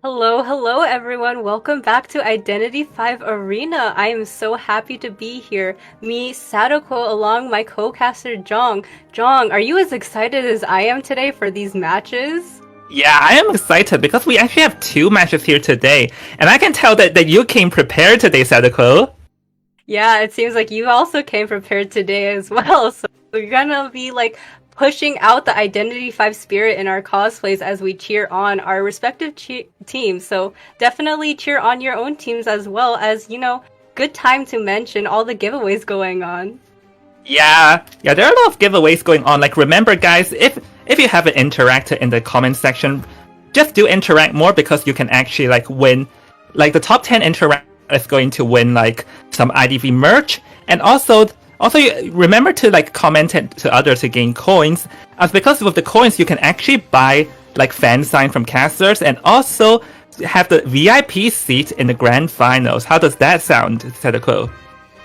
Hello, hello everyone. Welcome back to Identity 5 Arena. I am so happy to be here. Me, Sadako, along my co-caster Jong. Jong, are you as excited as I am today for these matches? Yeah, I am excited because we actually have two matches here today, and I can tell that you came prepared today, Sadako. Yeah, it seems like you also came prepared today as well. So we're gonna be like pushing out the Identity 5 spirit in our cosplays as we cheer on our respective teams. So definitely cheer on your own teams as well as, good time to mention all the giveaways going on. Yeah, there are a lot of giveaways going on. Like, remember, guys, if you haven't interacted in the comment section, just do interact more because you can actually win. Like the top 10 interact is going to win some IDV merch, and also remember to comment it to others to gain coins. As because with the coins you can actually buy fan sign from casters and also have the VIP seat in the grand finals. How does that sound, Sadako?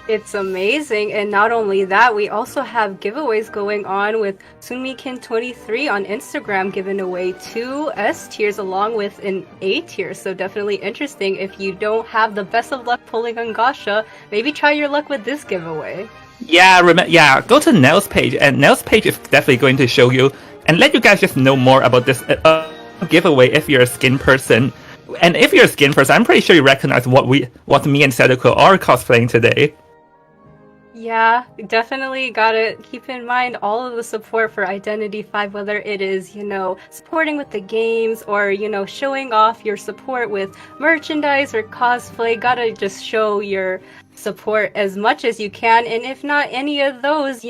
It's amazing, and not only that, we also have giveaways going on with Sunmikin23 on Instagram giving away 2 S tiers along with an A tier, so definitely interesting. If you don't have the best of luck pulling on Gasha, maybe try your luck with this giveaway. Yeah, go to Nell's page, and Nell's page is definitely going to show you and let you guys just know more about this giveaway if you're a skin person. And if you're a skin person, I'm pretty sure you recognize what me and Sadako are cosplaying today. Yeah, definitely gotta keep in mind all of the support for Identity 5, whether it is, supporting with the games or, showing off your support with merchandise or cosplay. Gotta just show your support as much as you can. And if not any of those,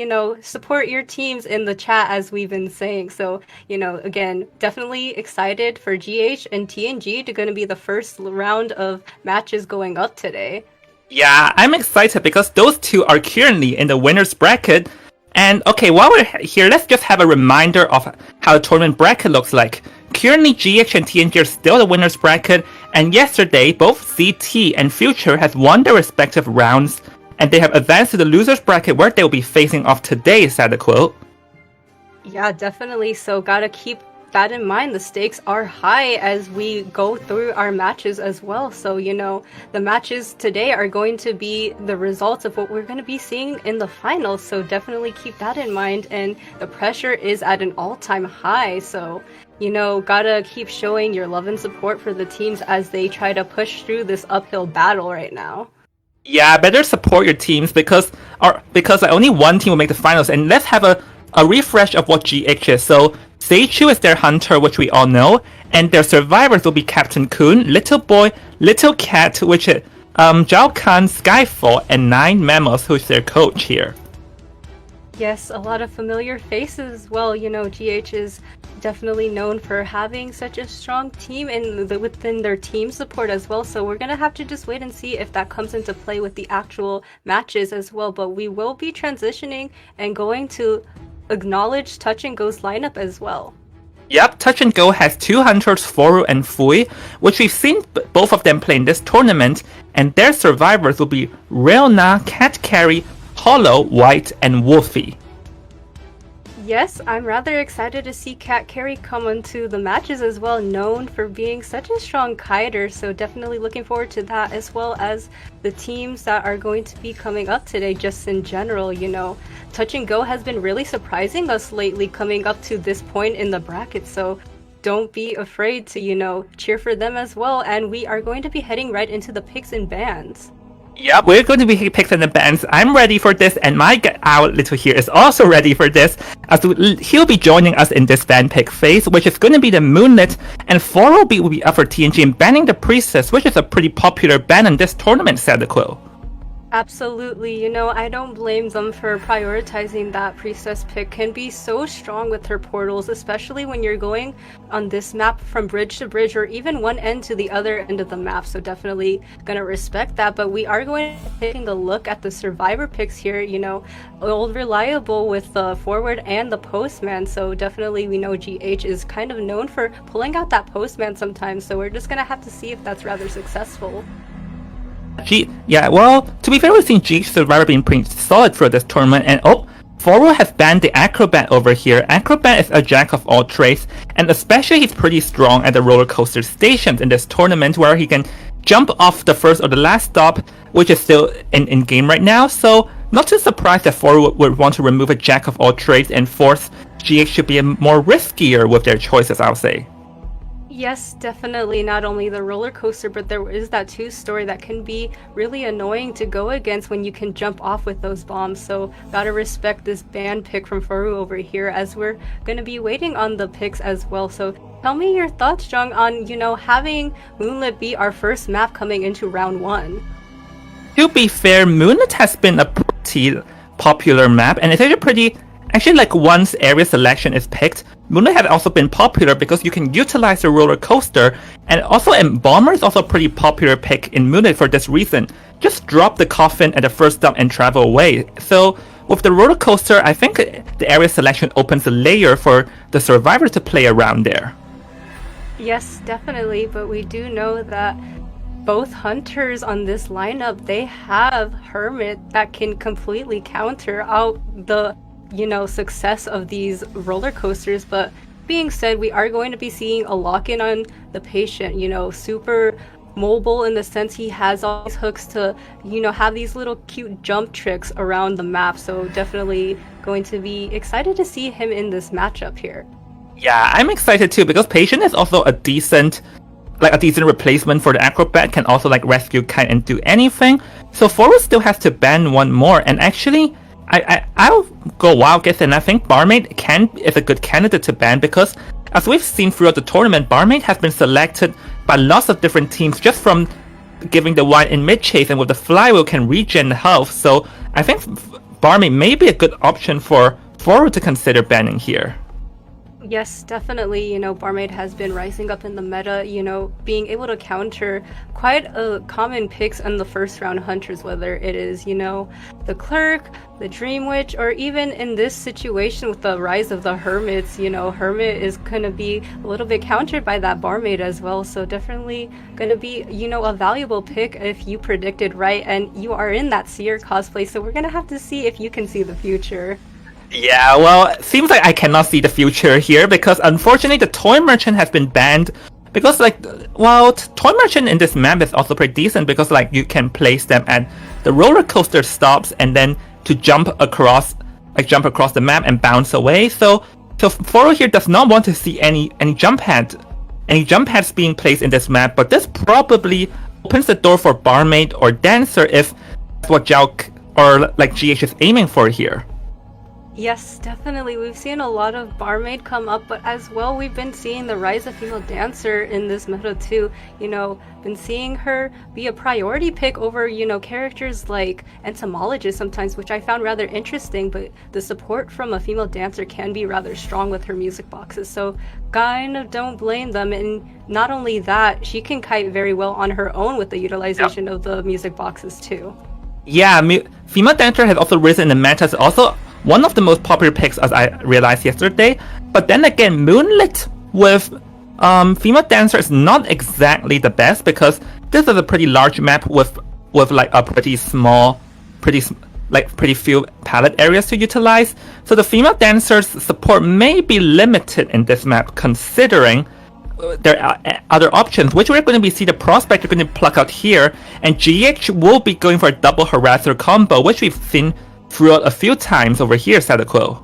support your teams in the chat as we've been saying. So, again, definitely excited for GH and TNG to gonna be the first round of matches going up today. Yeah, I'm excited because those two are currently in the winner's bracket. And okay, while we're here, let's just have a reminder of how the tournament bracket looks like. Currently, GH and TNG are still the winner's bracket, and yesterday, both CT and Future has won their respective rounds, and they have advanced to the loser's bracket where they will be facing off today, Sadako. Yeah, definitely. So gotta keep that in mind. The stakes are high as we go through our matches as well. So, the matches today are going to be the results of what we're going to be seeing in the finals. So definitely keep that in mind. And the pressure is at an all-time high. So, gotta keep showing your love and support for the teams as they try to push through this uphill battle right now. Yeah, better support your teams because only one team will make the finals. And let's have a refresh of what GH is. So Seichu is their hunter, which we all know, and their survivors will be Captain Kun, Little Boy, Little Cat, which is Zhao Kan, Skyfall, and 9 Memos, who's their coach here. Yes, a lot of familiar faces as well. GH is definitely known for having such a strong team and within their team support as well. So we're going to have to just wait and see if that comes into play with the actual matches as well. But we will be transitioning and going to acknowledge Touch and Go's lineup as well. Yep, Touch and Go has 2 hunters, Foru and Fui, which we've seen both of them play in this tournament, and their survivors will be Relna, Cat Carry, Hollow, White, and Wolfie. Yes, I'm rather excited to see Cat Carry come onto the matches as well, known for being such a strong kiter, so definitely looking forward to that, as well as the teams that are going to be coming up today just in general. Touch and Go has been really surprising us lately coming up to this point in the bracket, so don't be afraid to, cheer for them as well, and we are going to be heading right into the picks and bans. Yep, we're going to be picks in the bands. I'm ready for this, and my owl little here is also ready for this, as he'll be joining us in this band pick phase, which is going to be the Moonlit, and 4 will be up for TNG and banning the Priestess, which is a pretty popular ban in this tournament, Sadako. Absolutely, I don't blame them for prioritizing that. Priestess pick can be so strong with her portals, especially when you're going on this map from bridge to bridge or even one end to the other end of the map, so definitely gonna respect that. But we are going to be taking a look at the survivor picks here, old reliable with the forward and the postman, so definitely we know GH is kind of known for pulling out that postman sometimes, so we're just gonna have to see if that's rather successful. Yeah, well, to be fair, we've seen GH Survivor being pretty solid for this tournament, and Foru has banned the Acrobat over here. Acrobat is a jack of all trades, and especially he's pretty strong at the roller coaster stations in this tournament where he can jump off the first or the last stop, which is still in game right now. So not too surprised that Foru would want to remove a jack of all trades and force GH to be more riskier with their choices, I'll say. Yes, definitely. Not only the roller coaster, but there is that two-story that can be really annoying to go against when you can jump off with those bombs. So gotta respect this ban pick from Foru over here, as we're gonna be waiting on the picks as well. So tell me your thoughts, Jung, on, having Moonlit be our first map coming into round 1. To be fair, Moonlit has been a pretty popular map, and it's actually like once area selection is picked, Moonlit has also been popular because you can utilize the roller coaster, and also Bomber is also a pretty popular pick in Moonlit for this reason. Just drop the coffin at the first stop and travel away. So with the roller coaster, I think the area selection opens a layer for the survivors to play around there. Yes, definitely, but we do know that both hunters on this lineup, they have Hermit that can completely counter out the success of these roller coasters. But being said, we are going to be seeing a lock-in on the patient, super mobile in the sense he has all these hooks to, have these little cute jump tricks around the map. So definitely going to be excited to see him in this matchup here. Yeah, I'm excited too because patient is also a decent replacement for the Acrobat, can also rescue kite and do anything. So Forward still has to ban one more, and actually I'll go wild guess, and I think Barmaid is a good candidate to ban because, as we've seen throughout the tournament, Barmaid has been selected by lots of different teams just from giving the wide in mid chase, and with the flywheel can regen health. So I think Barmaid may be a good option for Forward to consider banning here. Yes, definitely. Barmaid has been rising up in the meta, being able to counter quite a common picks on the first round hunters, whether it is, the Clerk, the Dream Witch, or even in this situation with the rise of the Hermits, Hermit is going to be a little bit countered by that Barmaid as well. So definitely going to be, a valuable pick if you predicted right and you are in that Seer cosplay. So we're going to have to see if you can see the future. Yeah, well, it seems like I cannot see the future here because unfortunately the Toy Merchant has been banned because Toy Merchant in this map is also pretty decent because you can place them at the roller coaster stops and then to jump across the map and bounce away. So Foro here does not want to see any jump pads being placed in this map, but this probably opens the door for Barmaid or Dancer if that's what Jouk or GH is aiming for here. Yes, definitely. We've seen a lot of Barmaid come up, but as well, we've been seeing the rise of female dancer in this meta too. Been seeing her be a priority pick over, characters like entomologist sometimes, which I found rather interesting, but the support from a female dancer can be rather strong with her music boxes. So kind of don't blame them. And not only that, she can kite very well on her own with the utilization of the music boxes too. Yeah, female dancer has also risen in the meta. It's also one of the most popular picks, as I realized yesterday. But then again, Moonlit with female dancer is not exactly the best because this is a pretty large map with a pretty small, pretty few palette areas to utilize. So the female dancer's support may be limited in this map, considering there are other options, which we're going to see the Prospector going to pluck out here, and GH will be going for a double harasser combo, which we've seen throughout a few times over here, Sadako.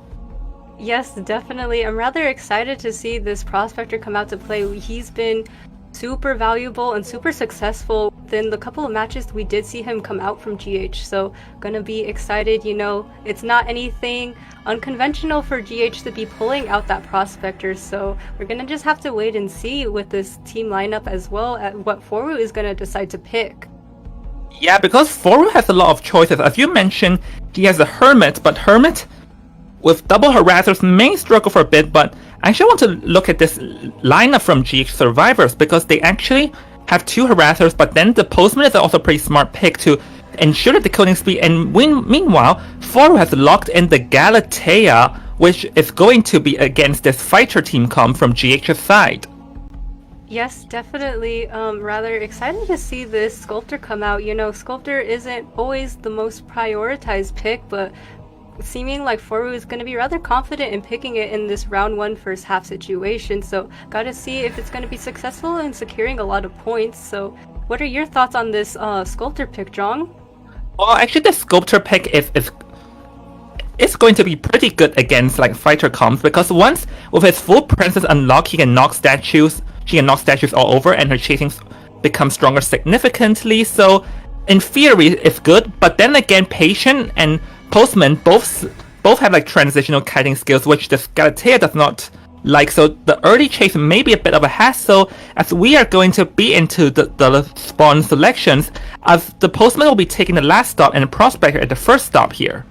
Yes, definitely. I'm rather excited to see this Prospector come out to play. He's been super valuable and super successful within the couple of matches we did see him come out from GH. So gonna be excited. It's not anything unconventional for GH to be pulling out that Prospector. So we're gonna just have to wait and see with this team lineup as well at what Foru is gonna decide to pick. Yeah, because Foru has a lot of choices. As you mentioned, he has a Hermit, but Hermit with double harassers may struggle for a bit, but I actually want to look at this lineup from GH Survivors because they actually have two harassers, but then the Postman is also a pretty smart pick to ensure the decoding speed, and meanwhile, Foru has locked in the Galatea, which is going to be against this fighter team comp from GH's side. Yes, definitely. Rather excited to see this Sculptor come out. Sculptor isn't always the most prioritized pick, but seeming like Foru is going to be rather confident in picking it in this round 1 first half situation, so gotta see if it's going to be successful in securing a lot of points. So what are your thoughts on this Sculptor pick, Jong? Well, actually, the Sculptor pick is going to be pretty good against like fighter comps, because once with his full presence unlocked, she can knock statues all over, and her chasing becomes stronger significantly. So in theory, it's good, but then again, Patient and Postman both have like transitional kiting skills, which the Galatea does not like. So the early chase may be a bit of a hassle, as we are going to be into the spawn selections, as the Postman will be taking the last stop and the Prospector at the first stop here.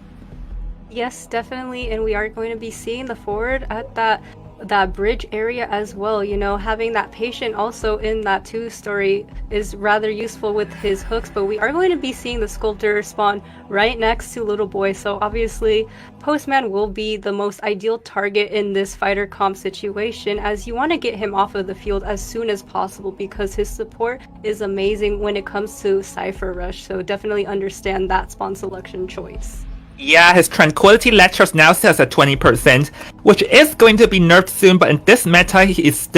Yes, definitely, and we are going to be seeing the forward at that bridge area as well. You know, having that Patient also in that 2-story is rather useful with his hooks, but we are going to be seeing the Sculptor spawn right next to Little Boy, so obviously Postman will be the most ideal target in this fighter comp situation, as you want to get him off of the field as soon as possible because his support is amazing when it comes to Cypher Rush, so definitely understand that spawn selection choice. Yeah, his Tranquility Letters now says at 20%, which is going to be nerfed soon, but in this meta, his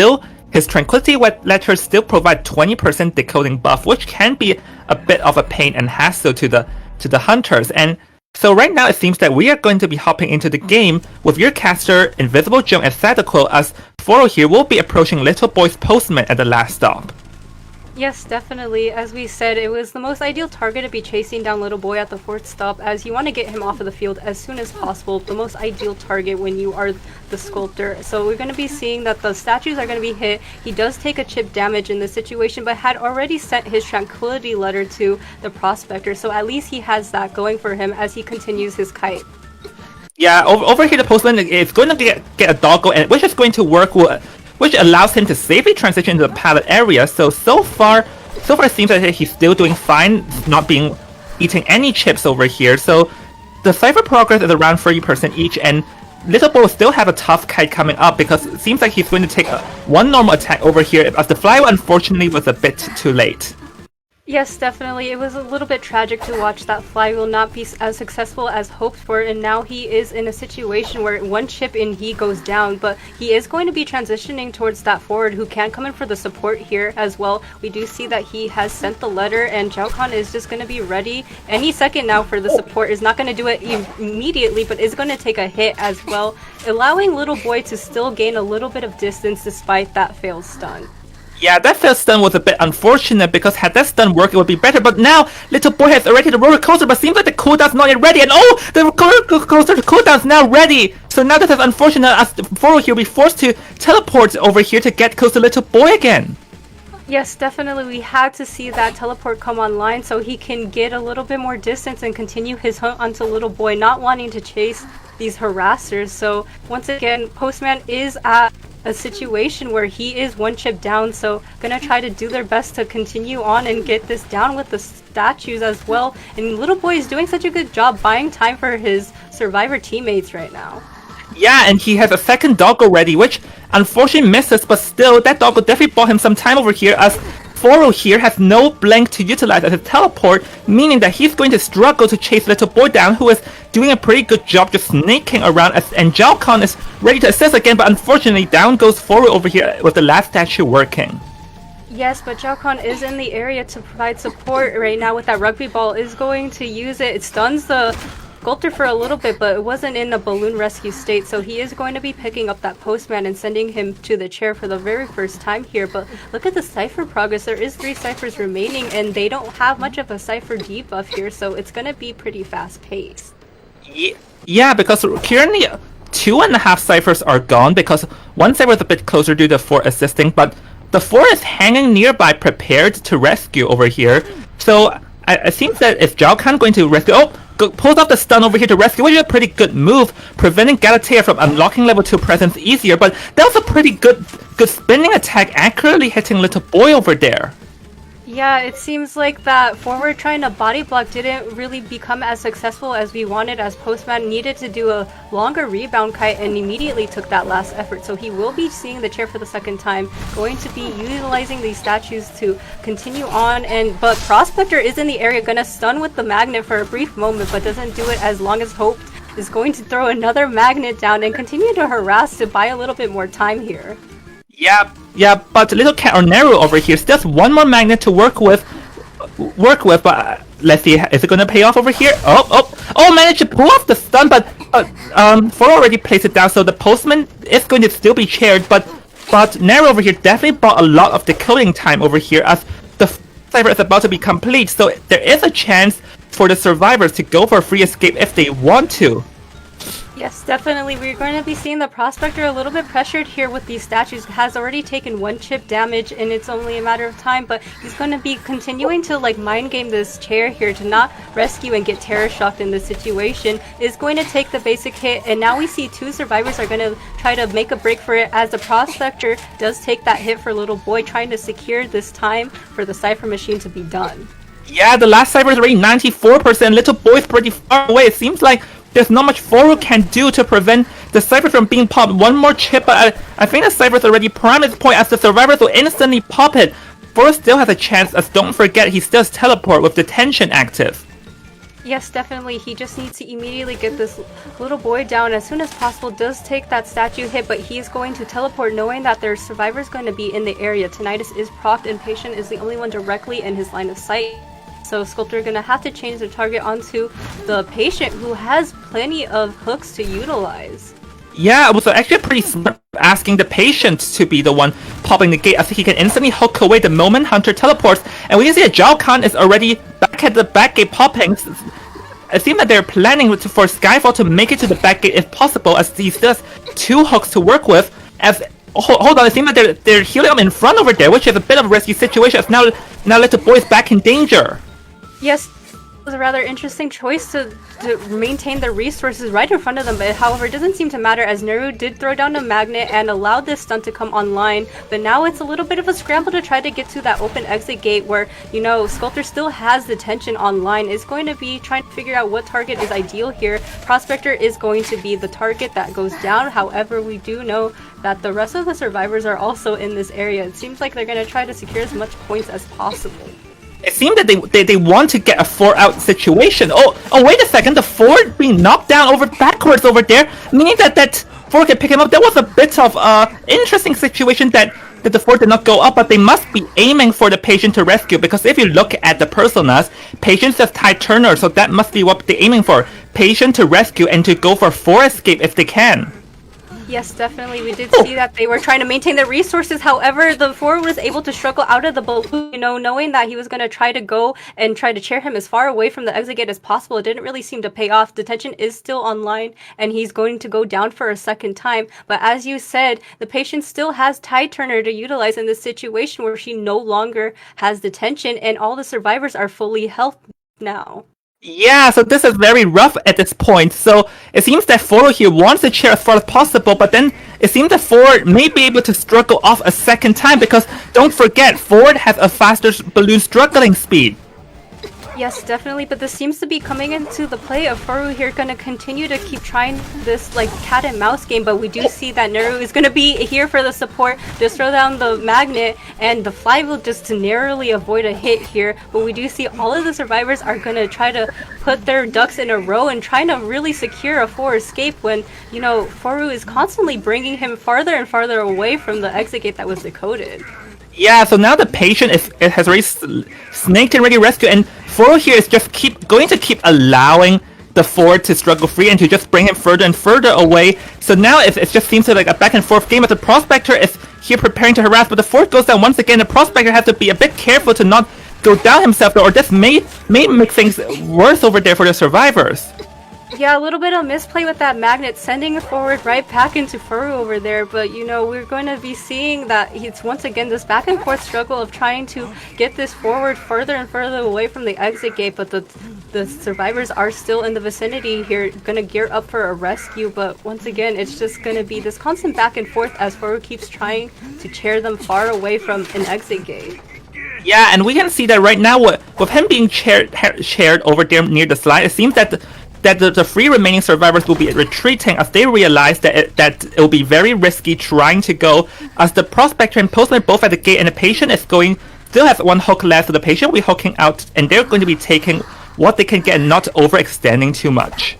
Tranquility Letters still provide 20% decoding buff, which can be a bit of a pain and hassle to the hunters. And so right now, it seems that we are going to be hopping into the game with your caster, Invisible Jump, and Sadako, as Foro here will be approaching Little Boy's Postman at the last stop. Yes, definitely. As we said, it was the most ideal target to be chasing down Little Boy at the 4th stop, as you want to get him off of the field as soon as possible. The most ideal target when you are the Sculptor. So we're going to be seeing that the statues are going to be hit. He does take a chip damage in this situation, but had already sent his Tranquility Letter to the Prospector. So at least he has that going for him as he continues his kite. Yeah, over here the Postman is going to get a doggo, and which is going to work, which allows him to safely transition into the pallet area. So far it seems that he's still doing fine, not eating any chips over here. So the Cypher progress is around 30% each, and Little Boy will still have a tough kite coming up, because it seems like he's going to take one normal attack over here, as the flywheel unfortunately was a bit too late. Yes, definitely. It was a little bit tragic to watch that flywheel not be as successful as hoped for, and now he is in a situation where one chip and he goes down, but he is going to be transitioning towards that forward who can come in for the support here as well. We do see that he has sent the letter, and Xiaocon is just going to be ready any second now for the support. Is not going to do it immediately, but is going to take a hit as well, allowing Little Boy to still gain a little bit of distance despite that failed stun. Yeah, that failed stun was a bit unfortunate, because had that stun worked, it would be better. But now, Little Boy has already the roller coaster, but seems like the cooldown's not yet ready. And oh, the roller coaster cooldown's now ready. So now that is unfortunate, as Foro here will be forced to teleport over here to get close to Little Boy again. Yes, definitely. We had to see that teleport come online so he can get a little bit more distance and continue his hunt onto Little Boy, not wanting to chase these harassers. So once again, Postman is at a situation where he is one chip down, so gonna try to do their best to continue on and get this down with the statues as well. And Little Boy is doing such a good job buying time for his survivor teammates right now. Yeah, and he has a second dog already, which unfortunately misses, but still, that dog will definitely bought him some time over here, as Foro here has no blink to utilize as a teleport, meaning that he's going to struggle to chase Little Boy down, who is doing a pretty good job just sneaking around, and Xiaocon is ready to assist again, but unfortunately down goes Foro over here with the last statue working. Yes, but Xiaocon is in the area to provide support right now with that rugby ball, is going to use it. It stuns the Sculptor for a little bit, but it wasn't in a balloon rescue state, so he is going to be picking up that Postman and sending him to the chair for the very first time here. But look at the Cypher progress. There is 3 Cyphers remaining, and they don't have much of a Cypher debuff here, so it's going to be pretty fast-paced. Yeah, because currently 2.5 Cyphers are gone, because one Cypher is a bit closer due to 4 assisting, but the 4 is hanging nearby, prepared to rescue over here. So I think that if Xiaocon going to rescue... Oh! Pulls off the stun over here to rescue, which is a pretty good move, preventing Galatea from unlocking level 2 presence easier, but that was a pretty good spinning attack, accurately hitting Little Boy over there. Yeah, it seems like that forward trying to body block didn't really become as successful as we wanted, as Postman needed to do a longer rebound kite and immediately took that last effort. So he will be seeing the chair for the second time, going to be utilizing these statues to continue on, but Prospector is in the area, gonna stun with the magnet for a brief moment, but doesn't do it as long as hoped. is going to throw another magnet down and continue to harass to buy a little bit more time here. Yeah, but Little Cat or Nello over here still has one more magnet to work with, but let's see, is it gonna pay off over here? Oh, managed to pull off the stun, but Foro already placed it down, so the postman is going to still be chaired, but Nello over here definitely bought a lot of decoding time over here as the cipher is about to be complete, so there is a chance for the survivors to go for a free escape if they want to. Yes, definitely. We're going to be seeing the Prospector a little bit pressured here with these statues. Has already taken 1 chip damage and it's only a matter of time, but he's going to be continuing to like mind game this chair here to not rescue and get terror shocked in this situation. Is going to take the basic hit, and now we see 2 survivors are going to try to make a break for it as the Prospector does take that hit for Little Boy, trying to secure this time for the Cipher Machine to be done. Yeah, the last cipher is already 94%. Little Boy's pretty far away. It seems like there's not much Foro can do to prevent the cipher from being popped. One more chip, but I think the cipher's already primed at this point as the survivors will instantly pop it. Foro still has a chance, as don't forget he still has teleport with detention active. Yes, definitely. He just needs to immediately get this Little Boy down as soon as possible. Does take that statue hit, but he's going to teleport knowing that there's survivors going to be in the area. Tinnitus is procced and Patient is the only one directly in his line of sight. So Sculptor gonna have to change the target onto the Patient, who has plenty of hooks to utilize. Yeah, it was actually pretty smart asking the Patient to be the one popping the gate. I think he can instantly hook away the moment Hunter teleports. And we can see that Zhao Khan is already back at the back gate popping. It seems that they're planning for Skyfall to make it to the back gate if possible, as he still has 2 hooks to work with. As hold on, it seems that they're healing him in front over there, which is a bit of a risky situation, as now Little Boy is back in danger. Yes, it was a rather interesting choice to maintain the resources right in front of them, but however it doesn't seem to matter as Neru did throw down a magnet and allowed this stunt to come online, but now it's a little bit of a scramble to try to get to that open exit gate where, you know, Sculptor still has the tension online. Is going to be trying to figure out what target is ideal here. Prospector is going to be the target that goes down, however we do know that the rest of the survivors are also in this area. It seems like they're going to try to secure as much points as possible. It seemed that they want to get a 4-out situation. Oh, wait a second. The 4 being knocked down backwards over there, meaning that 4 can pick him up. That was a bit of interesting situation that the 4 did not go up, but they must be aiming for the Patient to rescue, because if you look at the personas, Patient says Ty Turner, so that must be what they're aiming for. Patient to rescue and to go for 4 escape if they can. Yes, definitely. We did see that they were trying to maintain their resources. However, the 4 was able to struggle out of the balloon, you know, knowing that he was going to try to go and try to chair him as far away from the exit gate as possible. It didn't really seem to pay off. Detention is still online, and he's going to go down for a second time. But as you said, the Patient still has Ty Turner to utilize in this situation where she no longer has detention, and all the survivors are fully healthy now. Yeah, so this is very rough at this point. So it seems that Foro here wants the chair as far as possible, but then it seems that Ford may be able to struggle off a second time, because don't forget, Ford has a faster balloon struggling speed. Yes, definitely, but this seems to be coming into the play of Furu here, going to continue to keep trying this like cat and mouse game, but we do see that Neru is going to be here for the support, just throw down the magnet, and the flywheel just to narrowly avoid a hit here, but we do see all of the survivors are going to try to put their ducks in a row and trying to really secure a 4 escape when, you know, Furu is constantly bringing him farther and farther away from the exit gate that was decoded. Yeah, so now the Patient has already snaked and ready rescue, and Foro here is just going to keep allowing the Ford to struggle free and to just bring him further and further away. So now it just seems like a back and forth game, but the Prospector is here preparing to harass, but the Ford goes down once again. The Prospector has to be a bit careful to not go down himself, or this may make things worse over there for the survivors. Yeah, a little bit of misplay with that magnet, sending forward right back into Furu over there, but you know, we're going to be seeing that it's once again this back and forth struggle of trying to get this forward further and further away from the exit gate, but the survivors are still in the vicinity here, going to gear up for a rescue, but once again, it's just going to be this constant back and forth as Furu keeps trying to chair them far away from an exit gate. Yeah, and we can see that right now with him being shared over there near the slide, it seems that the 3 remaining survivors will be retreating as they realize that it will be very risky trying to go, as the Prospector and Postman both at the gate, and the Patient is still has 1 hook left, so the Patient will be hooking out, and they're going to be taking what they can get and not overextending too much.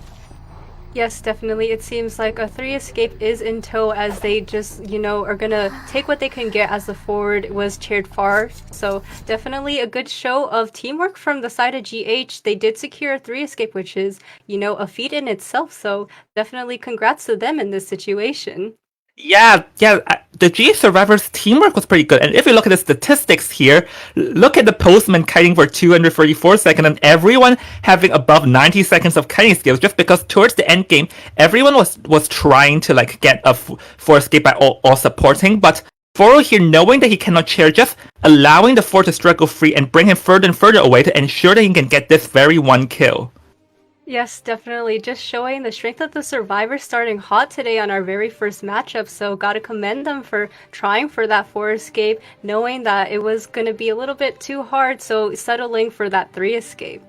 Yes, definitely. It seems like a 3 escape is in tow as they just, are gonna take what they can get as the forward was cheered far. So definitely a good show of teamwork from the side of GH. They did secure a 3 escape, which is, a feat in itself. So definitely congrats to them in this situation. Yeah. The G Survivors teamwork was pretty good. And if you look at the statistics here, look at the postman kiting for 234 seconds and everyone having above 90 seconds of kiting skills just because towards the end game, everyone was trying to like get a 4 escape by all supporting, but Foro here knowing that he cannot chair, just allowing the 4 to struggle free and bring him further and further away to ensure that he can get this very one kill. Yes, definitely. Just showing the strength of the survivors starting hot today on our very first matchup. So gotta commend them for trying for that 4 escape, knowing that it was gonna be a little bit too hard, so settling for that 3 escape.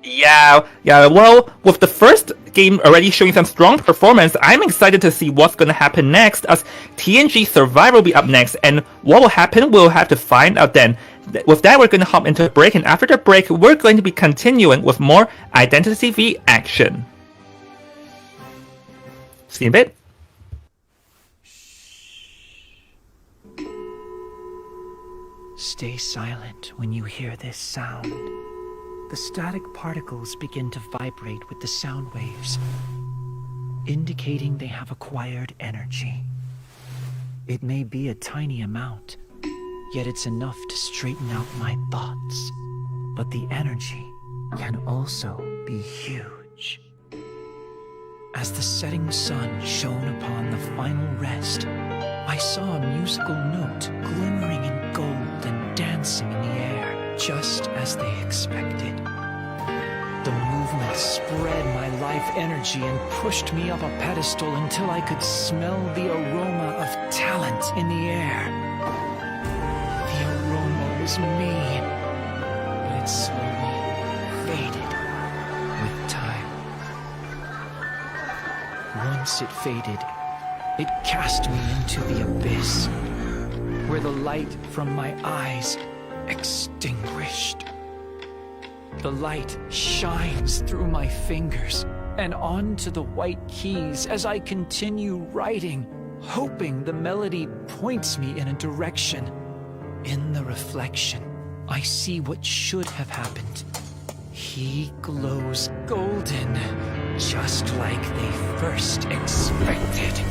Yeah. Well, with the first game already showing some strong performance, I'm excited to see what's going to happen next, as TNG Survivor will be up next, and what will happen, we'll have to find out then. With that, we're going to hop into a break, and after the break, we're going to be continuing with more Identity V action. See you in a bit. Stay silent when you hear this sound. The static particles begin to vibrate with the sound waves, indicating they have acquired energy. It may be a tiny amount, yet it's enough to straighten out my thoughts. But the energy can also be huge. As the setting sun shone upon the final rest, I saw a musical note glimmering in gold and dancing in the air, just as they expected. The movement spread my life energy and pushed me up a pedestal until I could smell the aroma of talent in the air. The aroma was me, but it slowly faded with time. Once it faded, it cast me into the abyss, where the light from my eyes extinguished. The light shines through my fingers and onto the white keys as I continue writing, hoping the melody points me in a direction. In the reflection, I see what should have happened. He glows golden, just like they first expected.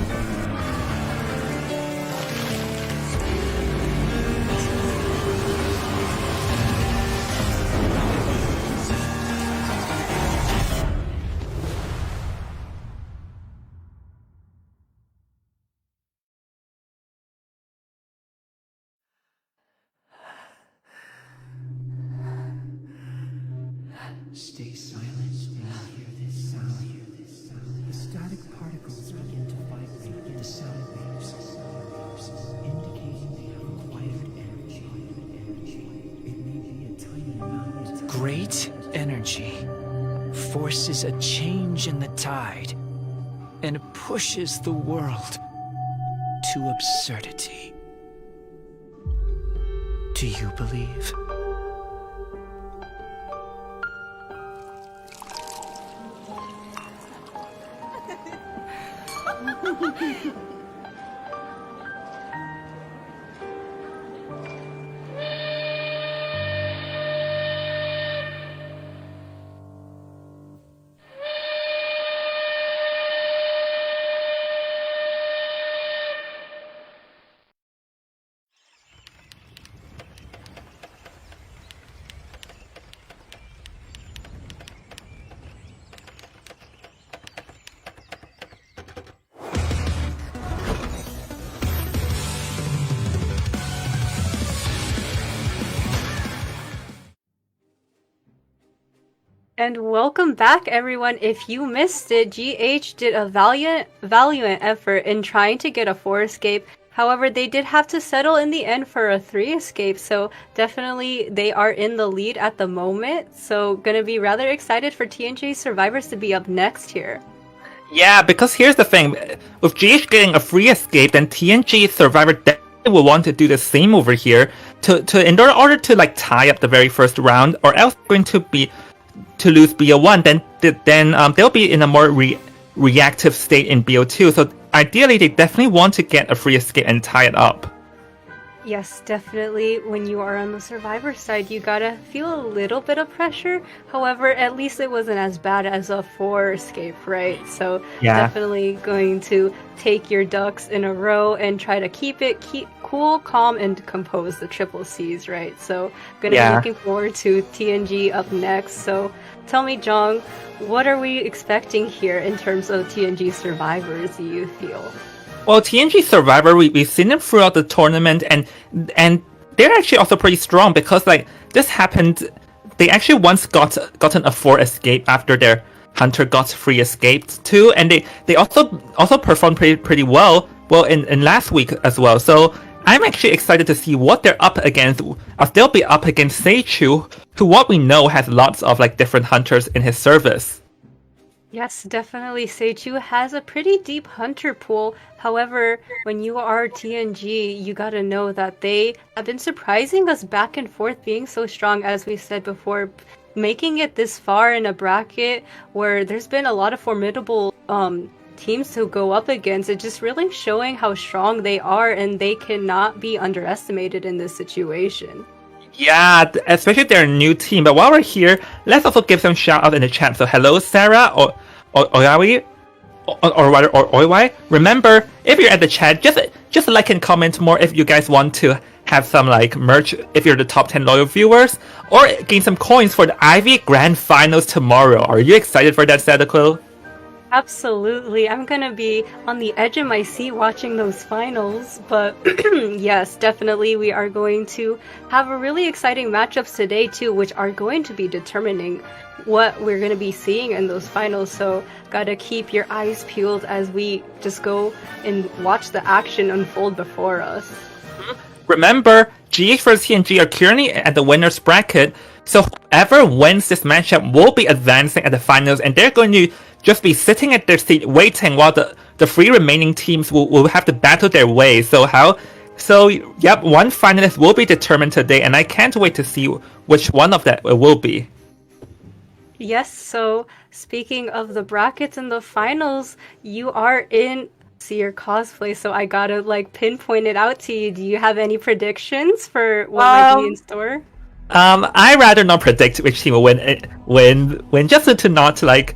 Stay silent when you hear this sound. The static particles begin to vibrate with the sound waves, indicating they have acquired energy. It may be a tiny amount. Great energy forces a change in the tide and pushes the world to absurdity. Do you believe? And welcome back, everyone. If you missed it, GH did a valiant effort in trying to get a 4 escape. However, they did have to settle in the end for a 3 escape, so definitely they are in the lead at the moment. So gonna be rather excited for TNG Survivors to be up next here. Yeah, because here's the thing. With GH getting a free escape, then TNG Survivor definitely will want to do the same over here in order to like tie up the very first round, or else going to lose BO1, then they'll be in a more reactive state in BO2. So ideally, they definitely want to get a free escape and tie it up. Yes, definitely. When you are on the survivor side, you gotta feel a little bit of pressure. However, at least it wasn't as bad as a 4 escape, right? So Yeah. definitely going to take your ducks in a row and try to keep cool, calm, and compose the triple C's, right? So gonna be looking forward to TNG up next. So tell me, Jong, what are we expecting here in terms of TNG survivors, do you feel? Well, TNG Survivor, we've seen them throughout the tournament, and they're actually also pretty strong because like this happened. They actually once gotten a 4 escape after their hunter got free escaped too, and they also performed pretty well in last week as well. So I'm actually excited to see what they're up against. They'll be up against Seichu, who what we know has lots of like different hunters in his service. Yes, definitely. Seichu has a pretty deep hunter pool. However, when you are TNG, you gotta know that they have been surprising us back and forth, being so strong, as we said before, making it this far in a bracket where there's been a lot of formidable teams to go up against. It's just really showing how strong they are, and they cannot be underestimated in this situation. Yeah, especially their new team. But while we're here, let's also give some shout out in the chat. So hello, Sarah or Oyawi, or rather Oiwai. Remember, if you're at the chat, just like and comment more if you guys want to have some like merch if you're the top 10 loyal viewers, or gain some coins for the Ivy Grand Finals tomorrow. Are you excited for that, Sadako? Absolutely. I'm gonna be on the edge of my seat watching those finals, but yes, definitely we are going to have a really exciting matchups today too, which are going to be determining what we're going to be seeing in those finals. So gotta keep your eyes peeled as we just go and watch the action unfold before us. Remember, GH vs TNG are currently at the winner's bracket, so whoever wins this matchup will be advancing at the finals, and they're going to just be sitting at their seat waiting while the 3 remaining teams will have to battle their way. So yep, one finalist will be determined today, and I can't wait to see which one of that it will be. Yes, so speaking of the brackets and the finals, you are in Seer cosplay, so I gotta like pinpoint it out to you. Do you have any predictions for what might be in store? I rather not predict which team will win, just to not like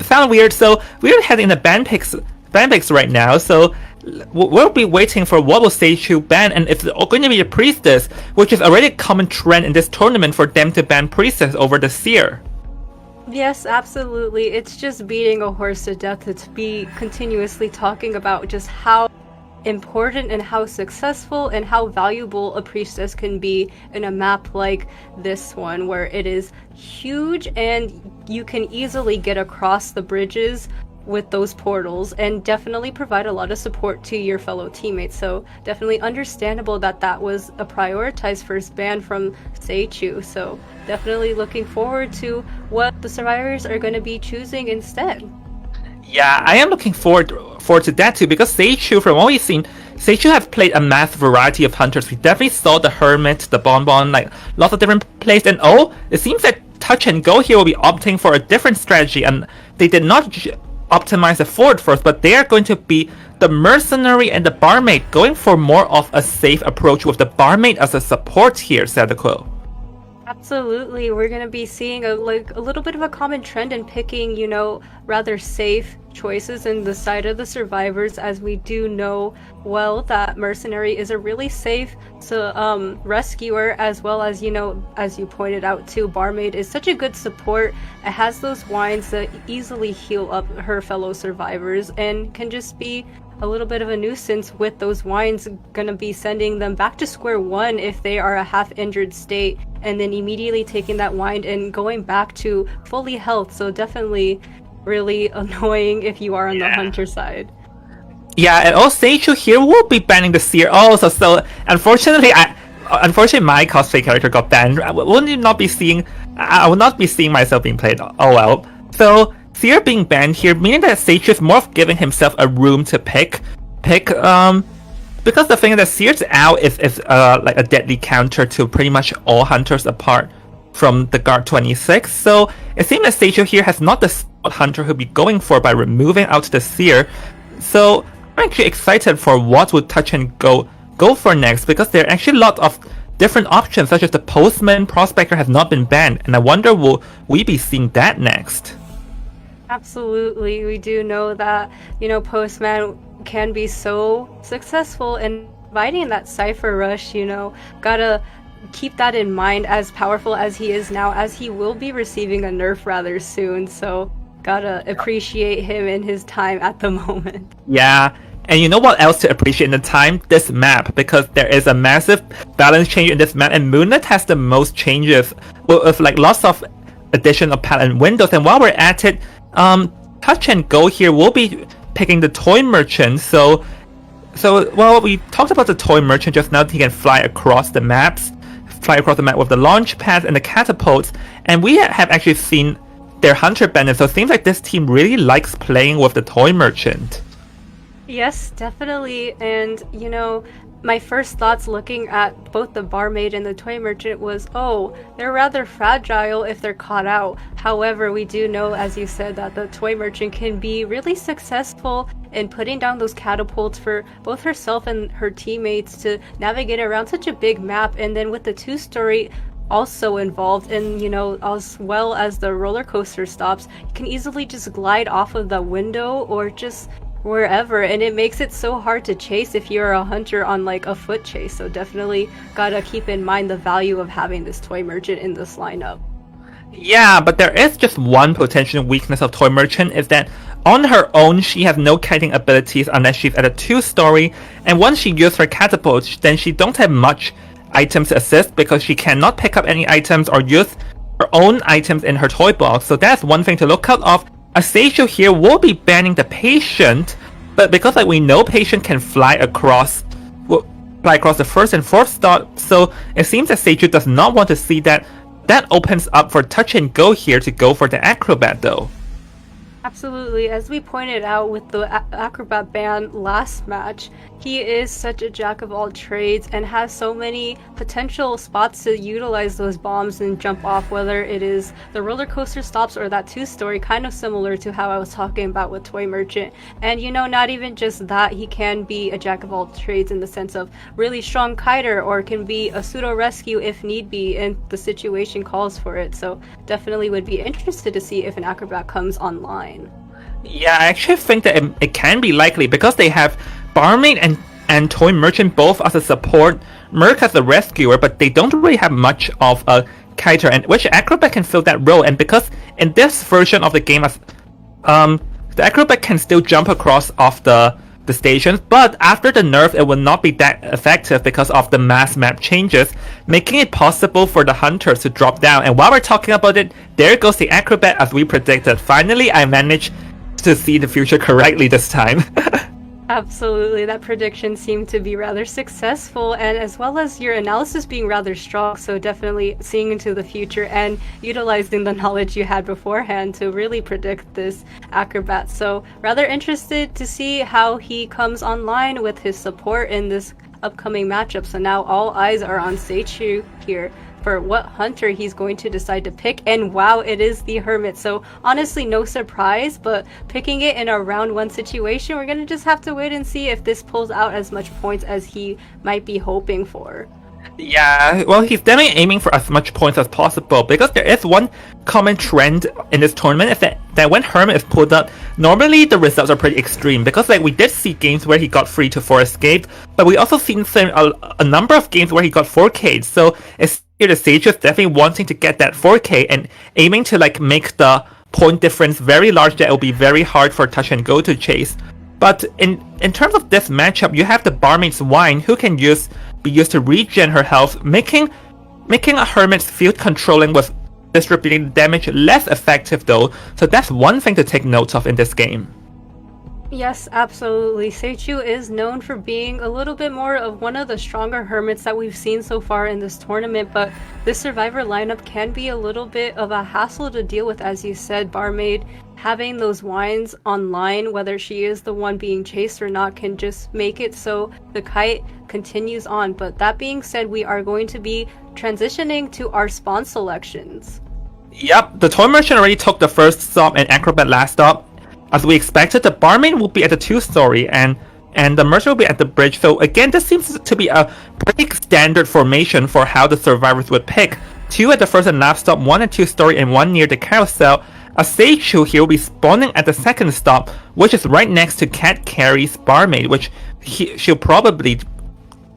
sound weird. So we're heading the ban picks right now. So we'll be waiting for what will Seichu ban, and if it's going to be a priestess, which is already a common trend in this tournament for them to ban priestess over the seer. Yes, absolutely. It's just beating a horse to death to be continuously talking about just how important and how successful and how valuable a priestess can be in a map like this one, where it is huge and you can easily get across the bridges with those portals and definitely provide a lot of support to your fellow teammates. So definitely understandable that was a prioritized first ban from Seichu. So definitely looking forward to what the survivors are going to be choosing instead. Yeah, I am looking forward to that too, because Seichu, from what we've seen, Seichu has played a massive variety of hunters. We definitely saw the Hermit, the Bonbon, like lots of different plays, and it seems that Touch and Go here will be opting for a different strategy, and they did not optimize the forward first, but they are going to be the Mercenary and the Barmaid, going for more of a safe approach with the Barmaid as a support here, Sadako. Absolutely, we're going to be seeing a little bit of a common trend in picking, rather safe choices in the side of the survivors, as we do know well that Mercenary is a really safe rescuer, as well as, as you pointed out too, Barmaid is such a good support. It has those wines that easily heal up her fellow survivors and can just be a little bit of a nuisance with those wines, gonna be sending them back to square one if they are a half-injured state, and then immediately taking that wine and going back to fully health. So definitely really annoying if you are on the hunter side. Yeah, and also Seichu here will be banning the seer also. So unfortunately, my cosplay character got banned. I will not be seeing myself being played. Oh well. So Seer being banned here, meaning that Seichu is more of giving himself a room to pick, because the thing that Seer's out is like a deadly counter to pretty much all hunters apart from the Guard 26. So it seems that Seichu here has not the what Hunter will be going for by removing out the Seer. So I'm actually excited for what would Touch and go for next, because there are actually a lot of different options, such as the Postman Prospector has not been banned, and I wonder will we be seeing that next? Absolutely. We do know that, Postman can be so successful in fighting that Cypher Rush, gotta keep that in mind, as powerful as he is now, as he will be receiving a nerf rather soon, so gotta appreciate him in his time at the moment. Yeah, and you know what else to appreciate in the time? This map, because there is a massive balance change in this map, and Moonlit has the most changes, with like lots of addition of palette windows. And while we're at it, Touch and Go here will be picking the Toy Merchant. So well, we talked about the Toy Merchant just now. He can fly across the map with the launch pads and the catapults, and we have actually seen their Hunter bandit. So it seems like this team really likes playing with the Toy Merchant. Yes, definitely. And, my first thoughts looking at both the Barmaid and the Toy Merchant was, oh, they're rather fragile if they're caught out. However, we do know, as you said, that the Toy Merchant can be really successful in putting down those catapults for both herself and her teammates to navigate around such a big map. And then with the two-story also involved, and as well as the roller coaster stops, you can easily just glide off of the window or just wherever, and it makes it so hard to chase if you're a hunter on like a foot chase. So definitely gotta keep in mind the value of having this Toy Merchant in this lineup. Yeah, but there is just one potential weakness of Toy Merchant, is that on her own she has no kiting abilities unless she's at a 2-story, and once she uses her catapult, then she don't have much items to assist, because she cannot pick up any items or use her own items in her toy box. So that's one thing to look out of. Asajio here will be banning the Patient, but because we know Patient can fly across the first and fourth stop, so it seems that Asajio does not want to see that. That opens up for Touch and Go here to go for the Acrobat though. Absolutely. As we pointed out with the Acrobat ban last match, he is such a jack of all trades and has so many potential spots to utilize those bombs and jump off, whether it is the roller coaster stops or that 2-story, kind of similar to how I was talking about with Toy Merchant. And not even just that, he can be a jack of all trades in the sense of really strong kiter, or can be a pseudo rescue if need be and the situation calls for it. So definitely would be interested to see if an Acrobat comes online. Yeah, I actually think that it can be likely, because they have Barmaid and Toy Merchant both as a support, Merc as a rescuer, but they don't really have much of a kiter, and which Acrobat can fill that role. And because in this version of the game, the Acrobat can still jump across off the stations, but after the nerf it will not be that effective because of the mass map changes, making it possible for the hunters to drop down. And while we're talking about it, there goes the Acrobat as we predicted. Finally, I managed to see the future correctly this time. Absolutely, that prediction seemed to be rather successful, and as well as your analysis being rather strong, so definitely seeing into the future and utilizing the knowledge you had beforehand to really predict this Acrobat. So rather interested to see how he comes online with his support in this upcoming matchup. So now all eyes are on Seichu here for what hunter he's going to decide to pick, and wow, it is the Hermit. So honestly, no surprise, but picking it in a round 1 situation, we're gonna just have to wait and see if this pulls out as much points as he might be hoping for. Yeah, well, he's definitely aiming for as much points as possible, because there is one common trend in this tournament, is that when Hermit is pulled up, normally the results are pretty extreme, because we did see games where he got 3 to 4 escape, but we also seen a number of games where he got 4K. So it's here the Sage is definitely wanting to get that 4K and aiming to make the point difference very large, that it will be very hard for Touch and Go to chase. But in terms of this matchup, you have the Barmaid's Wine, who can be used to regen her health, making a Hermit's field controlling with distributing damage less effective though. So that's one thing to take note of in this game. Yes, absolutely. Seichu is known for being a little bit more of one of the stronger Hermits that we've seen so far in this tournament, but this Survivor lineup can be a little bit of a hassle to deal with, as you said. Barmaid having those wines online, whether she is the one being chased or not, can just make it so the kite continues on. But that being said, we are going to be transitioning to our spawn selections. Yep, the toy merchant already took the first stop and acrobat last stop. As we expected, the barmaid will be at the 2-story and the merchant will be at the bridge. So again, this seems to be a pretty standard formation for how the survivors would pick. 2 at the first and last stop, 1 at 2-story, and 1 near the carousel. A Seichu here will be spawning at the second stop, which is right next to Cat Carrie's barmaid, which she'll probably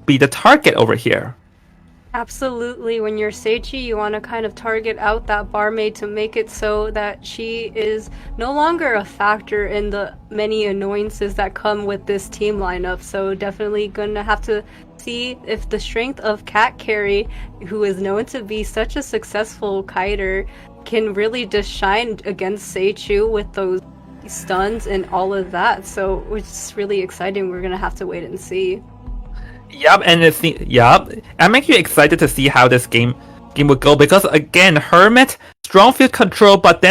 be the target over here. Absolutely. When you're Seichi, you want to kind of target out that barmaid to make it so that she is no longer a factor in the many annoyances that come with this team lineup. So definitely gonna have to see if the strength of Cat Carrie, who is known to be such a successful kiter, can really just shine against Seichu with those stuns and all of that. So it's really exciting. We're gonna have to wait and see. Yup, and I'm actually excited to see how this game would go because again, Hermit, strong field control, but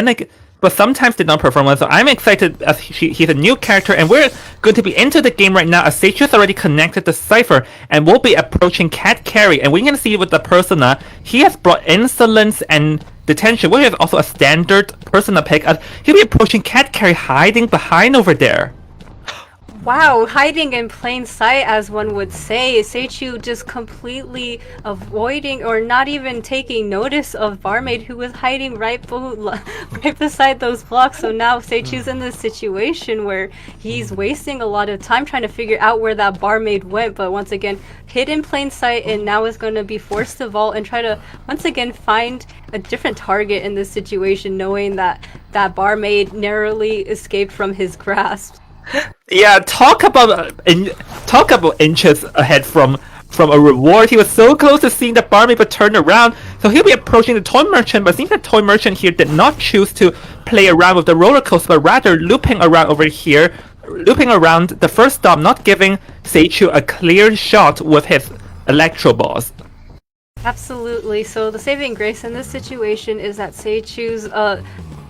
sometimes did not perform well. So I'm excited as he's a new character, and we're going to be into the game right now. As Seichu's already connected to Cypher, and we'll be approaching Cat Carrie, and we can see with the persona he has brought insolence and detention, which is also a standard persona pick. He'll be approaching Cat Carrie, hiding behind over there. Wow, hiding in plain sight, as one would say. Seichu just completely avoiding or not even taking notice of barmaid, who was hiding right beside those blocks. So now Seichu's in this situation where he's wasting a lot of time trying to figure out where that barmaid went. But once again, hid in plain sight, and now is going to be forced to vault and try to once again find a different target in this situation, knowing that that barmaid narrowly escaped from his grasp. Yeah, talk about inches ahead from a reward. He was so close to seeing the barmaid but turned around. So he'll be approaching the toy merchant, but I think the toy merchant here did not choose to play around with the roller coaster, but rather looping around over here, looping around the first stop, not giving Seichu a clear shot with his electro balls. Absolutely. So the saving grace in this situation is that Seichu's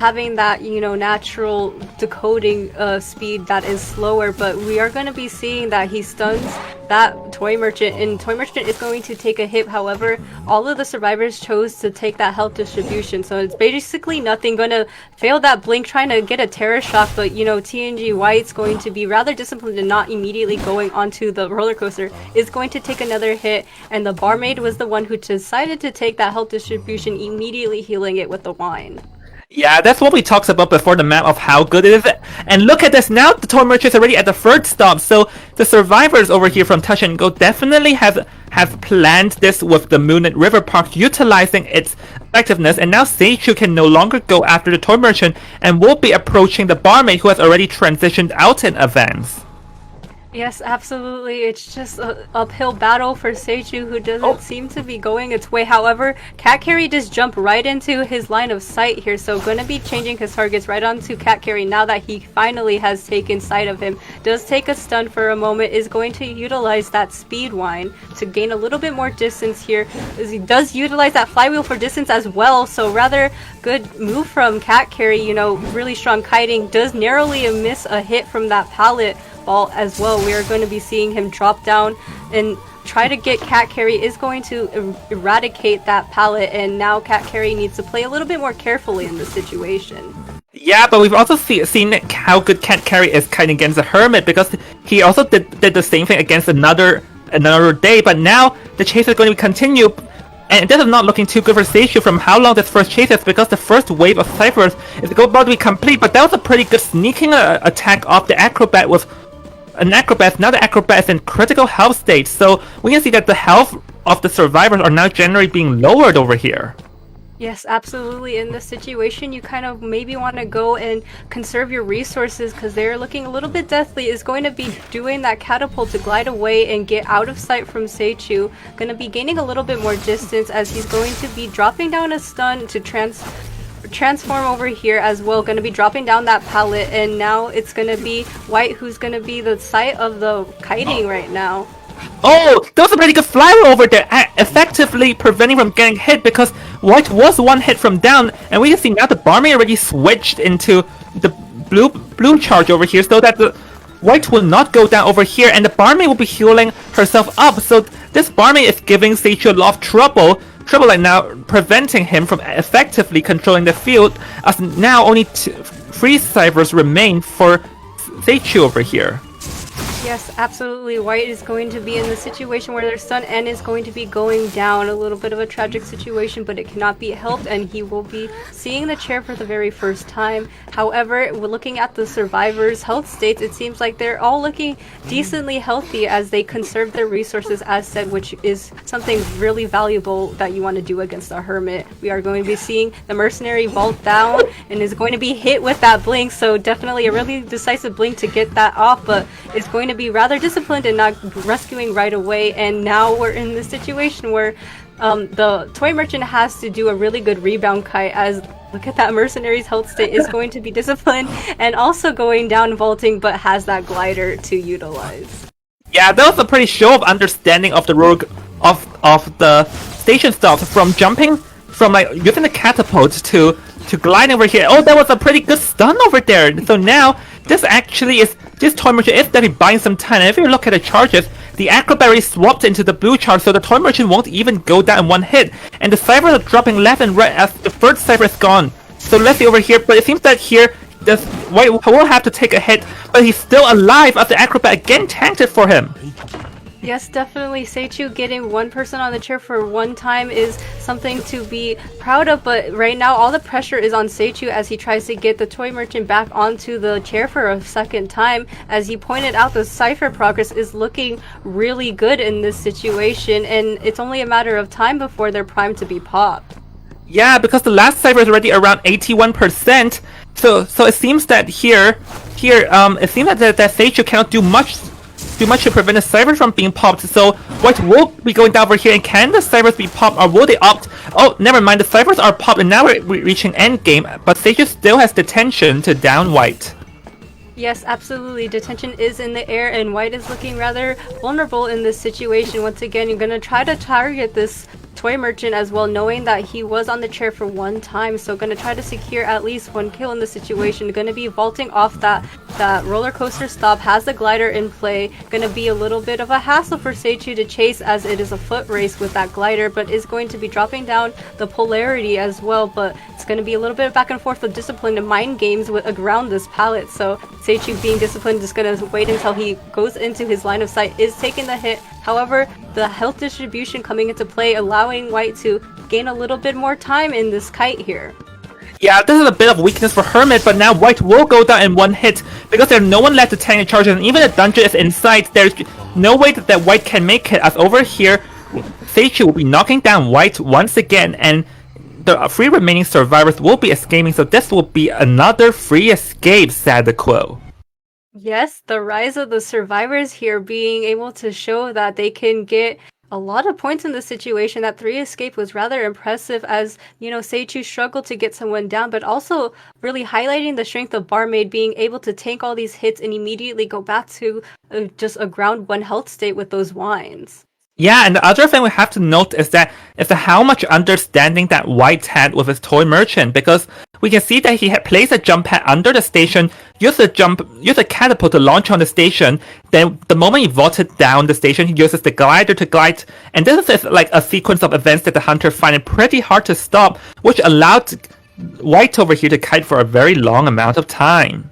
having that, natural decoding speed that is slower, but we are going to be seeing that he stuns that toy merchant, and toy merchant is going to take a hit. However, all of the survivors chose to take that health distribution, so it's basically nothing. Going to fail that blink, trying to get a terror shock, but TNG White's going to be rather disciplined and not immediately going onto the roller coaster, is going to take another hit, and the barmaid was the one who decided to take that health distribution, immediately healing it with the wine. Yeah, that's what we talked about before the map of how good it is. And look at this, now the toy merchant is already at the third stop, so the survivors over here from Touch and Go definitely have planned this with the Moonlit River Park, utilizing its effectiveness, and now Seichu can no longer go after the toy merchant and will be approaching the barmaid, who has already transitioned out in advance. Yes, absolutely. It's just an uphill battle for Seichu, who doesn't seem to be going its way. However, Cat Carrie just jumped right into his line of sight here, so going to be changing his targets right onto Cat Carrie now that he finally has taken sight of him. Does take a stun for a moment, is going to utilize that speed wine to gain a little bit more distance here. He does utilize that flywheel for distance as well, so rather good move from Cat Carrie. Really strong kiting. Does narrowly miss a hit from that pallet ball as well. We are going to be seeing him drop down and try to get Cat Carrie, is going to eradicate that pallet, and now Cat Carrie needs to play a little bit more carefully in this situation. Yeah, but we've also seen how good Cat Carrie is kind of against the Hermit, because he also did the same thing against another day, but now the chase is going to continue. And this is not looking too good for Seichu from how long this first chase is, because the first wave of Cyphers is about to be complete, but that was a pretty good sneaking attack off the Acrobat with an Acrobat. Now the Acrobat is in critical health state, so we can see that the health of the survivors are now generally being lowered over here. Yes, absolutely. In this situation, you kind of maybe want to go and conserve your resources, because they're looking a little bit deathly. Is going to be doing that catapult to glide away and get out of sight from Seichu. Going to be gaining a little bit more distance, as he's going to be dropping down a stun to transform over here as well. Going to be dropping down that pallet, and now it's going to be White who's going to be the site of the kiting right now. Oh, that was a pretty good flywheel over there, effectively preventing from getting hit, because White was one hit from down, and we can see now the barmaid already switched into the blue charge over here, so that the White will not go down over here, and the barmaid will be healing herself up. So this barmaid is giving Seichu a lot of trouble, trouble like now preventing him from effectively controlling the field, as now only 3 ciphers remain for Seichu over here. Yes, absolutely. White is going to be in the situation where their Sun N is going to be going down. A little bit of a tragic situation, but it cannot be helped, and he will be seeing the chair for the very first time. However, we're looking at the survivors' health states. It seems like they're all looking decently healthy as they conserve their resources, as said, which is something really valuable that you want to do against a Hermit. We are going to be seeing the Mercenary vault down and is going to be hit with that blink, so definitely a really decisive blink to get that off, but it's going to be rather disciplined and not rescuing right away. And now we're in this situation where the toy merchant has to do a really good rebound kite, as look at that Mercenary's health state is going to be disciplined and also going down vaulting, but has that glider to utilize. Yeah, that was a pretty show of understanding of the rogue of the station stops, from jumping, from like using the catapult to gliding over here. Oh, that was a pretty good stun over there. So now this toy merchant is definitely buying some time. And if you look at the charges, the acrobat is swapped into the blue charge, so the toy merchant won't even go down in one hit. And the ciphers are dropping left and right as the third cipher is gone. So let's see over here, but it seems that here this White will have to take a hit, but he's still alive as the acrobat again tanked it for him. Yes, definitely. Seichu getting one person on the chair for one time is something to be proud of, but right now all the pressure is on Seichu as he tries to get the toy merchant back onto the chair for a second time. As he pointed out, the cipher progress is looking really good in this situation, and it's only a matter of time before they're primed to be popped. Yeah, because the last cipher is already around 81%, so it seems that it seems that Seichu cannot do much to prevent the ciphers from being popped. So White will be going down over here, and can the ciphers be popped, or will they opt? Oh, never mind, the ciphers are popped, and now we're reaching endgame, but Seichu still has detention to down White. Yes, absolutely. Detention is in the air, and White is looking rather vulnerable in this situation. Once again, you're going to try to target this toy merchant as well, knowing that he was on the chair for one time, so going to try to secure at least one kill in the situation. Going to be vaulting off that roller coaster stop, has the glider in play. Going to be a little bit of a hassle for Seichu to chase, as it is a foot race with that glider, but is going to be dropping down the polarity as well. But it's going to be a little bit of back and forth with discipline and mind games around this palette. So Seichu, being disciplined, just going to wait until he goes into his line of sight, is taking the hit. However, the health distribution coming into play, allowing White to gain a little bit more time in this kite here. Yeah, this is a bit of weakness for Hermit, but now White will go down in one hit because there's no one left to tank the charges, and even the dungeon is in sight. There's no way that White can make it, as over here Seichu will be knocking down White once again, and the 3 remaining survivors will be escaping, so this will be another free escape, Sadako. Yes, the rise of the survivors here, being able to show that they can get a lot of points in this situation. That 3 escape was rather impressive, as, you know, Seichu struggled to get someone down, but also really highlighting the strength of Barmaid, being able to tank all these hits and immediately go back to just a ground 1 health state with those wines. Yeah, and the other thing we have to note is how much understanding that White had with his toy merchant, because we can see that he had placed a jump pad under the station, used a catapult to launch on the station, then the moment he vaulted down the station, he uses the glider to glide, and this is like a sequence of events that the hunter find it pretty hard to stop, which allowed White over here to kite for a very long amount of time.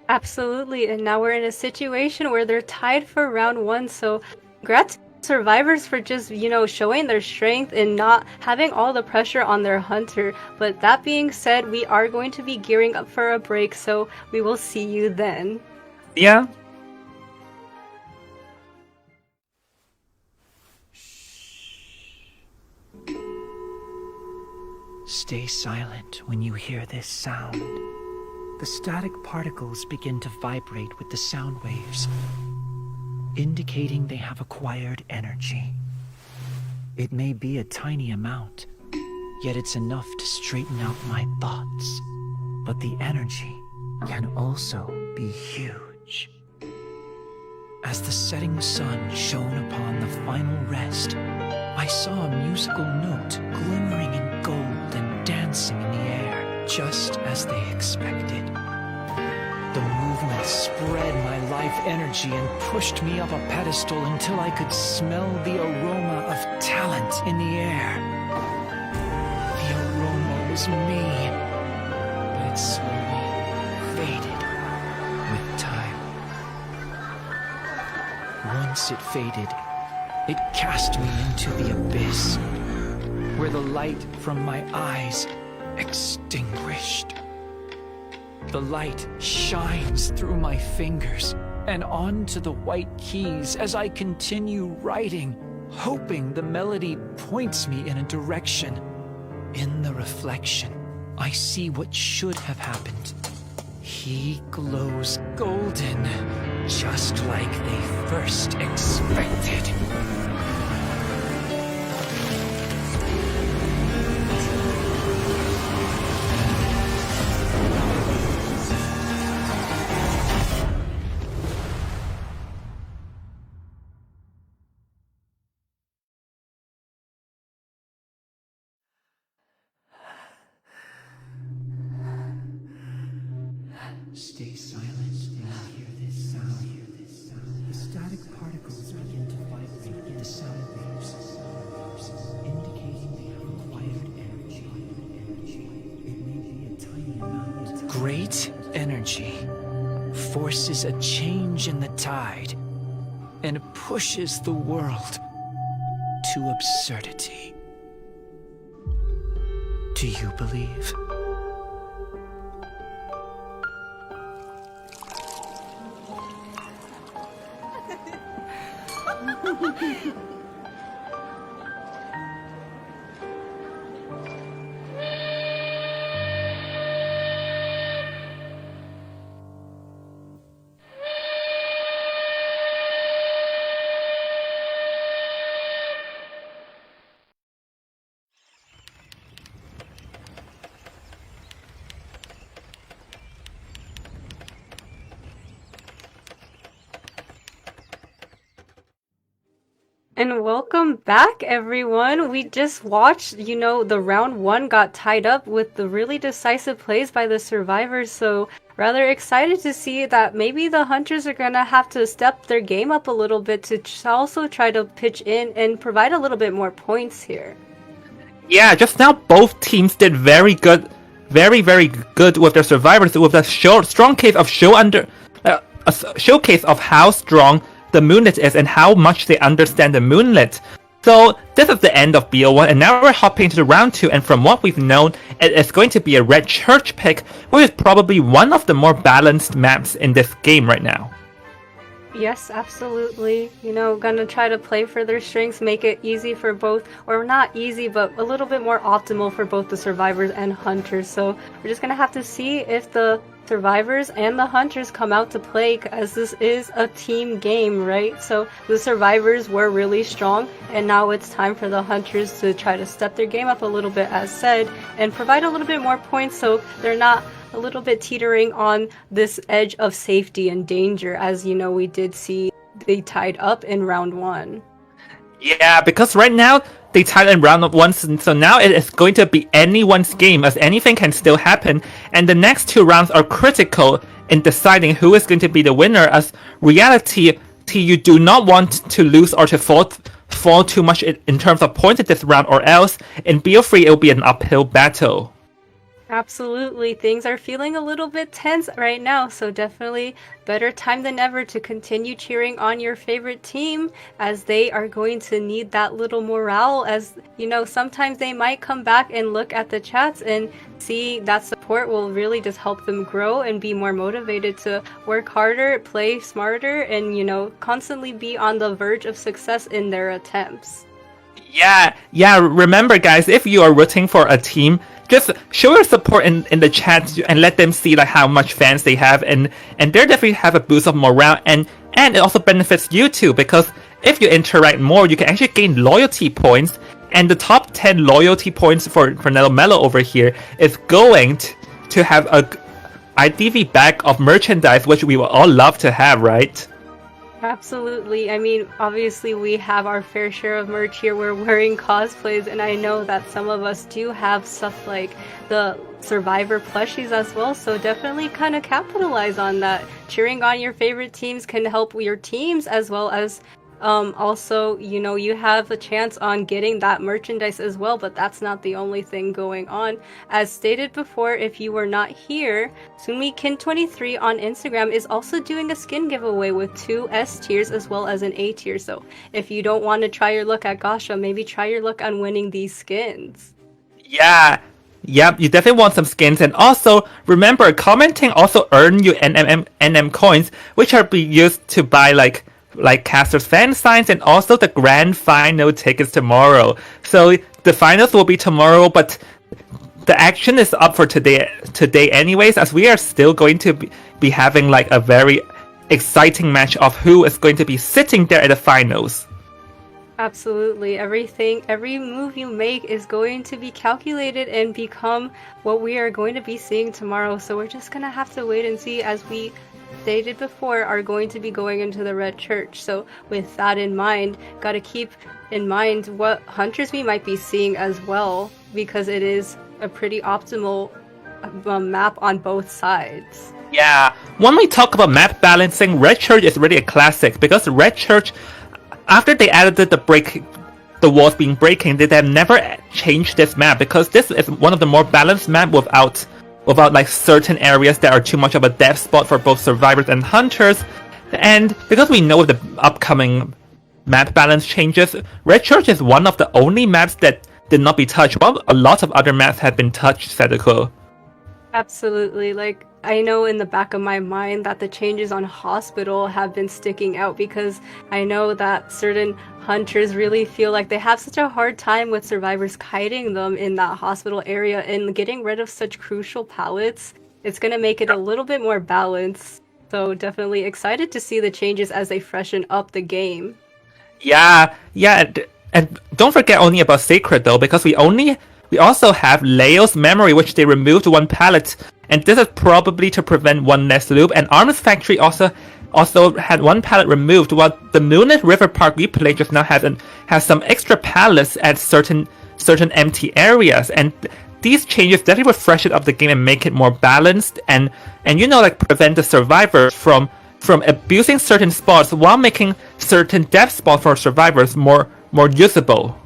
Absolutely, and now we're in a situation where they're tied for round 1, so congrats survivors for just, you know, showing their strength and not having all the pressure on their hunter. But that being said, we are going to be gearing up for a break, so we will see you then. Yeah. Stay silent when you hear this sound. The static particles begin to vibrate with the sound waves, indicating they have acquired energy. It may be a tiny amount, yet it's enough to straighten out my thoughts. But the energy can also be huge. As the setting sun shone upon the final rest, I saw a musical note glimmering in gold and dancing in the air, just as they expected. The movement spread my life energy and pushed me up a pedestal until I could smell the aroma of talent in the air. was me, but it slowly faded with time. Once it faded, it cast me into the abyss, where the light from my eyes extinguished. The light shines through my fingers and onto the white keys as I continue writing, hoping the melody points me in a direction. In the reflection, I see what should have happened. He glows golden, just like they first expected. Stay silent and you'll hear this sound. The static particles begin to vibrate with the sound waves, indicating they have acquired energy. It may be a tiny amount. Great energy forces a change in the tide and pushes the world to absurdity. Do you believe? And welcome back, everyone. We just watched, the round one got tied up with the really decisive plays by the survivors. So rather excited to see that maybe the hunters are gonna have to step their game up a little bit to also try to pitch in and provide a little bit more points here. Yeah, just now both teams did very good, very good with their survivors, with a strong case of a showcase of how strong the moonlit is and how much they understand the moonlit. So this is the end of BO1, and now we're hopping to the round 2, and from what we've known, it is going to be a red church pick, which is probably one of the more balanced maps in this game right now. Yes, absolutely. Gonna try to play for their strengths, make it easy for both, or not easy, but a little bit more optimal for both the survivors and hunters. So we're just gonna have to see if the survivors and the hunters come out to play, as this is a team game, right? So the survivors were really strong, and now it's time for the hunters to try to step their game up a little bit, as said, and provide a little bit more points so they're not a little bit teetering on this edge of safety and danger, as we did see they tied up in round one. Yeah, because right now they tied in round one, so now it is going to be anyone's game, as anything can still happen, and the next two rounds are critical in deciding who is going to be the winner, as reality, you do not want to lose or to fall too much in terms of points at this round, or else in BO3 it will be an uphill battle. Absolutely. Things are feeling a little bit tense right now, so definitely better time than ever to continue cheering on your favorite team, as they are going to need that little morale, as sometimes they might come back and look at the chats and see that support will really just help them grow and be more motivated to work harder, play smarter, and constantly be on the verge of success in their attempts. Yeah, remember guys, if you are rooting for a team, just show your support in the chat and let them see how much fans they have, and they definitely have a boost of morale, and it also benefits you too, because if you interact more, you can actually gain loyalty points, and the top 10 loyalty points for Mello over here is going to have a IDV bag of merchandise, which we will all love to have, right? Absolutely. I mean, obviously we have our fair share of merch here. We're wearing cosplays, and I know that some of us do have stuff like the Survivor plushies as well, so definitely kind of capitalize on that. Cheering on your favorite teams can help your teams as well as Also, you have a chance on getting that merchandise as well, but that's not the only thing going on. As stated before, if you were not here, SumiKin23 on Instagram is also doing a skin giveaway with 2 S tiers as well as an A tier. So if you don't want to try your luck at Gacha, maybe try your luck on winning these skins. Yeah. Yep, you definitely want some skins, and also remember, commenting also earn you NM coins, which are be used to buy like casters fan signs and also the grand final tickets tomorrow. So the finals will be tomorrow, but the action is up for today anyways, as we are still going to be having like a very exciting match of who is going to be sitting there at the finals. Absolutely. Every move you make is going to be calculated and become what we are going to be seeing tomorrow. So we're just going to have to wait and see, as we stated before, are going to be going into the Red Church. So with that in mind, got to keep in mind what hunters we might be seeing as well, because it is a pretty optimal map on both sides. Yeah, when we talk about map balancing, Red Church is really a classic, because Red Church, after they added the walls being breaking, they have never changed this map, because this is one of the more balanced map without like certain areas that are too much of a death spot for both survivors and hunters. And because we know the upcoming map balance changes, Red Church is one of the only maps that did not be touched, while a lot of other maps have been touched, Sadako. Absolutely. Like, I know in the back of my mind that the changes on Hospital have been sticking out, because I know that certain hunters really feel like they have such a hard time with survivors kiting them in that hospital area, and getting rid of such crucial pallets, it's going to make it a little bit more balanced. So definitely excited to see the changes as they freshen up the game. Yeah, and don't forget only about Sacred though, because we also have Leo's memory, which they removed one pallet, and this is probably to prevent one less loop. And Arms Factory also had one pallet removed, while the Moonlit River Park replay just now has some extra pallets at certain empty areas, and these changes definitely will freshen up the game and make it more balanced, and like prevent the survivors from abusing certain spots while making certain death spots for survivors more usable.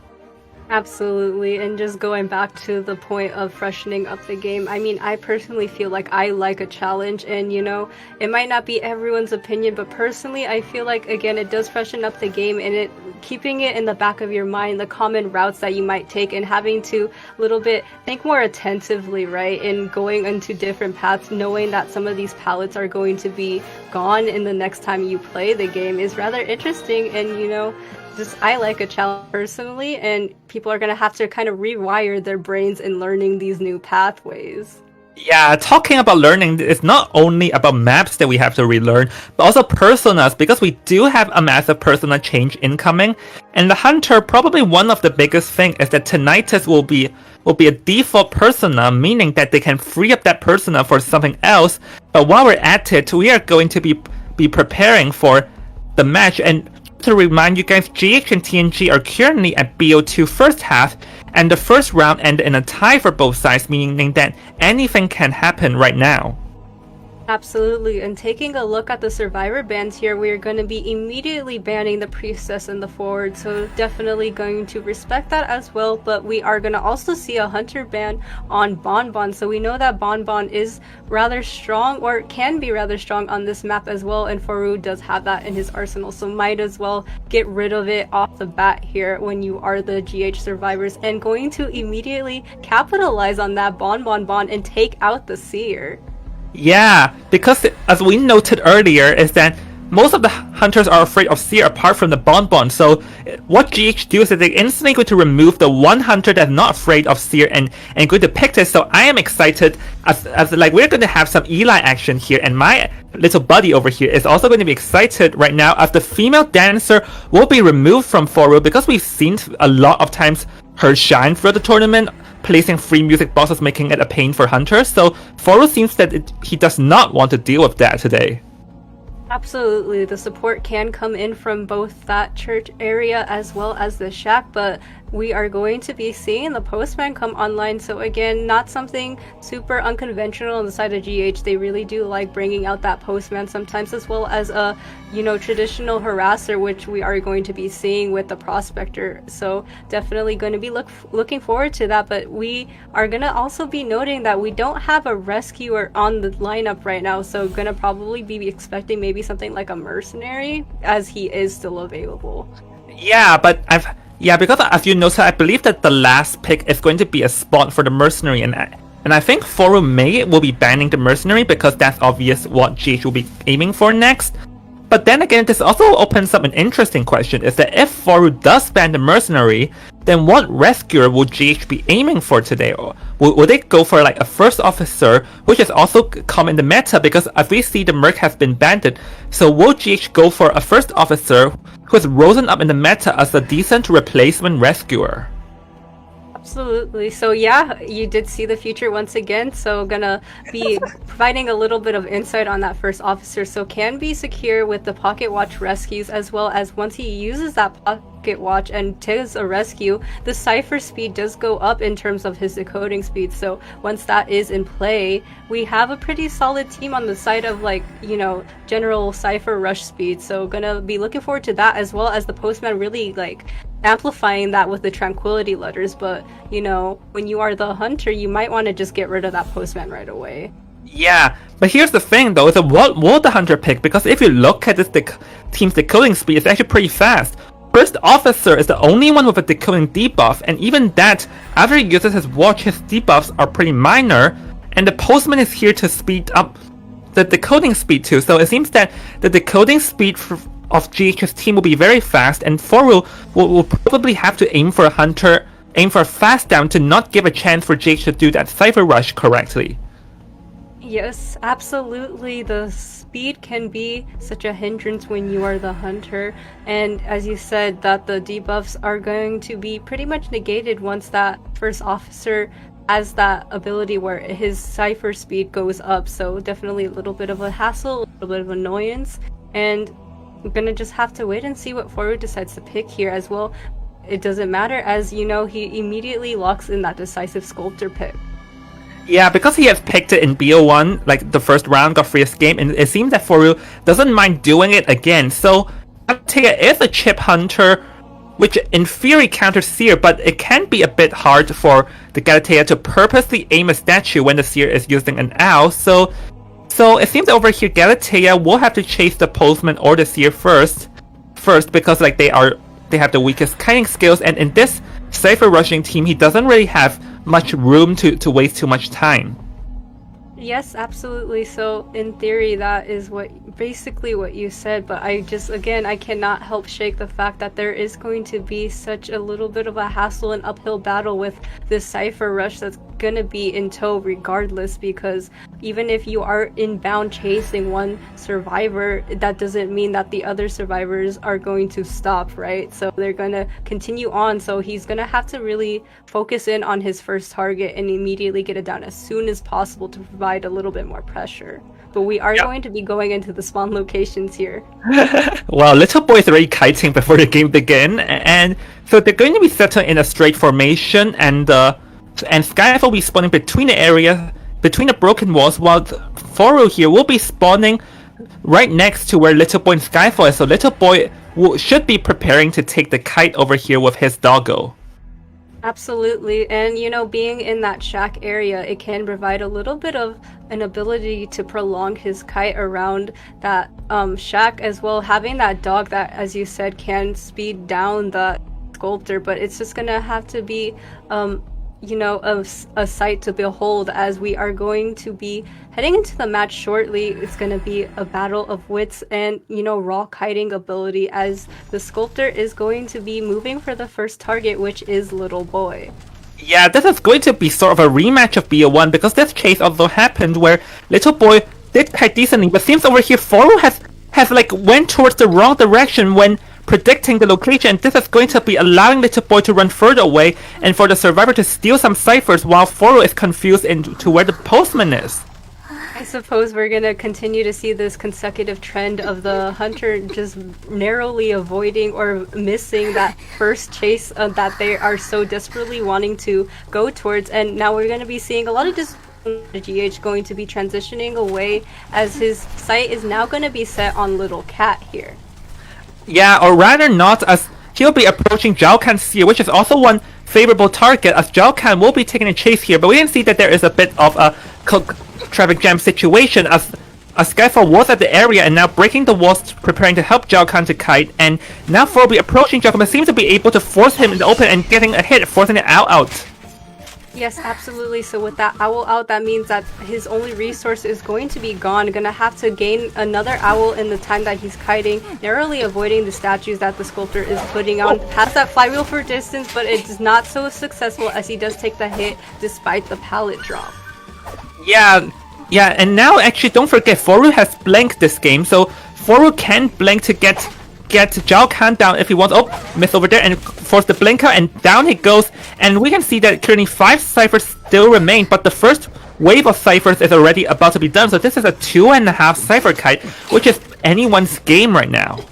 Absolutely, and just going back to the point of freshening up the game, I mean, I personally feel like I like a challenge, and it might not be everyone's opinion, but personally I feel like, again, it does freshen up the game, and keeping it in the back of your mind, the common routes that you might take, and having to little bit think more attentively, right, and going into different paths, knowing that some of these pallets are going to be gone in the next time you play the game is rather interesting. And I like a challenge personally, and people are going to have to kind of rewire their brains in learning these new pathways. Yeah, talking about learning, it's not only about maps that we have to relearn, but also personas, because we do have a massive persona change incoming. And the Hunter, probably one of the biggest thing is that Tinnitus will be a default persona, meaning that they can free up that persona for something else. But while we're at it, we are going to be preparing for the match. And to remind you guys, GH and TNG are currently at BO2 first half, and the first round ended in a tie for both sides, meaning that anything can happen right now. Absolutely, and taking a look at the survivor bans here, we are going to be immediately banning the priestess and the forward, so definitely going to respect that as well. But we are going to also see a hunter ban on Bonbon, so we know that Bonbon is rather strong, or can be rather strong on this map as well, and Foru does have that in his arsenal, so might as well get rid of it off the bat here when you are the GH survivors, and going to immediately capitalize on that Bonbon and take out the seer. Yeah, because as we noted earlier, is that most of the hunters are afraid of seer apart from the Bonbon. So what GH do is that they instantly go to remove the one hunter that's not afraid of seer and go to pick this. So I am excited as like we're going to have some Eli action here, and my little buddy over here is also going to be excited right now as the female dancer will be removed from Foru, because we've seen a lot of times her shine throughout the tournament, placing free music boxes, making it a pain for hunters. So Foru seems that he does not want to deal with that today. Absolutely, the support can come in from both that church area as well as the shack, but we are going to be seeing the postman come online. So again, not something super unconventional on the side of GH. They really do like bringing out that postman sometimes, as well as a, you know, traditional harasser, which we are going to be seeing with the prospector. So definitely going to be looking forward to that. But we are going to also be noting that we don't have a rescuer on the lineup right now. So going to probably be expecting maybe something like a mercenary, as he is still available. Yeah, but because as you noticed, I believe that the last pick is going to be a spot for the mercenary, and I think Foru May will be banning the mercenary because that's obvious what GH will be aiming for next. But then again, this also opens up an interesting question: is that if Foru does ban the mercenary, then what rescuer will GH be aiming for today? Or will they go for like a first officer, which is also come in the meta because as we see the Merc has been banned, so will GH go for a first officer who has risen up in the meta as a decent replacement rescuer? Absolutely. So yeah, you did see the future once again. So gonna be providing a little bit of insight on that first officer. So can be secure with the pocket watch rescues, as well as once he uses that pocket watch and does a rescue, the cipher speed does go up in terms of his decoding speed. So once that is in play, we have a pretty solid team on the side of, like, you know, general cipher rush speed. So gonna be looking forward to that, as well as the postman really like amplifying that with the tranquility letters. But you know, when you are the hunter, you might want to just get rid of that postman right away. Yeah, but here's the thing though, is that what will the hunter pick? Because if you look at this team's decoding speed, it's actually pretty fast. First officer is the only one with a decoding debuff, and even that, after he uses his watch, his debuffs are pretty minor, and the postman is here to speed up the decoding speed too. So it seems that the decoding speed of GH's team will be very fast, and Foru will probably have to aim for a fast down to not give a chance for GH to do that cipher rush correctly. Yes, absolutely. The speed can be such a hindrance when you are the hunter, and as you said, that the debuffs are going to be pretty much negated once that first officer has that ability where his cipher speed goes up. So definitely a little bit of a hassle, a little bit of annoyance, and we're gonna just have to wait and see what Foru decides to pick here as well. It doesn't matter, as you know, he immediately locks in that decisive sculptor pick. Yeah, because he has picked it in BO1, like the first round, got free escape, and it seems that Foru doesn't mind doing it again. So Galatea is a chip hunter, which in theory counters Seer, but it can be a bit hard for the Galatea to purposely aim a statue when the Seer is using an owl. So it seems over here Galatea will have to chase the postman or the Seer first because like they have the weakest kiting skills, and in this cipher rushing team, he doesn't really have much room to waste too much time. Yes, absolutely. So in theory, that is basically what you said, but I cannot help shake the fact that there is going to be such a little bit of a hassle and uphill battle with this cipher rush that's gonna be in tow regardless, because even if you are inbound chasing one survivor, that doesn't mean that the other survivors are going to stop, right? So they're gonna continue on, so he's gonna have to really focus in on his first target and immediately get it down as soon as possible to provide a little bit more pressure. But we are going to be going into the spawn locations here. Well, Little Boy is already kiting before the game begin, and so they're going to be settled in a straight formation, and Skyfall will be spawning between the broken walls, while Foru here will be spawning right next to where Little Boy and Skyfall is. So Little Boy should be preparing to take the kite over here with his doggo. Absolutely, and you know, being in that shack area, it can provide a little bit of an ability to prolong his kite around that shack, as well, having that dog that, as you said, can speed down the sculptor. But it's just gonna have to be you know, a sight to behold, as we are going to be heading into the match shortly. It's going to be a battle of wits and, you know, raw kiting ability, as the sculptor is going to be moving for the first target, which is Little Boy. Yeah, this is going to be sort of a rematch of BO1, because this chase also happened where Little Boy did kite decently, but seems over here Foru has like went towards the wrong direction when predicting the location, and this is going to be allowing Little Boy to run further away and for the survivor to steal some ciphers while Foru is confused into where the postman is. I suppose we're gonna continue to see this consecutive trend of the hunter just narrowly avoiding or missing that first chase that they are so desperately wanting to go towards, and now we're gonna be seeing a lot of just the GH going to be transitioning away as his sight is now gonna be set on Little Cat here. Yeah, or rather not, as he'll be approaching Zhao Kan's here, which is also one favorable target, as Zhao Kan will be taking a chase here, but we can see that there is a bit of a traffic jam situation as Skyfall was at the area and now breaking the walls, preparing to help Zhao Kan to kite, and now for will be approaching Zhao Kan, but seems to be able to force him in the open and getting a hit, forcing it out. Yes, absolutely. So with that owl out, that means that his only resource is going to be gone. Gonna have to gain another owl in the time that he's kiting, narrowly avoiding the statues that the sculptor is putting on. Has that flywheel for distance, but it's not so successful as he does take the hit despite the pallet drop. Yeah, and now actually don't forget, Foru has blanked this game, so Foru can blank to get Zhao Kan down if he wants. Oh, miss over there and force the blinker, and down he goes. And we can see that currently 5 ciphers still remain, but the first wave of ciphers is already about to be done. So this is a 2.5 cipher kite, which is anyone's game right now.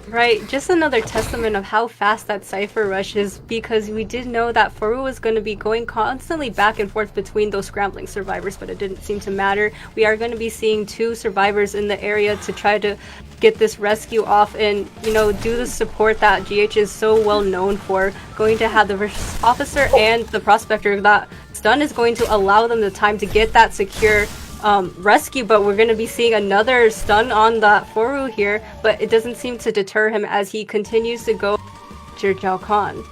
Right, just another testament of how fast that cipher rush is, because we did know that Foru was going to be going constantly back and forth between those scrambling survivors, but it didn't seem to matter. We are going to be seeing 2 survivors in the area to try to get this rescue off and, you know, do the support that GH is so well known for. Going to have the officer and the prospector. That stun is going to allow them the time to get that secure rescue, but we're going to be seeing another stun on that Foru here, but it doesn't seem to deter him as he continues to go after Zhao Kan.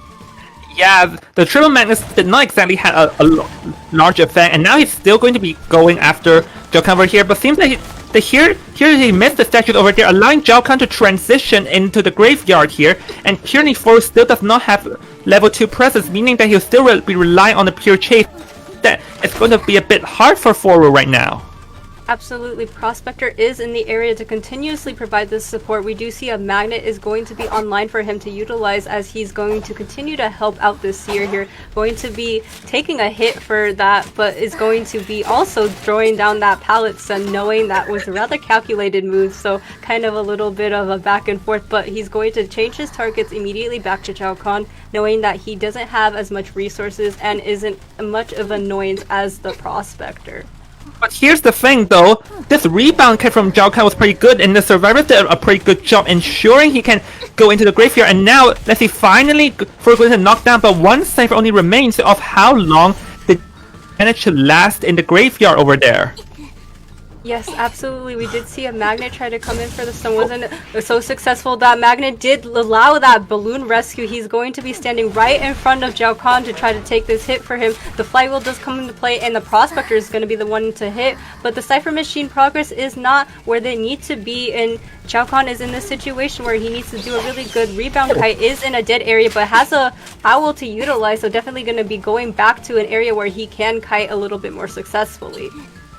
Yeah, the triple magnus did not exactly have a large effect, and now he's still going to be going after Zhao Kan over here, but seems like here he missed the statues over there, allowing Zhao Kan to transition into the graveyard here, and currently Foru still does not have level 2 presence, meaning that he'll still be relying on the pure chase. That it's going to be a bit hard for Foru right now. Absolutely, Prospector is in the area to continuously provide this support. We do see a magnet is going to be online for him to utilize as he's going to continue to help out this Seer here. Going to be taking a hit for that, but is going to be also throwing down that pallet stun, knowing that was a rather calculated move, so kind of a little bit of a back and forth, but he's going to change his targets immediately back to Zhao Kan, knowing that he doesn't have as much resources and isn't much of an annoyance as the Prospector. But here's the thing though, this rebound kit from Zhao Kan was pretty good, and the survivors did a pretty good job ensuring he can go into the graveyard, and now let's see, finally for going to knock down, but one cipher only remains of how long did manage to last in the graveyard over there. Yes, absolutely. We did see a magnet try to come in for the stun. Wasn't so successful. That magnet did allow that balloon rescue. He's going to be standing right in front of Zhao Kan to try to take this hit for him. The flywheel does come into play, and the Prospector is going to be the one to hit. But the Cypher Machine progress is not where they need to be, and Zhao Kan is in this situation where he needs to do a really good rebound. Kite is in a dead area, but has a owl to utilize, so definitely going to be going back to an area where he can kite a little bit more successfully.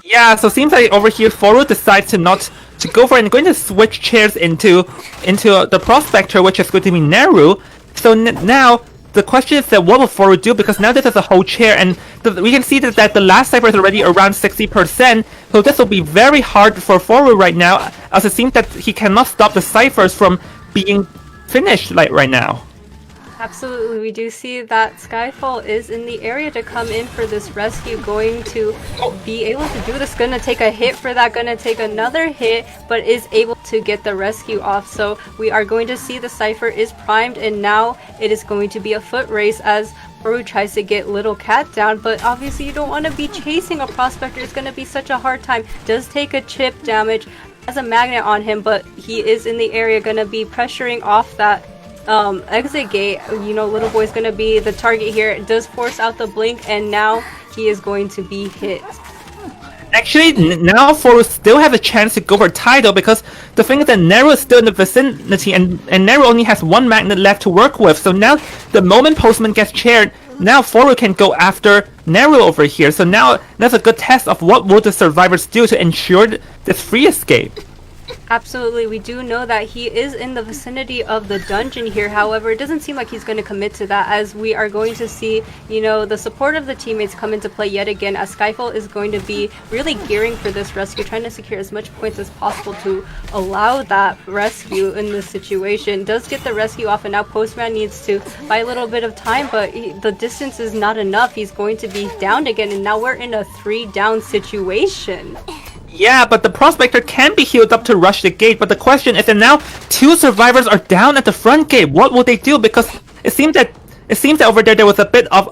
Yeah, so seems like over here Foru decides to not to go for it and going to switch chairs into the Prospector, which is going to be Neru. So now the question is that what will Foru do, because now this is a whole chair, and we can see that the last cipher is already around 60%, so this will be very hard for Foru right now, as it seems that he cannot stop the ciphers from being finished like right now. Absolutely, we do see that Skyfall is in the area to come in for this rescue, going to be able to do this, gonna take a hit for that, gonna take another hit, but is able to get the rescue off. So we are going to see the Cypher is primed, and now it is going to be a foot race as Foru tries to get Little Cat down, but obviously you don't want to be chasing a Prospector. It's going to be such a hard time. Does take a chip damage, has a magnet on him, but he is in the area, gonna be pressuring off that exit gate. You know, Little Boy's gonna be the target here. It does force out the blink, and now he is going to be hit. Actually, now Foru still have a chance to go for title, because the thing is that Nero is still in the vicinity, and Nero only has one magnet left to work with. So now the moment Postman gets chaired, now Foru can go after Nero over here. So now that's a good test of what will the survivors do to ensure this free escape. Absolutely, we do know that he is in the vicinity of the dungeon here. However, it doesn't seem like he's going to commit to that, as we are going to see, the support of the teammates come into play yet again, as Skyfall is going to be really gearing for this rescue, trying to secure as much points as possible to allow that rescue in this situation. Does get the rescue off, and now Postman needs to buy a little bit of time, but the distance is not enough. He's going to be downed again, and now we're in a 3-down situation. Yeah, but the Prospector can be healed up to rush the gate, but the question is that now 2 survivors are down at the front gate. What will they do? Because it seems that over there was a bit of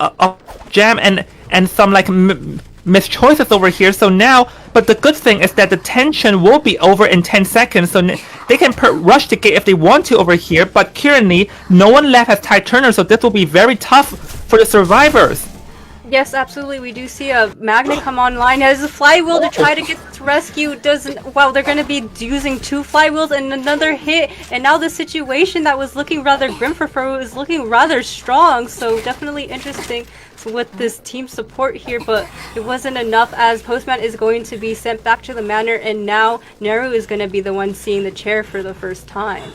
jam and some like mischoices over here. So now, but the good thing is that the tension will be over in 10 seconds, so they can rush the gate if they want to over here. But currently, no one left has Tide Turner, so this will be very tough for the survivors. Yes, absolutely. We do see a magnet come online as a flywheel to try to get to rescue. Well, they're going to be using 2 flywheels and another hit. And now the situation that was looking rather grim for Furu is looking rather strong. So definitely interesting with this team support here, but it wasn't enough, as Postman is going to be sent back to the manor, and now Neru is going to be the one seeing the chair for the first time.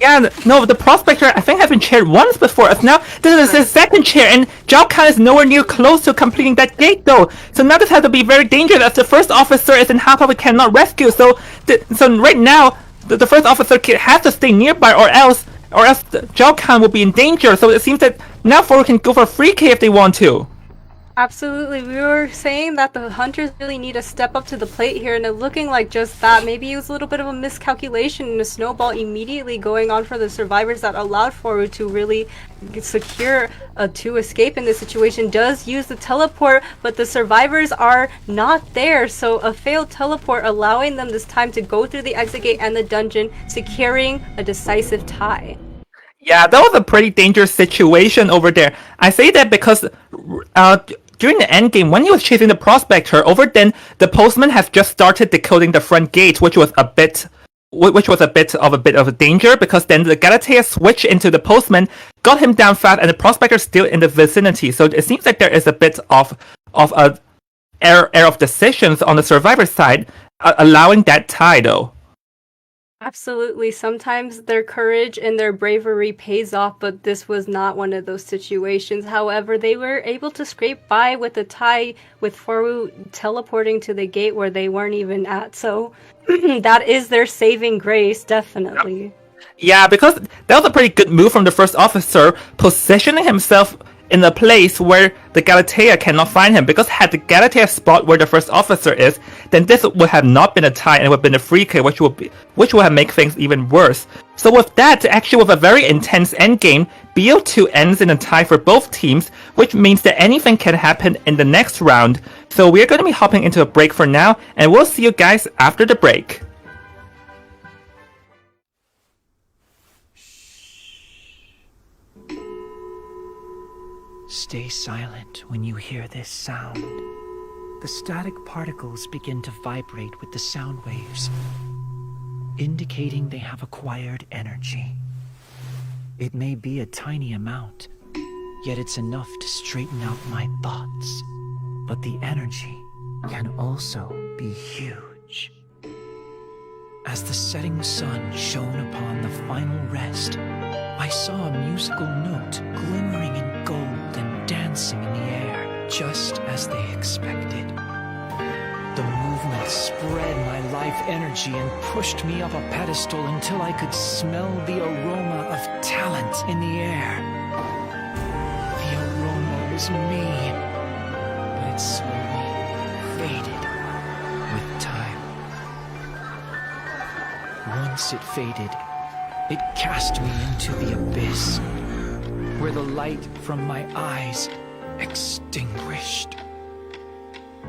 Yeah, no, the Prospector, I think, has been chaired once before. Now, this is his second chair, and Zhao Kan is nowhere near close to completing that gate, though. So now this has to be very dangerous, as the first officer is in half of it cannot rescue. So right now, the first officer has to stay nearby, or else Zhao Kan will be in danger. So it seems that now Foro can go for a free K if they want to. Absolutely. We were saying that the hunters really need to step up to the plate here, and it looking like just that. Maybe it was a little bit of a miscalculation and a snowball immediately going on for the survivors that allowed Foru to really secure to escape in this situation. Does use the teleport, but the survivors are not there, so a failed teleport allowing them this time to go through the exit gate and the dungeon, securing a decisive tie. Yeah, that was a pretty dangerous situation over there. I say that because during the end game, when he was chasing the Prospector, over then the Postman has just started decoding the front gate, which was a bit of a danger, because then the Galatea switched into the Postman, got him down fast, and the Prospector still in the vicinity. So it seems like there is a bit of a error of decisions on the survivor side, allowing that tie though. Absolutely. Sometimes their courage and their bravery pays off, but this was not one of those situations. However, they were able to scrape by with a tie, with Foru teleporting to the gate where they weren't even at. So that is their saving grace, definitely. Yeah, because that was a pretty good move from the first officer, positioning himself in a place where the Galatea cannot find him, because had the Galatea spot where the first officer is, then this would have not been a tie and it would have been a free kill, which would have made things even worse. So with that, actually with a very intense endgame, BO2 ends in a tie for both teams, which means that anything can happen in the next round. So we're going to be hopping into a break for now, and we'll see you guys after the break. Stay silent when you hear this sound. The static particles begin to vibrate with the sound waves, indicating they have acquired energy. It may be a tiny amount, yet it's enough to straighten out my thoughts. But the energy can also be huge. As the setting sun shone upon the final rest, I saw a musical note glimmering in gold and dancing in the air, just as they expected. The movement spread my life energy and pushed me up a pedestal until I could smell the aroma of talent in the air. The aroma was me, but it slowly faded with time. Once it faded, it cast me into the abyss, where the light from my eyes extinguished.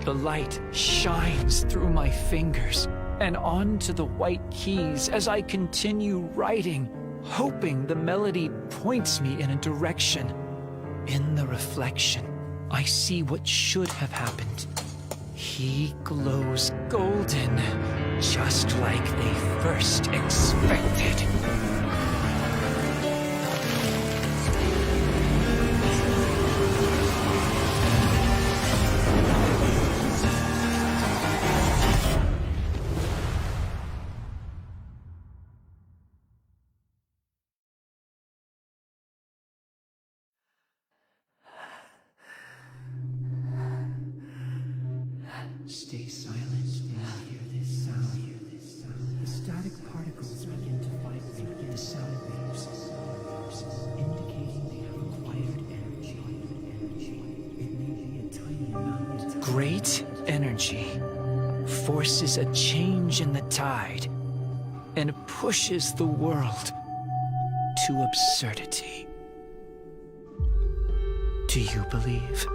The light shines through my fingers and onto the white keys as I continue writing, hoping the melody points me in a direction. In the reflection, I see what should have happened. He glows golden, just like they first expected. Stay silent when you hear this sound. The static particles begin to vibrate with the sound waves, indicating they have acquired energy. It may be a tiny amount. Great energy forces a change in the tide and pushes the world to absurdity. Do you believe?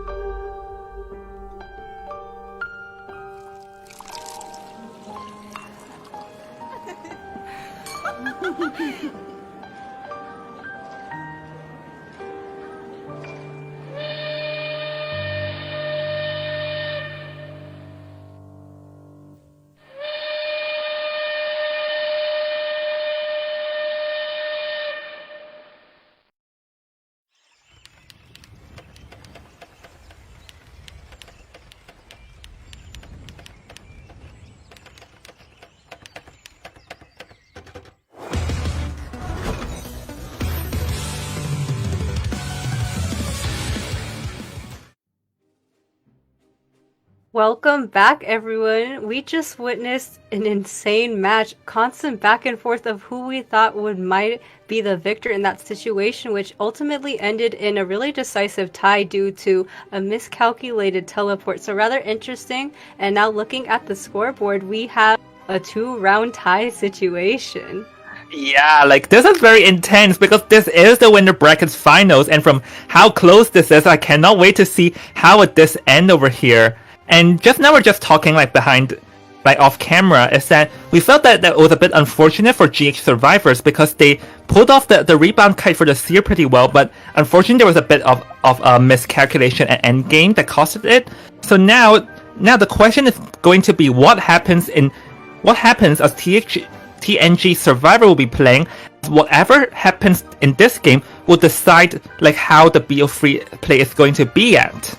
Welcome back, everyone. We just witnessed an insane match, constant back and forth of who we thought might be the victor in that situation, which ultimately ended in a really decisive tie due to a miscalculated teleport. So rather interesting. And now looking at the scoreboard, we have a 2-round tie situation. Yeah, like this is very intense because this is the winner brackets finals, and from how close this is, I cannot wait to see how would this end over here. And just now we're just talking like behind, like off camera, is that we felt that that was a bit unfortunate for GH Survivors because they pulled off the rebound kite for the Seer pretty well, but unfortunately there was a bit of a miscalculation at endgame that costed it. So now the question is going to be what happens as TNG Survivor will be playing. Whatever happens in this game will decide like how the BO3 play is going to be at.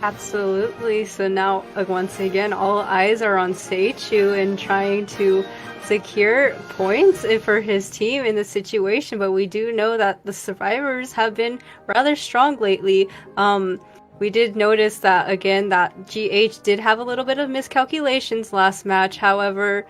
Absolutely. So now, once again, all eyes are on Seichu and trying to secure points for his team in this situation. But we do know that the survivors have been rather strong lately. We did notice that, again, that GH did have a little bit of miscalculations last match. However,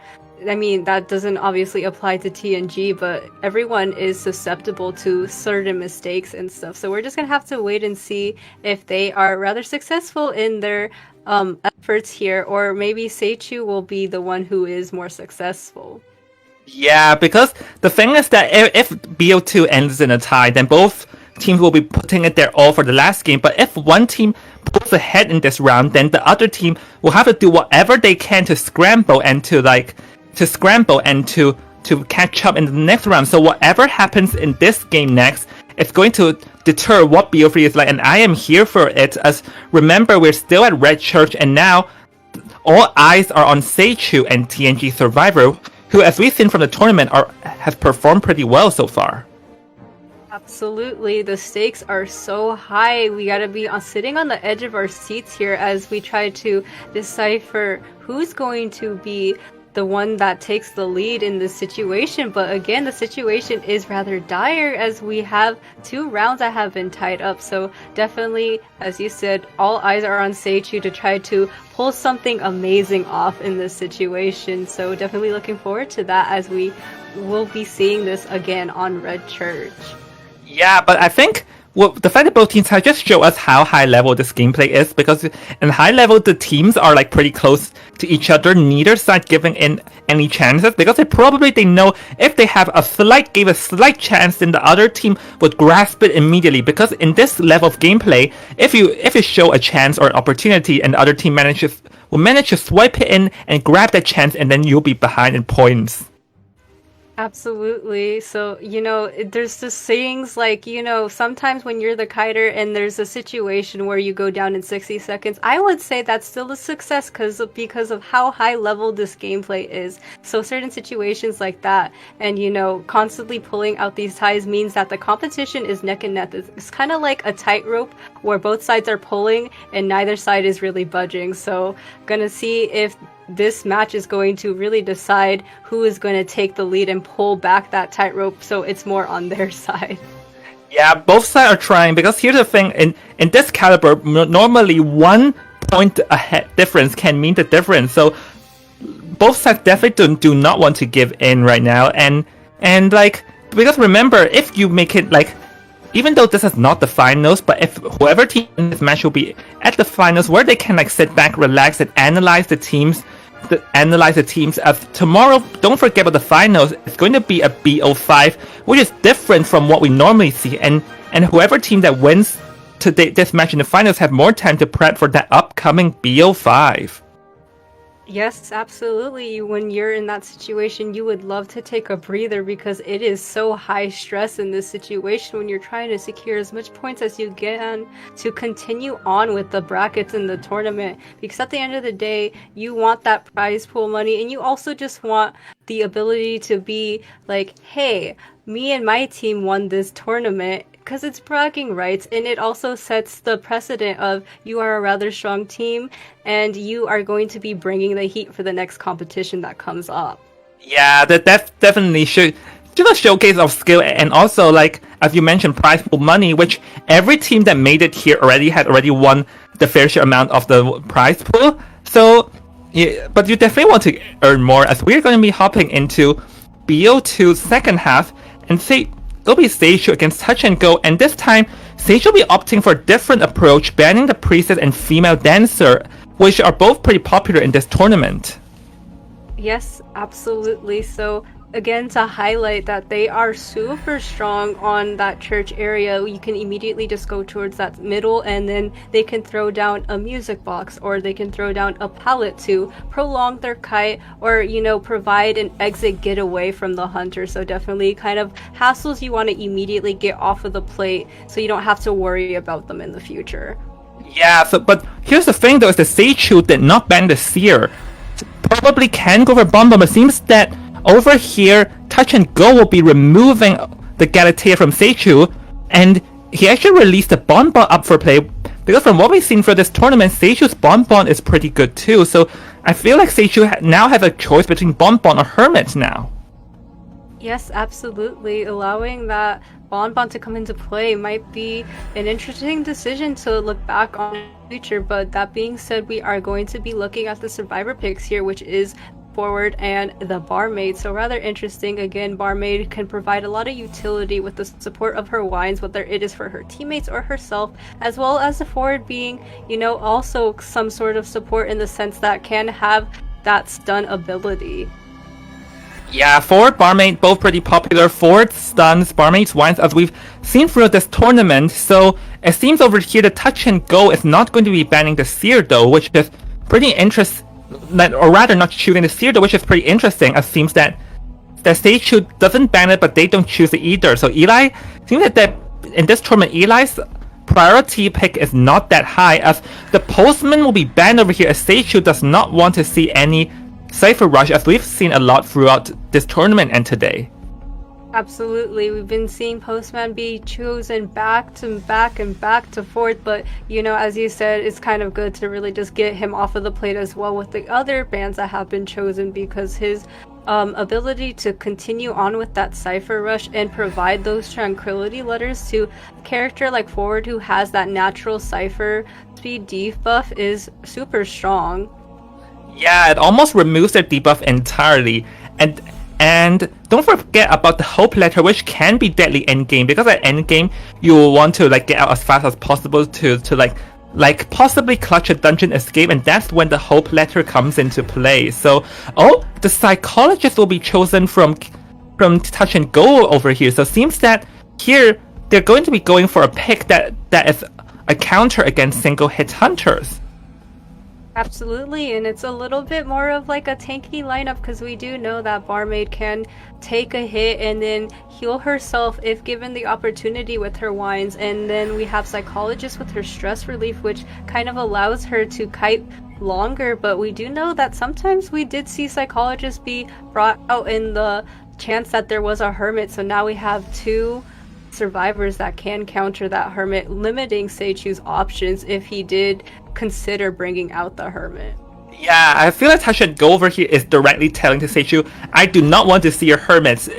I mean, that doesn't obviously apply to TNG, but everyone is susceptible to certain mistakes and stuff. So we're just going to have to wait and see if they are rather successful in their efforts here, or maybe Seichu will be the one who is more successful. Yeah, because the thing is that if BO2 ends in a tie, then both teams will be putting it their all for the last game. But if one team pulls ahead in this round, then the other team will have to do whatever they can to scramble and to catch up in the next round. So whatever happens in this game next, it's going to deter what BO3 is like, and I am here for it. As remember, we're still at Red Church, and now all eyes are on Seichu and TNG Survivor, who, as we've seen from the tournament, has performed pretty well so far. Absolutely, the stakes are so high. We gotta be sitting on the edge of our seats here as we try to decipher who's going to be the one that takes the lead in this situation. But again, the situation is rather dire as we have 2 rounds that have been tied up. So definitely, as you said, all eyes are on Seichu to try to pull something amazing off in this situation. So definitely looking forward to that as we will be seeing this again on Red Church. Yeah, but I think the fact that both teams have just show us how high level this gameplay is, because in high level the teams are like pretty close to each other, neither side giving in any chances, because they know if they have a slight chance, then the other team would grasp it immediately. Because in this level of gameplay, if you show a chance or an opportunity and the other team will manage to swipe it in and grab that chance, and then you'll be behind in points. Absolutely. So, there's just sayings like, sometimes when you're the kiter and there's a situation where you go down in 60 seconds, I would say that's still a success because of how high level this gameplay is. So certain situations like that and, constantly pulling out these ties means that the competition is neck and neck. It's kind of like a tightrope where both sides are pulling and neither side is really budging. So gonna see if this match is going to really decide who is going to take the lead and pull back that tightrope, so it's more on their side. Yeah, both sides are trying, because here's the thing, in this caliber, normally one point ahead difference can mean the difference. So both sides definitely do not want to give in right now, and like, because remember, if you make it like, even though this is not the finals, but if whoever team in this match will be at the finals, where they can like sit back, relax, and analyze the teams of tomorrow. Don't forget about the finals. It's going to be a BO5, which is different from what we normally see, and whoever team that wins today this match in the finals have more time to prep for that upcoming BO5. Yes, absolutely. When you're in that situation, you would love to take a breather because it is so high stress in this situation when you're trying to secure as much points as you can to continue on with the brackets in the tournament. Because at the end of the day, you want that prize pool money, and you also just want the ability to be like, hey, me and my team won this tournament, because it's bragging rights, and it also sets the precedent of you are a rather strong team and you are going to be bringing the heat for the next competition that comes up. Yeah, that definitely should just a showcase of skill, and also, like as you mentioned, prize pool money, which every team that made it here already won the fair share amount of the prize pool. So yeah, but you definitely want to earn more, as we're going to be hopping into BO2 second half, and say it'll be Seishu against Touch and Go, and this time Seishu will be opting for a different approach, banning the priestess and female dancer, which are both pretty popular in this tournament. Yes, absolutely. So again, to highlight that they are super strong on that church area, you can immediately just go towards that middle, and then they can throw down a music box, or they can throw down a pallet to prolong their kite, or, you know, provide an exit getaway from the hunter. So definitely kind of hassles you want to immediately get off of the plate so you don't have to worry about them in the future. Yeah, so but here's the thing though, is the Seichu did not ban the Seer. Probably can go for Bomb Bomb, but it seems that over here, Touch and Go will be removing the Galatea from Seichu, and he actually released the Bonbon up for play, because from what we've seen for this tournament, Seichu's Bonbon is pretty good too, so I feel like Seichu now have a choice between Bonbon or Hermit now. Yes, absolutely. Allowing that Bonbon to come into play might be an interesting decision to look back on in the future, but that being said, we are going to be looking at the survivor picks here, which is Forward and the Barmaid. So rather interesting. Again, Barmaid can provide a lot of utility with the support of her wines, whether it is for her teammates or herself, as well as the Forward being, you know, also some sort of support in the sense that can have that stun ability. Yeah, Forward, Barmaid, both pretty popular. Forward stuns, Barmaid's wines, as we've seen throughout this tournament. So it seems over here the Touch and Go is not going to be banning the Seer though, which is pretty interesting. Or rather, not choosing the Seer though, which is pretty interesting. It seems that Seichu doesn't ban it, but they don't choose it either. So Eli, seems that in this tournament, Eli's priority pick is not that high, as the Postman will be banned over here, as Seichu does not want to see any Cypher Rush, as we've seen a lot throughout this tournament and today. Absolutely, we've been seeing Postman be chosen back to back and back to forth, but you know, as you said, it's kind of good to really just get him off of the plate as well with the other bans that have been chosen, because his ability to continue on with that Cypher Rush and provide those tranquility letters to a character like Forward who has that natural Cypher speed debuff is super strong. Yeah, it almost removes their debuff entirely, and don't forget about the Hope Letter, which can be deadly endgame, because at endgame you will want to like get out as fast as possible to like possibly clutch a dungeon escape, and that's when the Hope Letter comes into play. So the Psychologist will be chosen from Touch and Go over here. So it seems that here they're going to be going for a pick that is a counter against single hit hunters. Absolutely, and it's a little bit more of like a tanky lineup, because we do know that Barmaid can take a hit and then heal herself if given the opportunity with her wines, and then we have Psychologist with her stress relief, which kind of allows her to kite longer. But we do know that sometimes we did see Psychologist be brought out in the chance that there was a Hermit, so now we have two survivors that can counter that Hermit, limiting Seichu's options if he did consider bringing out the Hermit. Yeah, I feel like Touch and Go over here is directly telling to Seichu, I do not want to see your Hermit,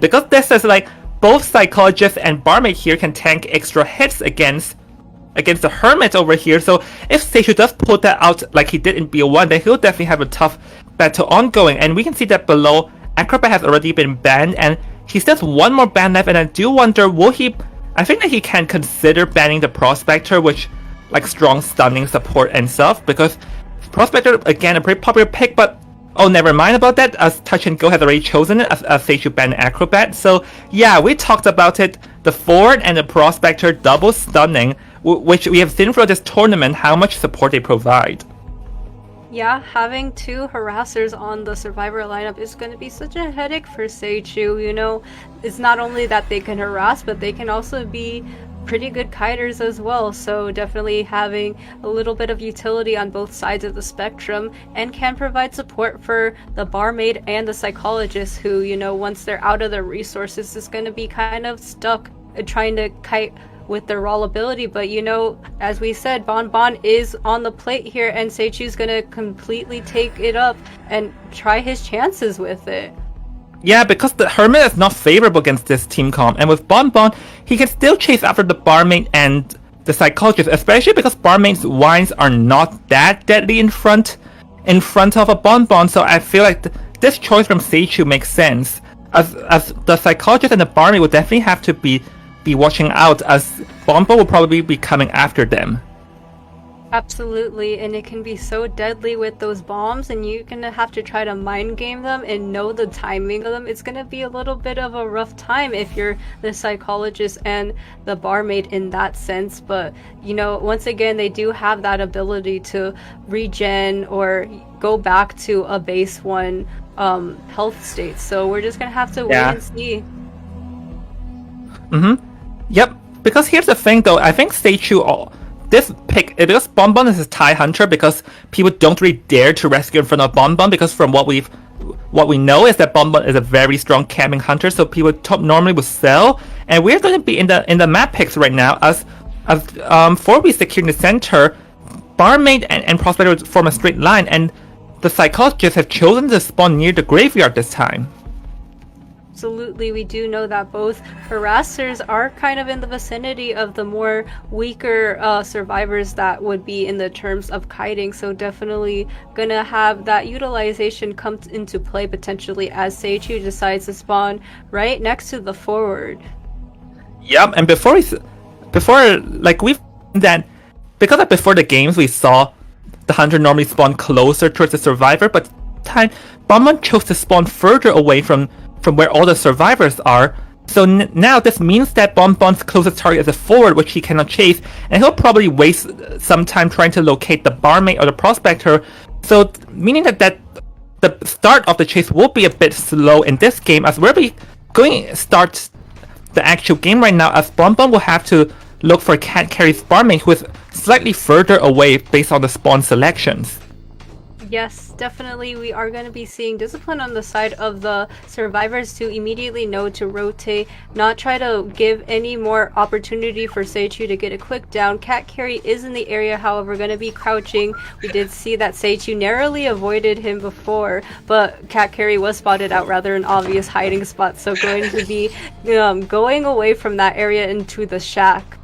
because this is like both Psychologist and Barmaid here can tank extra hits against against the Hermit over here. So if Seichu does pull that out like he did in BO1, then he'll definitely have a tough battle ongoing. And we can see that below, Acrobat has already been banned, and he still has one more ban left. And I do wonder, will he? I think that he can consider banning the Prospector, which like strong stunning support and stuff, because Prospector again a pretty popular pick, but oh, never mind about that, as Touch and Go has already chosen it as Seichu banned Acrobat. So yeah, we talked about it. The Forward and the Prospector double stunning, which we have seen throughout this tournament, how much support they provide. Yeah, having two harassers on the Survivor lineup is going to be such a headache for Seichu. You know, it's not only that they can harass, but they can also be pretty good kiters as well, so definitely having a little bit of utility on both sides of the spectrum, and can provide support for the barmaid and the psychologist, who, you know, once they're out of their resources is going to be kind of stuck trying to kite with their raw ability. But you know, as we said, Bon Bon is on the plate here, and Seichu's going to completely take it up and try his chances with it. Yeah, because the Hermit is not favorable against this team comp, and with Bon Bon, he can still chase after the barmaid and the psychologist, especially because barmaid's wines are not that deadly in front of a Bon Bon. So I feel like this choice from Seichu makes sense, as the psychologist and the barmaid will definitely have to be watching out, as Bon Bon will probably be coming after them. Absolutely, and it can be so deadly with those bombs, and you're gonna have to try to mind game them and know the timing of them. It's gonna be a little bit of a rough time if you're the psychologist and the barmaid in that sense. But you know, once again, they do have that ability to regen or go back to a base 1 health state. So we're just gonna have to wait and see. Yep, because here's the thing though, I think Seichu, this pick, because Bon Bon is a TIE hunter, because people don't really dare to rescue in front of Bon Bon, because from what we know is that Bon Bon is a very strong camping hunter, so people normally would sell. And we're going to be in the map picks right now, as 4B securing the center, barmaid and Prospector form a straight line, and the psychologists have chosen to spawn near the graveyard this time. Absolutely, we do know that both harassers are kind of in the vicinity of the more weaker survivors that would be in the terms of kiting, so definitely gonna have that utilization come into play potentially as Seichu decides to spawn right next to the Forward. Yep, and before like we've that, because like before the games we saw the hunter normally spawn closer towards the survivor, but this time Bon Bon chose to spawn further away from where all the survivors are. So now this means that Bon Bon's closest target is a Forward, which he cannot chase, and he'll probably waste some time trying to locate the barmaid or the Prospector. So meaning that the start of the chase will be a bit slow in this game, as we're going to start the actual game right now, as Bon Bon will have to look for Cat Carry's barmaid, who is slightly further away based on the spawn selections. Yes, definitely we are going to be seeing discipline on the side of the survivors to immediately know to rotate, not try to give any more opportunity for Seichu to get a quick down. Cat Carry is in the area, however, going to be crouching. We did see that Seichu narrowly avoided him before, but Cat Carry was spotted out rather an obvious hiding spot, so going to be going away from that area into the shack.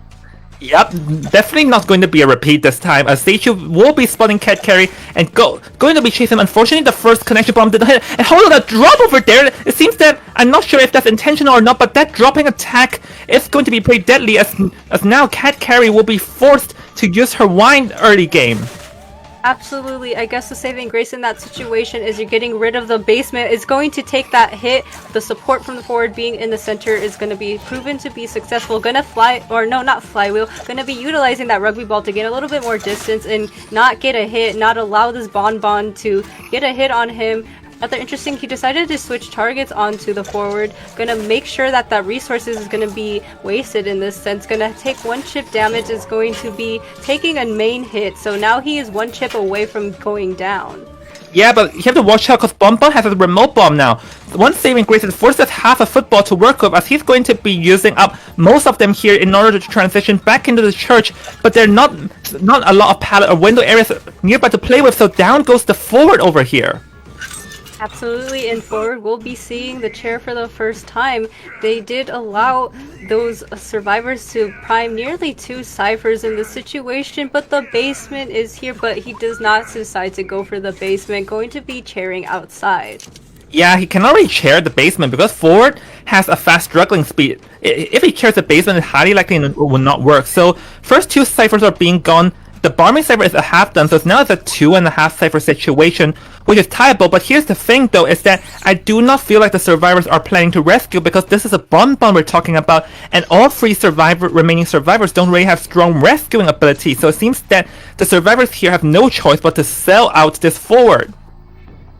Yep, definitely not going to be a repeat this time, as Seichu will be spotting Cat Carry and going to be chasing him. Unfortunately, the first connection bomb didn't hit. And hold on, a drop over there! It seems that, I'm not sure if that's intentional or not, but that dropping attack is going to be pretty deadly, as now Cat Carry will be forced to use her wine early game. Absolutely, I guess the saving grace in that situation is you're getting rid of the basement. It's going to take that hit. The support from the Forward being in the center is going to be proven to be successful. Gonna fly, or no, not flywheel. Gonna be utilizing that rugby ball to gain a little bit more distance and not get a hit, not allow this Bon Bon to get a hit on him. Rather interesting, he decided to switch targets onto the Forward. Gonna make sure that resources is gonna be wasted in this sense. Gonna take 1 chip damage, is going to be taking a main hit. So now he is 1 chip away from going down. Yeah, but you have to watch out because Bon Bon has a remote bomb now. One saving grace is forces half a football to work with, as he's going to be using up most of them here in order to transition back into the church. But there are not a lot of pallet or window areas nearby to play with, so down goes the Forward over here. Absolutely, and forward we'll be seeing the chair for the first time. They did allow those survivors to prime nearly 2 ciphers in this situation, but the basement is here, but he does not decide to go for the basement, going to be chairing outside. Yeah, he can already chair the basement because forward has a fast struggling speed. If he chairs the basement, it's highly likely it will not work. So first 2 ciphers are being gone. The barmaid cipher is a half done, so it's now it's a 2.5 cipher situation, which is tiable. But here's the thing, though, is that I do not feel like the survivors are planning to rescue because this is a bonbon we're talking about, and all 3 remaining survivors don't really have strong rescuing ability. So it seems that the survivors here have no choice but to sell out this forward.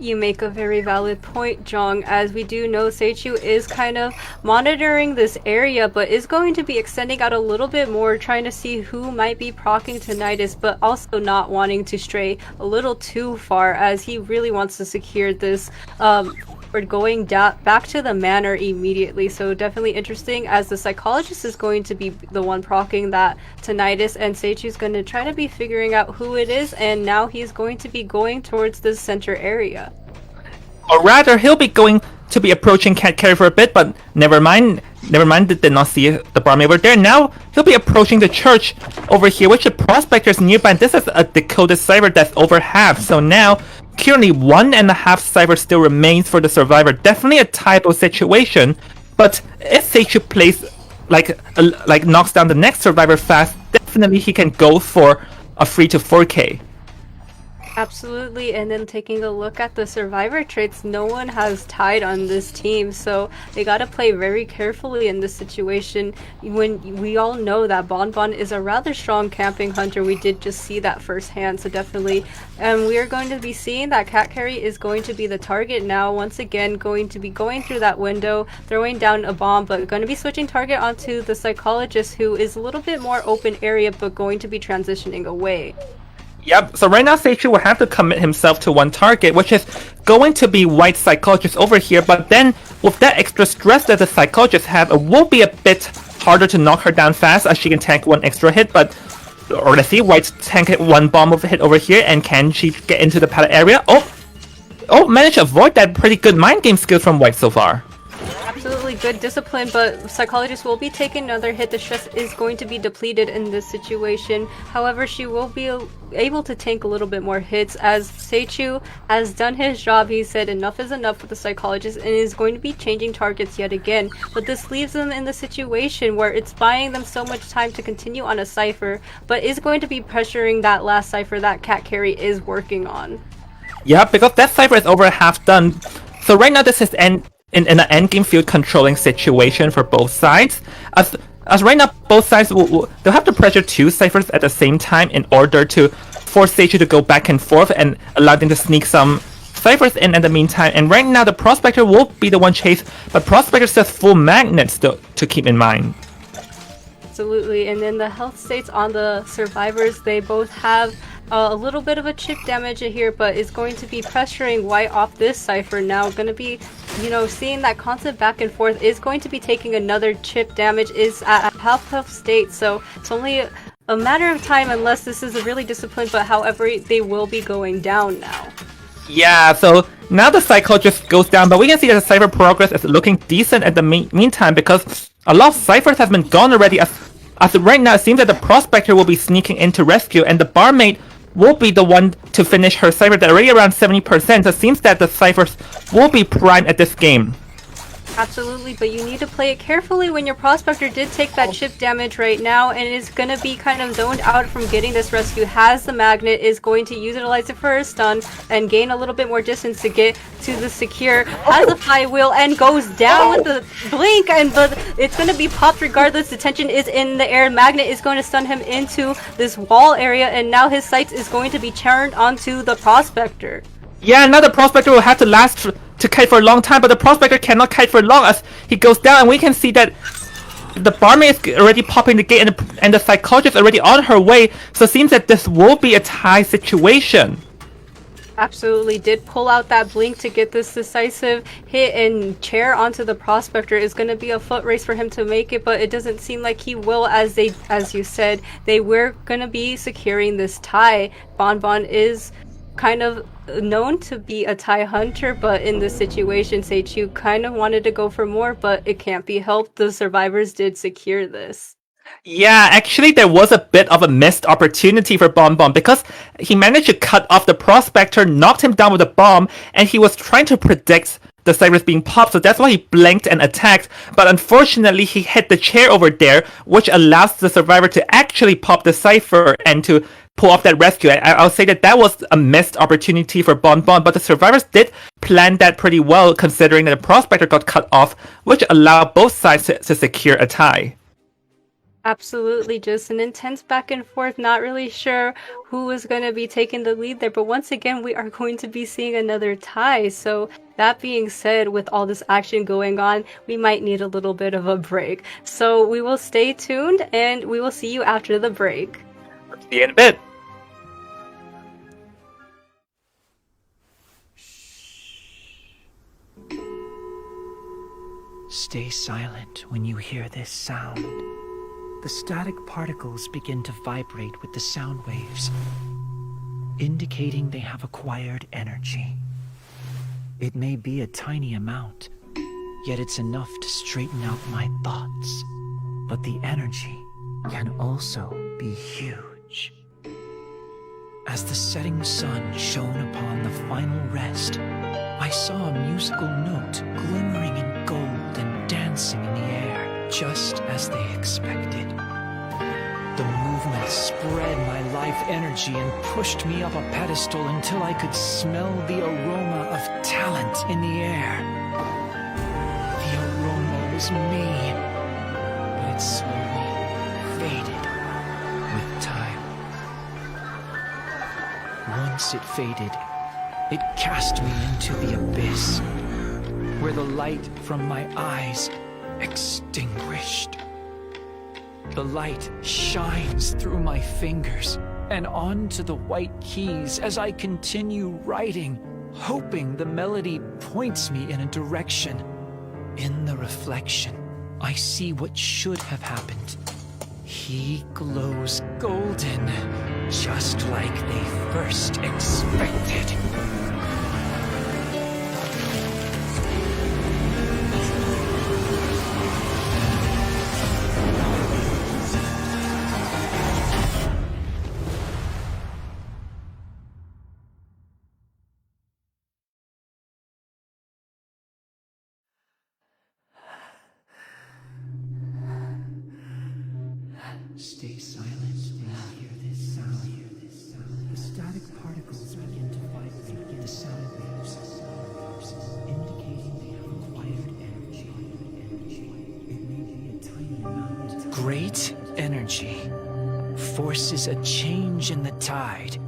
You make a very valid point, Jong, as we do know Seichu is kind of monitoring this area, but is going to be extending out a little bit more, trying to see who might be proccing tinnitus, but also not wanting to stray a little too far, as he really wants to secure this we're going back to the manor immediately. So definitely interesting, as the psychologist is going to be the one proccing that tinnitus, and Seichu's going to try to be figuring out who it is, and now he's going to be going towards the center area. Or rather, he'll be going to be approaching Cat Carry for a bit, but never mind, did not see the barmaid over there. Now he'll be approaching the church over here, which the prospector is nearby, and this is a decoded cipher that's over half. So now currently 1.5 cipher still remains for the survivor. Definitely a typo situation, but if Seichu plays like knocks down the next survivor fast, definitely he can go for a 3 to 4k. Absolutely, and then taking a look at the survivor traits, no one has tied on this team, so they gotta play very carefully in this situation. When we all know that Bonbon is a rather strong camping hunter, we did just see that firsthand, so definitely. And we are going to be seeing that Cat Carry is going to be the target now, once again going to be going through that window, throwing down a bomb, but going to be switching target onto the psychologist, who is a little bit more open area, but going to be transitioning away. Yep, so right now Seichu will have to commit himself to one target, which is going to be White Psychologist over here, but then with that extra stress that the Psychologist have, it will be a bit harder to knock her down fast, as she can tank one extra hit, but... Or let's see, White's tank one bomb hit over here, and can she get into the pallet area? Oh, managed to avoid that. Pretty good mind game skills from White so far. Absolutely good discipline, but Psychologist will be taking another hit. The stress is going to be depleted in this situation. However, she will be able to tank a little bit more hits, as Seichu has done his job. He said enough is enough with the Psychologist and is going to be changing targets yet again. But this leaves them in the situation where it's buying them so much time to continue on a cipher, but is going to be pressuring that last cipher that Cat Carry is working on. Yeah, because that cipher is over half done. So right now this is in an endgame field controlling situation for both sides. As right now both sides they'll have to pressure 2 ciphers at the same time in order to force Seichu to go back and forth and allow them to sneak some ciphers in the meantime. And right now the Prospector will be the one chased, but Prospector says full magnets to keep in mind. Absolutely, and then the health states on the survivors, they both have a little bit of a chip damage here, but is going to be pressuring White off this cipher now. Going to be, seeing that constant back and forth, is going to be taking another chip damage, is at half health state, so it's only a matter of time unless this is really disciplined, but however, they will be going down now. Yeah, so now the Psychologist goes down, but we can see that the cipher progress is looking decent at the meantime, because a lot of ciphers have been gone already. As of right now, it seems that the Prospector will be sneaking in to rescue, and the barmaid will be the one to finish her cipher. They're already around 70%, so it seems that the ciphers will be primed at this game. Absolutely, but you need to play it carefully when your Prospector did take that chip damage right now and is going to be kind of zoned out from getting this rescue. Has the magnet, is going to utilize it for a stun and gain a little bit more distance to get to the secure. Has a flywheel and goes down with the blink, but it's going to be popped regardless. Detention is in the air. Magnet is going to stun him into this wall area, and now his sights is going to be turned onto the Prospector. Yeah, now the Prospector will have to last to kite for a long time, but the Prospector cannot kite for long as he goes down, and we can see that the barmaid is already popping the gate, and the Psychologist is already on her way, so it seems that this will be a tie situation. Absolutely, did pull out that blink to get this decisive hit and chair onto the Prospector. Is going to be a foot race for him to make it, but it doesn't seem like he will, as you said, they were going to be securing this tie. Bonbon is kind of known to be a tie hunter, but in this situation, Seichu kind of wanted to go for more, but it can't be helped. The survivors did secure this. Yeah, actually, there was a bit of a missed opportunity for Bomb Bomb because he managed to cut off the prospector, knocked him down with a bomb, and he was trying to predict the cipher's being popped, so that's why he blinked and attacked. But unfortunately, he hit the chair over there, which allows the survivor to actually pop the cipher and to pull off that rescue. I'll say that that was a missed opportunity for Bon Bon, but the survivors did plan that pretty well, considering that the prospector got cut off, which allowed both sides to secure a tie. Absolutely, just an intense back and forth. Not really sure who was going to be taking the lead there, but once again, we are going to be seeing another tie. So that being said, with all this action going on, we might need a little bit of a break. So we will stay tuned, and we will see you after the break. See you in a bit. Stay silent when you hear this sound. The static particles begin to vibrate with the sound waves, indicating they have acquired energy. It may be a tiny amount, yet it's enough to straighten out my thoughts. But the energy can also be huge. As the setting sun shone upon the final rest, I saw a musical note glimmering in gold and dancing in the air, just as they expected. The movement spread my life energy and pushed me up a pedestal until I could smell the aroma of talent in the air. The aroma was me, but it slowly faded with time. Once it faded, it cast me into the abyss, where the light from my eyes extinguished. The light shines through my fingers and onto the white keys as I continue writing, hoping the melody points me in a direction. In the reflection, I see what should have happened. He glows golden, just like they first expected. Stay silent when you hear this sound. The static particles begin to vibrate with the sound waves, indicating they have acquired energy. It may be a tiny amount. Great energy forces a change in the tide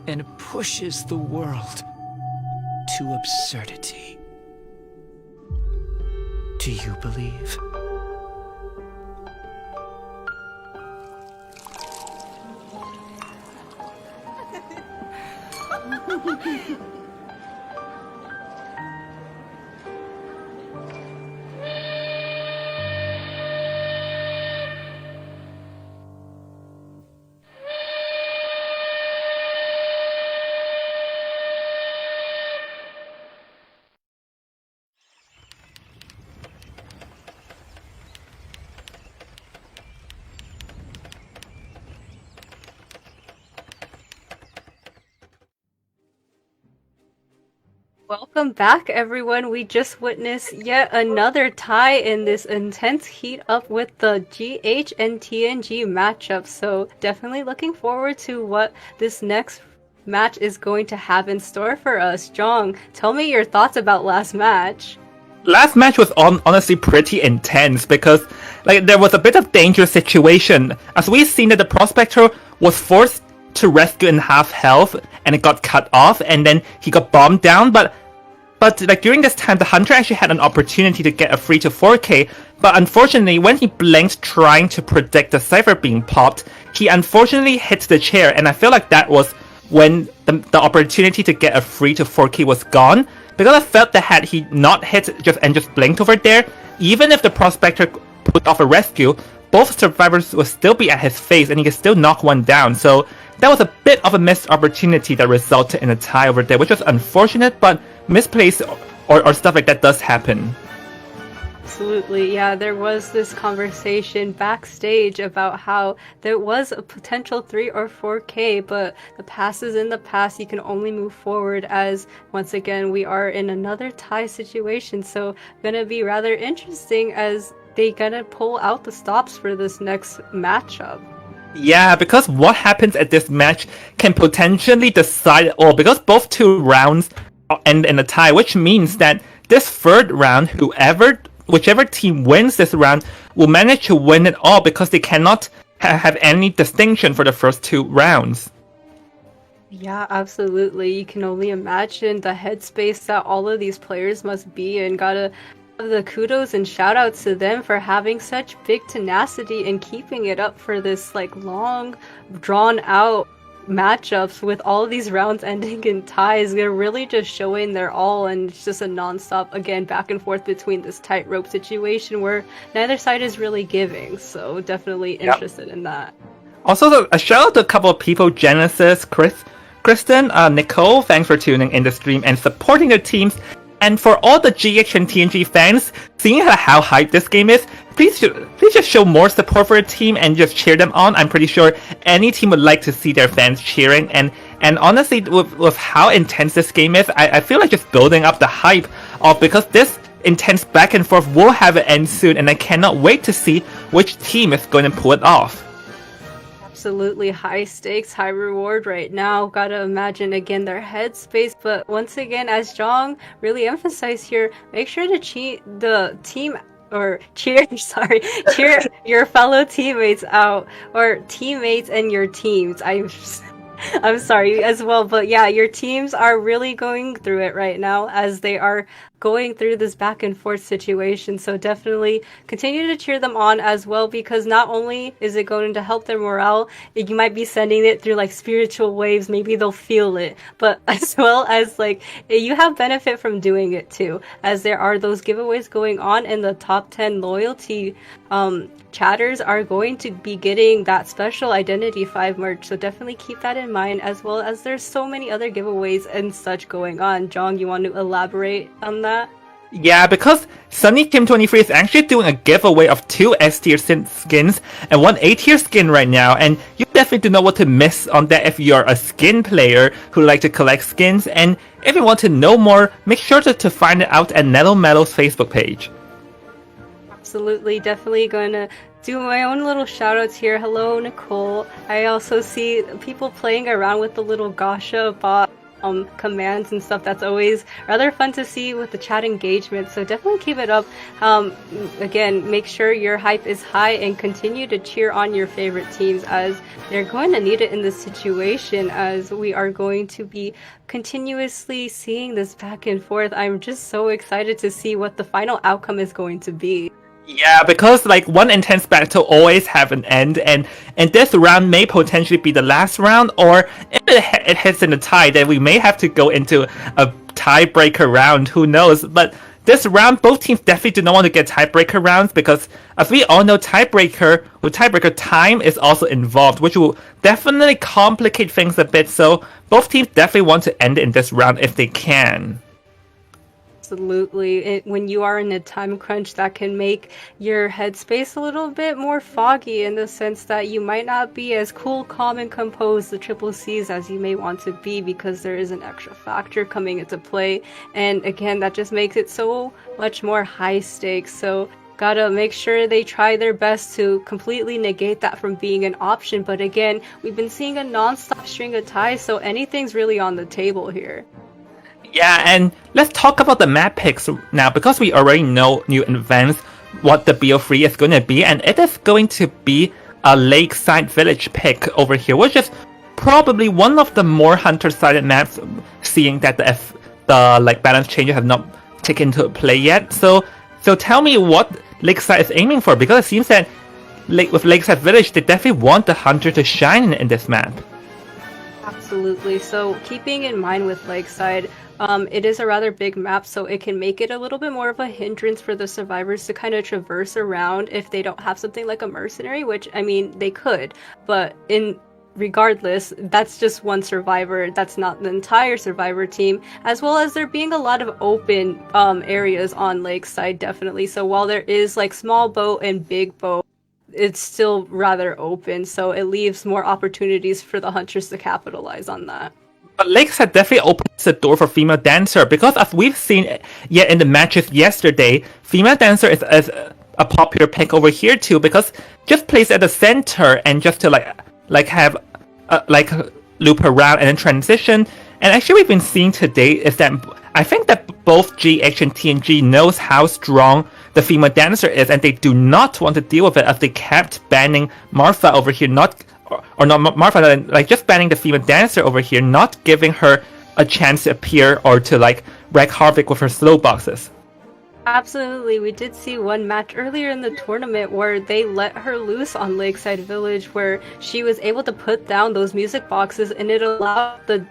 and pushes the world to absurdity. Do you believe? Welcome back, everyone. We just witnessed yet another tie in this intense heat up with the GH and TNG matchup. So definitely looking forward to what this next match is going to have in store for us. Jong, tell me your thoughts about last match. Last match was honestly pretty intense because there was a bit of dangerous situation. As we've seen that the prospector was forced to rescue in half health and it got cut off and then he got bombed down, but during this time the hunter actually had an opportunity to get a 3 to 4k, but unfortunately when he blinked trying to predict the cipher being popped, he unfortunately hit the chair, and I feel like that was when the opportunity to get a 3 to 4k was gone, because I felt that had he not hit just blinked over there, even if the prospector put off a rescue, both survivors will still be at his face and he can still knock one down. So that was a bit of a missed opportunity that resulted in a tie over there, which was unfortunate, but misplaced or stuff like that does happen. Absolutely, yeah, there was this conversation backstage about how there was a potential 3 or 4K, but the past is in the past. You can only move forward as, once again, we are in another tie situation. So gonna be rather interesting as they gonna pull out the stops for this next matchup. Yeah, because what happens at this match can potentially decide it all, because both 2 rounds end in a tie, which means that this 3rd round, whichever team wins this round will manage to win it all, because they cannot have any distinction for the first 2 rounds. Yeah, absolutely. You can only imagine the headspace that all of these players must be in. Gotta give the kudos and shout outs to them for having such big tenacity and keeping it up for this like long, drawn out matchups with all of these rounds ending in ties. They're really just showing their all, and it's just a non-stop, again, back and forth between this tightrope situation where neither side is really giving. So definitely interested in that. Also, a shout out to a couple of people: Genesis, Kristen, Nicole, thanks for tuning in the stream and supporting their teams. And for all the GH and TNG fans, seeing how hyped this game is, please just show more support for a team and just cheer them on. I'm pretty sure any team would like to see their fans cheering. And honestly, with how intense this game is, I feel like just building up the hype of, because this intense back and forth will have an end soon, and I cannot wait to see which team is going to pull it off. Absolutely high stakes, high reward right now. Gotta imagine again their headspace, but once again, as Jong really emphasized here, make sure to cheer your fellow teammates out, or teammates and your teams. I'm sorry as well, but yeah, your teams are really going through it right now as they are going through this back and forth situation. So definitely continue to cheer them on as well, because not only is it going to help their morale, you might be sending it through like spiritual waves, maybe they'll feel it, but as well as like you have benefit from doing it too, as there are those giveaways going on, and the top 10 loyalty chatters are going to be getting that special Identity 5 merch, so definitely keep that in mind, as well as there's so many other giveaways and such going on. Jong, you want to elaborate on that? Yeah, because Sunny Kim 23 is actually doing a giveaway of 2 S tier skins and 1 A tier skin right now, and you definitely do not want to miss on that if you're a skin player who like to collect skins. And if you want to know more, make sure to find it out at Nello Mello's Facebook page. Absolutely, definitely going to do my own little shout outs here. Hello, Nicole. I also see people playing around with the little Gasha bot commands and stuff. That's always rather fun to see with the chat engagement, so definitely keep it up. Again, make sure your hype is high and continue to cheer on your favorite teams, as they're going to need it in this situation, as we are going to be continuously seeing this back and forth. I'm just so excited to see what the final outcome is going to be. Yeah, because like one intense battle always have an end, and this round may potentially be the last round, or if it hits in a tie, then we may have to go into a tiebreaker round. Who knows? But this round, both teams definitely do not want to get tiebreaker rounds, because as we all know, tiebreaker time is also involved, which will definitely complicate things a bit. So both teams definitely want to end it in this round if they can. Absolutely. When you are in a time crunch, that can make your headspace a little bit more foggy, in the sense that you might not be as cool, calm, and composed, the triple C's, as you may want to be, because there is an extra factor coming into play. And again, that just makes it so much more high stakes. So gotta make sure they try their best to completely negate that from being an option. But again, we've been seeing a non-stop string of ties, so anything's really on the table here. Yeah, and let's talk about the map picks now, because we already know in advance what the BO3 is going to be, and it is going to be a Lakeside Village pick over here, which is probably one of the more hunter-sided maps, seeing that the like balance changes have not taken into play yet. So tell me what Lakeside is aiming for, because it seems that with Lakeside Village, they definitely want the hunter to shine in this map. Absolutely. So keeping in mind with Lakeside, It is a rather big map, so it can make it a little bit more of a hindrance for the survivors to kind of traverse around if they don't have something like a mercenary, which, I mean, they could, but regardless, that's just one survivor. That's not the entire survivor team, as well as there being a lot of open areas on Lakeside, definitely. So while there is like small boat and big boat, it's still rather open, so it leaves more opportunities for the hunters to capitalize on that. But Lakeside definitely opens the door for female dancer because as we've seen in the matches yesterday, female dancer is a popular pick over here too because just placed at the center and just to like have loop around and then transition. And actually we've been seeing today is that I think that both GH and TNG knows how strong the female dancer is and they do not want to deal with it as they kept banning Martha over here, not Martha, like just banning the female dancer over here, not giving her a chance to appear or to like wreak havoc with her slow boxes. Absolutely. We did see one match earlier in the tournament where they let her loose on Lakeside Village where she was able to put down those music boxes and it allowed the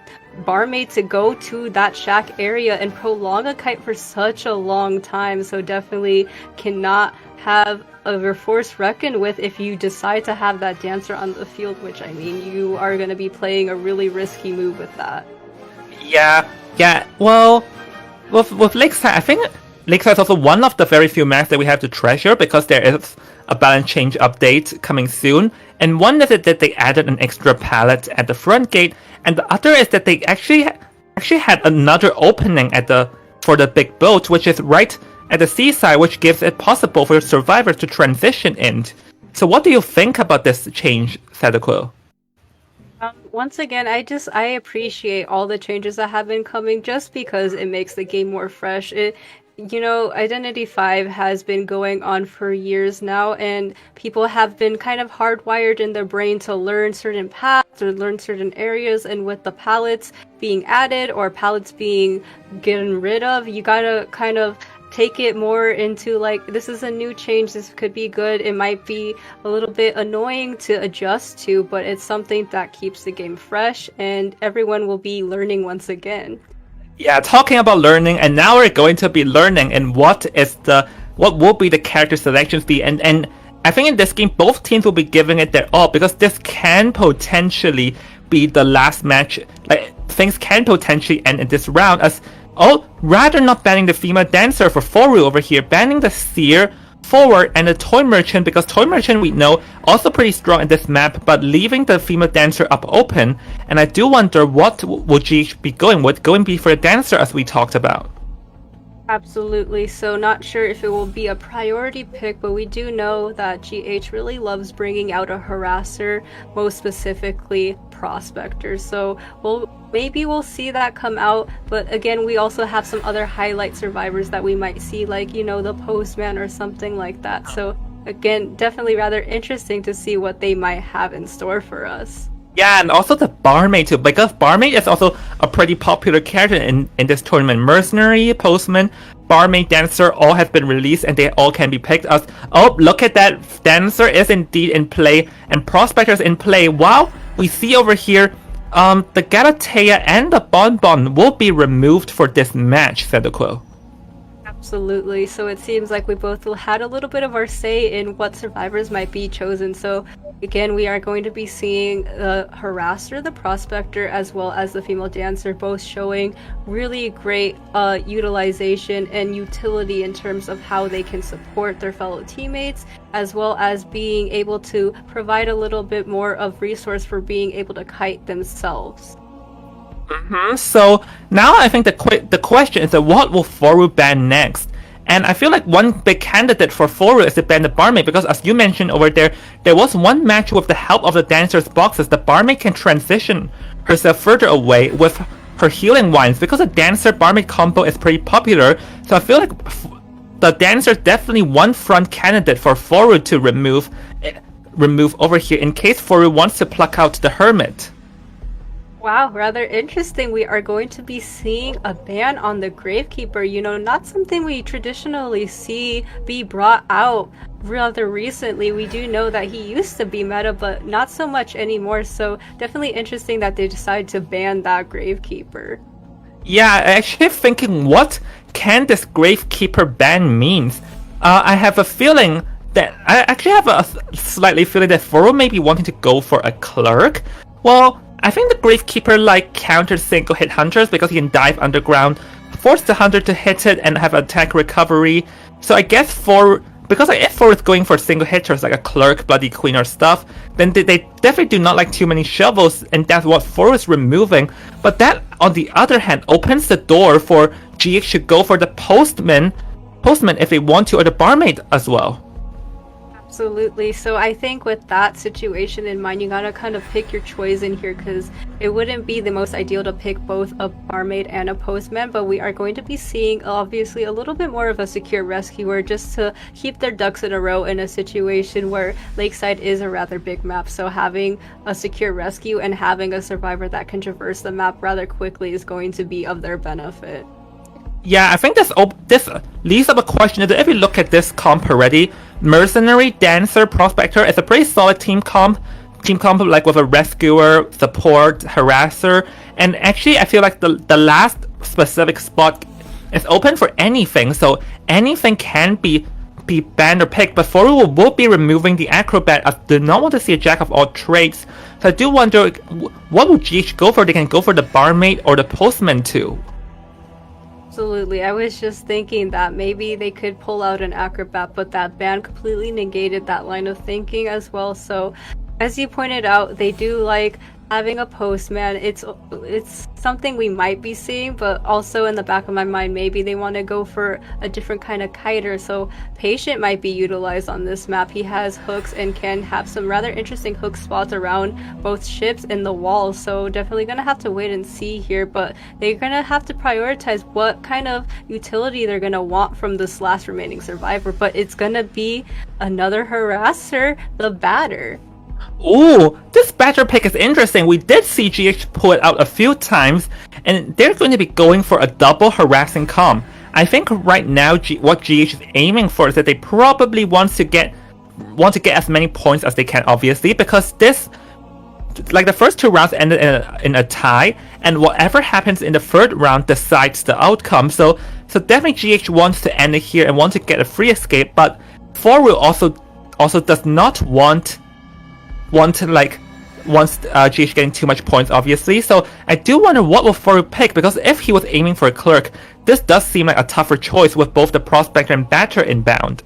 barmaid to go to that shack area and prolong a kite for such a long time. So definitely cannot have a force reckoned with if you decide to have that dancer on the field, which I mean, you are going to be playing a really risky move with that. Yeah. Well, with Lakeside, I think Lakeside is also one of the very few maps that we have to treasure because there is a balance change update coming soon. And one is that they added an extra pallet at the front gate, and the other is that they actually had another opening for the big boat, which is right at the seaside, which gives it possible for survivors to transition in. So what do you think about this change, Sadako? Once again, I appreciate all the changes that have been coming just because it makes the game more fresh. Identity 5 has been going on for years now, and people have been kind of hardwired in their brain to learn certain paths or learn certain areas, and with the pallets being added or pallets being gotten rid of, you gotta kind of take it more into like, this is a new change, this could be good. It might be a little bit annoying to adjust to, but it's something that keeps the game fresh and everyone will be learning once again. Yeah, talking about learning, and now we're going to be learning and what will be the character selections be, and I think in this game both teams will be giving it their all because this can potentially be the last match. Like things can potentially end in this round as rather not banning the female dancer for Foru over here, banning the seer forward and the toy merchant, because toy merchant we know also pretty strong in this map, but leaving the female dancer up open. And I do wonder what would GH be going with, going be for the dancer as we talked about. Absolutely. So not sure if it will be a priority pick, but we do know that GH really loves bringing out a harasser, most specifically prospectors. So maybe we'll see that come out. But again, we also have some other highlight survivors that we might see, like, the postman or something like that. So again, definitely rather interesting to see what they might have in store for us. Yeah, and also the barmaid too, because barmaid is also a pretty popular character in this tournament. Mercenary, postman, barmaid, dancer all have been released and they all can be picked as, look at that, dancer is indeed in play and prospectors in play. Wow, we see over here the Galatea and the Bonbon will be removed for this match, Sadako. Absolutely. So it seems like we both had a little bit of our say in what survivors might be chosen. So again, we are going to be seeing the harasser, the prospector, as well as the female dancer, both showing really great utilization and utility in terms of how they can support their fellow teammates, as well as being able to provide a little bit more of resource for being able to kite themselves. So now I think the question is that what will Foru ban next? And I feel like one big candidate for Foru is to ban the barmaid, because as you mentioned over there was one match with the help of the dancer's boxes. The barmaid can transition herself further away with her healing wines because the dancer barmaid combo is pretty popular. So I feel like the dancer is definitely one front candidate for Foru to remove over here in case Foru wants to pluck out the hermit. Wow, rather interesting. We are going to be seeing a ban on the Gravekeeper, not something we traditionally see be brought out rather recently. We do know that he used to be meta, but not so much anymore, so definitely interesting that they decided to ban that Gravekeeper. Yeah, I actually thinking what can this Gravekeeper ban means. I have a feeling that I actually have a slightly feeling that Foro may be wanting to go for a clerk. Well, I think the Gravekeeper like counters single hit hunters because he can dive underground, force the hunter to hit it and have attack recovery. So I guess because like, if Foro is going for single hitters like a clerk, bloody queen or stuff, then they definitely do not like too many shovels, and that's what Foro is removing. But that, on the other hand, opens the door for GH to go for the postman if they want to, or the barmaid as well. Absolutely. So I think with that situation in mind, you gotta kind of pick your choice in here, because it wouldn't be the most ideal to pick both a barmaid and a postman, but we are going to be seeing obviously a little bit more of a secure rescuer just to keep their ducks in a row in a situation where Lakeside is a rather big map. So having a secure rescue and having a survivor that can traverse the map rather quickly is going to be of their benefit. Yeah, I think this leaves up a question that if you look at this comp already, Mercenary, Dancer, Prospector is a pretty solid team comp. Like with a Rescuer, Support, Harasser, and actually I feel like the last specific spot is open for anything, so anything can be banned or picked, but Foro will be removing the Acrobat. I do not want to see a Jack of all trades, so I do wonder what will GH go for. They can go for the Barmaid or the Postman too. Absolutely. I was just thinking that maybe they could pull out an Acrobat, but that ban completely negated that line of thinking as well. So, as you pointed out, they do like having a postman. It's something we might be seeing, but also in the back of my mind, maybe they want to go for a different kind of kiter. So Patient might be utilized on this map. He has hooks and can have some rather interesting hook spots around both ships and the walls. So definitely gonna have to wait and see here, but they're gonna have to prioritize what kind of utility they're gonna want from this last remaining survivor. But it's gonna be another harasser, the batter. Ooh, this batter pick is interesting. We did see GH pull it out a few times, and they're going to be going for a double harassing comp. I think right now what GH is aiming for is that they probably want to get as many points as they can, obviously, because this, like the first two rounds ended in a tie, and whatever happens in the third round decides the outcome. So definitely GH wants to end it here and want to get a free escape, but Four also does not want GH getting too much points, obviously. So I do wonder what will Foru pick, because if he was aiming for a clerk, this does seem like a tougher choice with both the prospector and batter inbound.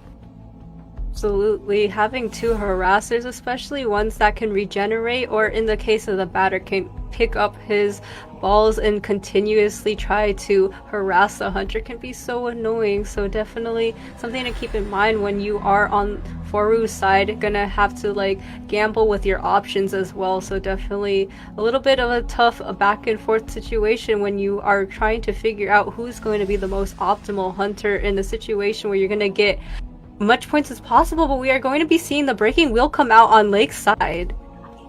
Absolutely. Having two harassers, especially ones that can regenerate, or in the case of the batter, can pick up his balls and continuously try to harass the hunter, can be so annoying. So definitely something to keep in mind when you are on Foru's side. Gonna have to like gamble with your options as well. So definitely a little bit of a tough back and forth situation when you are trying to figure out who's going to be the most optimal hunter in the situation where you're gonna get much points as possible. But we are going to be seeing the breaking wheel come out on Lakeside.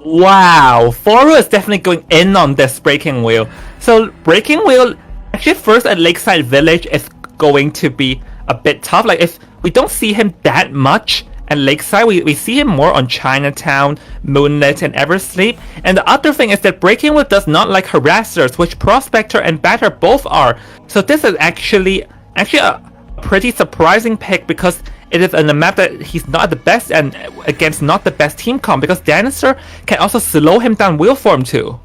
Wow, Foru is definitely going in on this breaking wheel. So breaking wheel, actually first at Lakeside Village is going to be a bit tough. Like if we don't see him that much at Lakeside, we see him more on Chinatown, Moonlit, and Eversleep. And the other thing is that breaking wheel does not like harassers, which Prospector and Batter both are. So this is actually a pretty surprising pick, because it is on a map that he's not the best and against not the best team comp, because Dancer can also slow him down wheel form too.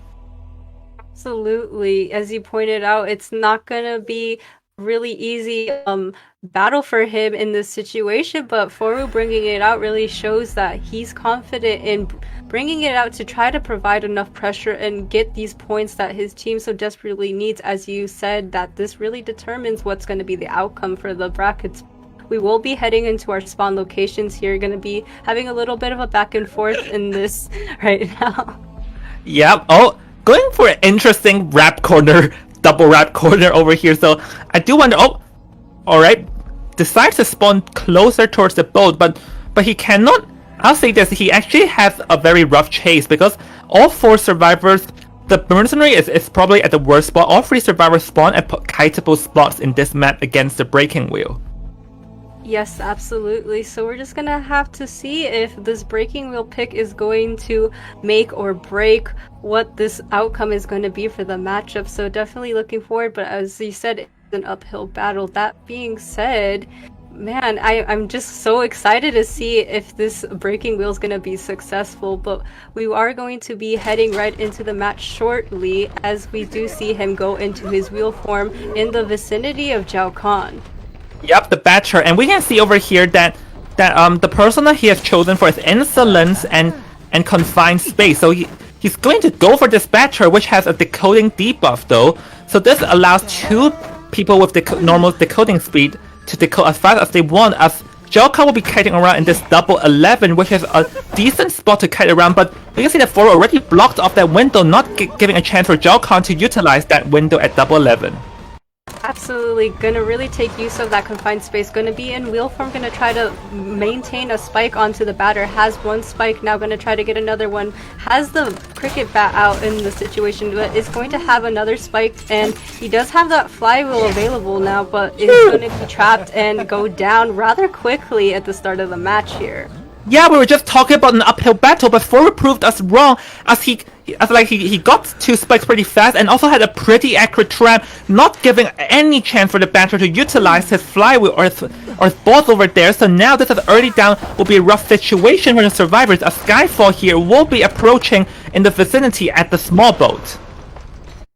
Absolutely. As you pointed out, it's not gonna be really easy battle for him in this situation, but Foru bringing it out really shows that he's confident in bringing it out to try to provide enough pressure and get these points that his team so desperately needs. As you said, that this really determines what's going to be the outcome for the brackets. We will be heading into our spawn locations here, going to be having a little bit of a back and forth in this right now. Yep. Oh, going for an interesting wrap corner, double wrap corner over here. So I do wonder. Oh, all right. Decides to spawn closer towards the boat, but he cannot. I'll say this: he actually has a very rough chase, because all four survivors. The Mercenary is probably at the worst spot. All three survivors spawn at kiteable spots in this map against the breaking wheel. Yes, absolutely. So we're just gonna have to see if this breaking wheel pick is going to make or break what this outcome is going to be for the matchup. So definitely looking forward, but as you said, it's an uphill battle. That being said, man, I'm just so excited to see if this breaking wheel is going to be successful, but we are going to be heading right into the match shortly as we do see him go into his wheel form in the vicinity of Zhao Kan. Yep, the Batcher, and we can see over here that the persona he has chosen for his insolence and confined space. So he's going to go for this Batcher, which has a decoding debuff though. So this allows two people with normal decoding speed to decode as fast as they want. As Zhao Kan will be kiting around in this double 11, which is a decent spot to kite around, but you can see that Foro already blocked off that window, not giving a chance for Zhao Kan to utilize that window at double 11. Absolutely, gonna really take use of that confined space. Gonna be in wheel form, gonna try to maintain a spike onto the batter. Has one spike, now gonna try to get another one. Has the cricket bat out in the situation, but is going to have another spike, and he does have that flywheel available now, but is gonna be trapped and go down rather quickly at the start of the match here. Yeah, we were just talking about an uphill battle, but Foro proved us wrong as he got two spikes pretty fast and also had a pretty accurate trap, not giving any chance for the batter to utilize his flywheel or his balls over there. So now this is early down will be a rough situation for the survivors as Skyfall here will be approaching in the vicinity at the small boat.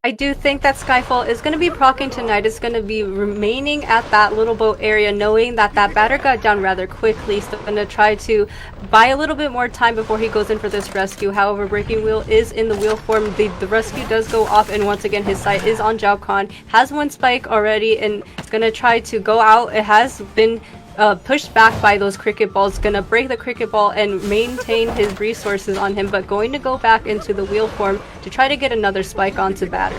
I do think that Skyfall is going to be proccing tonight. It's going to be remaining at that little boat area, knowing that that batter got down rather quickly. So going to try to buy a little bit more time before he goes in for this rescue. However, Breaking Wheel is in the wheel form. The rescue does go off, and once again, his sight is on Zhao Kan. Has one spike already, and it's going to try to go out. It has been pushed back by those cricket balls, gonna break the cricket ball and maintain his resources on him, but going to go back into the wheel form to try to get another spike onto batter.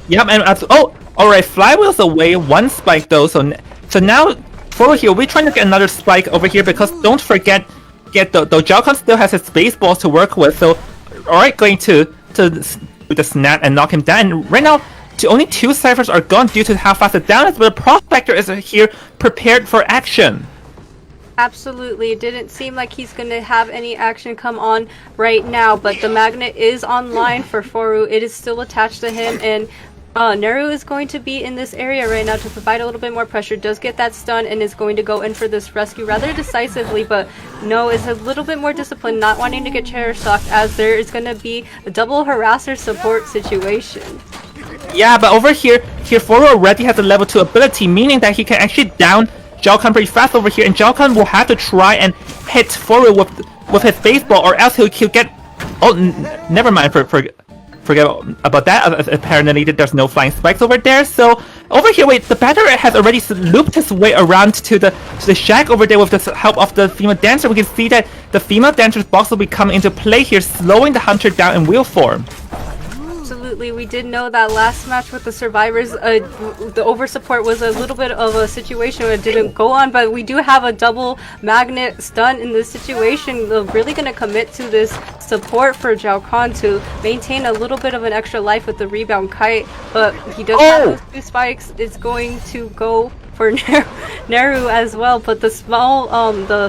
Yep, and alright, flywheel's away, one spike though, so now forward here, we're trying to get another spike over here because don't forget, though Zhao Kan still has his space balls to work with, so alright, going to do the snap and knock him down, and right now, only two ciphers are gone due to how fast the down is, but the Prospector is here prepared for action. Absolutely, it didn't seem like he's going to have any action come on right now, but the magnet is online for Foru. It is still attached to him, and Neru is going to be in this area right now to provide a little bit more pressure. Does get that stun and is going to go in for this rescue rather decisively, but no, is a little bit more disciplined, not wanting to get chair shocked as there is going to be a double harasser support situation. Yeah, but over here, Foro already has a level 2 ability, meaning that he can actually down Zhao Kan pretty fast over here, and Zhao Kan will have to try and hit Foro with his baseball, or else he'll get... Oh, never mind, forget about that. Apparently there's no flying spikes over there, so over here, wait, the batter has already looped his way around to the shack over there with the help of the female dancer. We can see that the female dancer's box will be coming into play here, slowing the hunter down in wheel form. Absolutely, we did know that last match with the survivors, the over support was a little bit of a situation where it didn't go on, but we do have a double magnet stun in this situation. They're really going to commit to this support for Zhao Kan to maintain a little bit of an extra life with the rebound kite, but he does have those two spikes. It's going to go for Neru as well, but the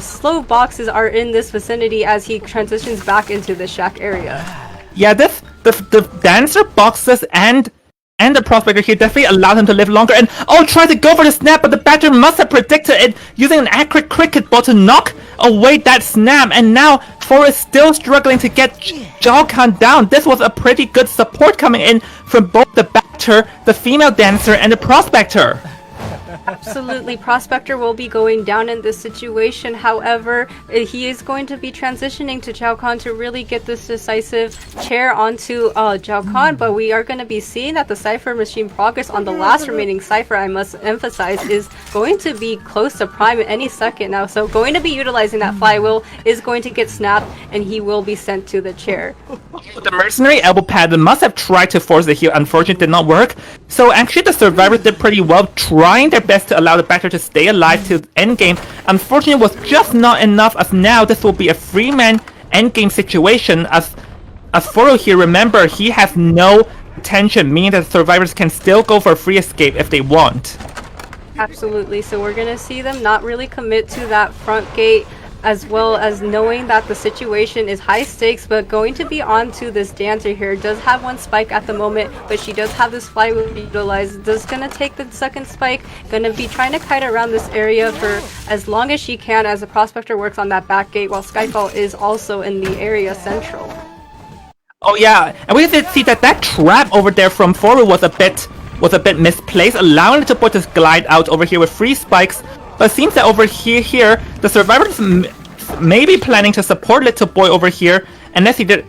slow boxes are in this vicinity as he transitions back into the shack area. Yeah, the dancer boxes and the prospector here definitely allowed him to live longer, and try to go for the snap, but the batter must have predicted it using an accurate cricket ball to knock away that snap, and now Foro is still struggling to get Zhao Kan down. This was a pretty good support coming in from both the batter, the female dancer, and the prospector. Absolutely, Prospector will be going down in this situation. However, he is going to be transitioning to Zhao Kan to really get this decisive chair onto Zhao Kan, but we are going to be seeing that the Cypher Machine progress on the last remaining Cypher, I must emphasize, is going to be close to prime at any second now. So going to be utilizing that flywheel, is going to get snapped, and he will be sent to the chair. The mercenary elbow pad must have tried to force the heal, unfortunately did not work. So actually the survivors did pretty well, trying their best to allow the batter to stay alive to endgame. Unfortunately, it was just not enough, as now this will be a free-man endgame situation, as Foro here, remember, he has no tension, meaning that survivors can still go for a free escape if they want. Absolutely. So we're going to see them not really commit to that front gate, as well as knowing that the situation is high stakes, but going to be onto this dancer here. Does have one spike at the moment, but she does have this flywheel utilized. Just going to take the second spike, going to be trying to kite around this area for as long as she can as the prospector works on that back gate, while Skyfall is also in the area central. Oh yeah, and we did see that that trap over there from forward was a bit misplaced, allowing Little Boy to glide out over here with 3 spikes. But it seems that over here, the survivors may be planning to support Little Boy over here, unless he did.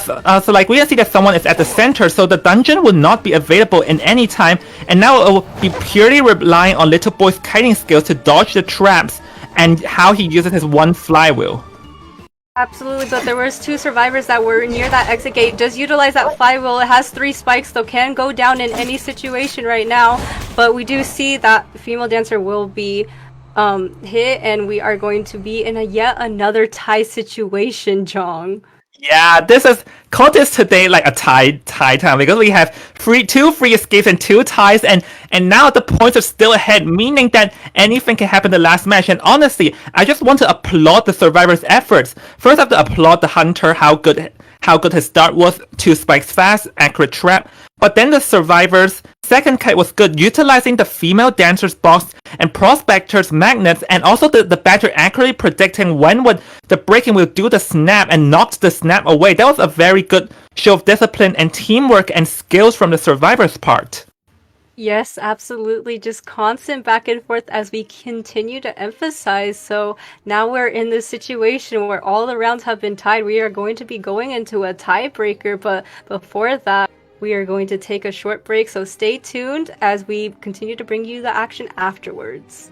So like we can see that someone is at the center, so the dungeon will not be available in any time, and now it will be purely relying on Little Boy's kiting skills to dodge the traps and how he uses his one flywheel. Absolutely, but there was 2 survivors that were near that exit gate. Does utilize that flywheel. It has 3 spikes, so can go down in any situation right now. But we do see that female dancer will be hit, and we are going to be in a yet another tie situation, Jong. Yeah, this is called this today like a tie time because we have 2 free escapes and 2 ties, and now the points are still ahead, meaning that anything can happen in the last match. And honestly, I just want to applaud the survivors' efforts. First, I have to applaud the hunter, how good his start was, 2 spikes fast, accurate trap. But then the survivors' second kite was good, utilizing the female dancer's box and prospector's magnets, and also the batter accurately predicting when would the breaking will do the snap and knocked the snap away. That was a very good show of discipline and teamwork and skills from the survivors' part. Yes, absolutely. Just constant back and forth as we continue to emphasize. So now we're in this situation where all the rounds have been tied. We are going to be going into a tiebreaker, but before that, we are going to take a short break. So stay tuned as we continue to bring you the action afterwards.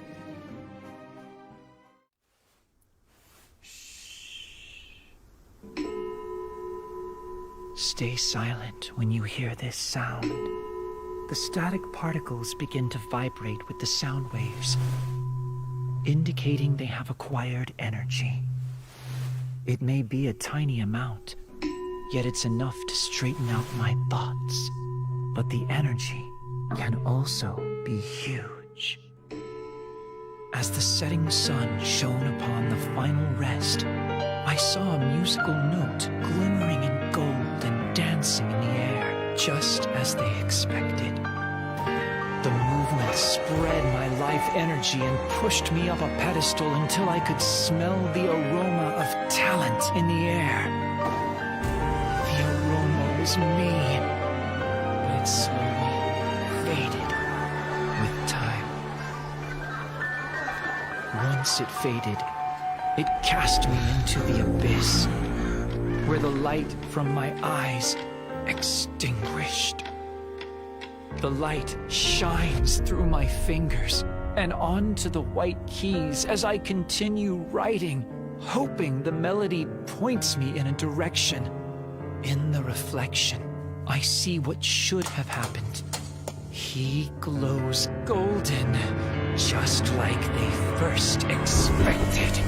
Stay silent when you hear this sound. The static particles begin to vibrate with the sound waves, indicating they have acquired energy. It may be a tiny amount, yet it's enough to straighten out my thoughts. But the energy can also be huge. As the setting sun shone upon the final rest, I saw a musical note glimmering in gold and dancing in the air, just as they expected. The movement spread my life energy and pushed me up a pedestal until I could smell the aroma of talent in the air. The aroma was me, but it slowly faded with time. Once it faded, it cast me into the abyss, where the light from my eyes extinguished. The light shines through my fingers and onto the white keys as I continue writing, hoping the melody points me in a direction. In the reflection, I see what should have happened. He glows golden, just like they first expected.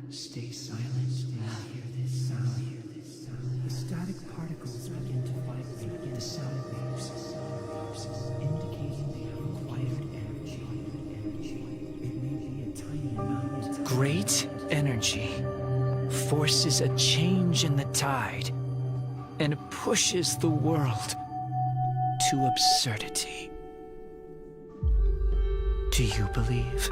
Stay silent when you hear this sound. The static particles begin to vibrate in the sound waves, indicating they have acquired energy. It may be a tiny amount. Great energy forces a change in the tide and pushes the world to absurdity. Do you believe?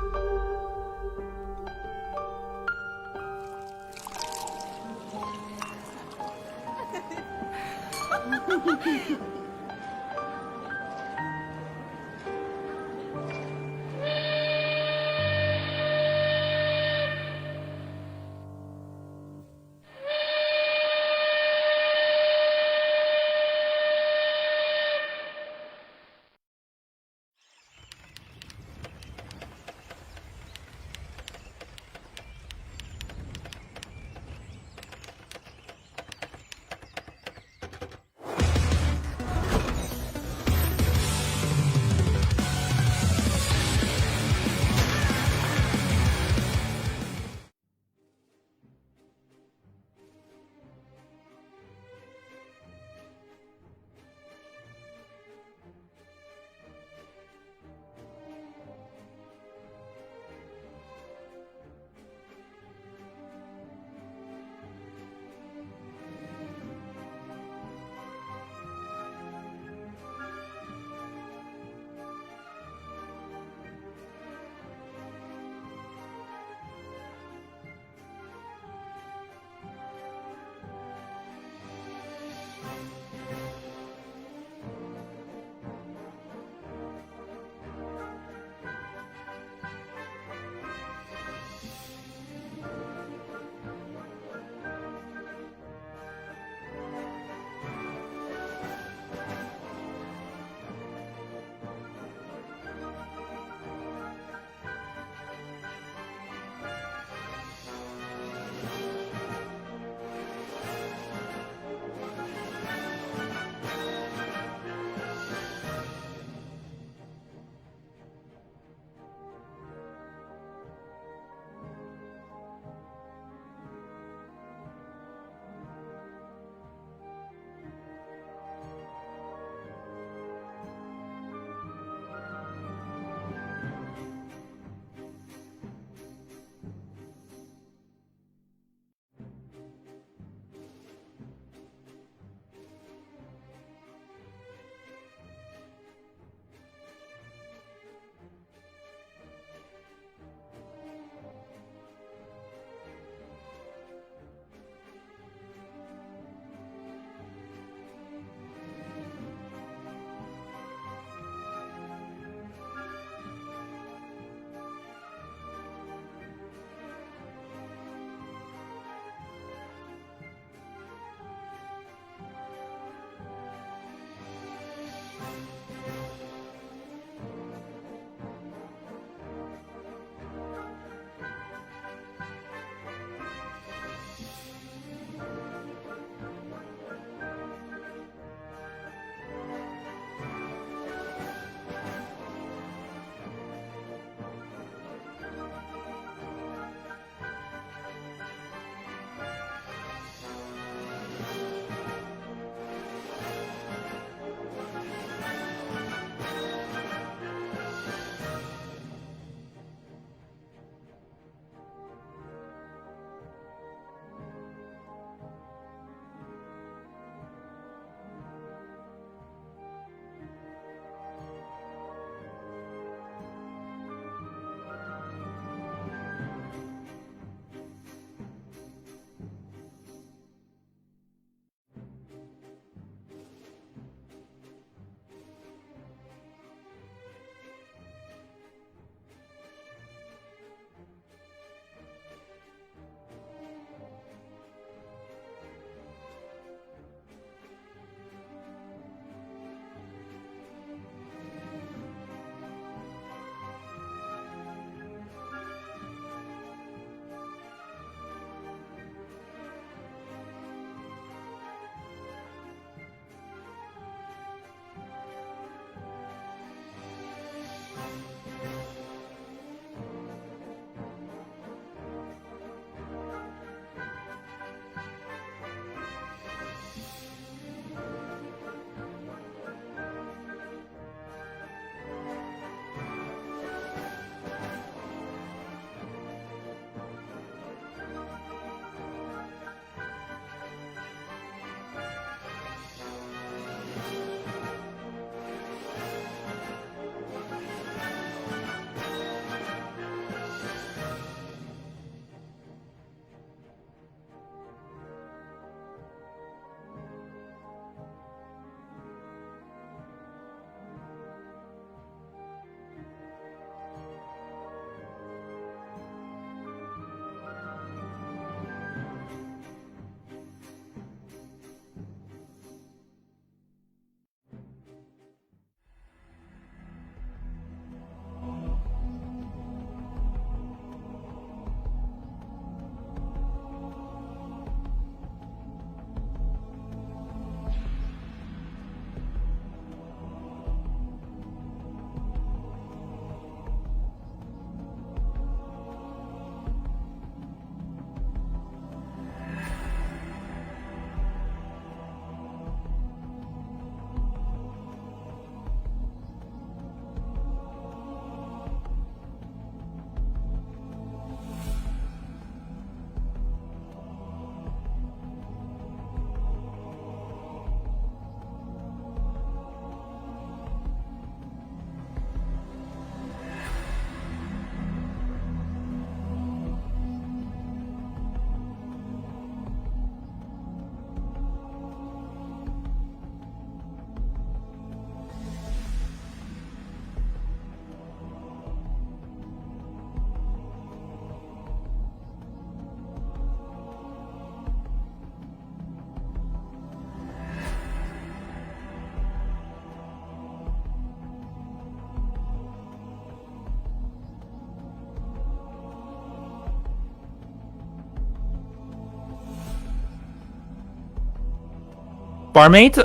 Barmaid,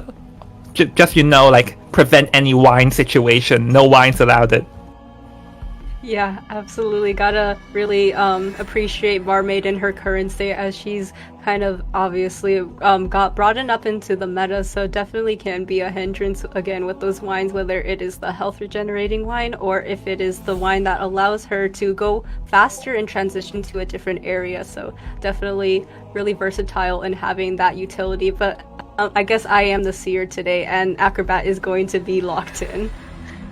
just like prevent any wine situation. No wines allowed. It. Yeah, absolutely. Gotta really appreciate Barmaid in her current state, as she's kind of obviously got broadened up into the meta, so definitely can be a hindrance again with those wines, whether it is the health regenerating wine or if it is the wine that allows her to go faster and transition to a different area. So definitely really versatile in having that utility. But I guess I am the seer today, and Acrobat is going to be locked in.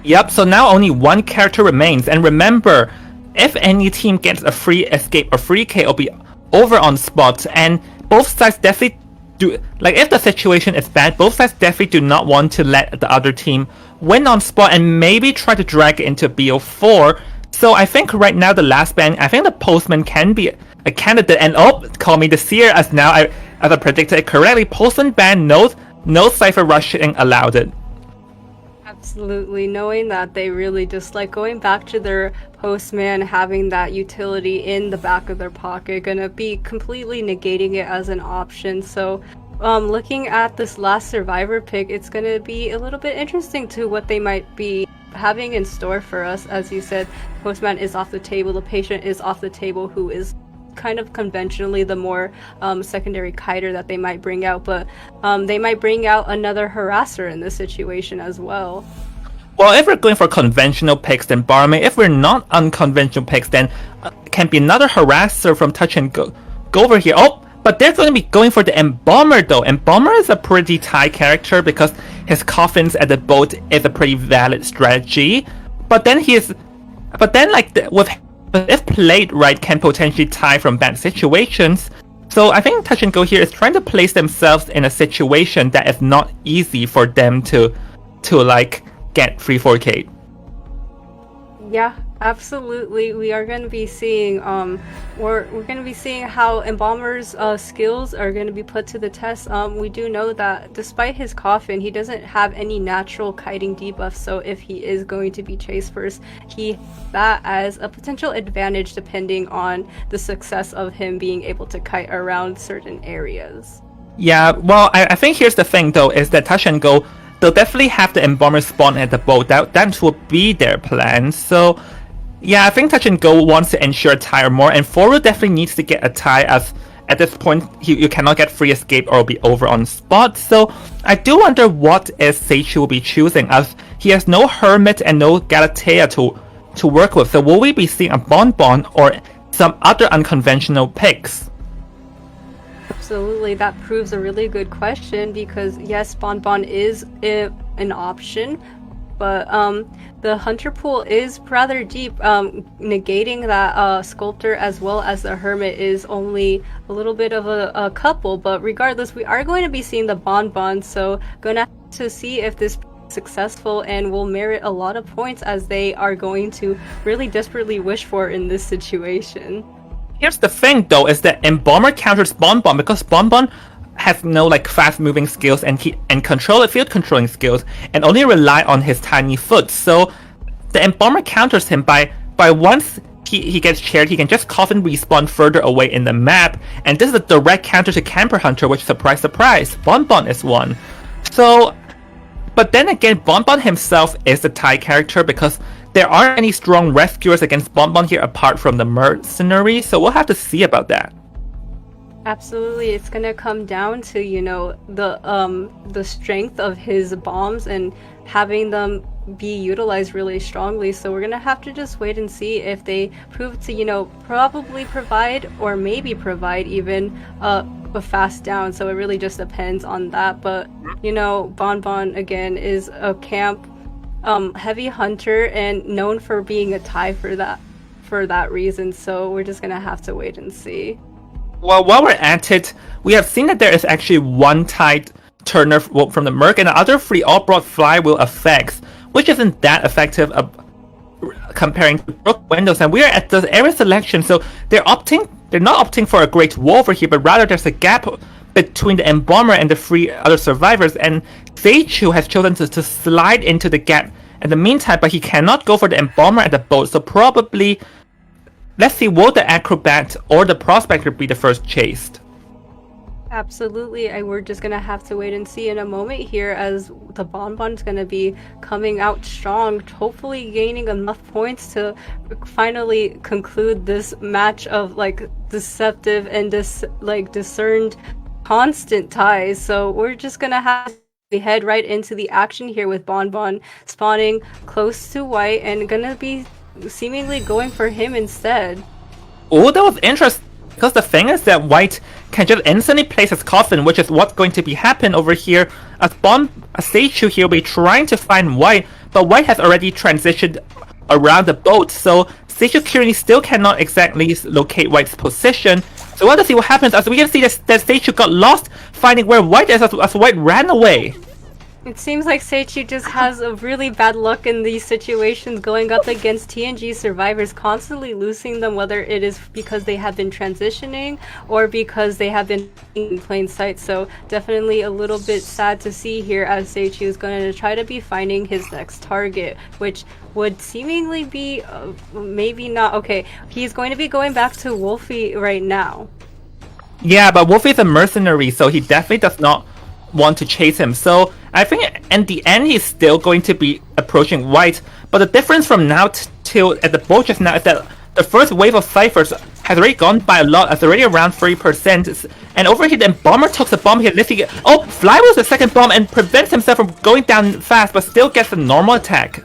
Yep, so now only one character remains, and remember, if any team gets a free escape or free K, it'll be over on spot, and both sides definitely do, if the situation is bad, both sides definitely do not want to let the other team win on spot and maybe try to drag it into BO4. So I think right now the last ban, I think the Postman can be a candidate, and call me the seer, as now as I predicted it correctly, Postman ban, no Cypher rushing allowed it. Absolutely, knowing that they really just like going back to their Postman, having that utility in the back of their pocket, gonna be completely negating it as an option. So looking at this last Survivor pick, it's gonna be a little bit interesting to what they might be having in store for us. As you said, Postman is off the table, the Patient is off the table, who is kind of conventionally the more secondary kiter that they might bring out, but they might bring out another harasser in this situation as well. Well, if we're going for conventional picks, then Barmaid. If we're not unconventional picks, then can be another harasser from Touch and Go over here. But they're going to be going for the Embalmer though. Embalmer is a pretty tight character because his coffins at the boat is a pretty valid strategy. But then if played right, can potentially tie from bad situations. So I think Touch and Go here is trying to place themselves in a situation that is not easy for them to get 3-4K. Yeah, absolutely. We are going to be seeing we're going to be seeing how Embalmer's skills are going to be put to the test. We do know that despite his coffin, he doesn't have any natural kiting debuff, so if he is going to be chased first, he that as a potential advantage depending on the success of him being able to kite around certain areas. Yeah, well, I think here's the thing though, is that Touch and Go, they'll definitely have the Embalmer spawn at the boat. That will be their plan. So yeah, I think Touch and Go wants to ensure a tie or more, and Foru definitely needs to get a tie, as at this point you cannot get free escape or be over on spot. So I do wonder what is Seichu will be choosing, as he has no Hermit and no Galatea to work with. So will we be seeing a Bonbon or some other unconventional picks? Absolutely, that proves a really good question, because yes, Bonbon is an option, but the Hunter pool is rather deep. Negating that Sculptor as well as the Hermit is only a little bit of a couple, but regardless, we are going to be seeing the Bonbon, so gonna have to see if this is successful and will merit a lot of points, as they are going to really desperately wish for in this situation. Here's the thing though, is that Embalmer counters Bonbon because Bonbon has no fast moving skills and field controlling skills, and only rely on his tiny foot. So the Embalmer counters him by once he gets chaired, he can just coffin respawn further away in the map, and this is a direct counter to Camper Hunter, which, surprise surprise, Bonbon is one. So, but then again, Bonbon himself is the tie character because there aren't any strong rescuers against Bonbon here apart from the Mercenary, so we'll have to see about that. Absolutely, it's gonna come down to, the strength of his bombs and having them be utilized really strongly. So we're gonna have to just wait and see if they prove to, probably provide or maybe provide even a fast down. So it really just depends on that. But Bonbon again is a camp heavy hunter and known for being a tie for that reason. So we're just gonna have to wait and see. Well, while we're at it, we have seen that there is actually one tied Turner from the Merc, and the other three all brought flywheel effects, which isn't that effective comparing to Brook Windows. And we are at the area selection, so they're not opting for a Great Wall over here, but rather there's a gap between the Embalmer and the three other survivors, and Seichu has chosen to slide into the gap in the meantime, but he cannot go for the Embalmer at the boat, so probably, let's see, will the Acrobat or the Prospector be the first chased? Absolutely, we're just gonna have to wait and see in a moment here as the Bonbon's gonna be coming out strong, hopefully gaining enough points to finally conclude this match of like deceptive and discerned constant ties. So we're just gonna have to head right into the action here with Bonbon spawning close to white and gonna be seemingly going for him instead. Oh, that was interesting. Because the thing is that white can just instantly place his coffin, which is what's going to be happen over here. As Seichu here will be trying to find white, but white has already transitioned around the boat, so Seichu currently still cannot exactly locate white's position. So we'll have to see what happens as we can see that Seichu got lost finding where white is as white ran away. It seems like Seichi just has a really bad luck in these situations going up against TNG survivors, constantly losing them, whether it is because they have been transitioning or because they have been in plain sight. So definitely a little bit sad to see here as Seichi is going to try to be finding his next target, which would seemingly be maybe not. Okay, he's going to be going back to Wolfie right now. Yeah, but Wolfie is a mercenary, so he definitely does not want to chase him. So I think in the end he's still going to be approaching white, but the difference from now till at the boat just now is that the first wave of ciphers has already gone by a lot. It's already around 30%, and over here then Bomber took the bomb here. Let's see, oh, Fly was the second bomb and prevents himself from going down fast, but still gets a normal attack.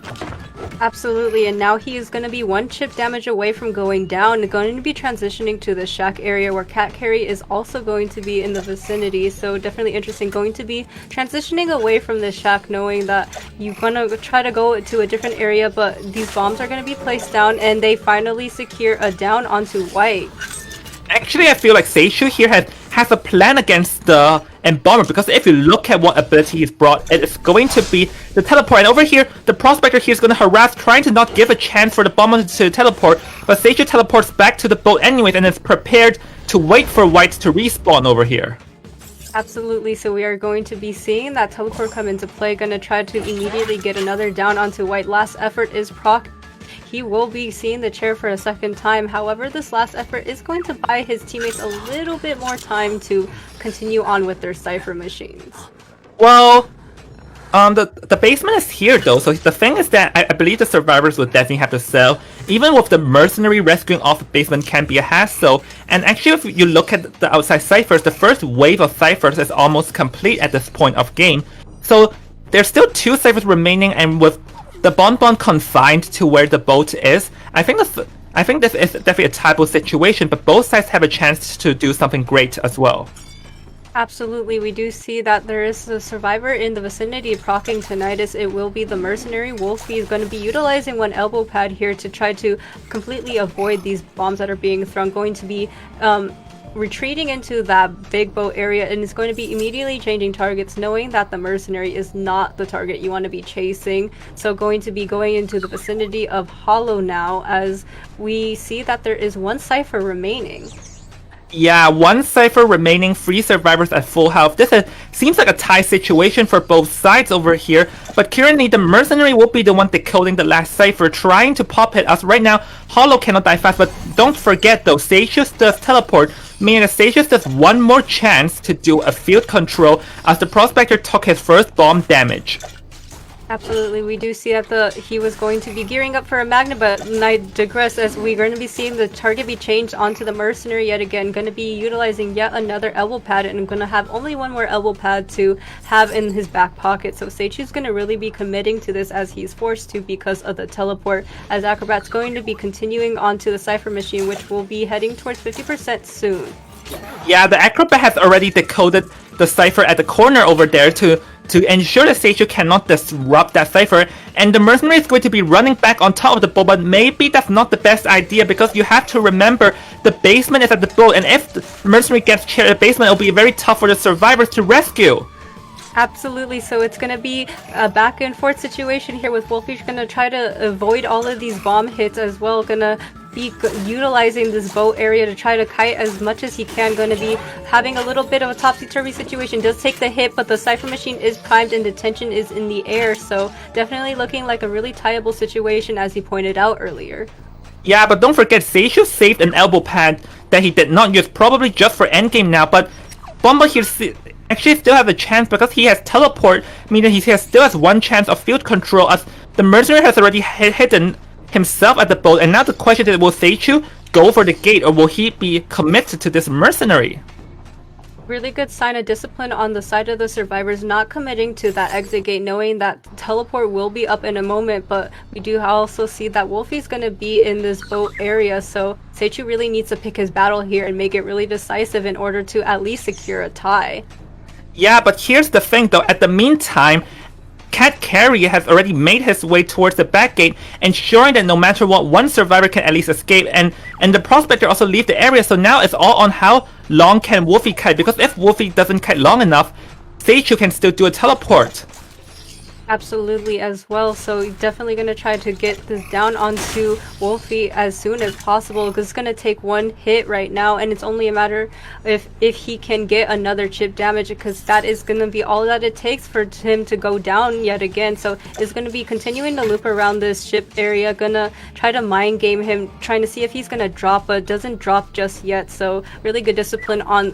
Absolutely, and now he is going to be one chip damage away from going down, going to be transitioning to the shack area where Cat Carry is also going to be in the vicinity, so definitely interesting. Going to be transitioning away from the shack, knowing that you're going to try to go to a different area, but these bombs are going to be placed down, and they finally secure a down onto white. Actually, I feel like Seichu here has a plan against the Bomber, because if you look at what ability he's brought, it is going to be the teleport. And over here, the Prospector here is going to harass, trying to not give a chance for the Bomber to teleport, but Seichu teleports back to the boat anyways and is prepared to wait for whites to respawn over here. Absolutely, so we are going to be seeing that teleport come into play, going to try to immediately get another down onto white. Last effort is proc. He will be seeing the chair for a second time. However, this last effort is going to buy his teammates a little bit more time to continue on with their cipher machines. Well, the basement is here though, so the thing is that I believe the survivors will definitely have to sell. Even with the mercenary rescuing off the basement can be a hassle. And actually, if you look at the outside ciphers, the first wave of ciphers is almost complete at this point of game. So there's still 2 ciphers remaining, and with the Bonbon confined to where the boat is, I think this is definitely a typo situation, but both sides have a chance to do something great as well. Absolutely, we do see that there is a survivor in the vicinity proccing Tinnitus. It will be the mercenary. Wolfie is going to be utilizing one elbow pad here to try to completely avoid these bombs that are being thrown. Going to be retreating into that big boat area, and is going to be immediately changing targets, knowing that the mercenary is not the target you want to be chasing. So going to be going into the vicinity of Hollow now, as we see that there is one cipher remaining. Yeah, 1 cipher remaining, 3 survivors at full health. Seems like a tie situation for both sides over here, but currently the mercenary will be the one decoding the last cipher, trying to pop it, as right now Hollow cannot die fast. But don't forget though, Seichu does teleport, meaning that Seichu does one more chance to do a field control as the Prospector took his first bomb damage. Absolutely, we do see that he was going to be gearing up for a Magna, but I digress, as we're going to be seeing the target be changed onto the mercenary yet again. Going to be utilizing yet another elbow pad, and going to have only one more elbow pad to have in his back pocket. So Seichu's going to really be committing to this as he's forced to because of the teleport, as Acrobat's going to be continuing onto the cipher machine, which will be heading towards 50% soon. Yeah, the Acrobat has already decoded the cipher at the corner over there to ensure that Seichu cannot disrupt that cipher, and the mercenary is going to be running back on top of the boat, but maybe that's not the best idea, because you have to remember the basement is at the boat, and if the mercenary gets chair at the basement, it'll be very tough for the survivors to rescue. Absolutely, so it's going to be a back and forth situation here with Wolfie going to try to avoid all of these bomb hits as well, going to be utilizing this boat area to try to kite as much as he can. Going to be having a little bit of a topsy-turvy situation. Does take the hit, but the cipher machine is primed and the tension is in the air, so definitely looking like a really tieable situation, as he pointed out earlier. Yeah, but don't forget, Seichu saved an elbow pad that he did not use, probably just for endgame now, but Bomba here actually still have a chance because he has teleport, meaning he still has one chance of field control as the mercenary has already hidden himself at the boat. And now the question is, will Seichu go for the gate or will he be committed to this mercenary? Really good sign of discipline on the side of the survivors, not committing to that exit gate, knowing that teleport will be up in a moment, but we do also see that Wolfie's going to be in this boat area, so Seichu really needs to pick his battle here and make it really decisive in order to at least secure a tie. Yeah, but here's the thing though, at the meantime, Cat Carry has already made his way towards the back gate, ensuring that no matter what, one survivor can at least escape, and the Prospector also leave the area, so now it's all on how long can Wolfie kite, because if Wolfie doesn't kite long enough, Seichu can still do a teleport. Absolutely as well, so definitely going to try to get this down onto Wolfie as soon as possible, because it's going to take one hit right now, and it's only a matter if he can get another chip damage, because that is going to be all that it takes for him to go down yet again. So it's going to be continuing to loop around this ship area, gonna try to mind game him, trying to see if he's going to drop, but doesn't drop just yet. So really good discipline on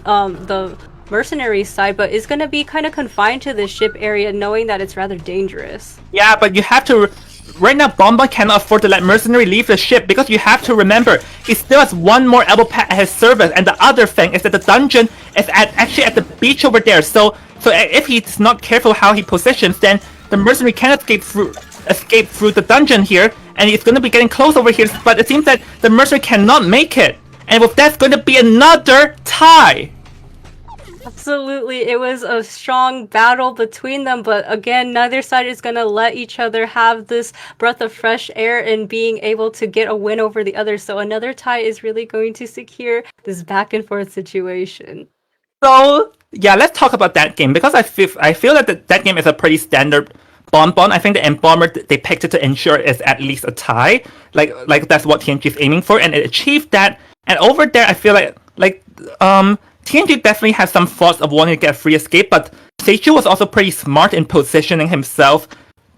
the mercenary side, but is going to be kind of confined to the ship area, knowing that it's rather dangerous. Yeah, but you have to... Right now, Bomba cannot afford to let Mercenary leave the ship, because you have to remember, he still has one more elbow pad at his service, and the other thing is that the dungeon is actually at the beach over there, so if he's not careful how he positions, then the Mercenary can escape through the dungeon here, and he's going to be getting close over here, but it seems that the Mercenary cannot make it, and with that, it's going to be another tie! Absolutely, it was a strong battle between them, but again, neither side is going to let each other have this breath of fresh air and being able to get a win over the other, so another tie is really going to secure this back and forth situation. So, yeah, let's talk about that game, because I feel that that game is a pretty standard bonbon. I think the Embalmer, they picked it to ensure it's at least a tie, like that's what TNG is aiming for, and it achieved that, and over there, I feel like TNG definitely has some thoughts of wanting to get a free escape, but Seichu was also pretty smart in positioning himself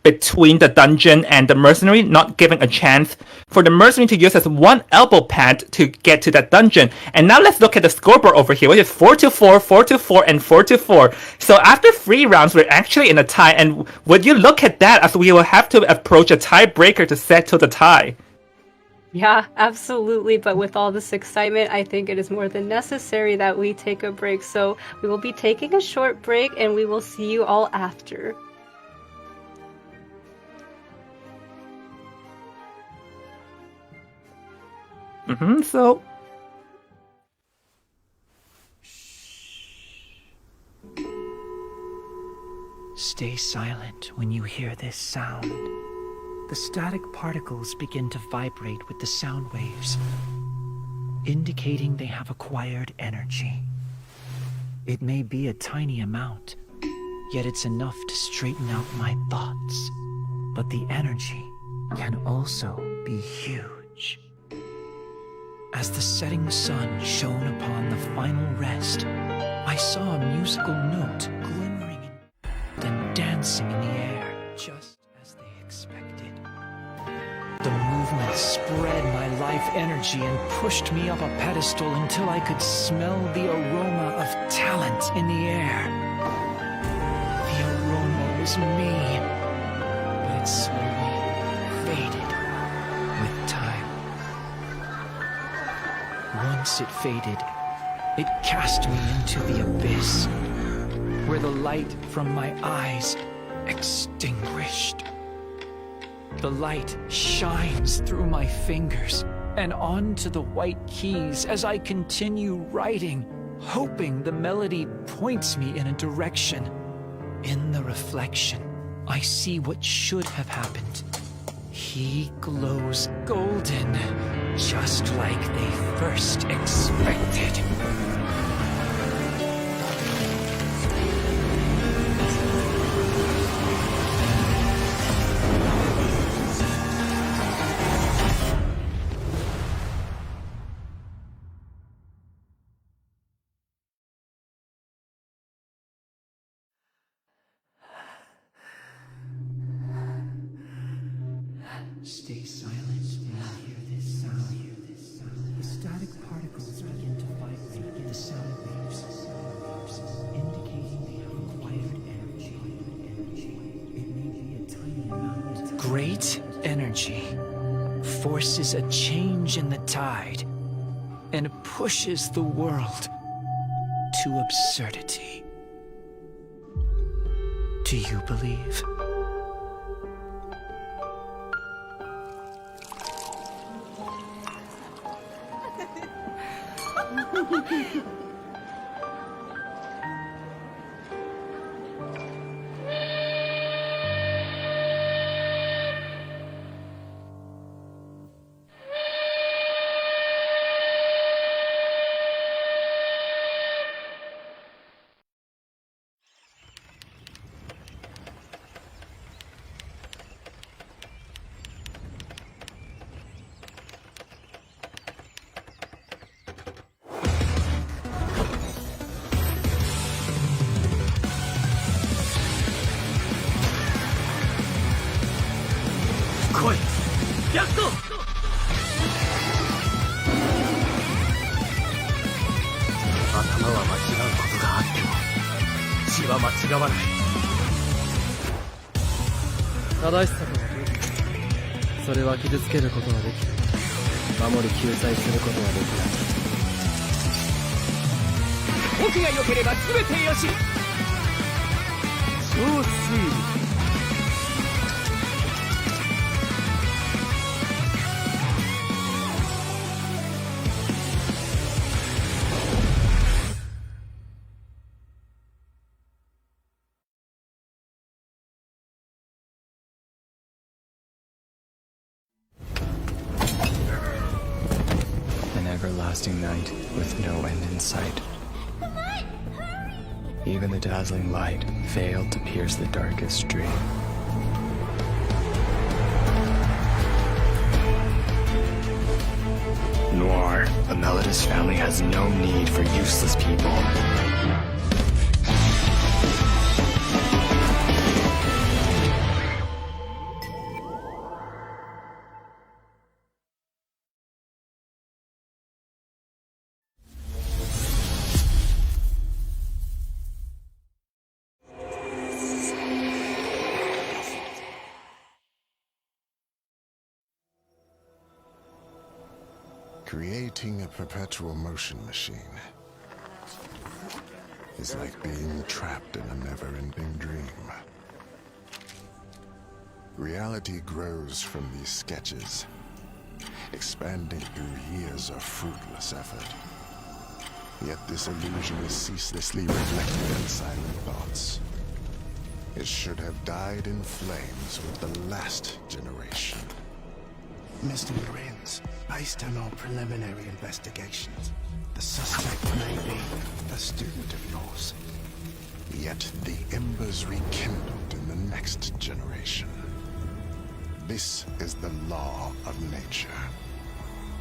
between the dungeon and the mercenary, not giving a chance for the mercenary to use as one elbow pad to get to that dungeon. And now let's look at the scoreboard over here, which is 4-4, 4-4, and 4-4. So after 3 rounds, we're actually in a tie, and would you look at that, as we will have to approach a tiebreaker to settle the tie. Yeah, absolutely, but with all this excitement, I think it is more than necessary that we take a break. So we will be taking a short break, and we will see you all after. So... Stay silent when you hear this sound. The static particles begin to vibrate with the sound waves, indicating they have acquired energy. It may be a tiny amount, yet it's enough to straighten out my thoughts. But the energy can also be huge. As the setting sun shone upon the final rest, I saw a musical note glimmering and dancing in the air, just as they expected. The movement spread my life energy and pushed me up a pedestal until I could smell the aroma of talent in the air. The aroma was me, but it slowly faded with time. Once it faded, it cast me into the abyss, where the light from my eyes extinguished. The light shines through my fingers and onto the white keys as I continue writing, hoping the melody points me in a direction. In the reflection, I see what should have happened. He glows golden, just like they first expected. Stay silent when you hear this sound. The static particles begin to vibrate with the sound waves. energy forces a change in the tide and pushes the world to absurdity. Do you believe? Koi! Yakuto! 頭は間違うことがあっても血は間違わない。正しさとは武器。それは傷つけることはできる。守り救済することはできない。僕が良ければ全てよし。超推理。An everlasting night with no end in sight. Even the dazzling light failed to pierce the darkest dream. Noir, the Melodist family has no need for useless people. Creating a perpetual motion machine is like being trapped in a never-ending dream. Reality grows from these sketches, expanding through years of fruitless effort. Yet this illusion is ceaselessly reflected in silent thoughts. It should have died in flames with the last generation. Mr. Marines, based on our preliminary investigations, the suspect may be a student of yours. Yet the embers rekindled in the next generation. This is the law of nature.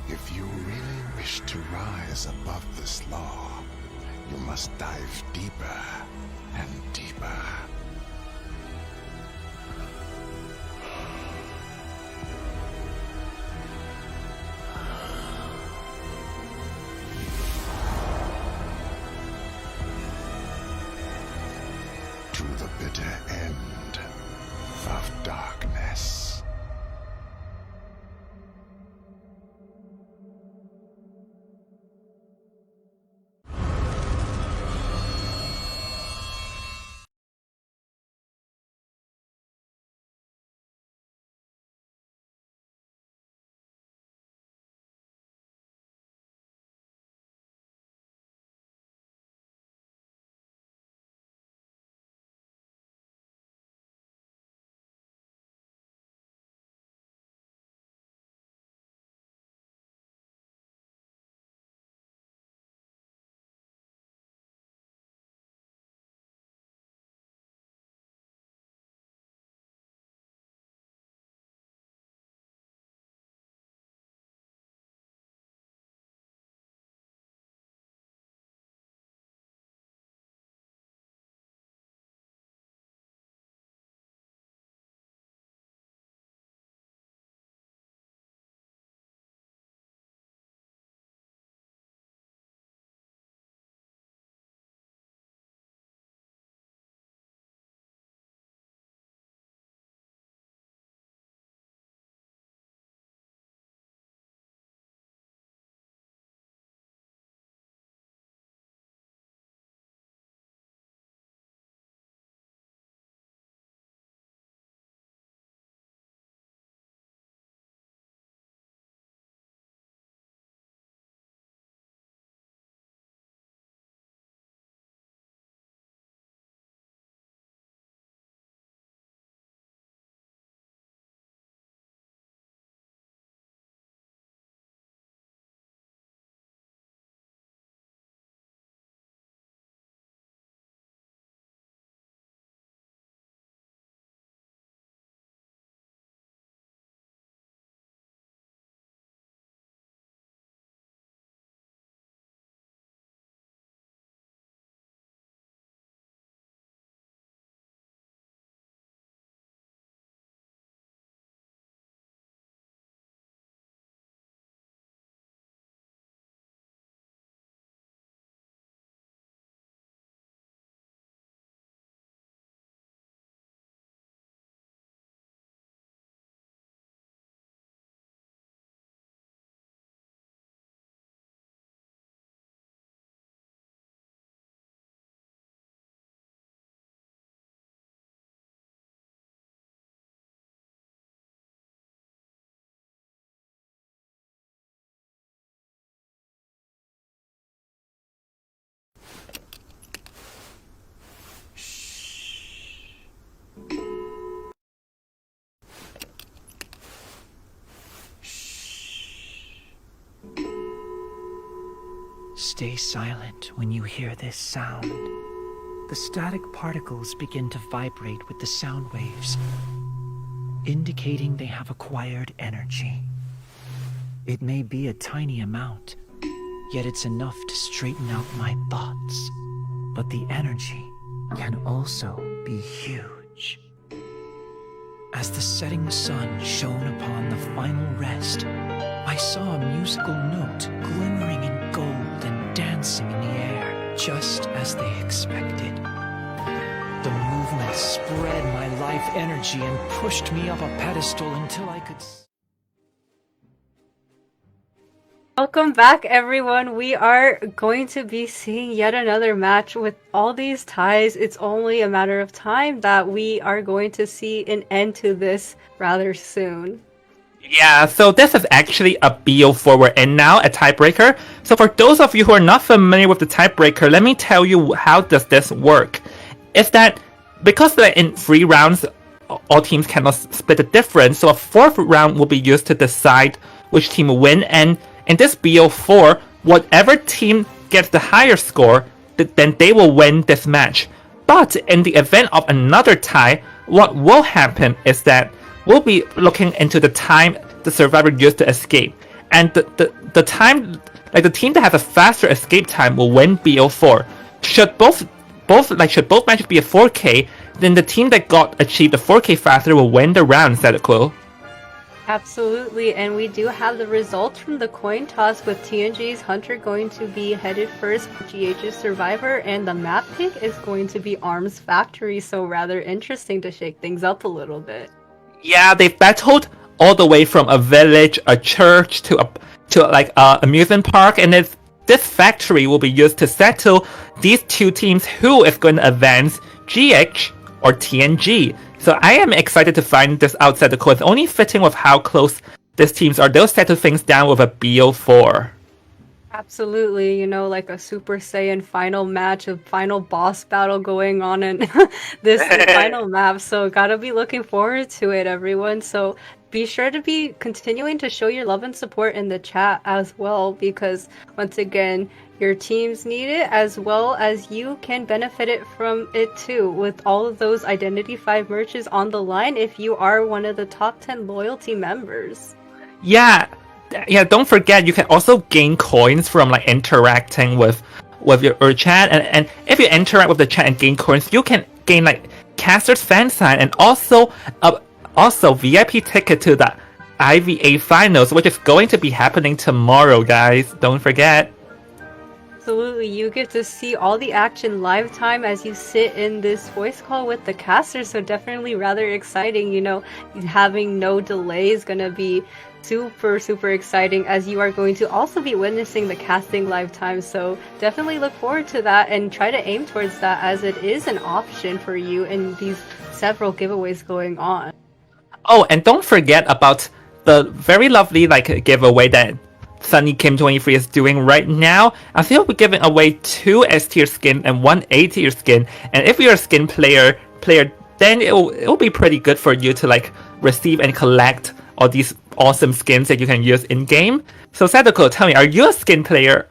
If you really wish to rise above this law, you must dive deeper and deeper. To the bitter end of darkness. Stay silent when you hear this sound. The static particles begin to vibrate with the sound waves, indicating they have acquired energy. It may be a tiny amount, yet it's enough to straighten out my thoughts. But the energy can also be huge. As the setting sun shone upon the final rest, I saw a musical note glimmering in gold and dancing in the air, just as they expected. The movement spread my life energy and pushed me up a pedestal until I could... Welcome back, everyone. We are going to be seeing yet another match with all these ties. It's only a matter of time that we are going to see an end to this rather soon. Yeah, so this is actually a BO4 we're in now, a tiebreaker. So for those of you who are not familiar with the tiebreaker, let me tell you how does this work. Is that because in 3 rounds, all teams cannot split the difference, so a 4th round will be used to decide which team will win, and in this BO4, whatever team gets the higher score, then they will win this match. But in the event of another tie, what will happen is that we'll be looking into the time the survivor used to escape. And the time, like the team that has a faster escape time will win BO4. Should both matches be a 4K, then the team that achieved the 4K faster will win the round, Sadako. Absolutely, and we do have the results from the coin toss with TNG's Hunter going to be headed first, GH's Survivor, and the map pick is going to be Arms Factory, so rather interesting to shake things up a little bit. Yeah, they've battled all the way from a village, a church, to a amusement park, and this factory will be used to settle these 2 teams who is going to advance, GH or TNG. So I am excited to find this outside the core. It's only fitting with how close these teams are. They'll settle things down with a BO4. Absolutely, like a Super Saiyan final match, a final boss battle going on in this final map. So gotta be looking forward to it, everyone. So be sure to be continuing to show your love and support in the chat as well, because once again, your teams need it, as well as you can benefit it from it too, with all of those Identity 5 merches on the line if you are one of the top 10 loyalty members. Yeah, don't forget you can also gain coins from interacting with your chat, and if you interact with the chat and gain coins, you can gain Caster's fan sign and also VIP ticket to the IVA finals, which is going to be happening tomorrow, guys. Don't forget. Absolutely, you get to see all the action live time as you sit in this voice call with the casters, so definitely rather exciting. Having no delay is going to be super exciting, as you are going to also be witnessing the casting live time, so definitely look forward to that and try to aim towards that, as it is an option for you in these several giveaways going on. Oh, and don't forget about the very lovely giveaway that Sunny Kim 23 is doing right now. I think we'll be giving away 2 S tier skin and 1 A tier skin, and if you're a skin player, then it'll be pretty good for you to receive and collect all these awesome skins that you can use in game. So Sadako, tell me, are you a skin player?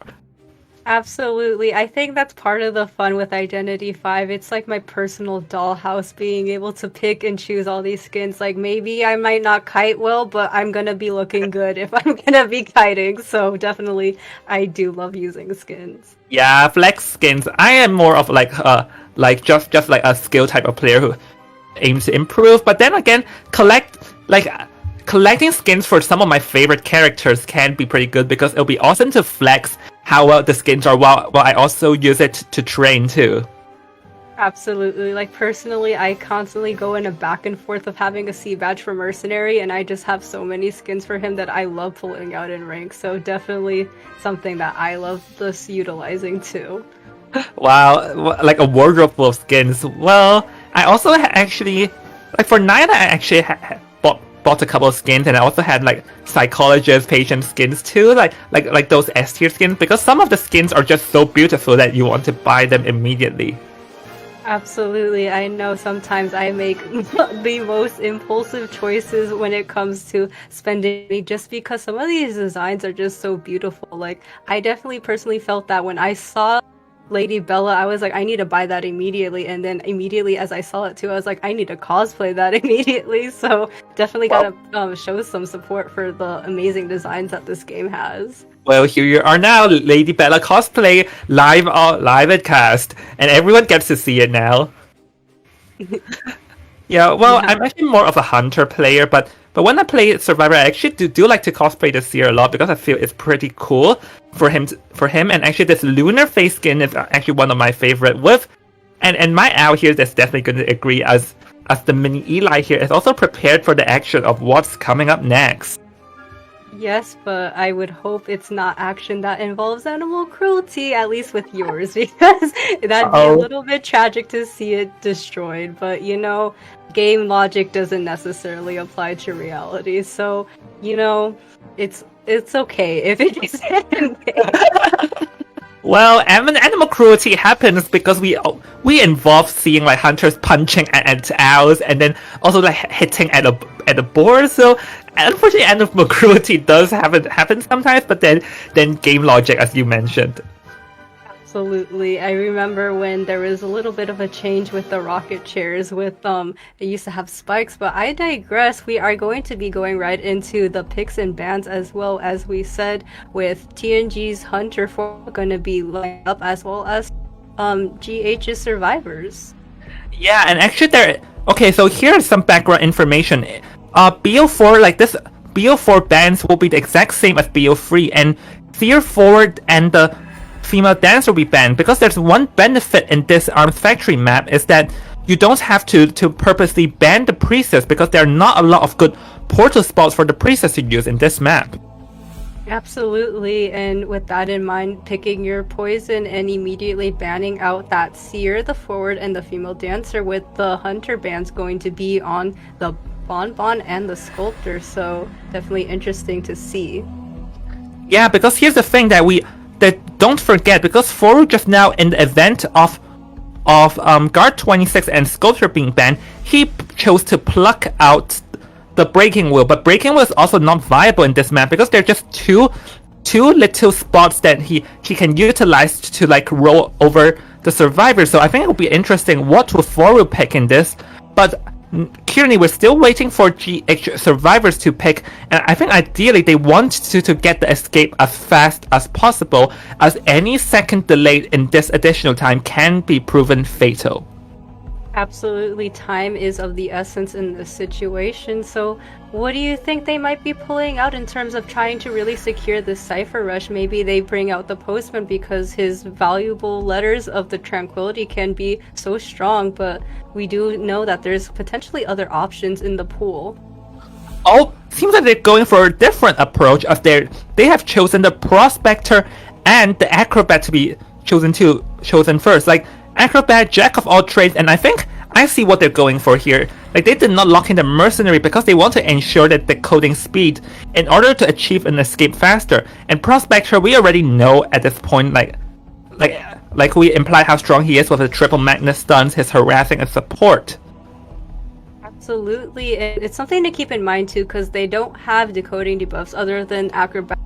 Absolutely. I think that's part of the fun with Identity 5. It's like my personal dollhouse, being able to pick and choose all these skins. Maybe I might not kite well, but I'm gonna be looking good if I'm gonna be kiting. So definitely, I do love using skins. Yeah, flex skins. I am more of just a skill type of player who aims to improve. But then again, collecting skins for some of my favorite characters can be pretty good, because it'll be awesome to flex how well the skins are, while I also use it to train too. Absolutely. Personally, I constantly go in a back and forth of having a C badge for Mercenary, and I just have so many skins for him that I love pulling out in rank. So definitely something that I love just utilizing too. Wow, a wardrobe full of skins. Well, I also actually, for Nine, I actually bought a couple of skins, and I also had psychologist, patient skins too, like those S tier skins, because some of the skins are just so beautiful that you want to buy them immediately. Absolutely. I know sometimes I make the most impulsive choices when it comes to spending money just because some of these designs are just so beautiful. Like, I definitely personally felt that when I saw Lady Bella, I was like, I need to buy that immediately. And then immediately as I saw it too, I was like, I need to cosplay that immediately. So definitely gotta show some support for the amazing designs that this game has. Well, here you are now, Lady Bella cosplay live at cast, and everyone gets to see it now. Yeah, well, Yeah. I'm actually more of a hunter player, but when I play Survivor, I actually do like to cosplay the Seer a lot because I feel it's pretty cool for him. And actually, this lunar face skin is actually one of my favorite. And my owl here is definitely going to agree as the mini Eli here is also prepared for the action of what's coming up next. Yes, but I would hope it's not action that involves animal cruelty, at least with yours, because that'd be a little bit tragic to see it destroyed. But game logic doesn't necessarily apply to reality, so it's okay if it isn't. Well, animal cruelty happens because we involve seeing like hunters punching at owls and then also like hitting at a board. So unfortunately, animal cruelty does happen sometimes. But then game logic, as you mentioned. Absolutely. I remember when there was a little bit of a change with the rocket chairs it used to have spikes, but I digress. We are going to be going right into the picks and bans as well, as we said, with TNG's Hunter 4 going to be lined up as well as GH's Survivors. Yeah, and actually okay, so here's some background information. BO4 BO4 bans will be the exact same as BO3, and Fear Forward and the female dancer will be banned because there's one benefit in this Arms Factory map is that you don't have to purposely ban the priestess because there are not a lot of good portal spots for the priestess to use in this map. Absolutely, and with that in mind, picking your poison and immediately banning out that Seer, the Forward, and the female dancer, with the Hunter bans going to be on the Bonbon and the Sculptor, so definitely interesting to see. Yeah, because here's the thing that don't forget, because Forward just now in the event of Guard 26 and Sculptor being banned, he chose to pluck out the Breaking Wheel, but Breaking Wheel is also not viable in this map because there are just two little spots that he can utilize to like roll over the Survivors. So I think it will be interesting what will Forward pick in this, but currently we're still waiting for GH Survivors to pick, and I think ideally they want to get the escape as fast as possible, as any second delay in this additional time can be proven fatal. Absolutely, time is of the essence in this situation. So what do you think they might be pulling out in terms of trying to really secure this cipher rush? Maybe they bring out the postman because his valuable letters of the tranquility can be so strong, but we do know that there's potentially other options in the pool. Oh, seems like they're going for a different approach, as they have chosen the Prospector and the Acrobat to be chosen first. Like Acrobat, Jack of all trades, and I think I see what they're going for here. Like they did not lock in the Mercenary because they want to ensure that the coding speed in order to achieve an escape faster. And Prospector, we already know at this point, like we imply how strong he is with the triple Magnus stuns, his harassing and support. Absolutely, it's something to keep in mind too, because they don't have decoding debuffs other than Acrobat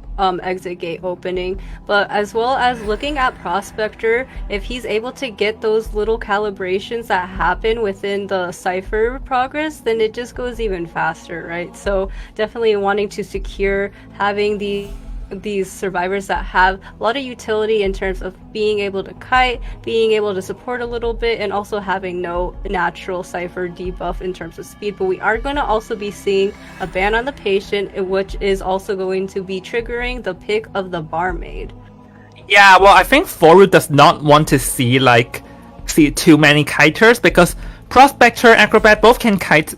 exit gate opening, but as well as looking at Prospector, if he's able to get those little calibrations that happen within the cipher progress, then it just goes even faster, right? So definitely wanting to secure having these survivors that have a lot of utility in terms of being able to kite, being able to support a little bit, and also having no natural cipher debuff in terms of speed. But we are going to also be seeing a ban on the patient, which is also going to be triggering the pick of the barmaid. Yeah, well, I think Forward does not want to see too many kiters, because Prospector, Acrobat both can kite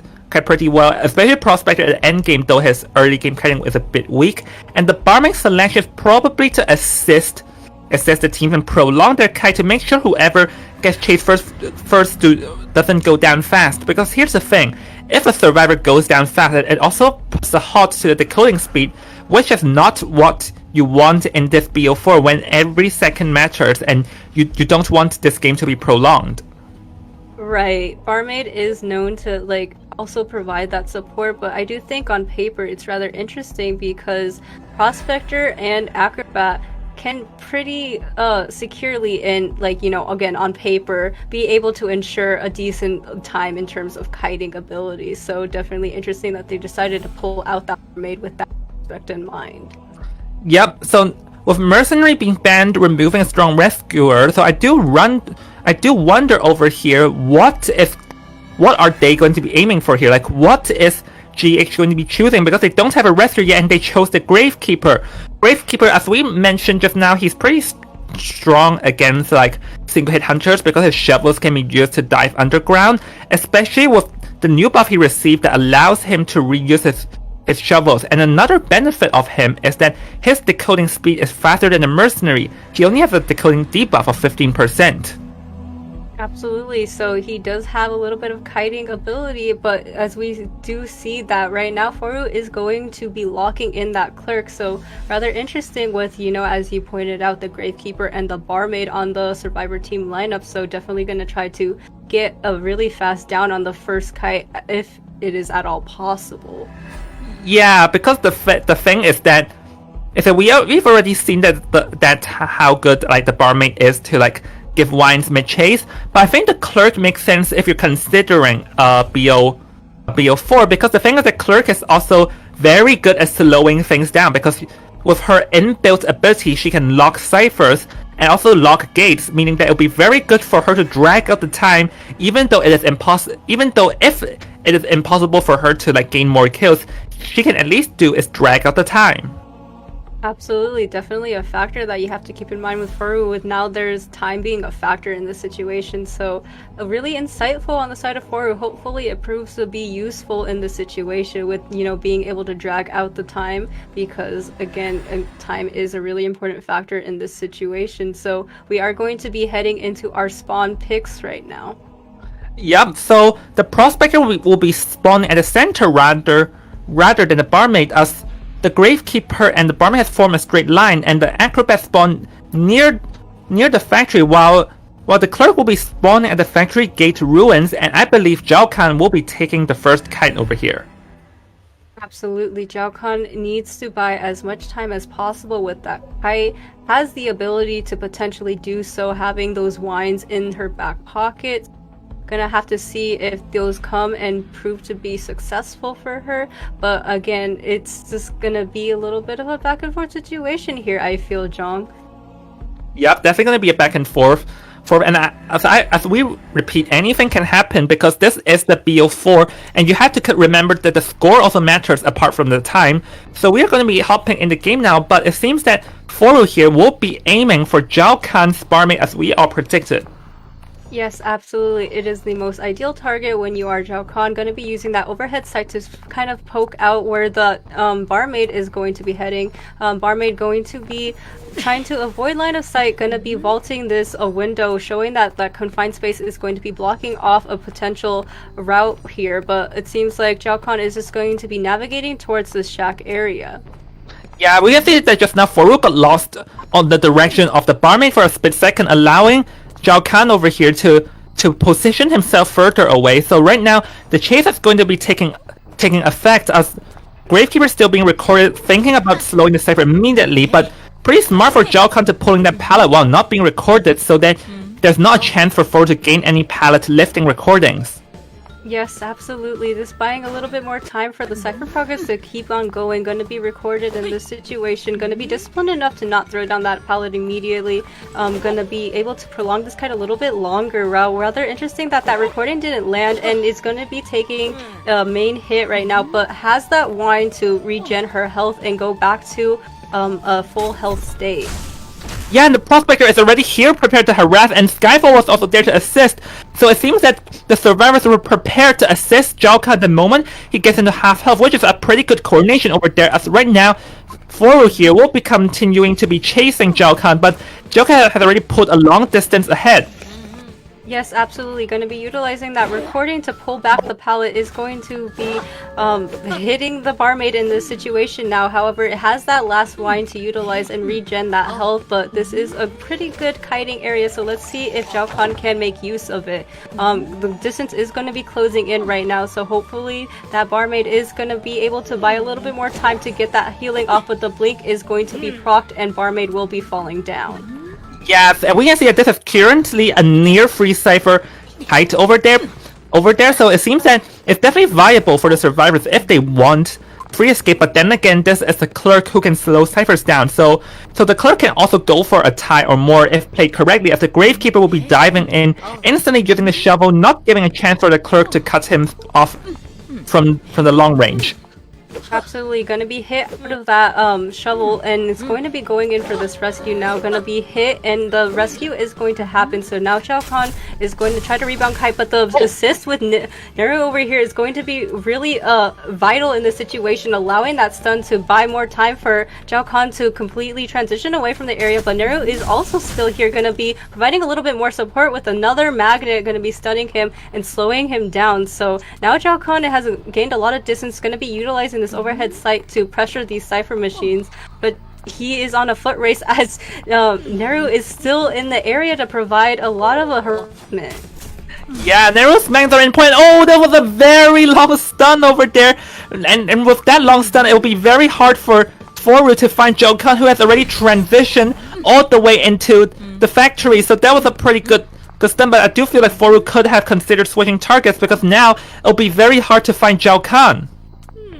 pretty well, especially Prospector at the end game, though his early game kiting is a bit weak. And the barmaid selection is probably to assist the team and prolong their kite to make sure whoever gets chased first doesn't go down fast. Because here's the thing, if a survivor goes down fast, it also puts a halt to the decoding speed, which is not what you want in this BO4 when every second matters and you don't want this game to be prolonged. Right. Barmaid is known to like also provide that support, but I do think on paper it's rather interesting because Prospector and Acrobat can pretty securely and like, you know, again on paper be able to ensure a decent time in terms of kiting abilities. So definitely interesting that they decided to pull out that Barmaid with that aspect in mind. Yep. So with Mercenary being banned, removing a strong rescuer, so I do wonder over here what are they going to be aiming for here? Like, what is GH going to be choosing? Because they don't have a rescuer yet, and they chose the Gravekeeper. Gravekeeper, as we mentioned just now, he's pretty strong against like single hit hunters because his shovels can be used to dive underground, especially with the new buff he received that allows him to reuse his shovels. And another benefit of him is that his decoding speed is faster than a mercenary. He only has a decoding debuff of 15%. Absolutely. So he does have a little bit of kiting ability, but as we do see that right now, Foru is going to be locking in that clerk. So rather interesting with, you know, as you pointed out, the Gravekeeper and the Barmaid on the Survivor team lineup. So definitely going to try to get a really fast down on the first kite if it is at all possible. Yeah, because the thing is that we've already seen that how good like the Barmaid is to like give wines mid-chase, but I think the clerk makes sense if you're considering BO4, because the thing is the clerk is also very good at slowing things down, because with her inbuilt ability she can lock ciphers and also lock gates, meaning that it'll be very good for her to drag out the time, even though if it is impossible for her to like gain more kills, she can at least do is drag out the time. Absolutely, definitely a factor that you have to keep in mind with Foru, with now there's time being a factor in this situation. So really insightful on the side of Foru. Hopefully it proves to be useful in this situation with, you know, being able to drag out the time, because again, time is a really important factor in this situation. So we are going to be heading into our spawn picks right now. Yep, so the Prospector will be spawning at the center rather than the Barmaid, as the Gravekeeper and the Barmaid has formed a straight line, and the Acrobat spawn near the factory, while the Clerk will be spawning at the factory gate ruins, and I believe Zhao Kan will be taking the first kite over here. Absolutely, Zhao Kan needs to buy as much time as possible with that kite, has the ability to potentially do so, having those wines in her back pocket. Gonna have to see if those come and prove to be successful for her, but again, it's just gonna be a little bit of a back and forth situation here, I feel, Jong. Yep, definitely gonna be a back and forth. And as we repeat, anything can happen because this is the BO4, and you have to remember that the score also matters apart from the time. So we are going to be hopping in the game now, but it seems that Foru here will be aiming for Zhao Kan's Barmaid as we all predicted. Yes, absolutely. It is the most ideal target when you are Zhao Kan. Going to be using that overhead sight to kind of poke out where the Barmaid is going to be heading. Barmaid going to be trying to avoid line of sight, going to be vaulting this window, showing that that confined space is going to be blocking off a potential route here. But it seems like Zhao Kan is just going to be navigating towards this shack area. Yeah, we have seen that just now Foru got lost on the direction of the Barmaid for a split second, allowing Zhao Kan over here to position himself further away. So right now the chase is going to be taking effect, as Gravekeeper still being recorded, thinking about slowing the cipher immediately, but pretty smart for Zhao Kan to pulling that pallet while not being recorded, so that there's not a chance for Foru to gain any pallet lifting recordings. Yes, absolutely. Just buying a little bit more time for the cipher progress to keep on going. Going to be recorded in this situation. Going to be disciplined enough to not throw down that pallet immediately. Going to be able to prolong this kite a little bit longer. Rather interesting that recording didn't land, and is going to be taking a main hit right now, but has that wine to regen her health and go back to a full health state. Yeah, and the Prospector is already here, prepared to harass, and Skyfall was also there to assist. So it seems that the survivors were prepared to assist Zhao Kan the moment he gets into half health, which is a pretty good coordination over there, as right now Foru here will be continuing to be chasing Zhao Kan, but Zhao Kan has already pulled a long distance ahead. Yes, absolutely. Going to be utilizing that recording to pull back the pallet is going to be hitting the barmaid in this situation now. However, it has that last wine to utilize and regen that health, but this is a pretty good kiting area, so let's see if Zhao Kan can make use of it. The distance is going to be closing in right now, so hopefully that barmaid is going to be able to buy a little bit more time to get that healing off, but the blink is going to be procced and barmaid will be falling down. Yes, and we can see that this is currently a near free cipher height over there, so it seems that it's definitely viable for the survivors if they want free escape, but then again, this is a clerk who can slow ciphers down, so the clerk can also go for a tie or more if played correctly, as the gravekeeper will be diving in, instantly using the shovel, not giving a chance for the clerk to cut him off from the long range. Absolutely, gonna be hit out of that shovel, and it's going to be going in for this rescue now. Gonna be hit, and the rescue is going to happen. So now Zhao Kan is going to try to rebound kite, but the assist with Nello over here is going to be really vital in this situation, allowing that stun to buy more time for Zhao Kan to completely transition away from the area. But Nello is also still here, gonna be providing a little bit more support with another magnet, gonna be stunning him and slowing him down. So now Zhao Kan has gained a lot of distance, gonna be utilizing this overhead sight to pressure these cipher machines, but he is on a foot race as Neru is still in the area to provide a lot of harassment. Yeah, Nero's mangs are in point. Oh, that was a very long stun over there, and with that long stun, it will be very hard for Foru to find Zhao Kan, who has already transitioned all the way into the factory. So that was a pretty good stun, but I do feel like Foru could have considered switching targets, because now it'll be very hard to find Zhao Kan.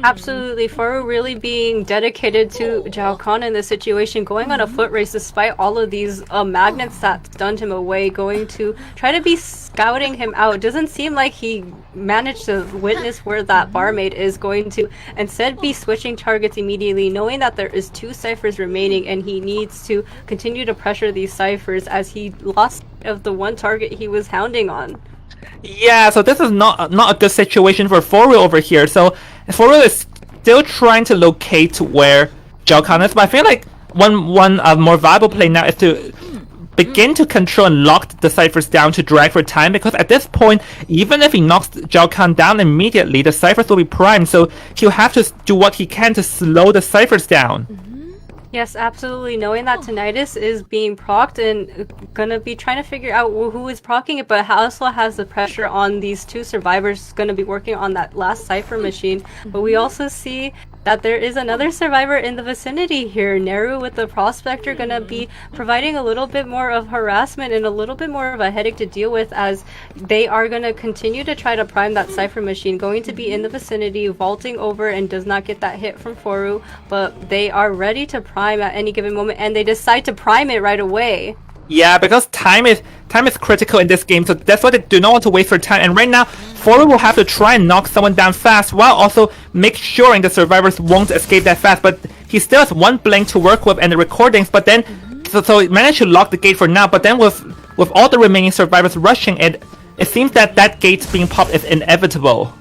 Absolutely, Foru really being dedicated to Zhao Kan in this situation, going on a foot race despite all of these magnets that stunned him away, going to try to be scouting him out. Doesn't seem like he managed to witness where that barmaid is, going to instead be switching targets immediately, knowing that there is 2 ciphers remaining and he needs to continue to pressure these ciphers as he lost of the one target he was hounding on. Yeah, so this is not a good situation for Foru over here. So Foru is still trying to locate where Zhao Kan is, but I feel like one more viable play now is to begin to control and lock the ciphers down to drag for time, because at this point, even if he knocks Zhao Kan down immediately, the ciphers will be primed, so he'll have to do what he can to slow the ciphers down. Yes, absolutely. Knowing that Tinnitus is being procced and gonna be trying to figure out who is proccing it, but also has the pressure on these 2 survivors gonna be working on that last cipher machine. But we also see that there is another survivor in the vicinity here. Neru with the Prospector gonna be providing a little bit more of harassment and a little bit more of a headache to deal with, as they are gonna continue to try to prime that cipher machine, going to be in the vicinity, vaulting over, and does not get that hit from Foru, but they are ready to prime at any given moment, and they decide to prime it right away. Yeah, because time is critical in this game, so that's why they do not want to waste their time. And right now, Foru will have to try and knock someone down fast, while also make sure the survivors won't escape that fast. But he still has 1 blink to work with and the recordings. But then, so he managed to lock the gate for now. But then with all the remaining survivors rushing it seems that gate being popped is inevitable.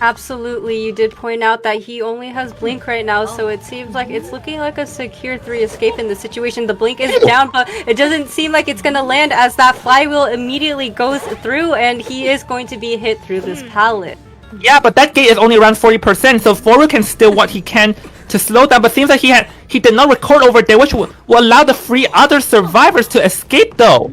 Absolutely, you did point out that he only has blink right now, so it seems like it's looking like a secure 3 escape in the situation. The blink is down, but it doesn't seem like it's gonna land, as that flywheel immediately goes through and he is going to be hit through this pallet. Yeah, but that gate is only around 40%, so Foru can still what he can to slow down, but seems like he did not record over there, which will allow the 3 other survivors to escape though.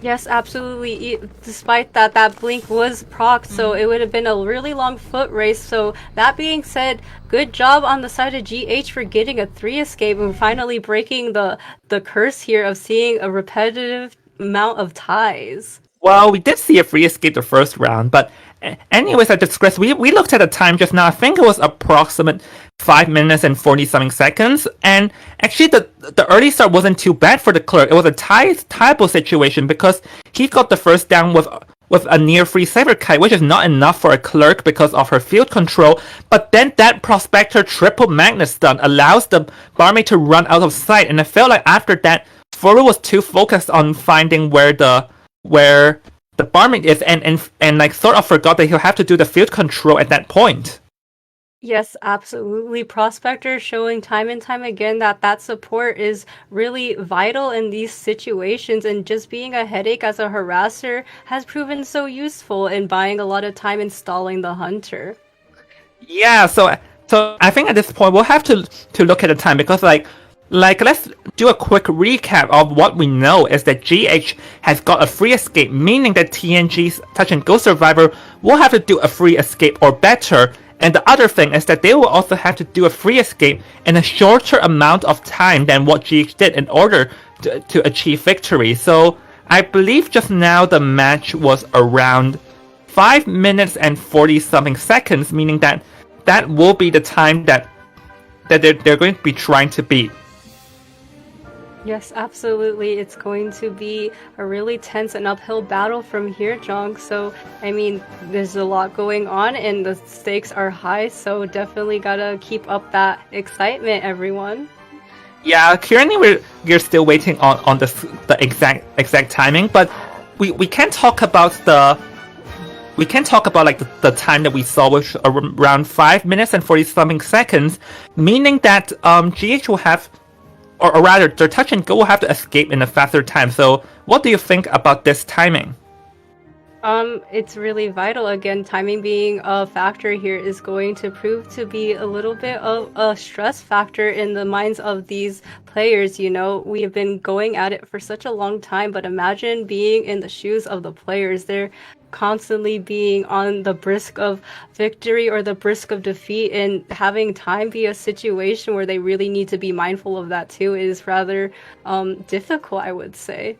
Yes, absolutely. Despite that blink was procced, so it would have been a really long foot race. So that being said, good job on the side of GH for getting a 3 escape and finally breaking the curse here of seeing a repetitive amount of ties. Well, we did see a free escape the first round, but anyways, I digress. We looked at the time just now. I think it was approximate 5 minutes and 40-something seconds. And actually, the early start wasn't too bad for the clerk. It was a tieable situation, because he got the first down with a near free cyber kite, which is not enough for a clerk because of her field control. But then that Prospector triple magnet stun allows the barmaid to run out of sight. And I felt like after that, Foru was too focused on finding where the barmaid is, and like sort of forgot that he'll have to do the field control at that point. Yes, absolutely. Prospectors showing time and time again that that support is really vital in these situations, and just being a headache as a harasser has proven so useful in buying a lot of time installing the hunter. Yeah, so I think at this point we'll have to look at the time because like let's do a quick recap of what we know is that GH has got a free escape, meaning that TNG's Touch and Go survivor will have to do a free escape or better. And the other thing is that they will also have to do a free escape in a shorter amount of time than what GH did in order to achieve victory. So I believe just now the match was around 5 minutes and 40 something seconds, meaning that that will be the time that they're going to be trying to beat. Yes, absolutely. It's going to be a really tense and uphill battle from here, Jong. So, I mean, there's a lot going on and the stakes are high, so definitely gotta keep up that excitement, everyone. Yeah, currently we're still waiting on the exact timing, but we can talk about like the time that we saw, which around 5 minutes and 40 something seconds, meaning that GH will have, or rather, their Touch and Go will have to escape in a faster time. So, what do you think about this timing? It's really vital. Again, timing being a factor here is going to prove to be a little bit of a stress factor in the minds of these players. You know, we have been going at it for such a long time, but imagine being in the shoes of the players. They're constantly being on the brisk of victory or the brisk of defeat, and having time be a situation where they really need to be mindful of that too is rather difficult, I would say.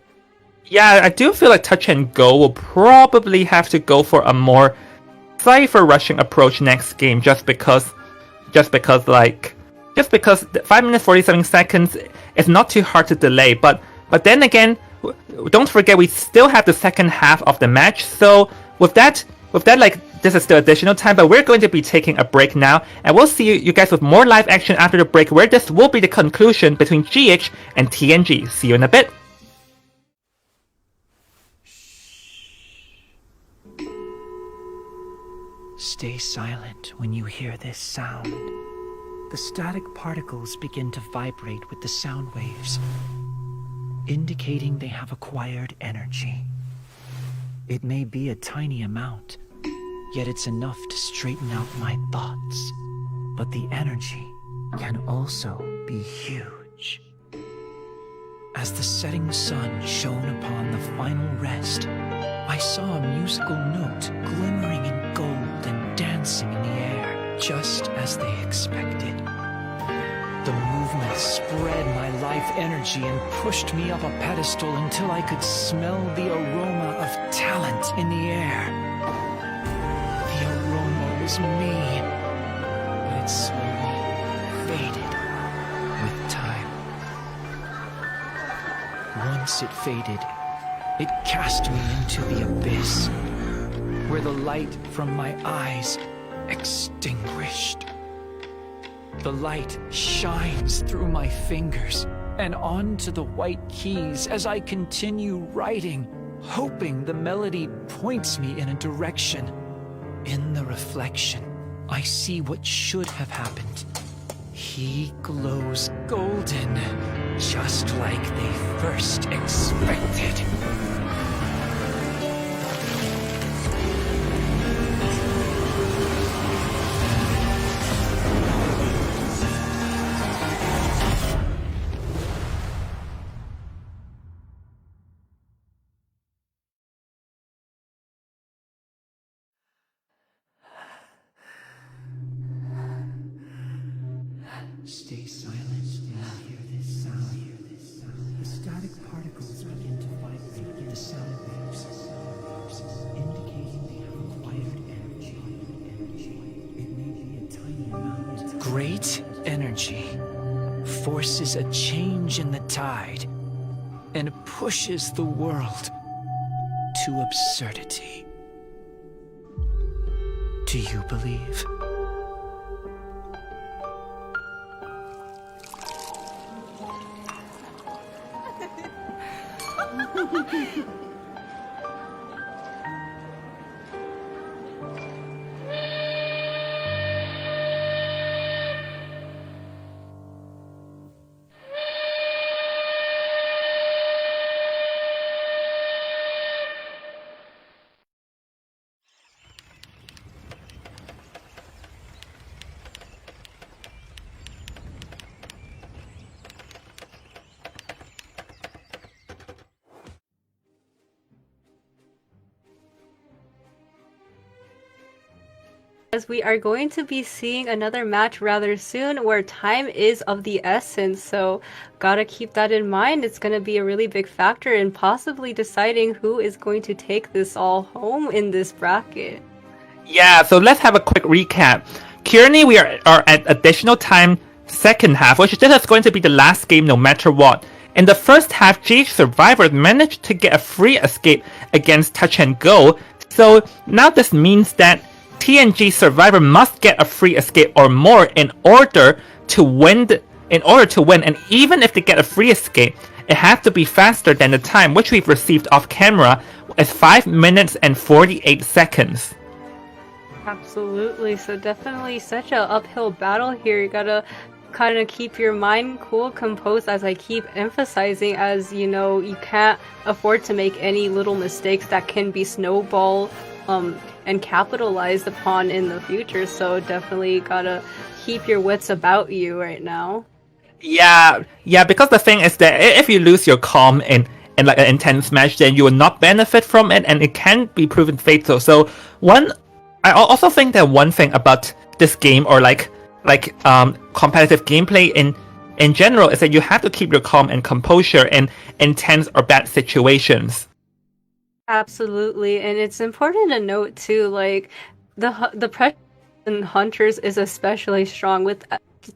Yeah, I do feel like Touch and Go will probably have to go for a more safer rushing approach next game, just because 5 minutes 47 seconds is not too hard to delay. But then again, don't forget we still have the second half of the match. So with that, like this is still additional time, but we're going to be taking a break now, and we'll see you guys with more live action after the break, where this will be the conclusion between GH and TNG. See you in a bit. Stay silent when you hear this sound. The static particles begin to vibrate with the sound waves, indicating they have acquired energy. It may be a tiny amount, yet it's enough to straighten out my thoughts. But the energy can also be huge. As the setting sun shone upon the final rest, I saw a musical note glimmering in gold and dancing in the air, just as they expected. The movement spread my life energy and pushed me up a pedestal until I could smell the aroma of talent in the air. The aroma was me, but it slowly faded with time. Once it faded, it cast me into the abyss, where the light from my eyes extinguished. The light shines through my fingers and onto the white keys as I continue writing, hoping the melody points me in a direction. In the reflection, I see what should have happened. He glows golden, just like they first expected. Stay silent and you'll hear this sound. The static particles begin to vibrate with the sound waves, indicating they have acquired energy. It may be a tiny amount. Great energy forces a change in the tide and pushes the world to absurdity. Do you believe? as we are going to be seeing another match rather soon where time is of the essence, so gotta keep that in mind. It's gonna be a really big factor in possibly deciding who is going to take this all home in this bracket. Yeah, so let's have a quick recap. Currently, we are at additional time second half, which this is going to be the last game no matter what. In the first half, GH Survivors managed to get a free escape against Touch and Go, so now this means that TNG Survivor must get a free escape or more in order to win, and even if they get a free escape, it has to be faster than the time which we've received off camera as 5 minutes and 48 seconds. Absolutely, so definitely such a uphill battle here. You gotta kind of keep your mind cool, composed, as I keep emphasizing, as you know, you can't afford to make any little mistakes that can be snowball and capitalized upon in the future, so definitely gotta keep your wits about you right now. Yeah, because the thing is that if you lose your calm in like an intense match, then you will not benefit from it, and it can be proven fatal. So I also think that one thing about this game, or like competitive gameplay in general, is that you have to keep your calm and composure in intense or bad situations. Absolutely, and it's important to note too, like the pressure in Hunters is especially strong. With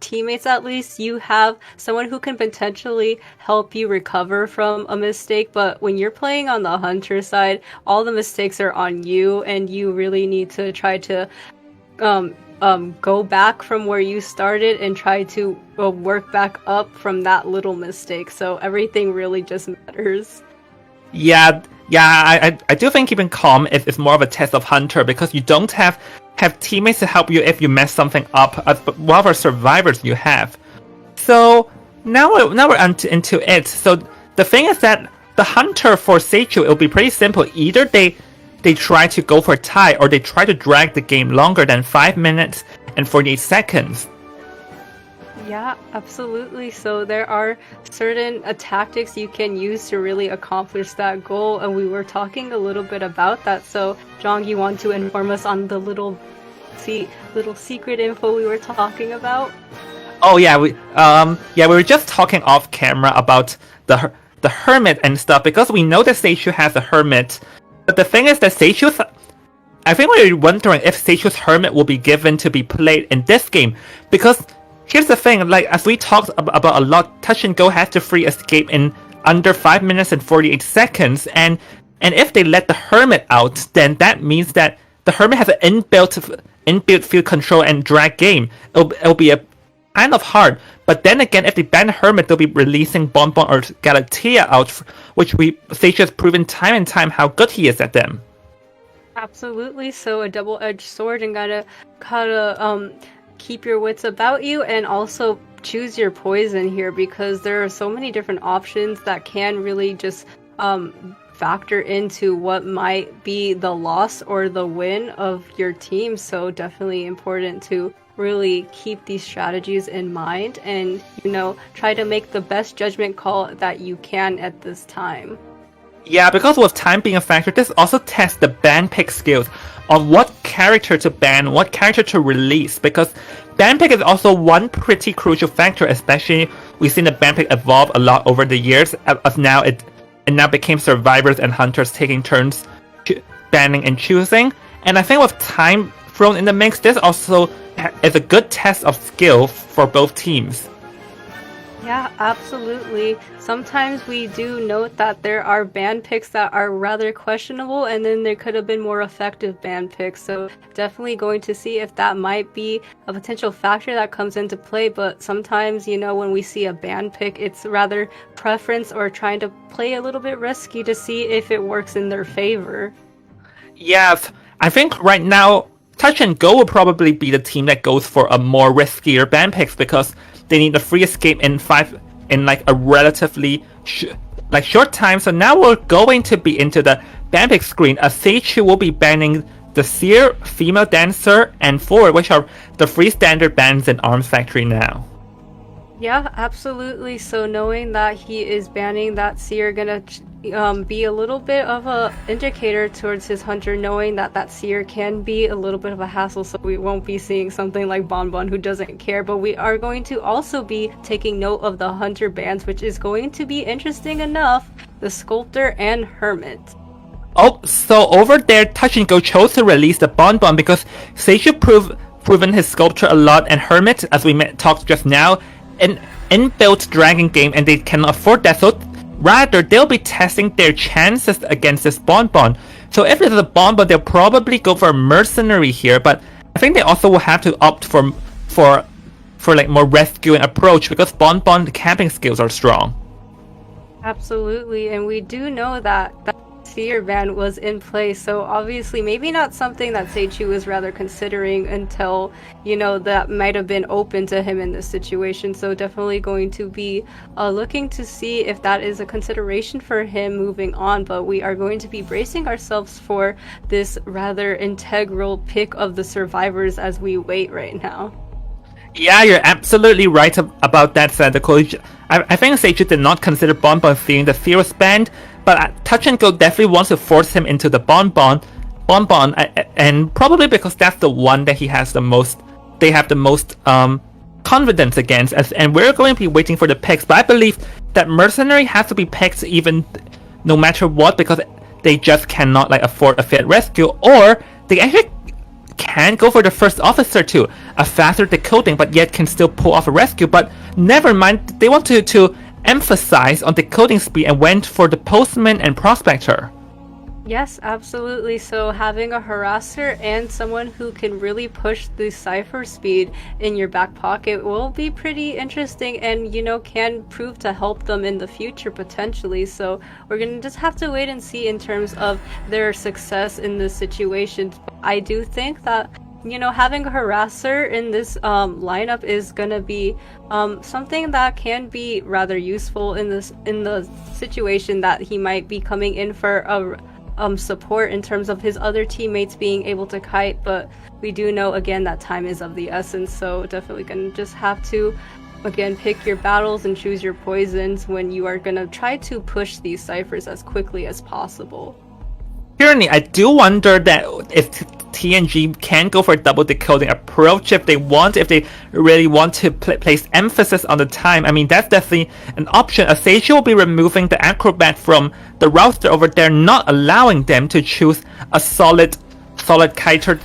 teammates, at least you have someone who can potentially help you recover from a mistake, but when you're playing on the Hunter side, all the mistakes are on you, and you really need to try to go back from where you started and try to work back up from that little mistake. So everything really just matters. Yeah, I do think keeping calm is more of a test of Hunter, because you don't have teammates to help you if you mess something up, but whatever survivors you have. So now we're into it. So the thing is that the Hunter for Seichu, it'll be pretty simple. Either they try to go for a tie, or they try to drag the game longer than 5 minutes and 48 seconds. Yeah, absolutely. So there are certain tactics you can use to really accomplish that goal, and we were talking a little bit about that. So, Jong, you want to inform us on the little secret info we were talking about? Oh yeah, we were just talking off camera about the hermit and stuff, because we know that Seichu has a hermit, but the thing is that I think we're wondering if Seichu's hermit will be given to be played in this game, because here's the thing, like as we talked about a lot, Touch and Go has to free escape in under 5 minutes and 48 seconds, and if they let the hermit out, then that means that the hermit has an inbuilt field control and drag game. It'll be a kind of hard, but then again, if they ban the hermit, they'll be releasing Bonbon or Galatea out, which Seichu has proven time and time how good he is at them. Absolutely, so a double-edged sword, and gotta keep your wits about you, and also choose your poison here, because there are so many different options that can really just factor into what might be the loss or the win of your team. So definitely important to really keep these strategies in mind, and try to make the best judgment call that you can at this time. Yeah, because with time being a factor, this also tests the ban pick skills on what character to ban, what character to release, because ban pick is also one pretty crucial factor, especially we've seen the ban pick evolve a lot over the years, as now it now became survivors and hunters taking turns banning and choosing, and I think with time thrown in the mix, this also is a good test of skill for both teams. Yeah, absolutely. Sometimes we do note that there are ban picks that are rather questionable, and then there could have been more effective ban picks. So definitely going to see if that might be a potential factor that comes into play. But sometimes, when we see a ban pick, it's rather preference or trying to play a little bit risky to see if it works in their favor. Yes, I think right now Touch and Go will probably be the team that goes for a more riskier ban picks, because they need a free escape in like a relatively short time. So now we're going to be into the ban pick screen. Seichu will be banning the Seer, Female Dancer, and Forward, which are the free standard bans in Arms Factory now. Yeah, absolutely. So knowing that he is banning that Seer, gonna be a little bit of a indicator towards his hunter, knowing that that seer can be a little bit of a hassle, so we won't be seeing something like Bonbon who doesn't care, but we are going to also be taking note of the hunter bands, which is going to be interesting enough, the Sculptor and Hermit. Oh, so over there, Touch and Go chose to release the Bonbon because Seishu proven his Sculptor a lot, and Hermit, as we talked just now, an inbuilt dragon game, and they cannot afford that, so rather they'll be testing their chances against this Bonbon. So if it's a Bonbon, they'll probably go for a Mercenary here, but I think they also will have to opt for like more rescuing approach because Bonbon camping skills are strong. Absolutely, and we do know that Seer ban was in place, so obviously maybe not something that Seichu was rather considering until, you know, that might have been open to him in this situation. So definitely going to be looking to see if that is a consideration for him moving on, but we are going to be bracing ourselves for this rather integral pick of the survivors as we wait right now. Yeah, you're absolutely right about that, Sadako. I think Seichu did not consider Bonbon seeing the Fierce band, but Touch and Go definitely wants to force him into the Bonbon, and probably because that's the one that he has the most. They have the most confidence against, and we're going to be waiting for the picks. But I believe that Mercenary has to be picked even no matter what because they just cannot like afford a fit rescue, or they actually can go for the first officer too, a faster decoding, but yet can still pull off a rescue. But never mind, they want to emphasize on decoding speed and went for the postman and prospector. Yes, absolutely. So having a harasser and someone who can really push the cipher speed in your back pocket will be pretty interesting and, you know, can prove to help them in the future potentially. So we're going to just have to wait and see in terms of their success in this situation. I do think that, you know, having a harasser in this lineup is going to be something that can be rather useful in the situation that he might be coming in for a support in terms of his other teammates being able to kite, but we do know again that time is of the essence, so definitely gonna just have to again pick your battles and choose your poisons when you are gonna try to push these ciphers as quickly as possible. Currently, I do wonder that if TNG can go for a double decoding approach if they really want to place emphasis on the time. I mean, that's definitely an option. Seichu will be removing the acrobat from the roster over there, not allowing them to choose a solid kiter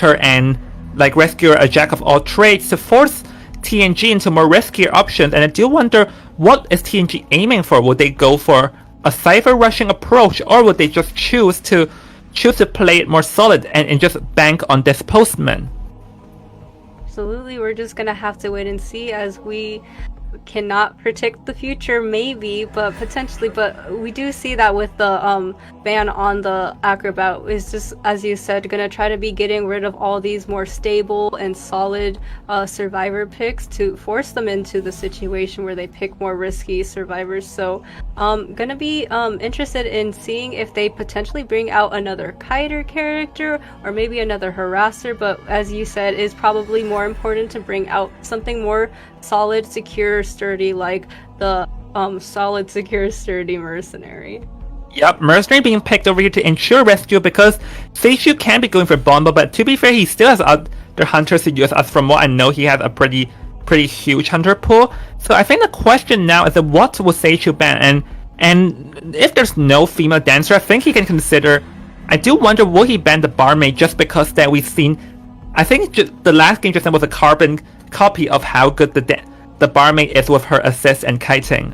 and like rescuer, a jack of all trades, to force TNG into more riskier options. And I do wonder, what is TNG aiming for? Would they go for a cipher rushing approach, or would they just choose to play it more solid and just bank on this postman? Absolutely, we're just gonna have to wait and see, as we cannot predict the future, maybe, but potentially. But we do see that with the ban on the acrobat is just, as you said, gonna try to be getting rid of all these more stable and solid survivor picks to force them into the situation where they pick more risky survivors. So gonna be interested in seeing if they potentially bring out another kiter character or maybe another harasser, but as you said, is probably more important to bring out something more solid, secure, sturdy, like the solid, secure, sturdy Mercenary. Yep, Mercenary being picked over here to ensure rescue because Seichu can be going for Bomba, but to be fair, he still has other hunters to use. As from what I know, he has a pretty huge hunter pool. So I think the question now is what will Seichu ban? And if there's no female dancer, I think he can consider. I do wonder, will he ban the barmaid just because that we've seen? I think the last game just now was a carbon copy of how good the barmaid is with her assist and kiting.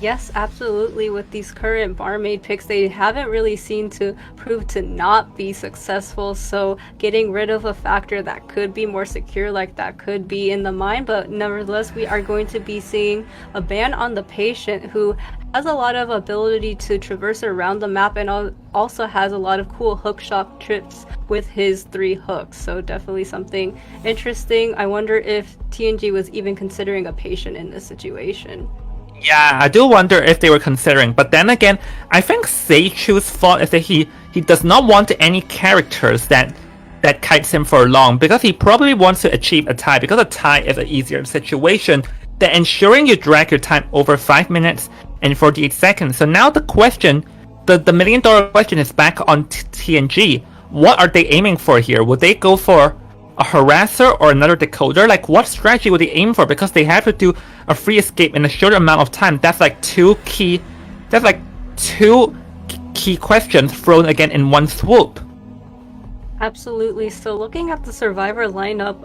Yes, absolutely. With these current barmaid picks, they haven't really seen to prove to not be successful, so getting rid of a factor that could be more secure, like that could be in the mind, but nevertheless we are going to be seeing a ban on the patient, who has a lot of ability to traverse around the map and also has a lot of cool hookshot trips with his 3 hooks, so definitely something interesting. I wonder if TNG was even considering a patient in this situation. Yeah, I do wonder if they were considering, but then again, I think Seichu's fault is that he does not want any characters that kites him for long, because he probably wants to achieve a tie, because a tie is an easier situation than ensuring you drag your time over 5 minutes and 48 seconds. So now the question, the million-dollar question is back on TNG. What are they aiming for here? Would they go for a harasser or another decoder? Like, what strategy would they aim for? Because they have to do a free escape in a short amount of time. That's like two key questions thrown again in one swoop. Absolutely. So looking at the survivor lineup,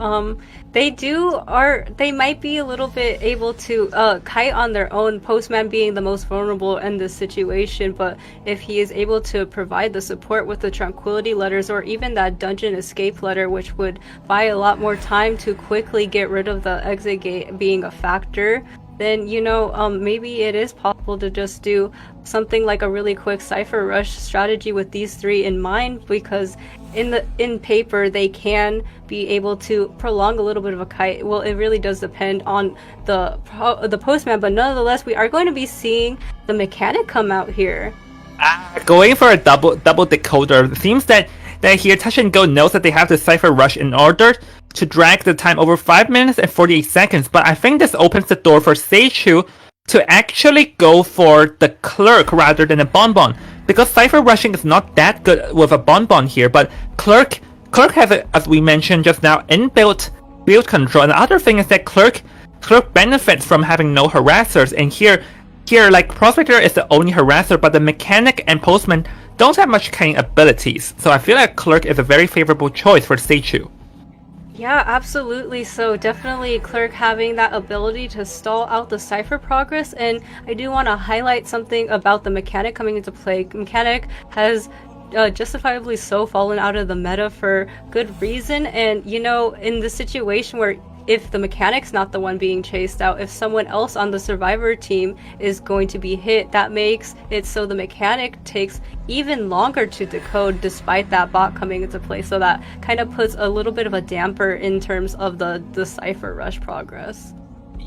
they might be a little bit able to kite on their own, Postman being the most vulnerable in this situation, but if he is able to provide the support with the tranquility letters or even that dungeon escape letter, which would buy a lot more time to quickly get rid of the exit gate being a factor, then maybe it is possible to just do something like a really quick cipher rush strategy with these three in mind, because in paper they can be able to prolong a little bit of a kite. Well, it really does depend on the postman, but nonetheless we are going to be seeing the mechanic come out here. Going for a double decoder. It seems that here Touch and Go knows that they have the cipher rush in order to drag the time over 5 minutes and 48 seconds, but I think this opens the door for Seichu to actually go for the clerk rather than a bonbon, because cipher rushing is not that good with a bonbon here, but clerk has, as we mentioned just now, inbuilt build control. And the other thing is that clerk benefits from having no harassers, and here like Prospector is the only harasser, but the mechanic and postman don't have much kiting abilities, so I feel like clerk is a very favorable choice for Seichu. Yeah, absolutely. So definitely Clerk having that ability to stall out the cipher progress. And I do want to highlight something about the mechanic coming into play. Mechanic has justifiably so fallen out of the meta for good reason. And in the situation where if the mechanic's not the one being chased out, if someone else on the survivor team is going to be hit, that makes it so the mechanic takes even longer to decode despite that bot coming into play. So that kind of puts a little bit of a damper in terms of the cipher rush progress.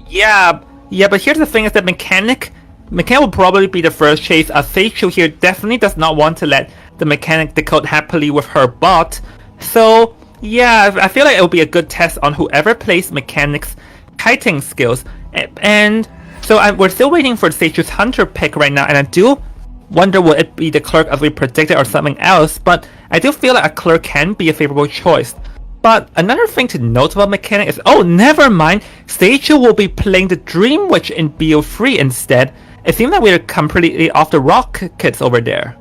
Yeah, but here's the thing is that mechanic will probably be the first chase. Seichu here definitely does not want to let the mechanic decode happily with her bot. So yeah, I feel like it will be a good test on whoever plays mechanic's kiting skills. And so we're still waiting for Seichu's hunter pick right now, and I do wonder will it be the clerk as we predicted or something else, but I do feel like a clerk can be a favorable choice. But another thing to note about mechanic is, oh, never mind, Seichu will be playing the Dream Witch in BO3 instead. It seems that we're completely off the rockets over there.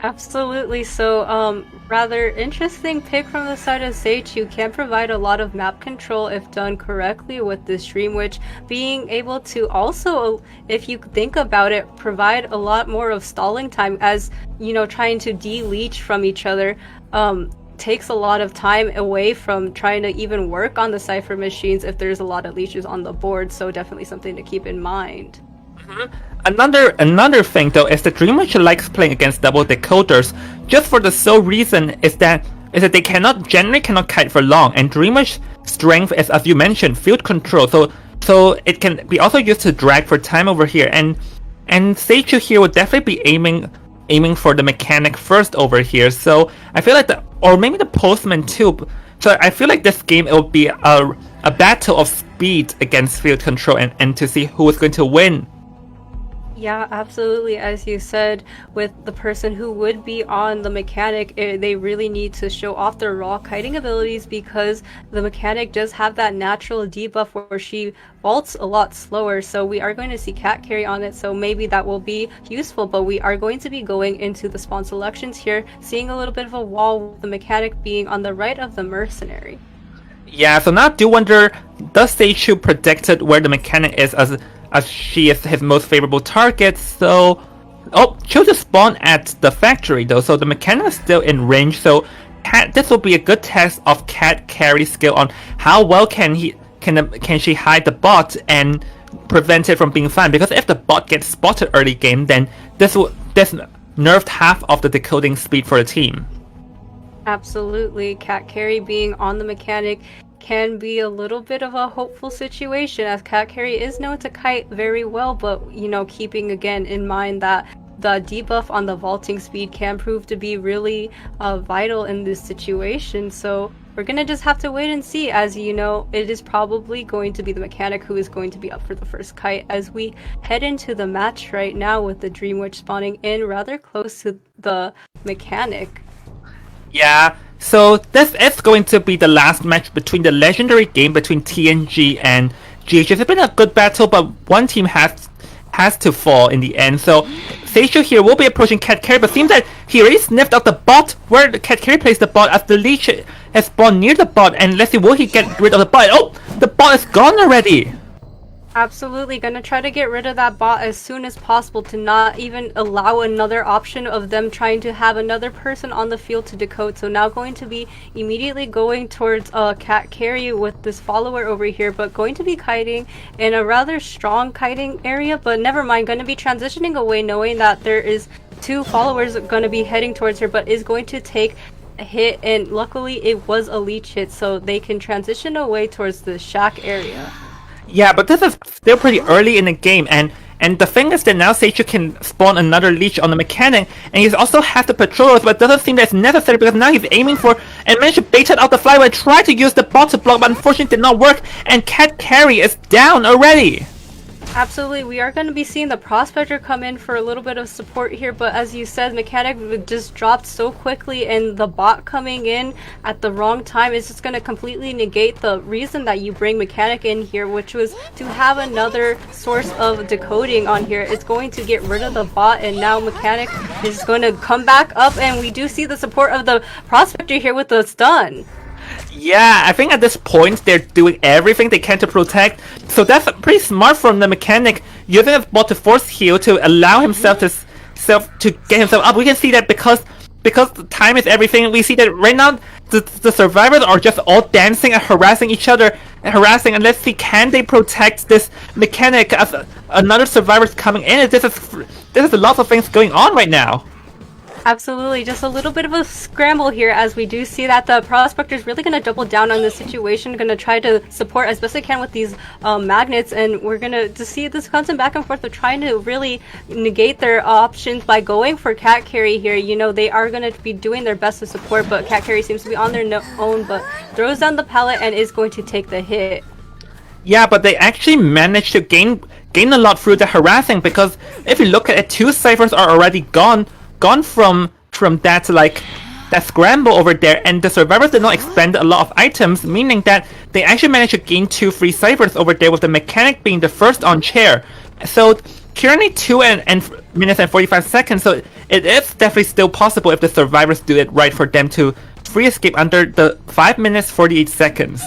Absolutely. So, rather interesting pick from the side of Seichu. Can provide a lot of map control if done correctly with this Dream Witch, being able to also, if you think about it, provide a lot more of stalling time, as trying to de-leech from each other takes a lot of time away from trying to even work on the cipher machines if there's a lot of leeches on the board. So definitely something to keep in mind. Another thing though is that Dream Witch likes playing against double decoders, just for the sole reason is that they generally cannot kite for long, and Dream Witch's strength is, as you mentioned, field control, so it can be also used to drag for time over here, and Seichu here would definitely be aiming for the mechanic first over here. So I feel like or maybe the postman too. So I feel like this game, it will be a battle of speed against field control, and to see who is going to win. Yeah, absolutely. As you said, with the person who would be on the mechanic, they really need to show off their raw kiting abilities, because the mechanic does have that natural debuff where she vaults a lot slower. So we are going to see cat carry on it, so maybe that will be useful. But we are going to be going into the spawn selections here, seeing a little bit of a wall with the mechanic being on the right of the mercenary. Yeah, so now I do wonder, does Seichu predicted where the mechanic is as she is his most favorable target? So, chose to spawn at the factory though, so the mechanic is still in range. So this will be a good test of cat carry skill on how well can she hide the bot and prevent it from being found. Because if the bot gets spotted early game, then this nerfed half of the decoding speed for the team. Absolutely. Cat carry being on the mechanic can be a little bit of a hopeful situation, as cat carry is known to kite very well, but keeping again in mind that the debuff on the vaulting speed can prove to be really vital in this situation. So we're gonna just have to wait and see. As you know, it is probably going to be the mechanic who is going to be up for the first kite as we head into the match right now with the Dream Witch spawning in rather close to the mechanic. Yeah, so this is going to be the last match between the legendary game between TNG and GH. It's been a good battle, but one team has to fall in the end. So Seishu here will be approaching Cat Carry, but seems that he already sniffed out the bot where the Cat Carry plays the bot as the leech has spawned near the bot. And let's see, will he get rid of the bot? Oh, the bot is gone already. Absolutely, gonna try to get rid of that bot as soon as possible to not even allow another option of them trying to have another person on the field to decode. So now going to be immediately going towards Cat Carry with this follower over here, but going to be kiting in a rather strong kiting area, but never mind, gonna be transitioning away knowing that there is 2 followers gonna be heading towards her, but is going to take a hit, and luckily it was a leech hit, so they can transition away towards the shack area. Yeah, but this is still pretty early in the game, and the thing is that now Seishu can spawn another leech on the mechanic, and he also has the patrollers, but doesn't seem that's necessary because now he's aiming for and managed to bait out the flyway, tried to use the bot to block, but unfortunately did not work, and Cat Carry is down already. Absolutely, we are going to be seeing the Prospector come in for a little bit of support here, but as you said, Mechanic just dropped so quickly, and the bot coming in at the wrong time is just going to completely negate the reason that you bring Mechanic in here, which was to have another source of decoding on here. It's going to get rid of the bot, and now Mechanic is going to come back up, and we do see the support of the Prospector here with the stun. Yeah, I think at this point they're doing everything they can to protect. So that's pretty smart from the mechanic, using the bot to force heal to allow himself to get himself up. We can see that because the time is everything. We see that right now the survivors are just all dancing and harassing each other and harassing. And let's see, can they protect this mechanic as another survivor's coming in? This is a lot of things going on right now. Absolutely, just a little bit of a scramble here as we do see that the Prospector is really going to double down on this situation, going to try to support as best they can with these magnets, and we're going to see this constant back and forth of trying to really negate their options by going for Cat Carry here. You know, they are going to be doing their best to support, but Cat Carry seems to be on their own, but throws down the pallet and is going to take the hit. Yeah, but they actually managed to gain a lot through the harassing, because if you look at it, 2 ciphers are already gone from that that scramble over there, and the survivors did not expend a lot of items, meaning that they actually managed to gain 2 free ciphers over there, with the mechanic being the first on chair. So currently 2 minutes and 45 seconds, so it is definitely still possible if the survivors do it right for them to free escape under the 5 minutes 48 seconds.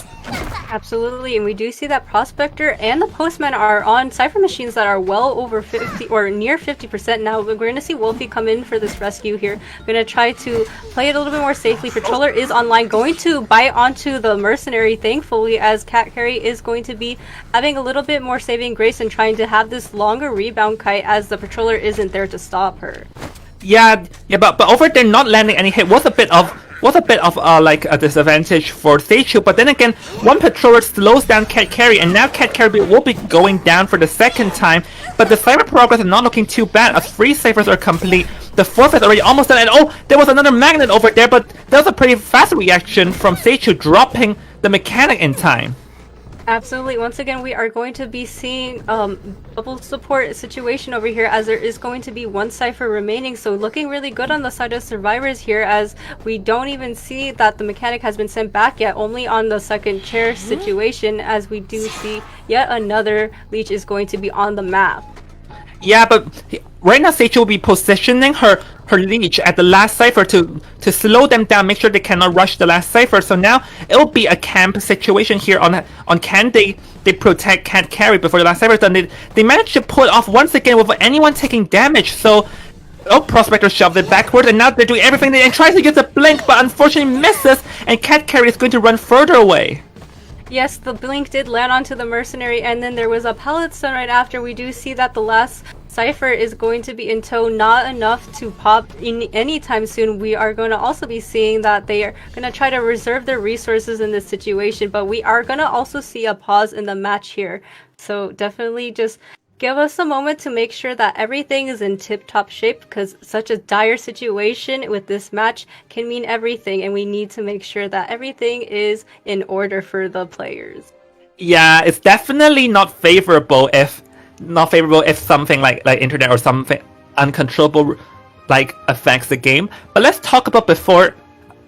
Absolutely, and we do see that Prospector and the Postman are on cipher machines that are well over 50 or near 50% now. We're going to see Wolfie come in for this rescue here. We're going to try to play it a little bit more safely. Patroller is online, going to bite onto the mercenary, thankfully, as Cat Carry is going to be having a little bit more saving grace and trying to have this longer rebound kite as the Patroller isn't there to stop her. Yeah, but over there not landing any hit was a bit of like a disadvantage for Seishu, but then again, one patroller slows down Cat Carry, and now Cat Carry will be going down for the second time, but the cyber progress is not looking too bad as 3 ciphers are complete. The 4th is already almost done, and oh, there was another magnet over there, but that was a pretty fast reaction from Seishu, dropping the mechanic in time. Absolutely. Once again, we are going to be seeing double support situation over here, as there is going to be 1 cipher remaining. So looking really good on the side of survivors here, as we don't even see that the mechanic has been sent back yet, only on the second chair situation, as we do see yet another leech is going to be on the map. Yeah, but right now Seishu will be positioning her leech at the last cipher to slow them down, make sure they cannot rush the last cipher. So now it will be a camp situation here on can they protect Cat Carry before the last cipher is done. They managed to pull it off once again without anyone taking damage. So Prospector shoved it backwards, and now they're doing everything and tries to use a blink, but unfortunately misses, and Cat Carry is going to run further away. Yes, the blink did land onto the mercenary, and then there was a pallet stun right after. We do see that the last cipher is going to be in tow, not enough to pop in anytime soon. We are going to also be seeing that they are going to try to reserve their resources in this situation, but we are going to also see a pause in the match here. So definitely just give us a moment to make sure that everything is in tip-top shape, because such a dire situation with this match can mean everything, and we need to make sure that everything is in order for the players. Yeah, it's definitely not favorable if something like internet or something uncontrollable like affects the game. But let's talk about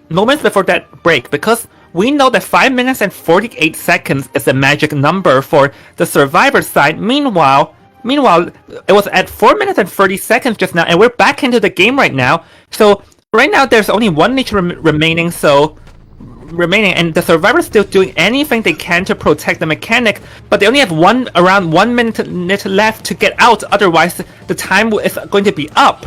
moments before that break, because we know that 5 minutes and 48 seconds is a magic number for the survivor side. Meanwhile, it was at 4 minutes and 30 seconds just now, and we're back into the game right now. So right now there's only one leech remaining, and the survivors still doing anything they can to protect the mechanic, but they only have around 1 minute left to get out, otherwise the time is going to be up.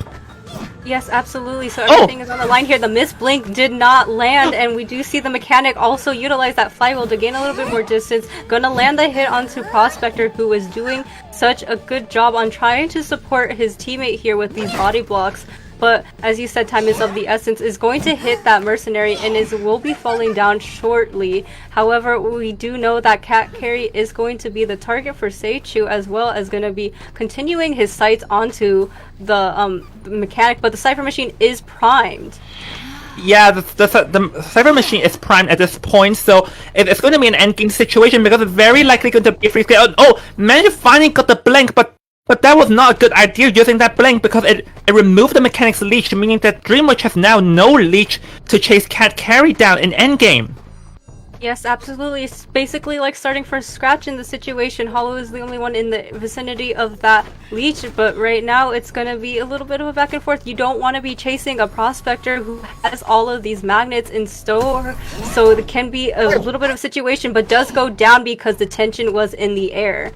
Yes, absolutely. So everything is on the line here. The Miss Blink did not land, and we do see the mechanic also utilize that flywheel to gain a little bit more distance. Gonna land the hit onto Prospector, who is doing such a good job on trying to support his teammate here with these body blocks. But as you said, time is of the essence, is going to hit that mercenary and will be falling down shortly. However, we do know that Cat Carry is going to be the target for Seichu, as well as going to be continuing his sights onto the mechanic, but the Cypher Machine is primed. Yeah, the Cypher Machine is primed at this point, so it's going to be an endgame situation, because it's very likely going to be free scale. Oh, Mello finally got the blink, but that was not a good idea using that blink, because it removed the mechanic's leech, meaning that Dreamwitch has now no leech to chase Cat Carry down in endgame. Yes, absolutely. It's basically like starting from scratch in the situation. Hollow is the only one in the vicinity of that leech, but right now it's going to be a little bit of a back and forth. You don't want to be chasing a prospector who has all of these magnets in store, so it can be a little bit of a situation, but does go down because the tension was in the air.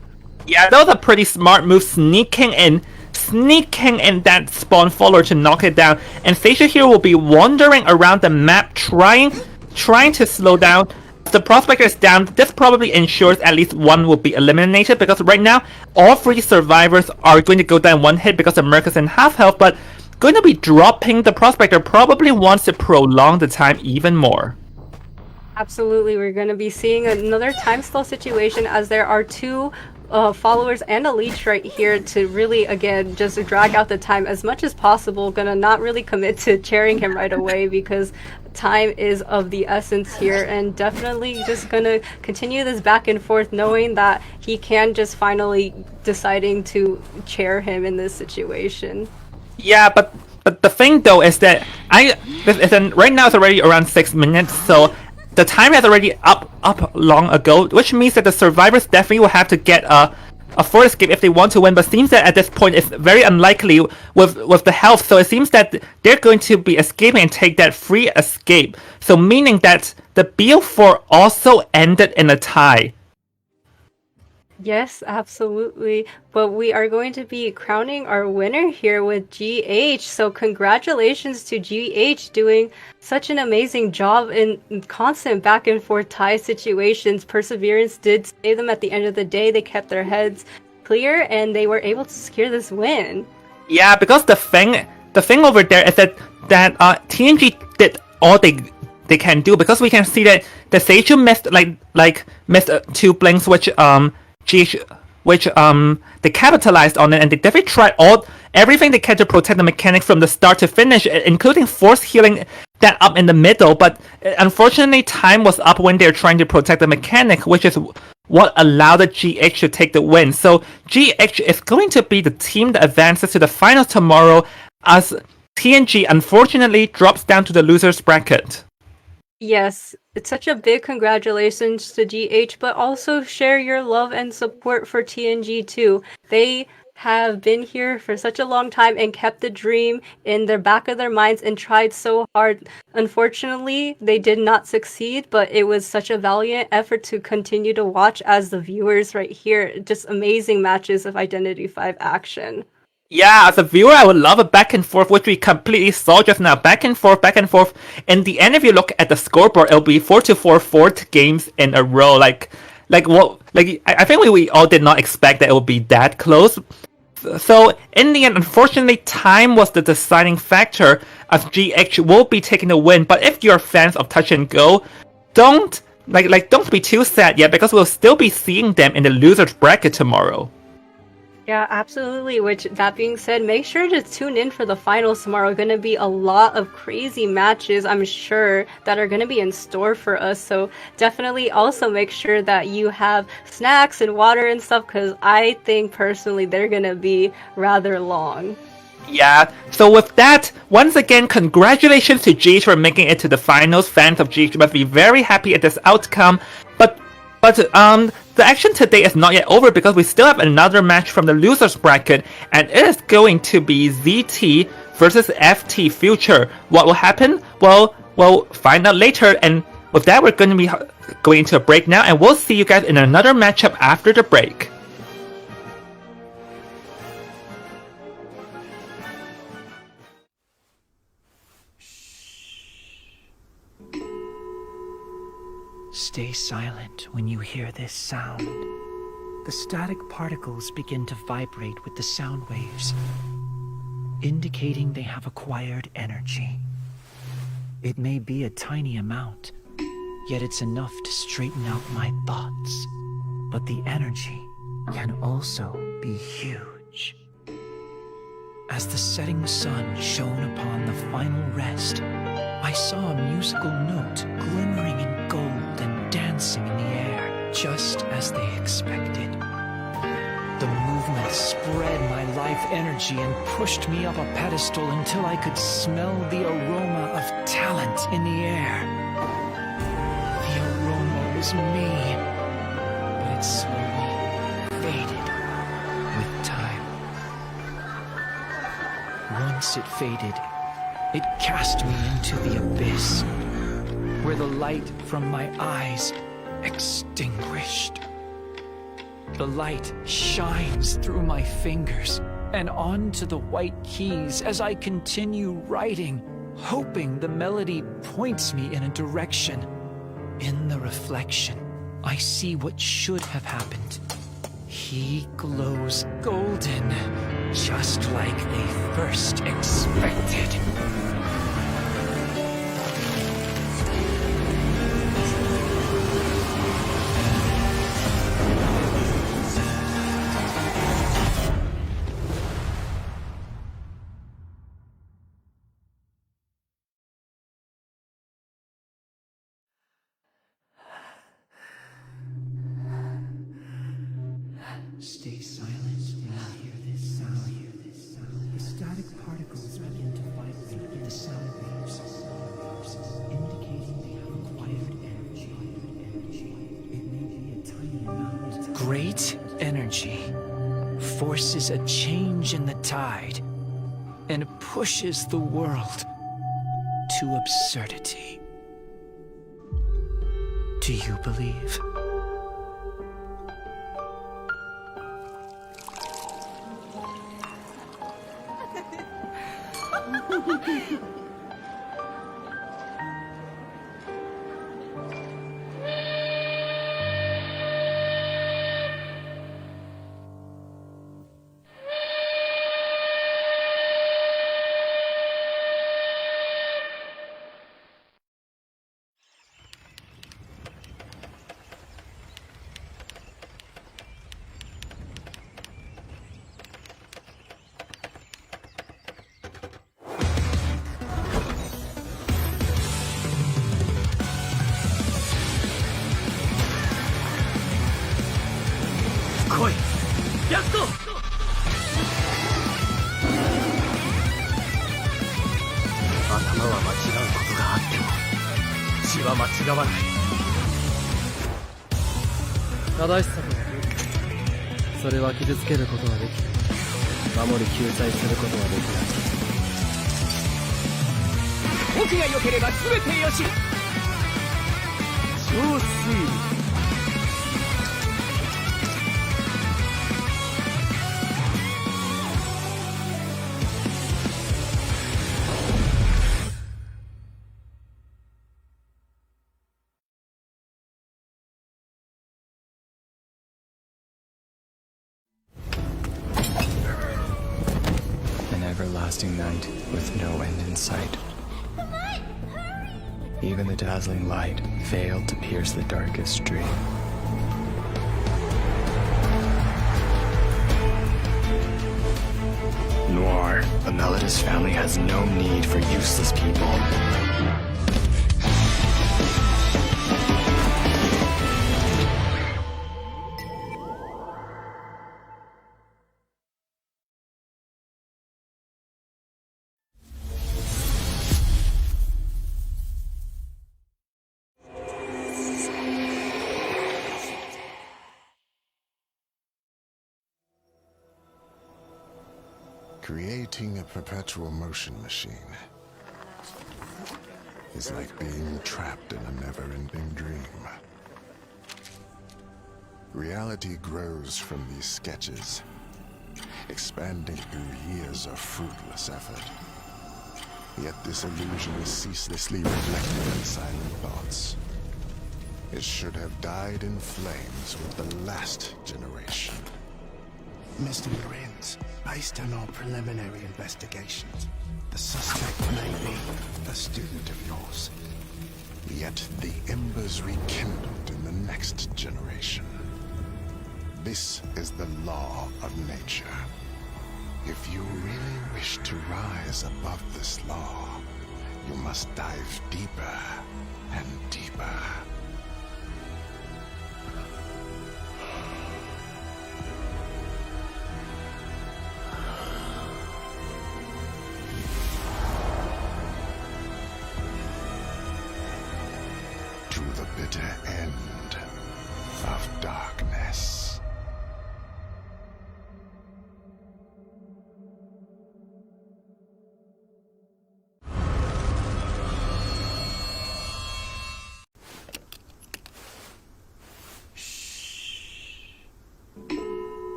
Yeah, that was a pretty smart move, sneaking in that spawn follower to knock it down. And Seisha here will be wandering around the map, trying to slow down. If the prospector is down, this probably ensures at least one will be eliminated, because right now all three survivors are going to go down one hit because America's in half health, but going to be dropping the prospector probably wants to prolong the time even more. Absolutely, we're going to be seeing another time stall situation, as there are two followers and a leech right here to really, again, just drag out the time as much as possible. Gonna not really commit to chairing him right away, because time is of the essence here, and definitely just gonna continue this back and forth, knowing that he can just finally deciding to chair him in this situation. Yeah, but the thing though is that right now it's already around 6 minutes, so the time is already up long ago, which means that the survivors definitely will have to get a full escape if they want to win, but seems that at this point it's very unlikely with the health, so it seems that they're going to be escaping and take that free escape, so meaning that the BO4 also ended in a tie. Yes, absolutely. But we are going to be crowning our winner here with GH. So congratulations to GH, doing such an amazing job in constant back and forth tie situations. Perseverance did save them at the end of the day. They kept their heads clear and they were able to secure this win. Yeah, because the thing over there is that TNG did all they can do, because we can see that the Seichu missed two blinks, which they capitalized on it, and they definitely tried everything they can to protect the mechanic from the start to finish, including force healing that up in the middle, but unfortunately time was up when they're trying to protect the mechanic, which is what allowed the GH to take the win. So GH is going to be the team that advances to the finals tomorrow, as TNG unfortunately drops down to the losers bracket. Yes, it's such a big congratulations to GH, but also share your love and support for TNG too. They have been here for such a long time and kept the dream in the back of their minds and tried so hard. Unfortunately, they did not succeed, but it was such a valiant effort to continue to watch as the viewers right here. Just amazing matches of Identity 5 action. Yeah, as a viewer, I would love a back and forth, which we completely saw just now. Back and forth, back and forth. In the end, if you look at the scoreboard, it'll be 4-4 fourth games in a row. I think we all did not expect that it would be that close. So in the end, unfortunately, time was the deciding factor, as GH will be taking the win. But if you're fans of Touch and Go, don't be too sad yet, because we'll still be seeing them in the losers bracket tomorrow. Yeah, absolutely. Which, that being said, make sure to tune in for the finals tomorrow. Going to be a lot of crazy matches, I'm sure, that are going to be in store for us. So definitely also make sure that you have snacks and water and stuff, because I think personally they're going to be rather long. Yeah, so with that, once again, congratulations to GH for making it to the finals. Fans of GH must be very happy at this outcome. But the action today is not yet over because we still have another match from the losers bracket, and it is going to be ZT versus FT Future. What will happen? Well, we'll find out later. And with that, we're going to be going into a break now, and we'll see you guys in another matchup after the break. Stay silent when you hear this sound. The static particles begin to vibrate with the sound waves, indicating they have acquired energy. It may be a tiny amount, yet it's enough to straighten out my thoughts. But the energy can also be huge. As the setting sun shone upon the final rest, I saw a musical note glimmering in gold and dancing in the air, just as they expected. The movement spread my life energy and pushed me up a pedestal until I could smell the aroma of talent in the air. The aroma was me, but it slowly faded with time. Once it faded, it cast me into the abyss, where the light from my eyes extinguished. The light shines through my fingers and onto the white keys as I continue writing, hoping the melody points me in a direction. In the reflection, I see what should have happened. He glows golden, just like they first expected. Stay silent when you hear this sound. The static particles begin to vibrate with the sound waves, indicating they have acquired energy. It may be a tiny amount. Great energy forces a change in the tide and pushes the world to absurdity. Do you believe? An everlasting night with no end in sight. Even the dazzling light failed to pierce the darkest dream. Noir, the Melodus family has no need for useless people. Creating a perpetual motion machine is like being trapped in a never-ending dream. Reality grows from these sketches, expanding through years of fruitless effort. Yet this illusion is ceaselessly reflected in silent thoughts. It should have died in flames with the last generation. Mr. Marines, based on our preliminary investigations, the suspect may be a student of yours. Yet the embers rekindled in the next generation. This is the law of nature. If you really wish to rise above this law, you must dive deeper and deeper. To the bitter end of darkness.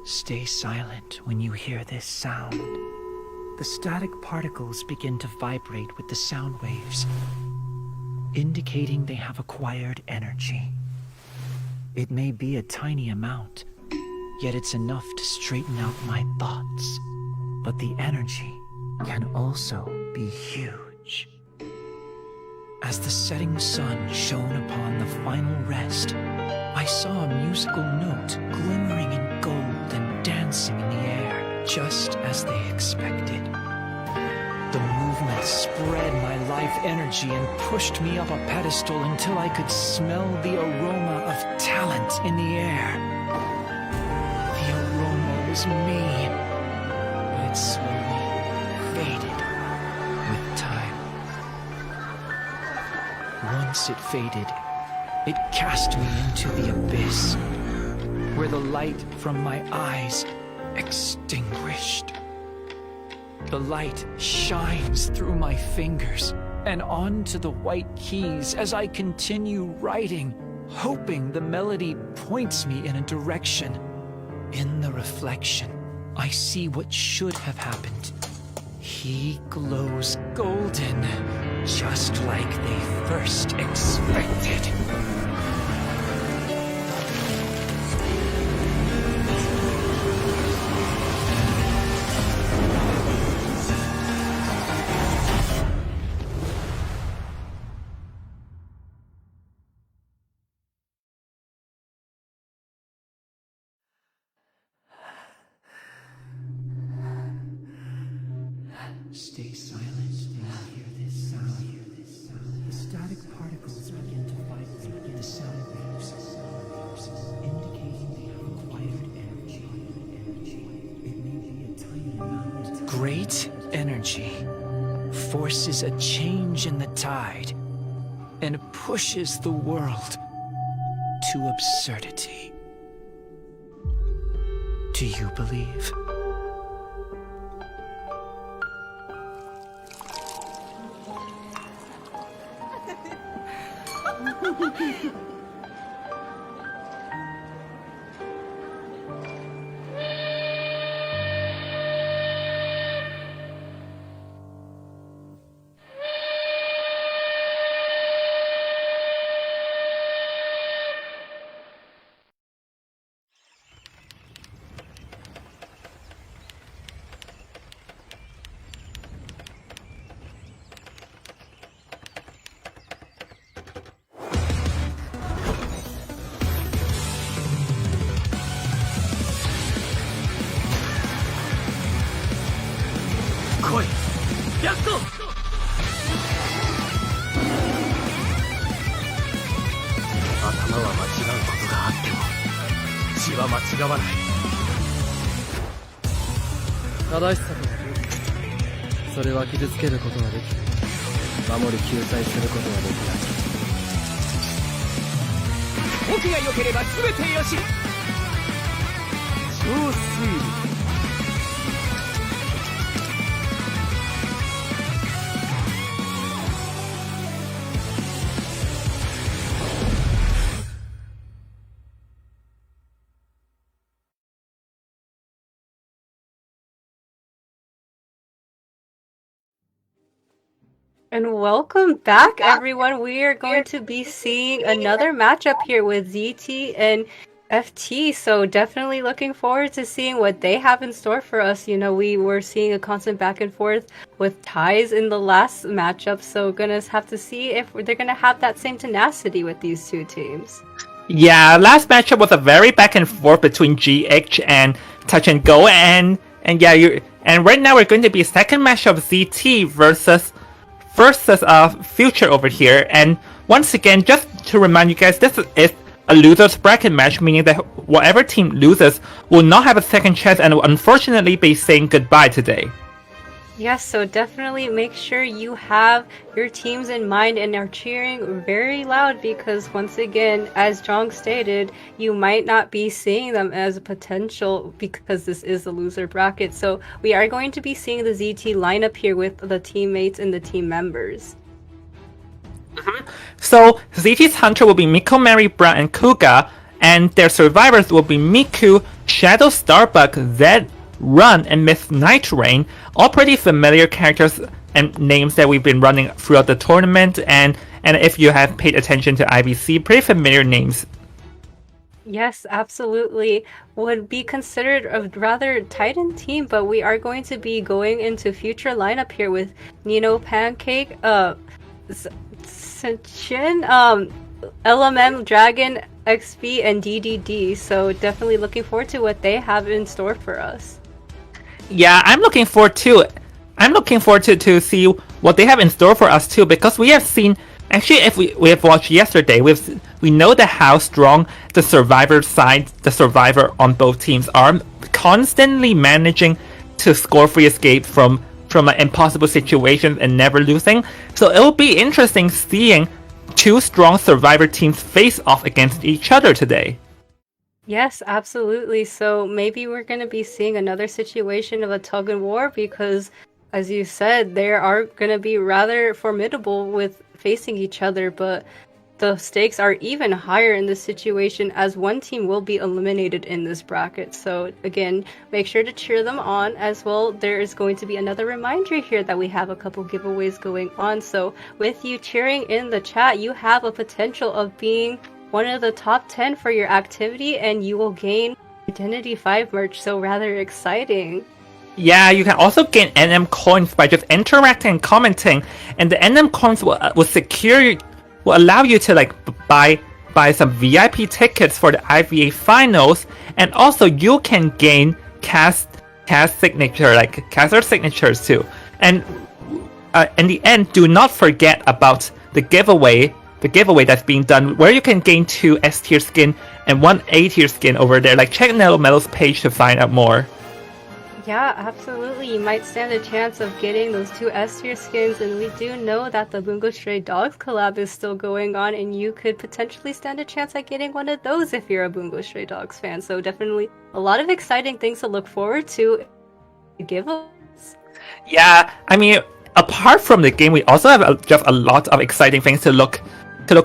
Stay silent when you hear this sound. The static particles begin to vibrate with the sound waves, indicating they have acquired energy. It may be a tiny amount, yet it's enough to straighten out my thoughts. But the energy can also be huge. As the setting sun shone upon the final rest, I saw a musical note glimmering in gold and dancing in the air, just as they expected. The movement spread my life energy and pushed me up a pedestal until I could smell the aroma of talent in the air. The aroma was me, but it slowly faded with time. Once it faded, it cast me into the abyss, where the light from my eyes extinguished. The light shines through my fingers and onto the white keys as I continue writing, hoping the melody points me in a direction. In the reflection, I see what should have happened. He glows golden, just like they first expected. Stay silent when you hear this sound. The static particles begin to vibrate with the sound waves, indicating they have acquired energy. It may be a tiny amount. Great energy forces a change in the tide and pushes the world to absurdity. Do you believe? 気は間違わない。正しさとはどうか。それは傷つけることはでき守り救済することはできない。僕が良ければ全てよし。超推理。And welcome back, everyone. We are going to be seeing another matchup here with ZT and FT. So definitely looking forward to seeing what they have in store for us. You know, we were seeing a constant back and forth with ties in the last matchup. So gonna have to see if they're gonna have that same tenacity with these two teams. Yeah, last matchup was a very back and forth between GH and Touch and Go, and right now we're going to be second matchup ZT versus Future over here. And once again, just to remind you guys, this is a loser's bracket match, meaning that whatever team loses will not have a second chance and will unfortunately be saying goodbye today. Yes, so definitely make sure you have your teams in mind and are cheering very loud, because once again, as Jong stated, you might not be seeing them as a potential because this is a loser bracket. So we are going to be seeing the ZT lineup here with the teammates and the team members. So ZT's Hunter will be Miko, Mary, Brown, and Kuga, and their survivors will be Miku, Shadow, Starbuck, Zed, Run, and Miss Night Rain, all pretty familiar characters and names that we've been running throughout the tournament, and if you have paid attention to IBC, pretty familiar names. Yes, absolutely. Would be considered a rather tightened team, but we are going to be going into future lineup here with Nino Pancake, Shin, LMM, Dragon, XP, and DDD, so definitely looking forward to what they have in store for us. Yeah, I'm looking forward to to see what they have in store for us too, because we have seen, actually, if we have watched yesterday, we know that how strong the survivor on both teams are, constantly managing to score free escape from like impossible situations and never losing. So it will be interesting seeing two strong survivor teams face off against each other today. Yes, absolutely. So maybe we're going to be seeing another situation of a tug and war, because as you said, they are going to be rather formidable with facing each other, but the stakes are even higher in this situation, as one team will be eliminated in this bracket. So again, make sure to cheer them on as well. There is going to be another reminder here that we have a couple giveaways going on. So with you cheering in the chat, you have a potential of being one of the top 10 for your activity, and you will gain Identity 5 merch, so rather exciting. Yeah, you can also gain NM coins by just interacting and commenting, and the NM coins will allow you to like buy some VIP tickets for the IVA finals, and also you can gain cast signature, like caster signatures too. And in the end, do not forget about the giveaway that's being done, where you can gain 2 S tier skin and 1 A tier skin over there. Like, check Nello Mello's page to find out more. Yeah, absolutely. You might stand a chance of getting those 2 S tier skins, and we do know that the Bungo Stray Dogs collab is still going on, and you could potentially stand a chance at getting one of those if you're a Bungo Stray Dogs fan. So definitely a lot of exciting things to look forward to. Giveaways. Yeah, I mean, apart from the game, we also have just a lot of exciting things to look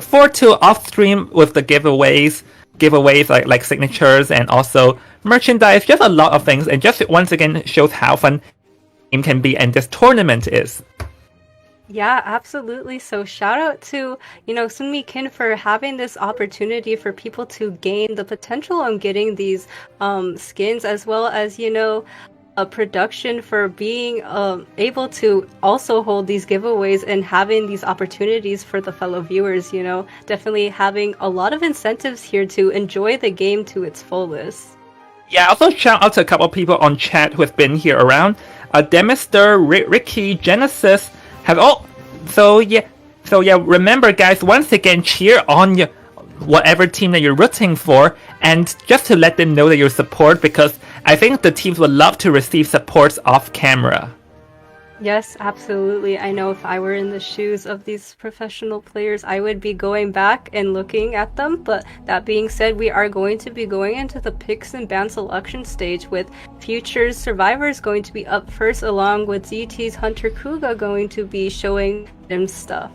forward to off stream with the giveaways like signatures and also merchandise, just a lot of things, and just once again shows how fun the game can be and this tournament is. Yeah, absolutely. So shout out to, Sunmi Kin for having this opportunity for people to gain the potential on getting these skins, as well as, a production for being able to also hold these giveaways and having these opportunities for the fellow viewers. Definitely having a lot of incentives here to enjoy the game to its fullest. Yeah, also shout out to a couple of people on chat who have been here around. Demister, Ricky, Genesis have all. So yeah. Remember, guys, once again, cheer on whatever team that you're rooting for, and just to let them know that you support, because I think the teams would love to receive supports off camera. Yes, absolutely. I know if I were in the shoes of these professional players, I would be going back and looking at them. But that being said, we are going to be going into the picks and ban selection stage with Future's Survivors going to be up first, along with ZT's Hunter Kuga going to be showing them stuff.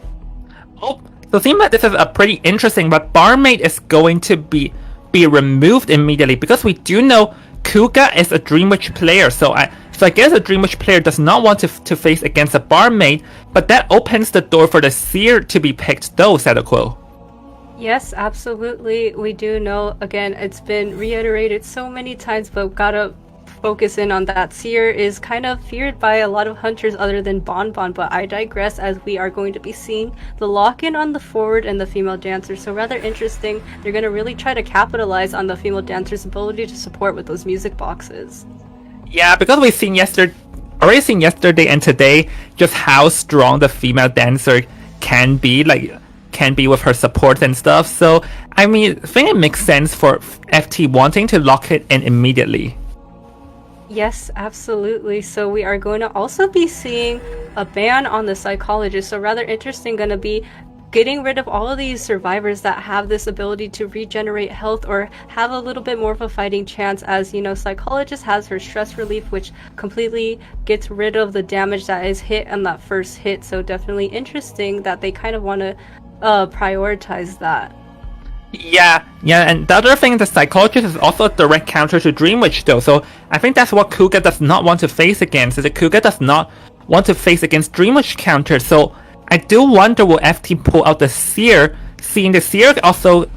Oh, so it seems like this is a pretty interesting, but Barmaid is going to be removed immediately, because we do know Kuga is a Dream Witch player, so I guess a Dream Witch player does not want to face against a Barmaid, but that opens the door for the Seer to be picked though, Sadako. Yes, absolutely. We do know, again, it's been reiterated so many times, but gotta focus in on that. Seer is kind of feared by a lot of hunters other than Bonbon, but I digress, as we are going to be seeing the lock-in on the forward and the female dancer. So rather interesting. They're going to really try to capitalize on the female dancer's ability to support with those music boxes. Yeah, because we've seen already seen yesterday and today just how strong the female dancer can be with her support and stuff. So I mean, I think it makes sense for FT wanting to lock it in immediately. Yes, absolutely. So we are going to also be seeing a ban on the psychologist. So rather interesting, going to be getting rid of all of these survivors that have this ability to regenerate health or have a little bit more of a fighting chance, as you know, psychologist has her stress relief, which completely gets rid of the damage that is hit on that first hit. So definitely interesting that they kind of want to prioritize that. Yeah, and the other thing, the psychologist is also a direct counter to Dream Witch though, so I think that's what Kuga does not want to face against, is that Kuga does not want to face against Dream Witch counter. So I do wonder, will FT pull out the Seer, seeing the Seer also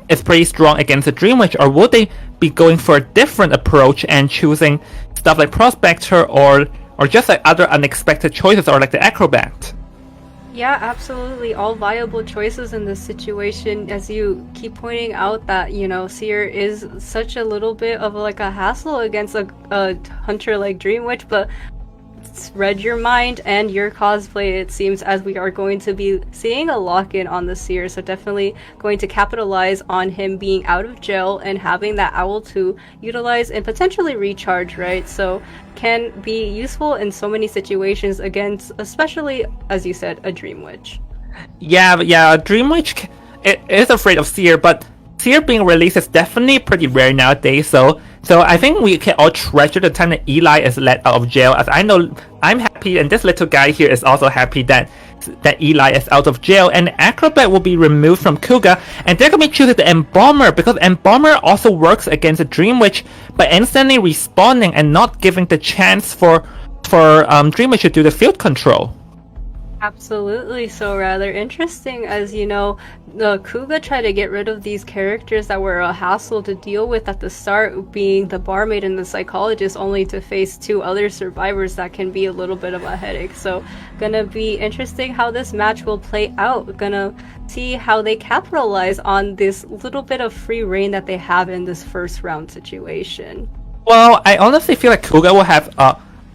is pretty strong against the Dream Witch, or would they be going for a different approach and choosing stuff like Prospector or just like other unexpected choices, or like the Acrobat? Yeah, absolutely. All viable choices in this situation, as you keep pointing out that, you know, Seer is such a little bit of like a hassle against a hunter like Dream Witch, but it's read your mind and your cosplay, it seems, as we are going to be seeing a lock-in on the Seer, so definitely going to capitalize on him being out of jail and having that owl to utilize and potentially recharge, right? So can be useful in so many situations against, especially, as you said, a Dream Witch. Yeah, Dream Witch is afraid of Seer, but Seer being released is definitely pretty rare nowadays, so I think we can all treasure the time that Eli is let out of jail, as I know I'm happy, and this little guy here is also happy that Eli is out of jail, and Acrobat will be removed from Kuga, and they're going to be choosing the Embalmer, because Embalmer also works against the Dream Witch by instantly respawning and not giving the chance for Dream Witch to do the field control. Absolutely, so rather interesting, as you know, the Kuga tried to get rid of these characters that were a hassle to deal with at the start, being the barmaid and the psychologist, only to face two other survivors that can be a little bit of a headache. So gonna be interesting how this match will play out. Gonna see how they capitalize on this little bit of free reign that they have in this first round situation. Well, I honestly feel like Kuga will have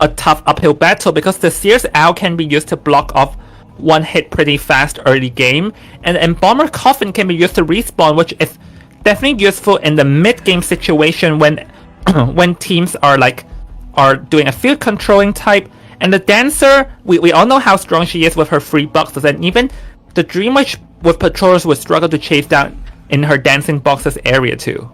a tough uphill battle, because the Seer's Owl can be used to block off one hit pretty fast early game, and the Embalmer Coffin can be used to respawn, which is definitely useful in the mid-game situation when when teams are doing a field controlling type. And the Dancer, we all know how strong she is with her free boxes, and even the Dream Witch with patrollers would struggle to chase down in her dancing boxes area too.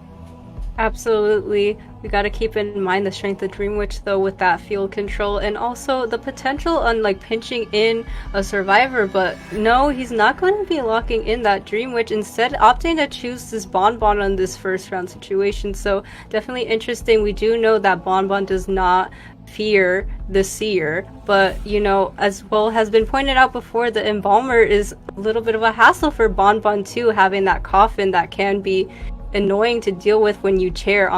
Absolutely. We gotta keep in mind the strength of Dream Witch though with that field control, and also the potential on like pinching in a survivor, but no, he's not going to be locking in that Dream Witch, instead opting to choose this Bonbon on this first round situation. So definitely interesting. We do know that Bonbon does not fear the Seer, but you know, as well has been pointed out before, the Embalmer is a little bit of a hassle for Bonbon too, having that coffin that can be annoying to deal with when you chair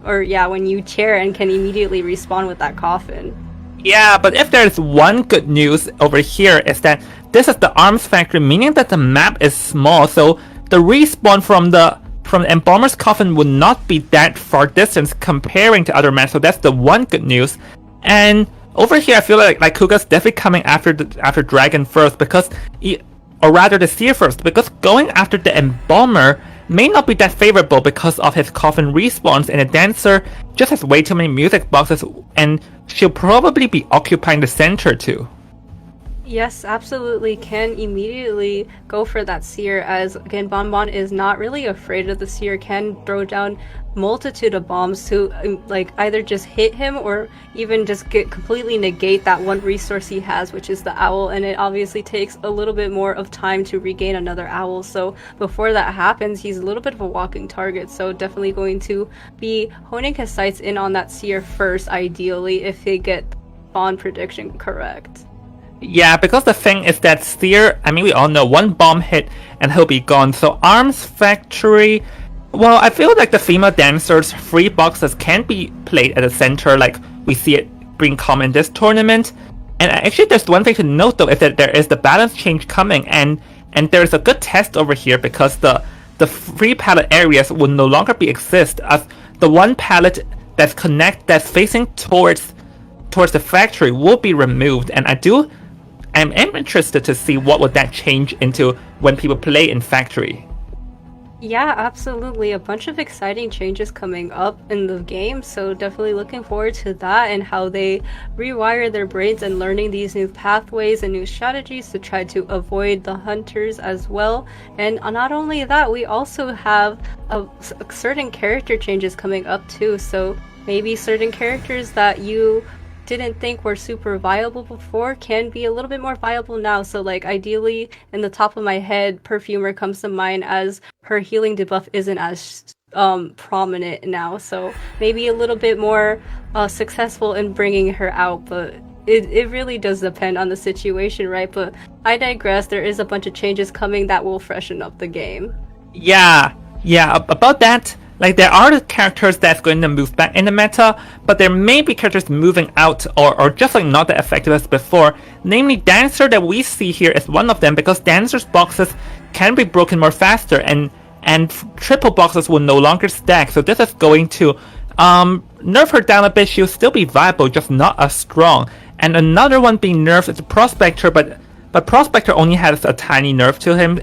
when you chair and can immediately respawn with that coffin. Yeah, but if there's one good news over here, is that this is the arms factory, meaning that the map is small, so the respawn from the Embalmer's coffin would not be that far distance comparing to other maps, so that's the one good news. And over here I feel like Kuga's definitely coming after Dragon first, because or rather the seer first, because going after the embalmer may not be that favorable because of his coffin respawns, and the dancer just has way too many music boxes, and she'll probably be occupying the center too. Yes, absolutely can immediately go for that seer, as again Bonbon is not really afraid of the seer, can throw down multitude of bombs to like either just hit him or even just completely negate that one resource he has, which is the owl, and it obviously takes a little bit more of time to regain another owl, so before that happens he's a little bit of a walking target, so definitely going to be honing his sights in on that seer first, ideally, if they get Bond prediction correct. Yeah, because the thing is that Seer, I mean, we all know one bomb hit and he'll be gone. So Arms Factory, well, I feel like the female dancers' free boxes can be played at the center, like we see it being common in this tournament. And actually, there's one thing to note though, is that there is the balance change coming, and there's a good test over here because the free palette areas will no longer be exist, as the one palette that's facing towards the factory will be removed, and I'm interested to see what would that change into when people play in Factory. Yeah, absolutely. A bunch of exciting changes coming up in the game, so definitely looking forward to that and how they rewire their brains and learning these new pathways and new strategies to try to avoid the hunters as well. And not only that, we also have certain character changes coming up too, so maybe certain characters that you didn't think were super viable before can be a little bit more viable now. So like ideally, in the top of my head, Perfumer comes to mind, as her healing debuff isn't as prominent now, so maybe a little bit more successful in bringing her out, but it really does depend on the situation, right? But I digress. There is a bunch of changes coming that will freshen up the game. Yeah, about that, like there are the characters that's going to move back in the meta, but there may be characters moving out or just like not that effective as before. Namely, Dancer that we see here is one of them, because Dancer's boxes can be broken more faster, and triple boxes will no longer stack. So this is going to nerf her down a bit. She'll still be viable, just not as strong. And another one being nerfed is Prospector, but Prospector only has a tiny nerf to him,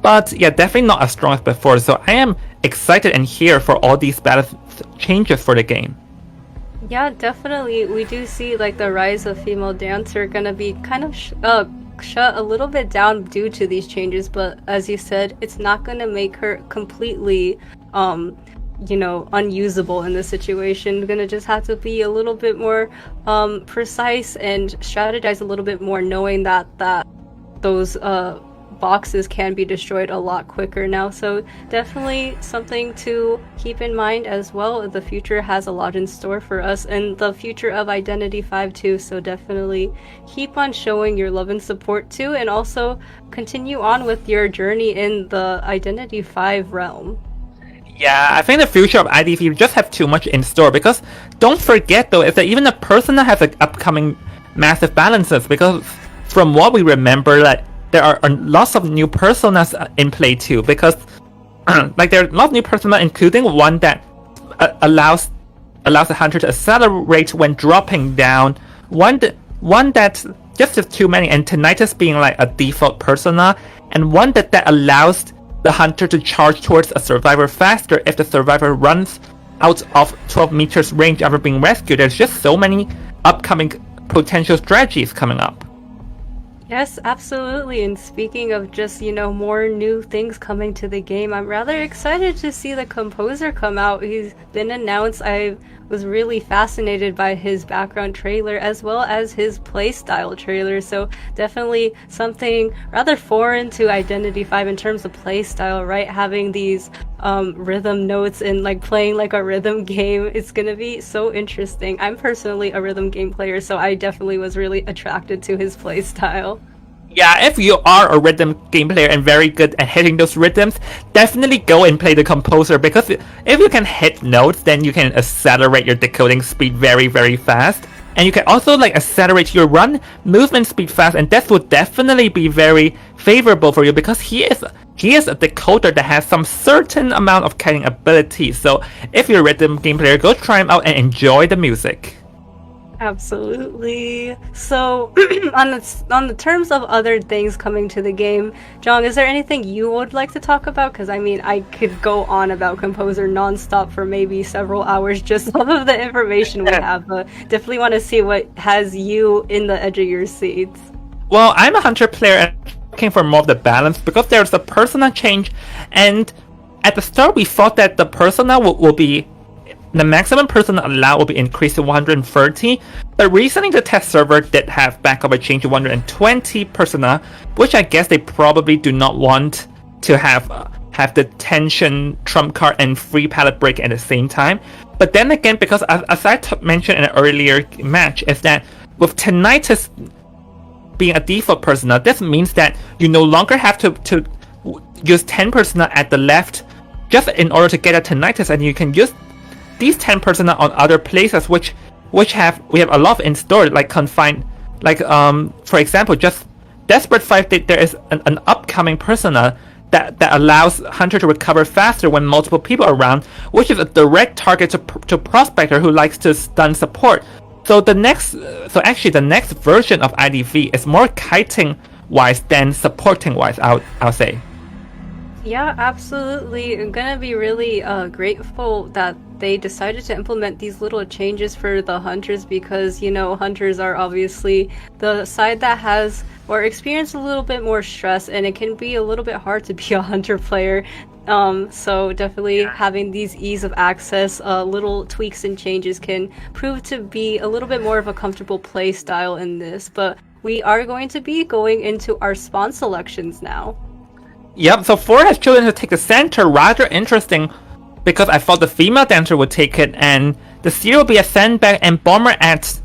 but yeah, definitely not as strong as before. So I am excited and here for all these balance changes for the game. Yeah, definitely. We do see like the rise of female dancer gonna be kind of shut a little bit down due to these changes, but as you said, it's not gonna make her completely unusable in this situation. Gonna just have to be a little bit more precise and strategize a little bit more, knowing that those boxes can be destroyed a lot quicker now. So definitely something to keep in mind as well. The future has a lot in store for us, and the future of Identity 5 too, so definitely keep on showing your love and support too, and also continue on with your journey in the Identity 5 realm. Yeah, I think the future of IDV just have too much in store, because don't forget though, is that even the Persona has like upcoming massive balances, because from what we remember, like there are lots of new personas in play too, because like there are lots of new personas, including one that allows the hunter to accelerate when dropping down, one that just too many, and Tinnitus being like a default persona, and one that allows the hunter to charge towards a survivor faster if the survivor runs out of 12 meters range after being rescued. There's just so many upcoming potential strategies coming up. Yes, absolutely. And speaking of just, more new things coming to the game, I'm rather excited to see the composer come out. He's been announced. I was really fascinated by his background trailer as well as his playstyle trailer. So definitely something rather foreign to Identity 5 in terms of playstyle, right? Having these rhythm notes and like playing like a rhythm game. It's gonna be so interesting. I'm personally a rhythm game player, so I definitely was really attracted to his playstyle. Yeah, if you are a rhythm game player and very good at hitting those rhythms, definitely go and play the composer, because if you can hit notes, then you can accelerate your decoding speed very, very fast. And you can also like accelerate your run movement speed fast, and that would definitely be very favorable for you, because he is a decoder that has some certain amount of kiting ability. So if you're a rhythm game player, go try him out and enjoy the music. Absolutely. So, on the terms of other things coming to the game, Jong, is there anything you would like to talk about? Because I mean, I could go on about Composer nonstop for maybe several hours just off of the information we have, but definitely want to see what has you in the edge of your seats. Well, I'm a hunter player and looking for more of the balance because there's a persona change, and at the start we thought that the persona will be the maximum persona allowed will be increased to 130, but recently the test server did have backup a change to 120 persona, which I guess they probably do not want to have the tension trump card and free palette break at the same time. But then again, because as I mentioned in an earlier match, is that with tinnitus being a default persona, this means that you no longer have to use 10 persona at the left just in order to get a tinnitus, and you can use these 10 persona on other places which we have a lot in store, like confined, like for example, just Desperate 5, there is an upcoming persona that allows Hunter to recover faster when multiple people are around, which is a direct target to Prospector who likes to stun support. So the next version of IDV is more kiting wise than supporting wise, I'll say. Yeah, absolutely. I'm gonna be really grateful that they decided to implement these little changes for the hunters because, you know, hunters are obviously the side that has or experience a little bit more stress, and it can be a little bit hard to be a hunter player. So definitely having these ease of access, little tweaks and changes can prove to be a little bit more of a comfortable play style in this. But we are going to be going into our spawn selections now. Yep, so 4 has chosen to take the center, rather interesting, because I thought the female dancer would take it, and the Seer will be a sandbag and Bomber at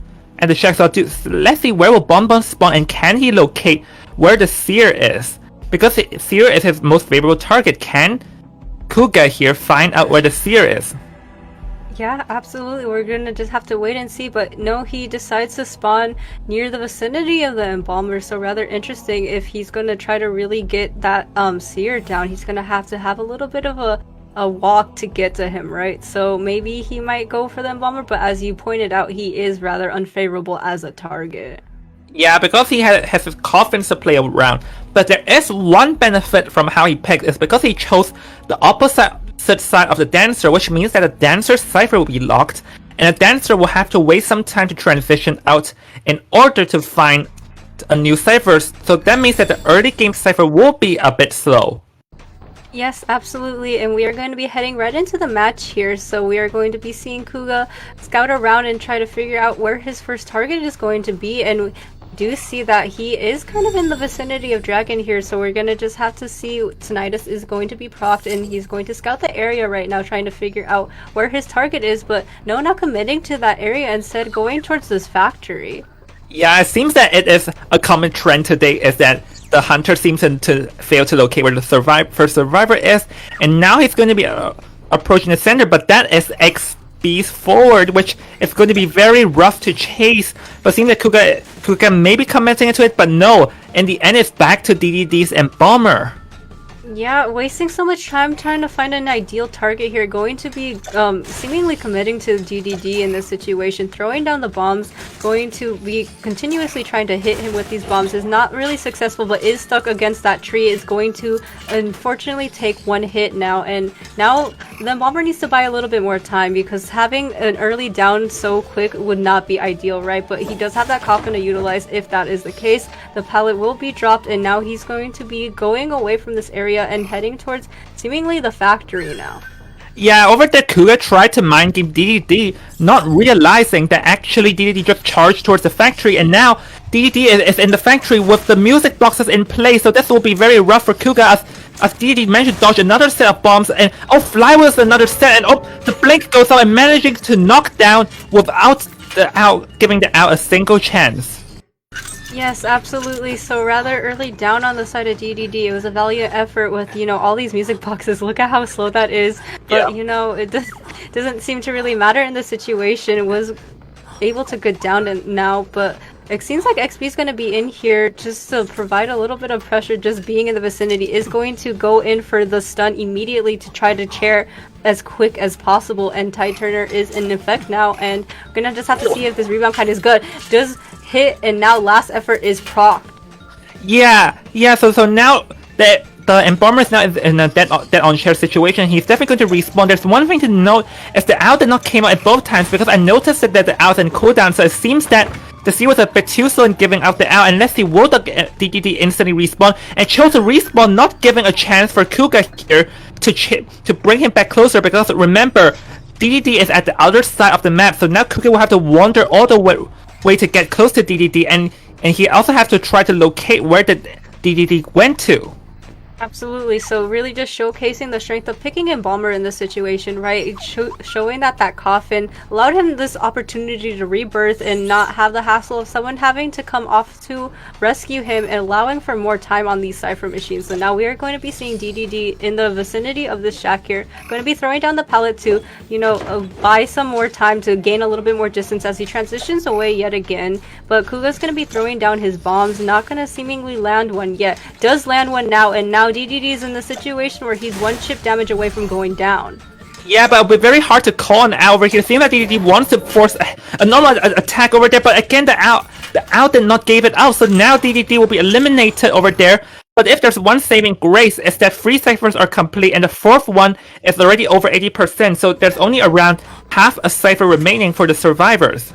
the shack. So let's see, where will Bonbon spawn, and can he locate where the Seer is? Because the Seer is his most favorable target, can Kuga here find out where the Seer is? Yeah, absolutely. We're gonna just have to wait and see, but no, he decides to spawn near the vicinity of the Embalmer, so rather interesting. If he's gonna try to really get that Seer down, he's gonna have to have a little bit of a walk to get to him, right? So maybe he might go for the Embalmer, but as you pointed out, he is rather unfavorable as a target. Yeah, because he has his coffins to play around. But there is one benefit from how he picked, is because he chose the opposite side of the dancer, which means that the dancer's cipher will be locked, and the dancer will have to wait some time to transition out in order to find a new cipher. So that means that the early game cipher will be a bit slow. Yes, absolutely, and we are going to be heading right into the match here, so we are going to be seeing Kuga scout around and try to figure out where his first target is going to be, and we do see that he is kind of in the vicinity of Dragon here, so we're going to just have to see. Tinnitus is going to be procced, and he's going to scout the area right now, trying to figure out where his target is, but no, not committing to that area, instead going towards this factory. Yeah, it seems that it is a common trend today, is that the hunter seems to fail to locate where the first survivor is, and now he's going to be approaching the center, but that is XB's forward, which is going to be very rough to chase. But seems that Kuga may be commenting into it, but no, in the end it's back to DDD's Embalmer. Yeah, wasting so much time trying to find an ideal target here, going to be seemingly committing to DDD in this situation, throwing down the bombs, going to be continuously trying to hit him with these bombs, is not really successful, but is stuck against that tree, is going to unfortunately take one hit now, and now the bomber needs to buy a little bit more time, because having an early down so quick would not be ideal, right? But he does have that coffin to utilize if that is the case. The pallet will be dropped, and now he's going to be going away from this area and heading towards seemingly the factory now. Yeah, over there Kuga tried to mind game DDD, not realizing that actually DDD just charged towards the factory, and now DDD is in the factory with the music boxes in place, so this will be very rough for Kuga as DDD managed to dodge another set of bombs, and Flywheel's another set, and the blink goes out and managing to knock down without giving the out a single chance. Yes, absolutely. So rather early down on the side of DDD. It was a valiant effort with, you know, all these music boxes. Look at how slow that is. But, you know, it doesn't seem to really matter in this situation. It was able to get down now, but it seems like XP is going to be in here just to provide a little bit of pressure. Just being in the vicinity is going to go in for the stun immediately to try to chair as quick as possible, and Tide Turner is in effect now, and we're gonna just have to see if this rebound kind is good. Does hit, and now last effort is proc. Yeah, so now the Embalmer is now in a dead on chair situation. He's definitely going to respawn. There's one thing to note is the owl did not came out at both times, because I noticed that the owl's in cooldown, so it seems that the Seer was a bit too slow in giving out the owl, unless he would DDD instantly respawn, and chose to respawn, not giving a chance for Kuga here to bring him back closer, because remember, DDD is at the other side of the map, so now Kuga will have to wander all the way to get close to DDD, and he also has to try to locate where the DDD went to. Absolutely. So really just showcasing the strength of picking Embalmer in this situation, right? Showing that coffin allowed him this opportunity to rebirth and not have the hassle of someone having to come off to rescue him, and allowing for more time on these Cypher machines. So now we are going to be seeing DDD in the vicinity of this shack here. Going to be throwing down the pallet to, buy some more time to gain a little bit more distance as he transitions away yet again. But Kuga's going to be throwing down his bombs, not going to seemingly land one yet. Does land one now, and now DDD is in the situation where he's one chip damage away from going down. Yeah, but it'll be very hard to call an owl over here. Seeing that DDD wants to force a normal attack over there, but again the owl did not give it out, so now DDD will be eliminated over there. But if there's one saving grace, is that 3 ciphers are complete, and the 4th one is already over 80%, so there's only around half a cipher remaining for the survivors.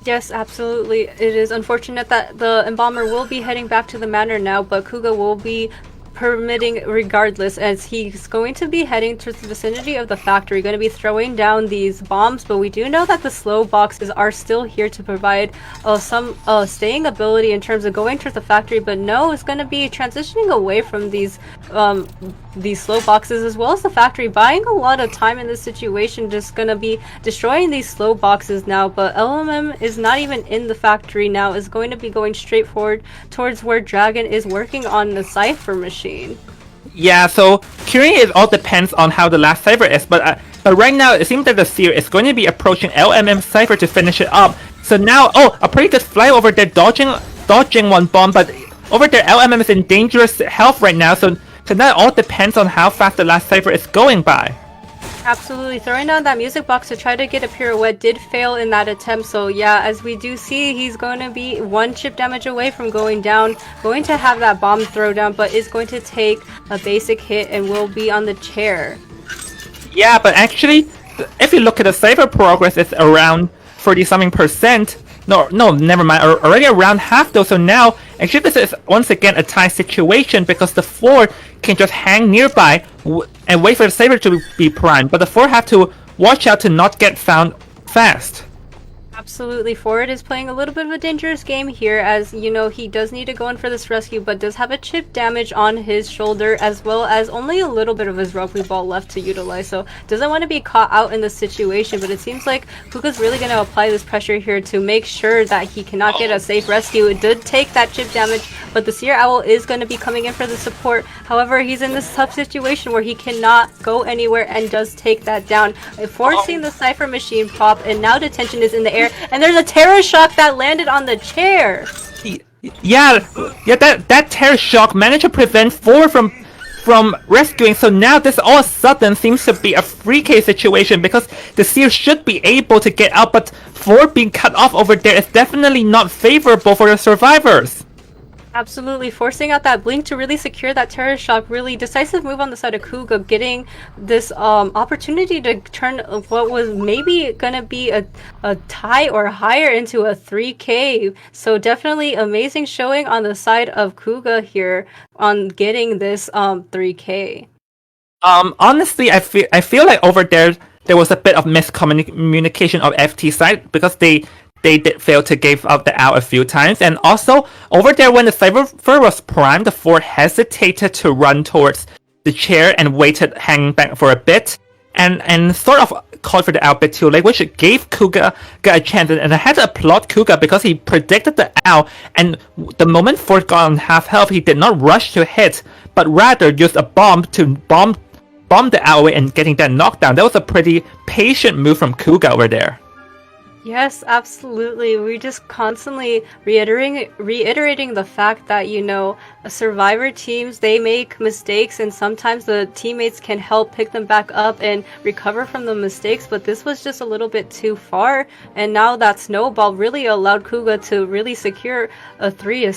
Yes, absolutely. It is unfortunate that the Embalmer will be heading back to the manor now, but Kuga will be permitting regardless, as he's going to be heading to the vicinity of the factory, going to be throwing down these bombs. But we do know that the slow boxes are still here to provide some staying ability in terms of going to the factory. But no, it's going to be transitioning away from these slow boxes as well as the factory, buying a lot of time in this situation, just going to be destroying these slow boxes now. But LMM is not even in the factory now, is going to be going straight forward towards where Dragon is working on the Cypher machine. Yeah, so curing it all depends on how the last cipher is, but right now it seems that the Seer is going to be approaching LMM cipher to finish it up. So now, a pretty good fly over there, dodging one bomb, but over there LMM is in dangerous health right now, so that all depends on how fast the last cipher is going by. Absolutely. Throwing down that music box to try to get a pirouette did fail in that attempt. So yeah, as we do see, he's going to be one chip damage away from going down. Going to have that bomb throw down, but is going to take a basic hit and will be on the chair. Yeah, but actually, if you look at the cipher progress, it's around 30-something%. No, never mind. Already around half though. So now, actually, this is once again a tie situation, because the 4 can just hang nearby and wait for the saber to be primed. But the 4 have to watch out to not get found fast. Absolutely. Forward is playing a little bit of a dangerous game here, as he does need to go in for this rescue, but does have a chip damage on his shoulder, as well as only a little bit of his rugby ball left to utilize, so doesn't want to be caught out in this situation. But it seems like Kuga's really going to apply this pressure here to make sure that he cannot get a safe rescue. It did take that chip damage, but the Seer Owl is going to be coming in for the support. However, he's in this tough situation where he cannot go anywhere and does take that down, forcing the Cypher machine pop, and now detention is in the air. And there's a terror shock that landed on the chair. Yeah, that terror shock managed to prevent 4 from rescuing. So now this all of a sudden seems to be a free case situation, because the Seer should be able to get out, but 4 being cut off over there is definitely not favorable for the survivors. Absolutely, forcing out that blink to really secure that terror shock. Really decisive move on the side of Kuga, getting this opportunity to turn what was maybe gonna be a tie or higher into a 3K. So definitely amazing showing on the side of Kuga here on getting this 3K. Honestly, I feel like over there was a bit of miscommunication of FT side, because they did fail to give out the owl a few times. And also, over there when the cipher was primed, the 4 hesitated to run towards the chair and waited hanging back for a bit, and sort of called for the owl a bit too late, which gave Kuga a chance. And I had to applaud Kuga, because he predicted the owl, and the moment 4 got on half health, he did not rush to hit, but rather used a bomb to bomb the owl away and getting that knockdown. That was a pretty patient move from Kuga over there. Yes, absolutely. We're just constantly reiterating the fact that, survivor teams, they make mistakes and sometimes the teammates can help pick them back up and recover from the mistakes, but this was just a little bit too far. And now that snowball really allowed Kuga to really secure a three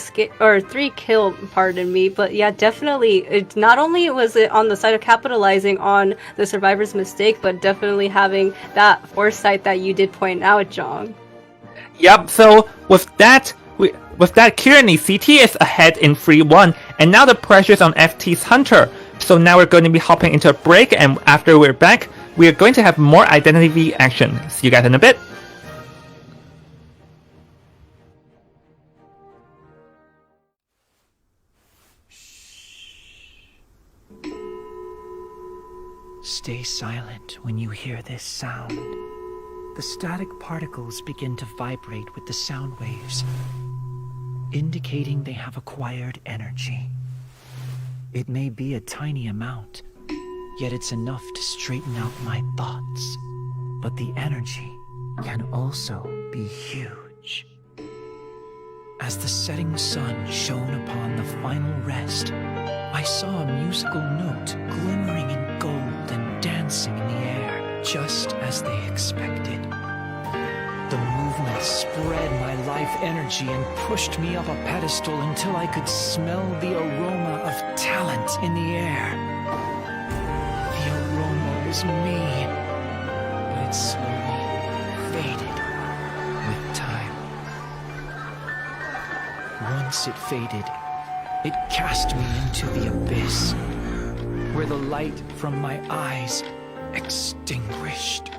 kill, pardon me. But yeah, definitely, it not only was it on the side of capitalizing on the survivor's mistake, but definitely having that foresight that you did point out, John. Yep, so with that currently CT is ahead in 3-1, and now the pressure's on FT's Hunter. So now we're going to be hopping into a break, and after we're back, we're going to have more Identity V action. See you guys in a bit. Stay silent when you hear this sound. The static particles begin to vibrate with the sound waves, indicating they have acquired energy. It may be a tiny amount, yet it's enough to straighten out my thoughts. But the energy can also be huge. As the setting sun shone upon the final rest, I saw a musical note glimmering in gold and dancing in the air, just as they expected. The movement spread my life energy and pushed me up a pedestal until I could smell the aroma of talent in the air. The aroma was me, but it slowly faded with time. Once it faded, it cast me into the abyss, where the light from my eyes extinguished.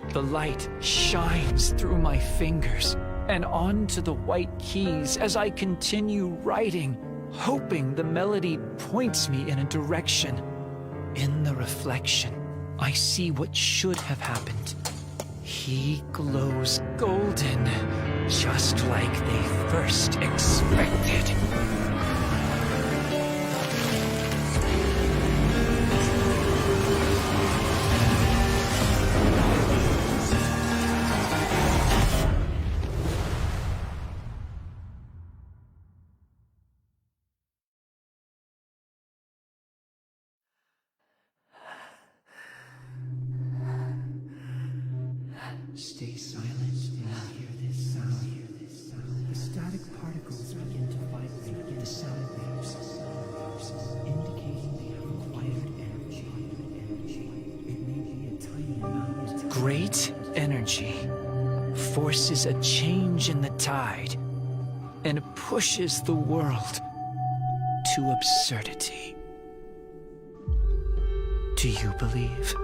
The light shines through my fingers and onto the white keys as I continue writing, hoping the melody points me in a direction. In the reflection, I see what should have happened. He glows golden, just like they first expected. Stay silent and hear this sound. The static particles begin to vibrate with the sound waves, indicating they have acquired energy. It may be a tiny amount. Great energy forces a change in the tide and pushes the world to absurdity. Do you believe?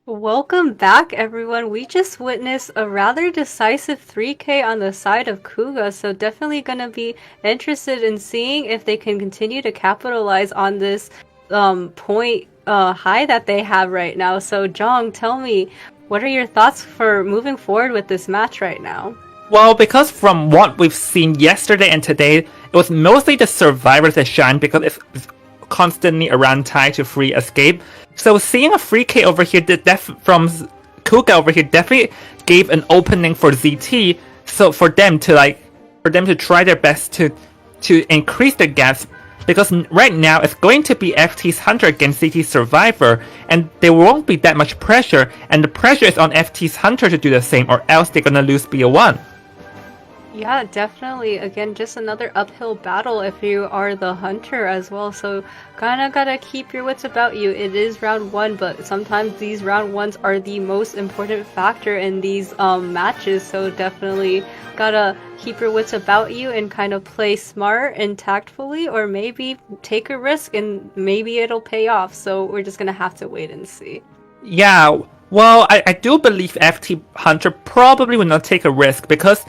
Welcome back, everyone. We just witnessed a rather decisive 3K on the side of Kuga, so definitely gonna be interested in seeing if they can continue to capitalize on this point high that they have right now. So, Jong, tell me, what are your thoughts for moving forward with this match right now? Well, because from what we've seen yesterday and today, it was mostly the survivors that shine because it's constantly around tie to free escape. So seeing a free K over here from Kuga over here definitely gave an opening for ZT. So for them to try their best to increase the gaps, because right now it's going to be FT's Hunter against ZT's Survivor, and there won't be that much pressure, and the pressure is on FT's Hunter to do the same, or else they're gonna lose BO1. Yeah, definitely. Again, just another uphill battle if you are the hunter as well. So kinda gotta keep your wits about you. It is round one, but sometimes these round ones are the most important factor in these matches. So definitely gotta keep your wits about you and kind of play smart and tactfully, or maybe take a risk and maybe it'll pay off. So we're just gonna have to wait and see. Yeah, well, I do believe FT Hunter probably will not take a risk because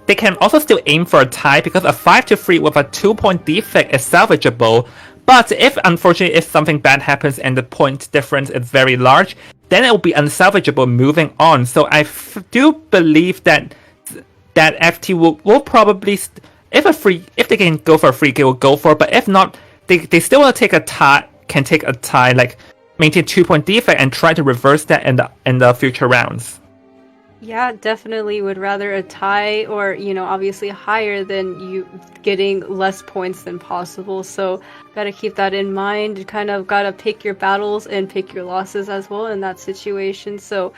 they can also still aim for a tie because a 5-3 with a 2-point defect is salvageable. But if unfortunately if something bad happens and the point difference is very large, then it will be unsalvageable moving on. So I do believe that FT will probably if they can go for a free kill, will go for it. But if not, they still will take a tie. Can take a tie, like maintain 2-point defect and try to reverse that in the future rounds. Yeah, definitely would rather a tie or, obviously higher than you getting less points than possible. So gotta keep that in mind. Kind of gotta pick your battles and pick your losses as well in that situation. So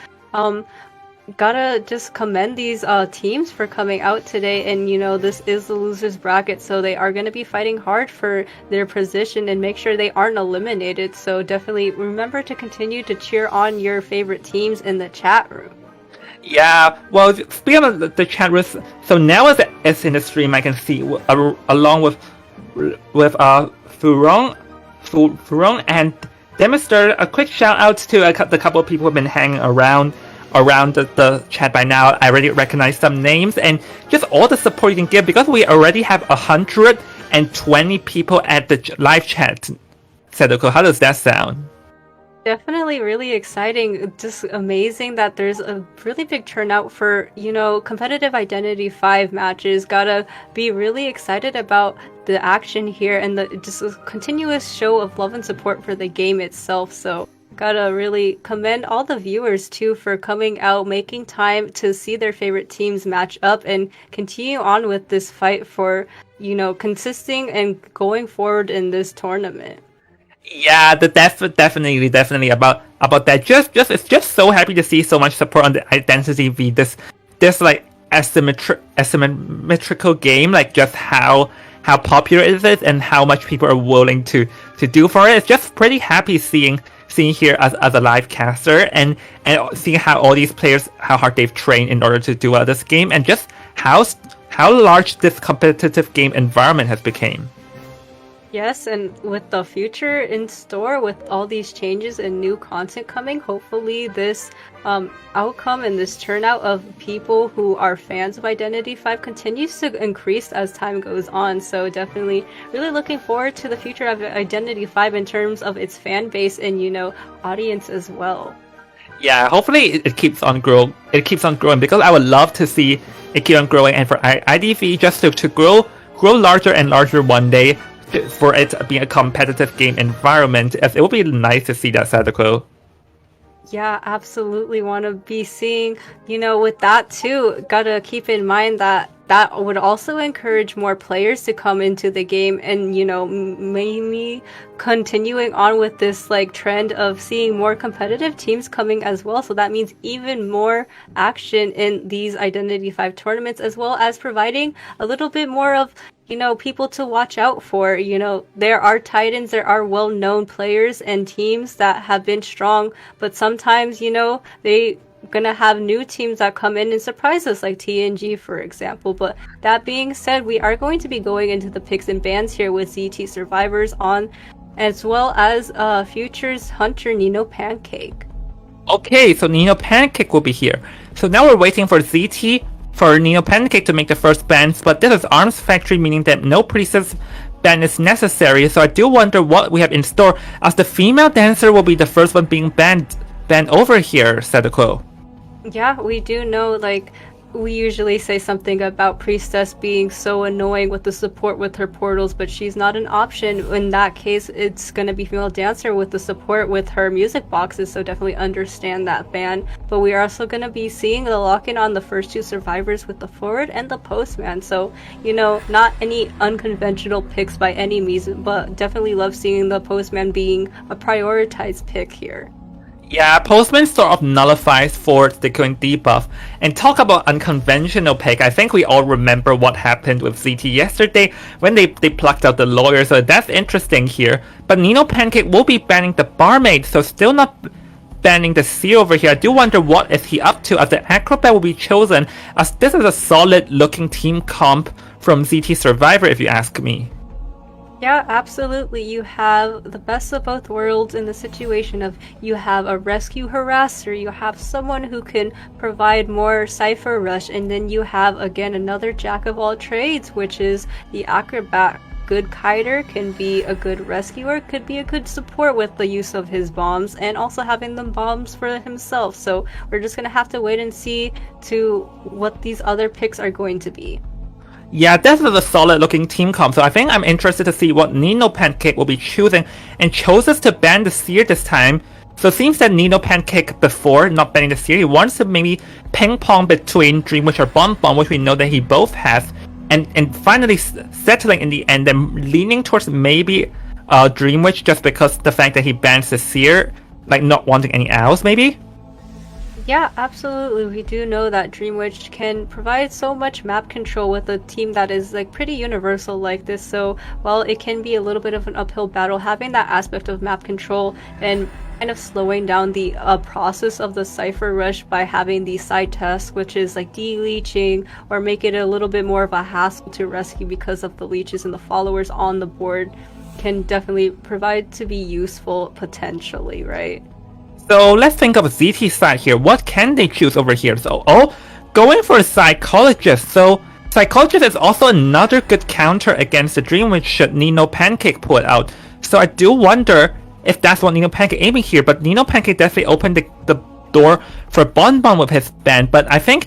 gotta just commend these teams for coming out today. And, this is the losers bracket, so they are going to be fighting hard for their position and make sure they aren't eliminated. So definitely remember to continue to cheer on your favorite teams in the chat room. Yeah, well, speaking of the chat room, so now is in the stream, I can see along with Furon and Demister. A quick shout out to the couple of people who've been hanging around the chat by now. I already recognize some names and just all the support you can give because we already have 120 people at the live chat. Sadoko, how does that sound? Definitely really exciting. Just amazing that there's a really big turnout for, competitive Identity 5 matches. Gotta be really excited about the action here and the just a continuous show of love and support for the game itself. So gotta really commend all the viewers too for coming out, making time to see their favorite teams match up and continue on with this fight for, consisting and going forward in this tournament. Yeah, definitely about that. It's just so happy to see so much support on the Identity V. This like asymmetrical game, like just how popular it is and how much people are willing to do for it. It's just pretty happy seeing here as a live caster and seeing how all these players, how hard they've trained in order to do well this game, and just how large this competitive game environment has become. Yes, and with the future in store, with all these changes and new content coming, hopefully this outcome and this turnout of people who are fans of Identity 5 continues to increase as time goes on. So definitely really looking forward to the future of Identity 5 in terms of its fan base and, audience as well. Yeah, hopefully it keeps on growing. It keeps on growing because I would love to see it keep on growing and for IDV just to grow larger and larger one day. For it being a competitive game environment, as it would be nice to see that, Sadako. Yeah, absolutely want to be seeing, with that too, gotta keep in mind that would also encourage more players to come into the game and, maybe continuing on with this trend of seeing more competitive teams coming as well. So that means even more action in these Identity 5 tournaments, as well as providing a little bit more of, people to watch out for. There are titans, there are well-known players and teams that have been strong, but sometimes, they gonna have new teams that come in and surprise us, like TNG, for example. But that being said, we are going to be going into the picks and bans here with ZT Survivors on, as well as Futures Hunter Nino Pancake. Okay, so Nino Pancake will be here. So now we're waiting for ZT for Nino Pancake to make the first bans, but this is Arms Factory, meaning that no priestess ban is necessary. So I do wonder what we have in store, as the female dancer will be the first one being banned over here, Sadako. Yeah, we do know, we usually say something about Priestess being so annoying with the support with her portals, but she's not an option. In that case, it's going to be female dancer with the support with her music boxes, so definitely understand that ban. But we are also going to be seeing the lock-in on the first two survivors with the forward and the postman. So, not any unconventional picks by any means, but definitely love seeing the postman being a prioritized pick here. Yeah, Postman sort of nullifies Ford's Decoing debuff. And talk about unconventional pick, I think we all remember what happened with ZT yesterday when they plucked out the lawyer, so that's interesting here. But Nino Pancake will be banning the barmaid, so still not banning the Seer over here. I do wonder what is he up to, as the Acrobat will be chosen, as this is a solid looking team comp from ZT Survivor if you ask me. Yeah, absolutely. You have the best of both worlds in the situation of you have a rescue harasser, you have someone who can provide more Cypher Rush, and then you have, again, another jack of all trades, which is the Acrobat. Good kiter, can be a good rescuer, could be a good support with the use of his bombs, and also having them bombs for himself. So we're just going to have to wait and see to what these other picks are going to be. Yeah, this is a solid looking team comp, so I think I'm interested to see what Nino Pancake will be choosing, and chooses to ban the Seer this time. So it seems that Nino Pancake, before not banning the Seer, he wants to maybe ping pong between Dream Witch or Bomb Bomb, which we know that he both has, and finally settling in the end, then leaning towards maybe Dream Witch, just because the fact that he bans the Seer, like not wanting any owls maybe? Yeah, absolutely. We do know that Dream Witch can provide so much map control with a team that is like pretty universal like this. So while it can be a little bit of an uphill battle, having that aspect of map control and kind of slowing down the process of the Cypher Rush by having the side task, which is like de-leeching or make it a little bit more of a hassle to rescue because of the leeches and the followers on the board, can definitely provide to be useful potentially, right? So let's think of ZT's side here. What can they choose over here? So, going for a Psychologist. So Psychologist is also another good counter against the Dream Witch should Nino Pancake pull it out. So I do wonder if that's what Nino Pancake aiming here, but Nino Pancake definitely opened the door for Bon Bon with his ban, but I think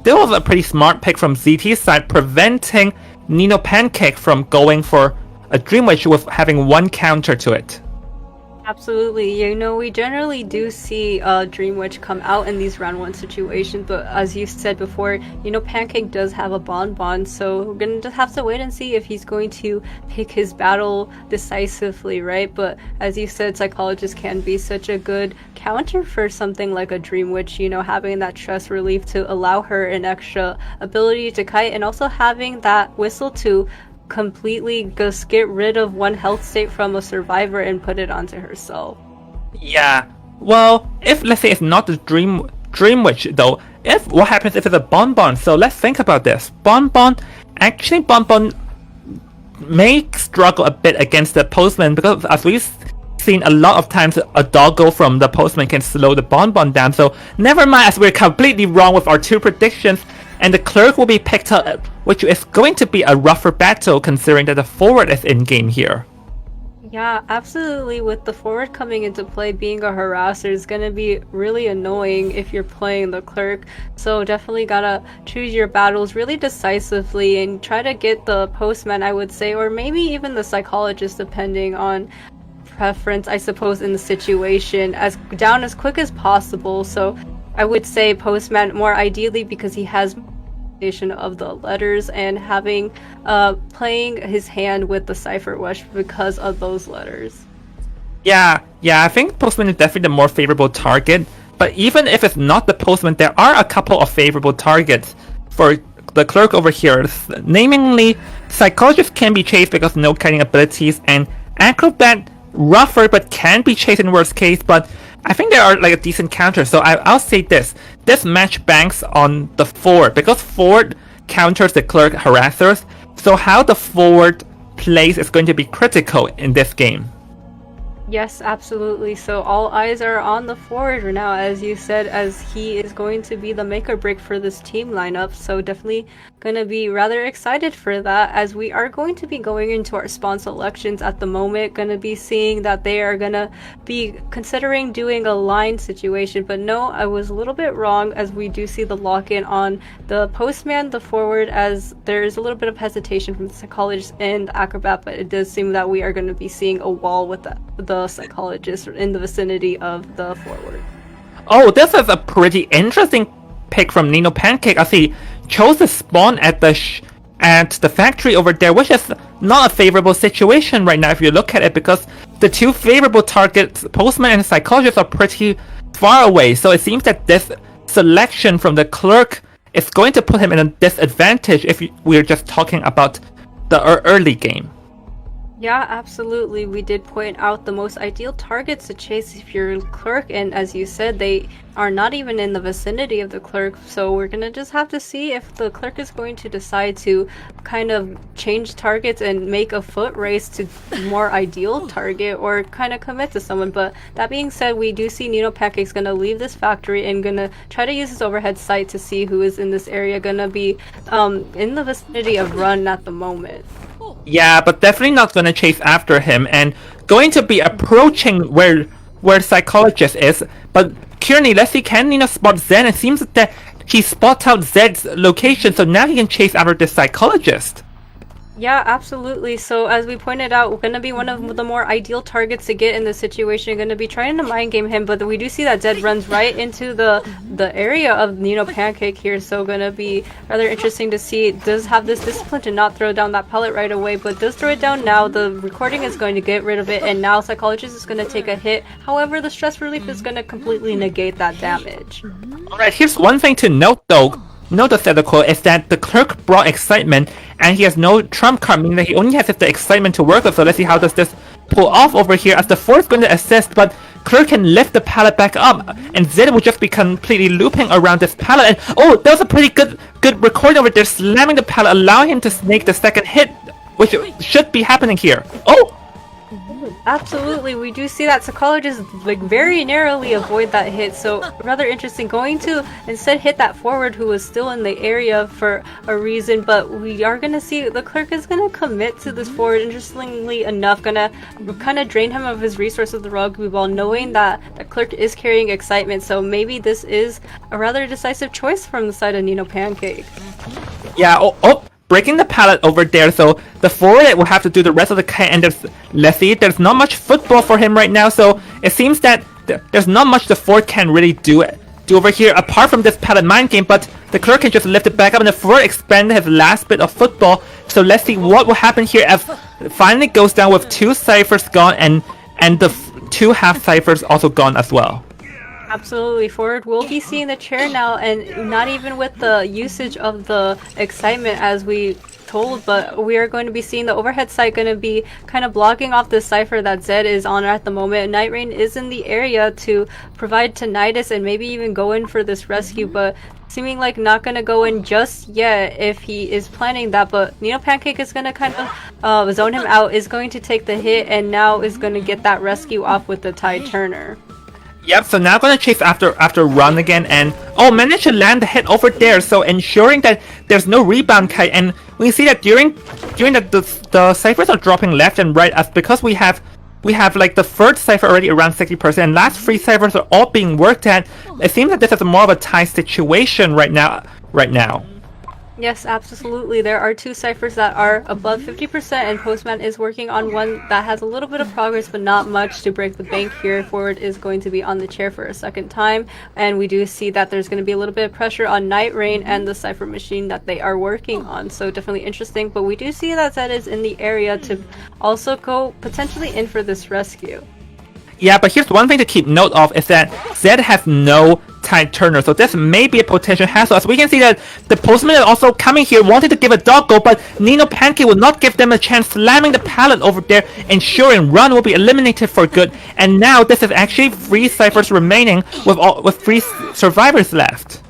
this was a pretty smart pick from ZT's side, preventing Nino Pancake from going for a Dream Witch with having one counter to it. Absolutely. You know, we generally do see Dream Witch come out in these round 1 situations, but as you said before, you know, Pancake does have a Bon, so we're gonna just have to wait and see if he's going to pick his battle decisively, right? But as you said, Psychologist can be such a good counter for something like a Dream Witch, you know, having that stress relief to allow her an extra ability to kite, and also having that whistle to completely just get rid of one health state from a survivor and put it onto herself. Yeah, well, if let's say it's not the Dream Witch though, if what happens if it's a Bon, so let's think about this. Bon may struggle a bit against the Postman, because as we've seen a lot of times, a doggo from the Postman can slow the Bon down, so never mind, as we're completely wrong with our two predictions, and the Clerk will be picked up, which is going to be a rougher battle considering that the forward is in game here. Yeah, absolutely. With the forward coming into play, being a harasser is going to be really annoying if you're playing the Clerk. So definitely gotta choose your battles really decisively and try to get the Postman, I would say, or maybe even the Psychologist, depending on preference, I suppose, in the situation, as down as quick as possible. So I would say Postman more ideally, because he has of the letters and having playing his hand with the Cypher Rush because of those letters. Yeah, I think Postman is definitely the more favorable target, but even if it's not the Postman, there are a couple of favorable targets for the Clerk over here. Namely, Psychologist can be chased because no kiting abilities, and Acrobat rougher but can be chased in worst case, but I think there are like a decent counter. So I'll say this match banks on the forward, because forward counters the Clerk harassers, so how the forward plays is going to be critical in this game. Yes, absolutely. So all eyes are on the forward now, as you said, as he is going to be the make or break for this team lineup. So definitely going to be rather excited for that, as we are going to be going into our spawn selections at the moment. Going to be seeing that they are going to be considering doing a line situation. But no, I was a little bit wrong, as we do see the lock-in on the Postman, the forward, as there is a little bit of hesitation from the Psychologist and Acrobat, but it does seem that we are going to be seeing a wall with the Psychologist in the vicinity of the forward. Oh, this is a pretty interesting pick from Nino Pancake, as he chose to spawn at the factory over there, which is not a favorable situation right now if you look at it, because the two favorable targets, Postman and Psychologist, are pretty far away. So it seems that this selection from the clerk is going to put him in a disadvantage if we're just talking about the early game. Yeah, absolutely. We did point out the most ideal targets to chase if you're a clerk, and as you said, they are not even in the vicinity of the clerk, so we're gonna just have to see if the clerk is going to decide to kind of change targets and make a foot race to more ideal target, or kind of commit to someone. But that being said, we do see Nino Pancake's gonna leave this factory and gonna try to use his overhead sight to see who is in this area, gonna be in the vicinity of Run at the moment. Yeah, but definitely not going to chase after him, and going to be approaching where Psychologist is. But currently, let's see, can Nino spot Zed? It seems that he spots out Zed's location, so now he can chase after this Psychologist. Yeah, absolutely. So as we pointed out, we're going to be one of the more ideal targets to get in this situation. Going to be trying to mind game him, but we do see that Zed runs right into the area of Nino Pancake here. So going to be rather interesting to see. Does have this discipline to not throw down that pellet right away, but does throw it down now. The recording is going to get rid of it, and now Psychologist is going to take a hit. However, the stress relief is going to completely negate that damage. Alright, here's one thing to note though. Note the quote is that the clerk brought excitement, and he has no trump card, meaning that he only has the excitement to work with. So let's see how does this pull off over here, as the 4 is going to assist, but clerk can lift the pallet back up, and Zed will just be completely looping around this pallet. And oh, that was a pretty good recording over there, slamming the pallet, allowing him to snake the second hit, which should be happening here. Oh! Absolutely, we do see that Psychologist like very narrowly avoid that hit, so rather interesting. Going to instead hit that forward who was still in the area for a reason, but we are gonna see the clerk is gonna commit to this forward. Interestingly enough, gonna kind of drain him of his resource of the rugby ball, knowing that the clerk is carrying excitement, so maybe this is a rather decisive choice from the side of Nino Pancake. Yeah, oh! Breaking the pallet over there, so the forward will have to do the rest of the kite, and there's not much football for him right now, so it seems that there's not much the forward can really do over here apart from this pallet mind game, but the clerk can just lift it back up, and the forward expanded his last bit of football. So let's see what will happen here as it finally goes down with 2 ciphers gone, and the 2 half ciphers also gone as well. Absolutely, forward will be seeing the chair now, and not even with the usage of the excitement as we told, but we are going to be seeing the overhead sight going to be kind of blocking off the cipher that Zed is on at the moment. Night Rain is in the area to provide tinnitus and maybe even go in for this rescue, but seeming like not going to go in just yet if he is planning that. But Nino Pancake is going to kind of zone him out, is going to take the hit, and now is going to get that rescue off with the Tide Turner. Yep, so now gonna chase after Run again, and managed to land the hit over there, so ensuring that there's no rebound kite. And we see that during the ciphers are dropping left and right, as because we have like the third cipher already around 60%, and last 3 ciphers are all being worked at. It seems that this is more of a tie situation right now. Yes, absolutely. There are 2 ciphers that are above 50%, and Postman is working on one that has a little bit of progress, but not much to break the bank here. Forward is going to be on the chair for a second time, and we do see that there's going to be a little bit of pressure on Night Rain and the cipher machine that they are working on. So definitely interesting, but we do see that Zed is in the area to also go potentially in for this rescue. Yeah, but here's one thing to keep note of is that Zed has no Tide Turner, so this may be a potential hassle. As we can see that the Postman is also coming here, wanting to give a doggo, but Nino Pancake will not give them a chance, slamming the pallet over there, ensuring Run will be eliminated for good. And now this is actually 3 ciphers remaining with 3 survivors left.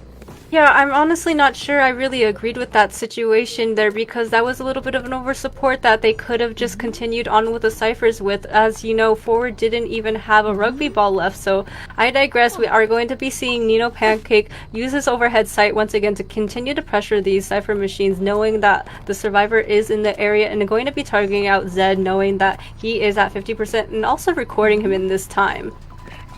Yeah, I'm honestly not sure I really agreed with that situation there, because that was a little bit of an oversupport that they could have just continued on with the ciphers with. As you know, forward didn't even have a rugby ball left, so I digress. We are going to be seeing Nino Pancake use his overhead sight once again to continue to pressure these cipher machines, knowing that the survivor is in the area, and going to be targeting out Zed, knowing that he is at 50%, and also recording him in this time.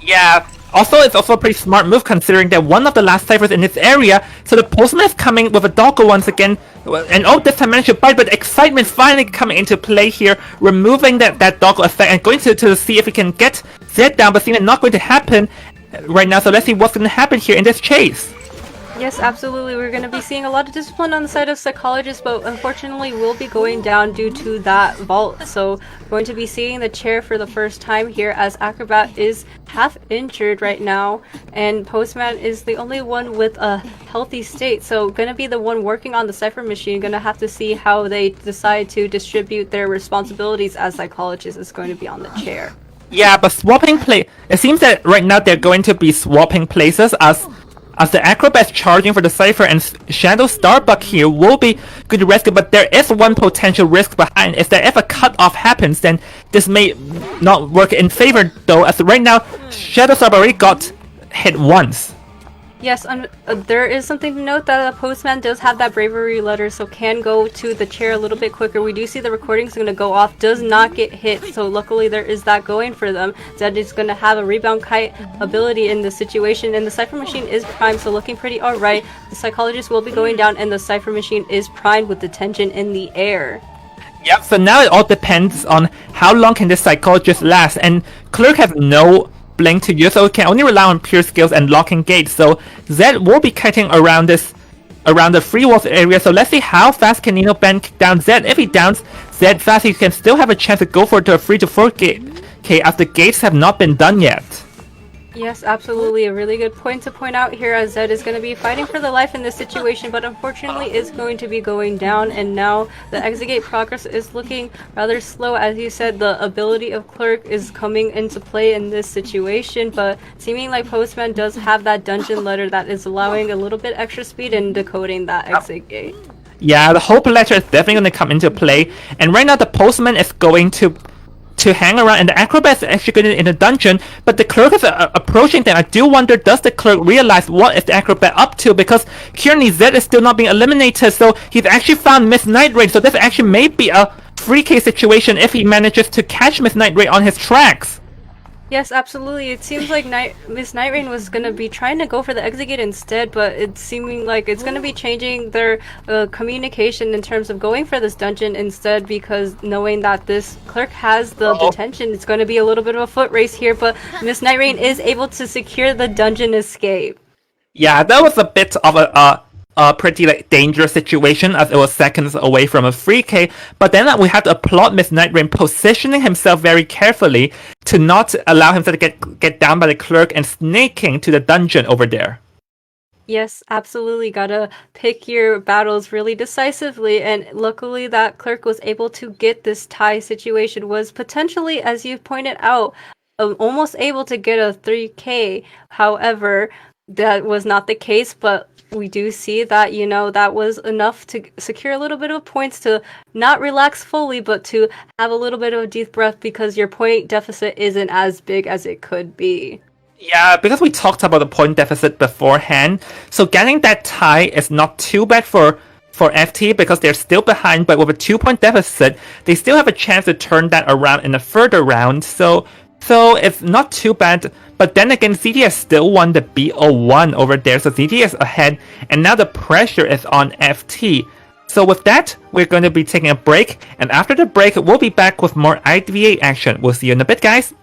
Yeah, also it's also a pretty smart move considering that one of the last ciphers in this area, so the Postman is coming with a doggo once again, and this time managed to bite, but excitement finally coming into play here, removing that doggo effect and going to see if we can get Zed down, but seeing it not going to happen right now, so let's see what's going to happen here in this chase. Yes, absolutely. We're going to be seeing a lot of discipline on the side of psychologists, but unfortunately will be going down due to that vault. So we're going to be seeing the chair for the first time here, as Acrobat is half injured right now, and Postman is the only one with a healthy state. So going to be the one working on the cipher machine. Going to have to see how they decide to distribute their responsibilities as psychologists is going to be on the chair. Yeah, but swapping it seems that right now they're going to be swapping places as the Acrobat's charging for the cipher, and Shadow Starbuck here will be good rescue, but there is one potential risk behind. If there ever cut-off happens, then this may not work in favor, though, as right now, Shadow Starbuck already got hit once. Yes, there is something to note that the Postman does have that bravery letter, so can go to the chair a little bit quicker. We do see the recording's going to go off, does not get hit, so luckily there is that going for them. Zed is going to have a rebound kite ability in this situation, and the cipher machine is primed, so looking pretty alright. The psychologist will be going down, and the cipher machine is primed with the tension in the air. Yep, so now it all depends on how long can this psychologist last, and Clerk has no blink to use, so it can only rely on pure skills and locking gates. So Zed will be kiting around the free walls area. So let's see how fast can Nino Ben kick down Zed. If he downs Zed fast, he can still have a chance to go for a 3-4 gate. Okay, as the gates have not been done yet. Yes, absolutely. A really good point to point out here, as Zed is going to be fighting for the life in this situation, but unfortunately is going to be going down, and now the exit gate progress is looking rather slow. As you said, the ability of Clerk is coming into play in this situation, but seeming like Postman does have that dungeon letter that is allowing a little bit extra speed in decoding that exit gate. Yeah, the Hope letter is definitely going to come into play, and right now the Postman is going to hang around, and the Acrobat is executed in the dungeon, but the Clerk is approaching them. I do wonder, does the Clerk realize what is the Acrobat up to, because currently Zed is still not being eliminated, so he's actually found Miss Night Rain, so this actually may be a free case situation if he manages to catch Miss Night Rain on his tracks. Yes, absolutely. It seems like Miss Night Rain was going to be trying to go for the exit gate instead, but it's seeming like it's going to be changing their communication in terms of going for this dungeon instead, because knowing that this Clerk has the detention, it's going to be a little bit of a foot race here, but Miss Night Rain is able to secure the dungeon escape. Yeah, that was a bit of a pretty dangerous situation, as it was seconds away from a free K, but then we have to applaud Miss Night Rain positioning himself very carefully to not allow himself to get down by the Clerk and snaking to the dungeon over there. Yes, absolutely. Gotta pick your battles really decisively, and luckily that Clerk was able to get this tie situation, was potentially, as you pointed out, almost able to get a 3K. However, that was not the case, but we do see that, that was enough to secure a little bit of points to not relax fully, but to have a little bit of a deep breath, because your point deficit isn't as big as it could be. Yeah, because we talked about the point deficit beforehand, so getting that tie is not too bad for FT, because they're still behind, but with a 2-point deficit, they still have a chance to turn that around in a further round, so it's not too bad. But then again, ZTS still won the BO1 over there, so ZTS is ahead, and now the pressure is on FT. So with that, we're going to be taking a break, and after the break, we'll be back with more IDVA action. We'll see you in a bit, guys.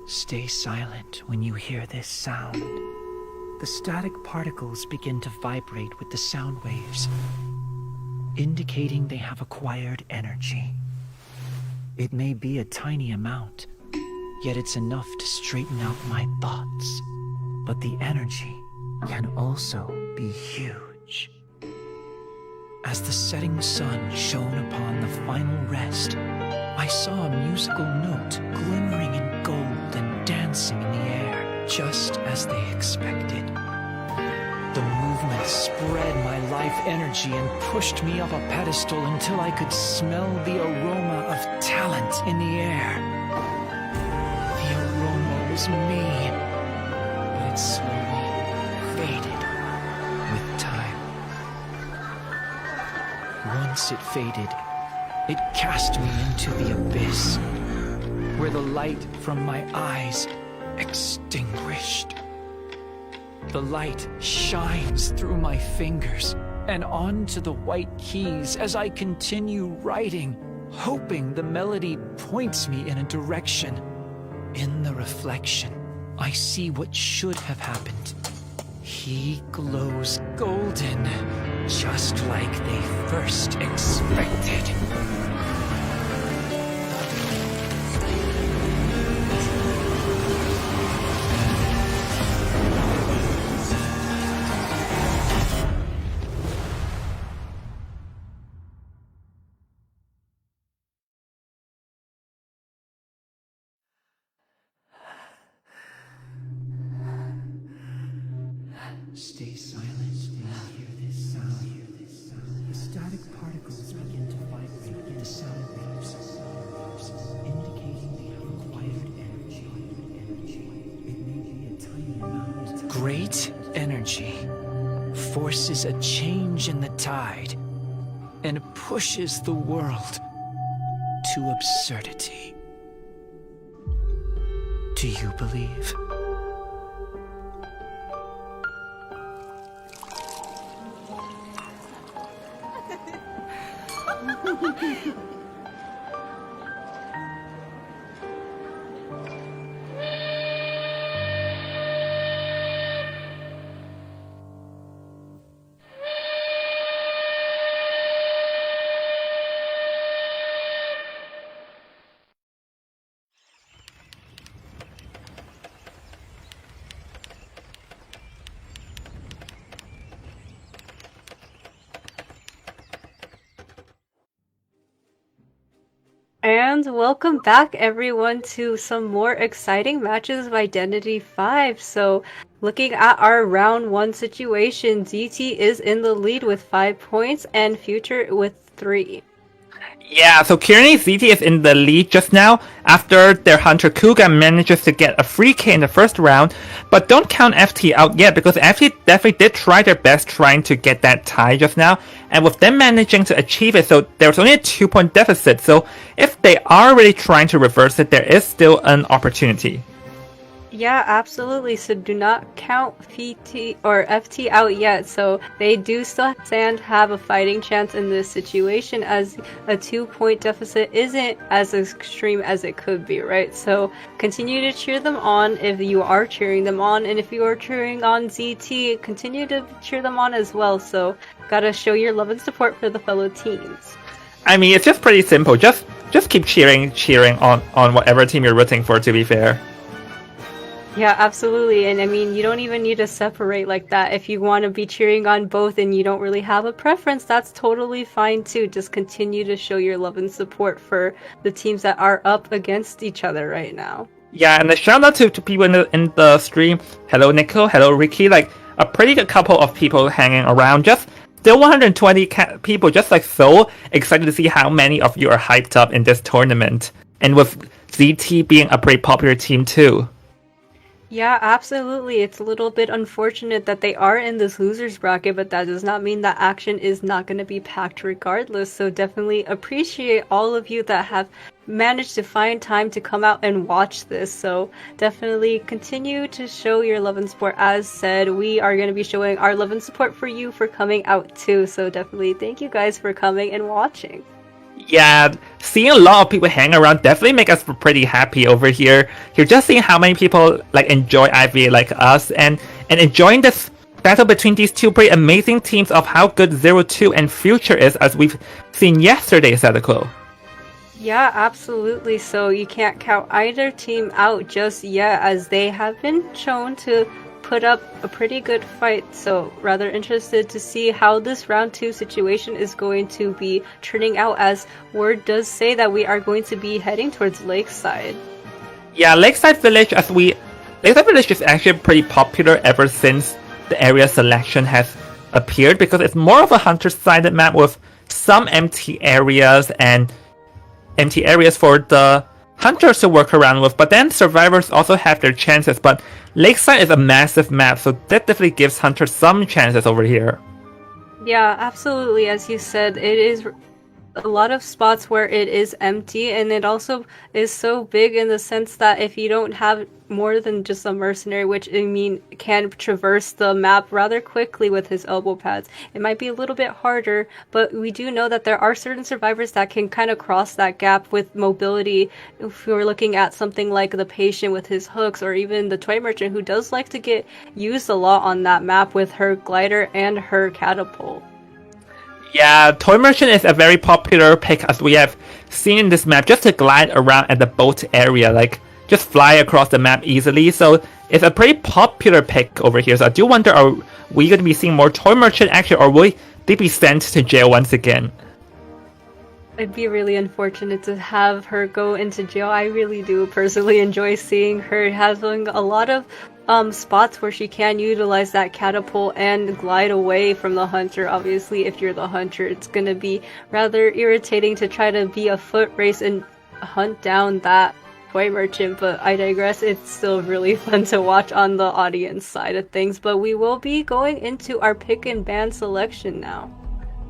Stay silent when you hear this sound. The static particles begin to vibrate with the sound waves, indicating they have acquired energy. It may be a tiny amount, yet it's enough to straighten out my thoughts. But the energy can also be huge. As the setting sun shone upon the final rest, I saw a musical note glimmering in gold and dancing in the air, just as they expected. The movement spread my life energy and pushed me up a pedestal until I could smell the aroma of talent in the air. The aroma was me, but it slowly faded with time. Once it faded, it cast me into the abyss, where the light from my eyes extinguished. The light shines through my fingers and onto the white keys as I continue writing, hoping the melody points me in a direction. In the reflection, I see what should have happened. He glows golden, just like they first expected. Stay silent and hear this sound. The static particles begin to vibrate in the sound waves, indicating they have acquired energy. It may be a tiny amount. Great energy forces a change in the tide and pushes the world to absurdity. Do you believe? And welcome back, everyone, to some more exciting matches of Identity 5. So, looking at our round 1 situation, ZT is in the lead with 5 points and Future with 3. Yeah, so currently ZT is in the lead just now after their Hunter Kuga manages to get a free K in the first round, but don't count FT out yet because FT definitely did try their best trying to get that tie just now, and with them managing to achieve it, so there's only a 2-point deficit, so if they are really trying to reverse it, there is still an opportunity. Yeah, absolutely. So do not count FT or FT out yet. So they do still have a fighting chance in this situation, as a 2-point deficit isn't as extreme as it could be, right? So continue to cheer them on if you are cheering them on, and if you are cheering on ZT, continue to cheer them on as well. So gotta show your love and support for the fellow teams. I mean, it's just pretty simple. Just keep cheering on whatever team you're rooting for, to be fair. Yeah, absolutely. And I mean, you don't even need to separate like that. If you want to be cheering on both and you don't really have a preference, that's totally fine too. Just continue to show your love and support for the teams that are up against each other right now. Yeah, and a shout out to people in the stream. Hello, Nico. Hello, Ricky. Like, a pretty good couple of people hanging around. Just still 120 people, just like so excited to see how many of you are hyped up in this tournament. And with ZT being a pretty popular team too. Yeah, absolutely. It's a little bit unfortunate that they are in this losers bracket, but that does not mean that action is not going to be packed regardless. So definitely appreciate all of you that have managed to find time to come out and watch this. So definitely continue to show your love and support. As said, we are going to be showing our love and support for you for coming out too. So definitely thank you guys for coming and watching. Yeah, seeing a lot of people hang around definitely make us pretty happy over here. You're just seeing how many people like enjoy IV like us and enjoying this battle between these two pretty amazing teams of how good 0-2 and Future is, as we've seen yesterday, Sadako. Yeah, absolutely. So you can't count either team out just yet, as they have been shown to put up a pretty good fight. So rather interested to see how this round 2 situation is going to be turning out, as word does say that we are going to be heading towards Lakeside. Yeah, Lakeside Village is actually pretty popular ever since the area selection has appeared, because it's more of a hunter-sided map with some empty areas for the hunters to work around with, but then survivors also have their chances. But Lakeside is a massive map, so that definitely gives hunters some chances over here. Yeah, absolutely. As you said, it is a lot of spots where it is empty, and it also is so big in the sense that if you don't have more than just a mercenary, which I mean can traverse the map rather quickly with his elbow pads, it might be a little bit harder, but we do know that there are certain survivors that can kind of cross that gap with mobility. If we're looking at something like the patient with his hooks, or even the toy merchant who does like to get used a lot on that map with her glider and her catapult. Yeah, Toy Merchant is a very popular pick, as we have seen in this map, just to glide around at the boat area, like just fly across the map easily. So it's a pretty popular pick over here. So I do wonder, are we going to be seeing more Toy Merchant action, or will they be sent to jail once again? It'd be really unfortunate to have her go into jail. I really do personally enjoy seeing her having a lot of spots where she can utilize that catapult and glide away from the hunter. Obviously, if you're the hunter, it's going to be rather irritating to try to be a foot race and hunt down that toy merchant, but I digress. It's still really fun to watch on the audience side of things, but we will be going into our pick and ban selection now.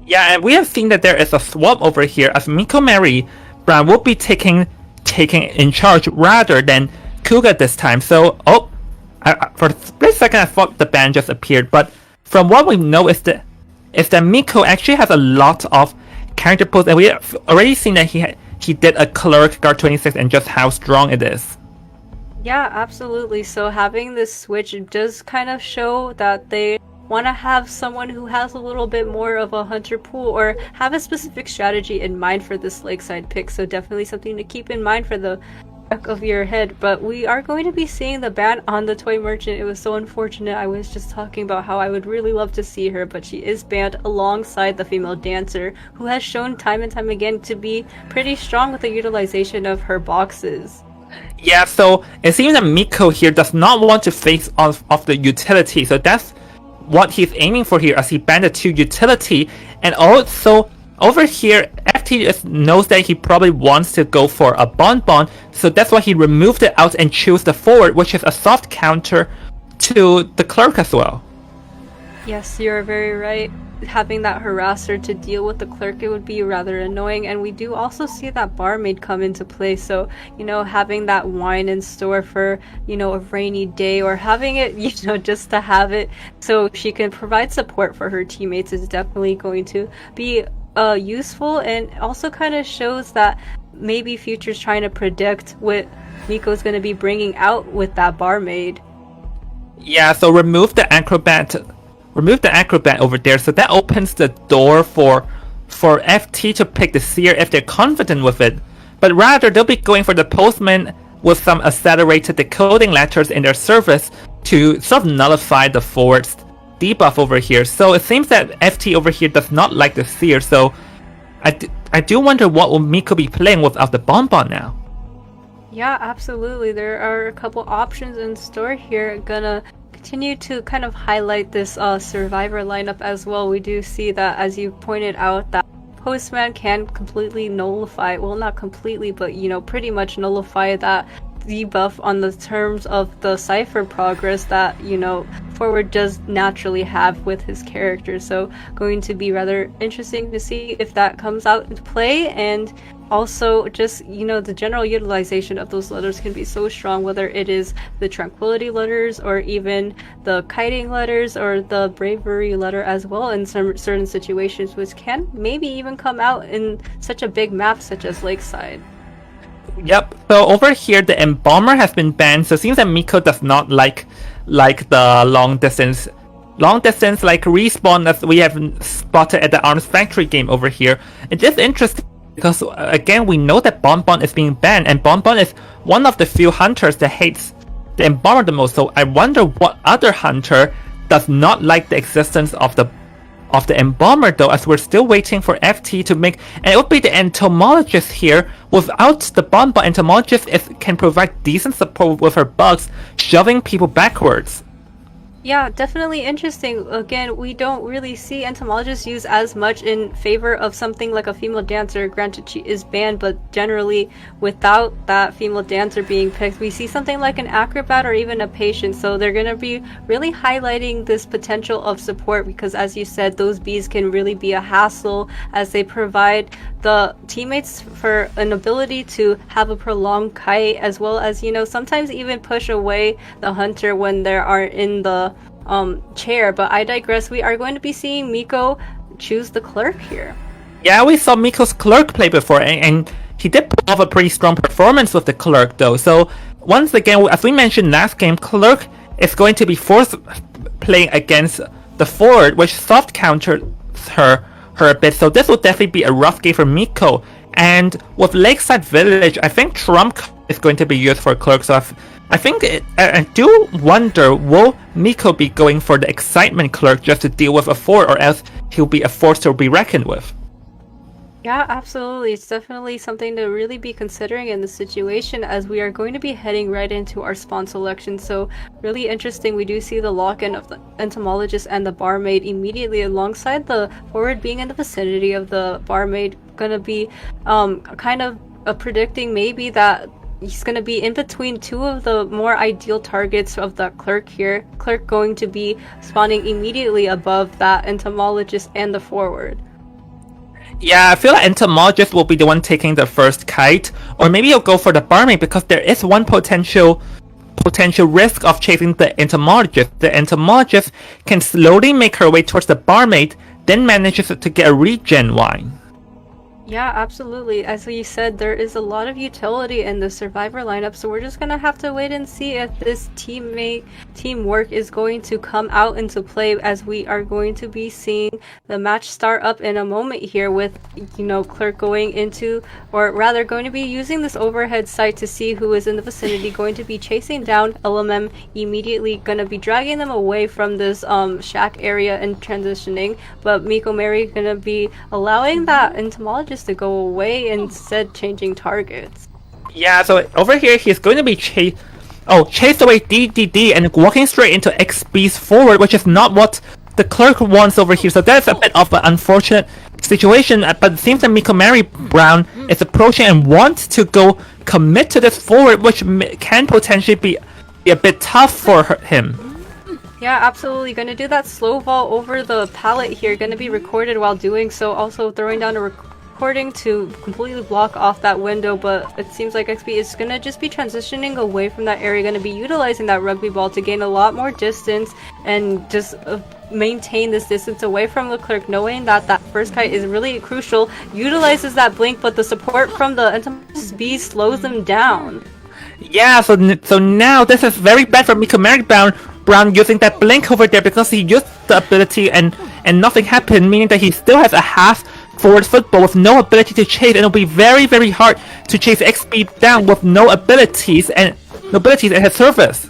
Yeah, and we have seen that there is a swap over here, as Miko Mary Brown will be taking in charge rather than Kuga this time. So, for a split second I thought the ban just appeared, but from what we know is that Miko actually has a lot of character pulls, and we have already seen that he did a clerk guard 26 and just how strong it is. Yeah, absolutely. So having this switch does kind of show that they want to have someone who has a little bit more of a hunter pool, or have a specific strategy in mind for this lakeside pick. So definitely something to keep in mind for the back of your head. But we are going to be seeing the ban on the toy merchant. It was so unfortunate. I was just talking about how I would really love to see her, but she is banned alongside the female dancer, who has shown time and time again to be pretty strong with the utilization of her boxes. Yeah, so it seems that Miko here does not want to face off the utility, so that's what he's aiming for here, as he banned the 2 utility. And also over here, FT just knows that he probably wants to go for a bonbon, so that's why he removed it out and chose the forward, which is a soft counter to the clerk as well. Yes, you're very right. Having that harasser to deal with the clerk, it would be rather annoying. And we do also see that barmaid come into play, so having that wine in store for a rainy day, or having it just to have it so she can provide support for her teammates, is definitely going to be useful, and also kind of shows that maybe Future's trying to predict what Miko's going to be bringing out with that barmaid. Yeah, so remove the acrobat over there, so that opens the door for FT to pick the seer if they're confident with it. But rather, they'll be going for the postman with some accelerated decoding letters in their service to sort of nullify the forward's debuff over here. So it seems that FT over here does not like the seer, so I do wonder what will Miko be playing without the bonbon now. Yeah, absolutely. There are a couple options in store here. Gonna continue to kind of highlight this survivor lineup as well. We do see that, as you pointed out, that Postman can completely nullify, well, not completely, but pretty much nullify that debuff on the terms of the cipher progress that Forward does naturally have with his character. So going to be rather interesting to see if that comes out into play, and also just the general utilization of those letters can be so strong, whether it is the tranquility letters or even the kiting letters or the bravery letter as well in some certain situations, which can maybe even come out in such a big map such as Lakeside. Yep, so over here the Embomber has been banned, so it seems that Miko does not like the long distance like respawn that we have spotted at the Arms Factory game over here. It is interesting because again we know that Bonbon is being banned, and Bonbon is one of the few hunters that hates the Embomber the most, so I wonder what other hunter does not like the existence of the Embomber though, as we're still waiting for FT to make, and it would be the Entomologist here. Without the Bonbon, Entomologist can provide decent support with her bugs, shoving people backwards. Yeah, definitely interesting. Again, we don't really see entomologists used as much in favor of something like a female dancer. Granted, she is banned, but generally, without that female dancer being picked, we see something like an acrobat or even a patient. So they're going to be really highlighting this potential of support because, as you said, those bees can really be a hassle as they provide the teammates for an ability to have a prolonged kite, as well as, you know, sometimes even push away the hunter when they are in the chair. But I digress. We are going to be seeing Miko choose the clerk here. Yeah, we saw Miko's clerk play before, and he did pull off a pretty strong performance with the clerk, though. So once again, as we mentioned last game, clerk is going to be forced playing against the forward, which soft countered her a bit. So this will definitely be a rough game for Miko. And with Lakeside Village, I think Trump is going to be used for clerk. So I think I do wonder, will Miko be going for the excitement clerk just to deal with a forward, or else he'll be a force to be reckoned with? Yeah, absolutely. It's definitely something to really be considering in the situation as we are going to be heading right into our spawn selection. So really interesting. We do see the lock-in of the entomologist and the barmaid immediately alongside the forward being in the vicinity of the barmaid. Gonna be kind of predicting maybe that he's going to be in between two of the more ideal targets of the clerk here. Clerk going to be spawning immediately above that entomologist and the forward. Yeah, I feel like entomologist will be the one taking the first kite, or maybe he'll go for the barmaid because there is one potential risk of chasing the entomologist. The entomologist can slowly make her way towards the barmaid, then manages to get a regen wine. Yeah, absolutely. As you said, there is a lot of utility in the survivor lineup, so we're just gonna have to wait and see if this teamwork is going to come out into play, as we are going to be seeing the match start up in a moment here with, you know, Clerk going into, or rather going to be using this overhead sight to see who is in the vicinity, going to be chasing down LMM, immediately gonna be dragging them away from this shack area and transitioning, but Miko Mary gonna be allowing that entomologist to go away, instead changing targets. Yeah, so over here he's going to be chased away DDD and walking straight into XB's forward, which is not what the clerk wants over here. So that's a bit of an unfortunate situation, but it seems that Miko Mary Brown is approaching and wants to go commit to this forward, which can potentially be a bit tough for him. Yeah, absolutely. Gonna do that slow ball over the pallet here. Gonna be recorded while doing so. Also throwing down a recording to completely block off that window, but it seems like XP is gonna just be transitioning away from that area. Gonna be utilizing that rugby ball to gain a lot more distance and just maintain this distance away from the clerk, knowing that that first kite is really crucial. Utilizes that blink, but the support from the entomologist bee slows them down. Yeah, so now this is very bad for Miko Mary Brown using that blink over there, because he used the ability and nothing happened, meaning that he still has a half forward football with no ability to chase, and it'll be very, very hard to chase XP down with no abilities at his surface.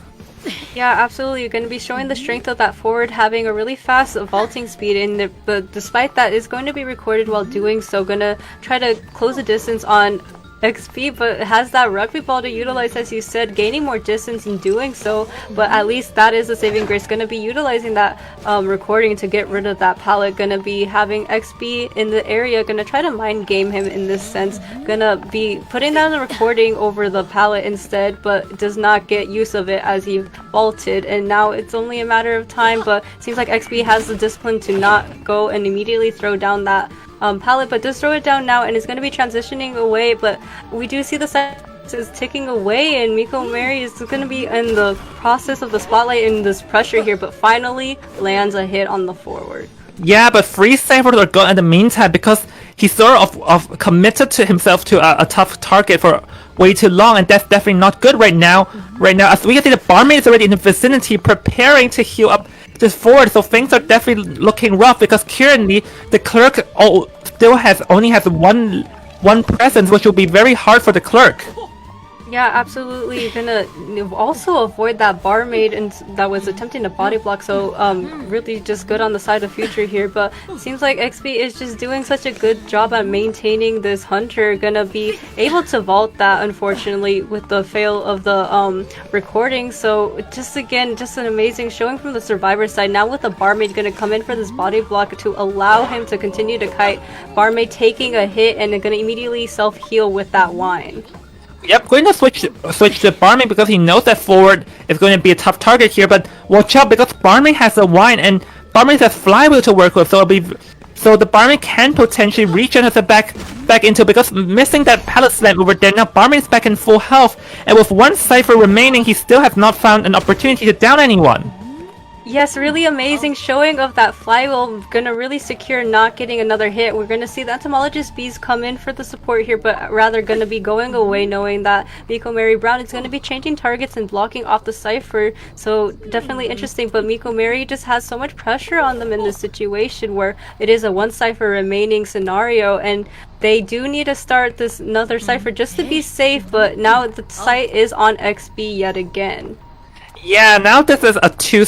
Yeah, absolutely. You're going to be showing the strength of that forward, having a really fast vaulting speed, and but despite that, is going to be recorded while doing so. Going to try to close the distance on XP, but has that rugby ball to utilize, as you said, gaining more distance in doing so, but at least that is a saving grace. Going to be utilizing that recording to get rid of that pallet. Going to be having XP in the area, going to try to mind game him in this sense. Going to be putting down the recording over the pallet instead, but does not get use of it as he vaulted, and now it's only a matter of time, but it seems like XP has the discipline to not go and immediately throw down that pallet, but does throw it down now and is going to be transitioning away. But we do see the seconds is ticking away, and Miko Mary is going to be in the process of the spotlight and this pressure here, but finally lands a hit on the forward. Yeah, but Freeze Savers are gone in the meantime, because he sort of committed to himself to a tough target for way too long, and that's definitely not good right now. Right now, as we can see, the barmaid is already in the vicinity preparing to heal up this forward, so things are definitely looking rough, because currently the clerk only has one presence, which will be very hard for the clerk. Yeah, absolutely. Gonna also avoid that barmaid and that was attempting to body block. So, really just good on the side of future here. But it seems like XP is just doing such a good job at maintaining this hunter. Gonna be able to vault that, unfortunately, with the fail of the recording. So, just again, just an amazing showing from the survivor side. Now with the barmaid gonna come in for this body block to allow him to continue to kite. Barmaid taking a hit and gonna immediately self heal with that wine. Yep, going to switch to Barney because he knows that forward is going to be a tough target here. But watch out because Barney has a wine and Barney has flywheel to work with, so the Barney can potentially regenerate the back into because missing that pallet slam over there. Now Barney is back in full health, and with one cipher remaining, he still has not found an opportunity to down anyone. Yes, really amazing showing of that flywheel. Gonna really secure not getting another hit. We're gonna see the entomologist bees come in for the support here, but rather gonna be going away knowing that Miko Mary Brown is gonna be changing targets and blocking off the cipher. So definitely interesting, but Miko Mary just has so much pressure on them in this situation where it is a one cipher remaining scenario, and they do need to start this another cipher just to be safe, but now the site is on XB yet again. Yeah, now this is a two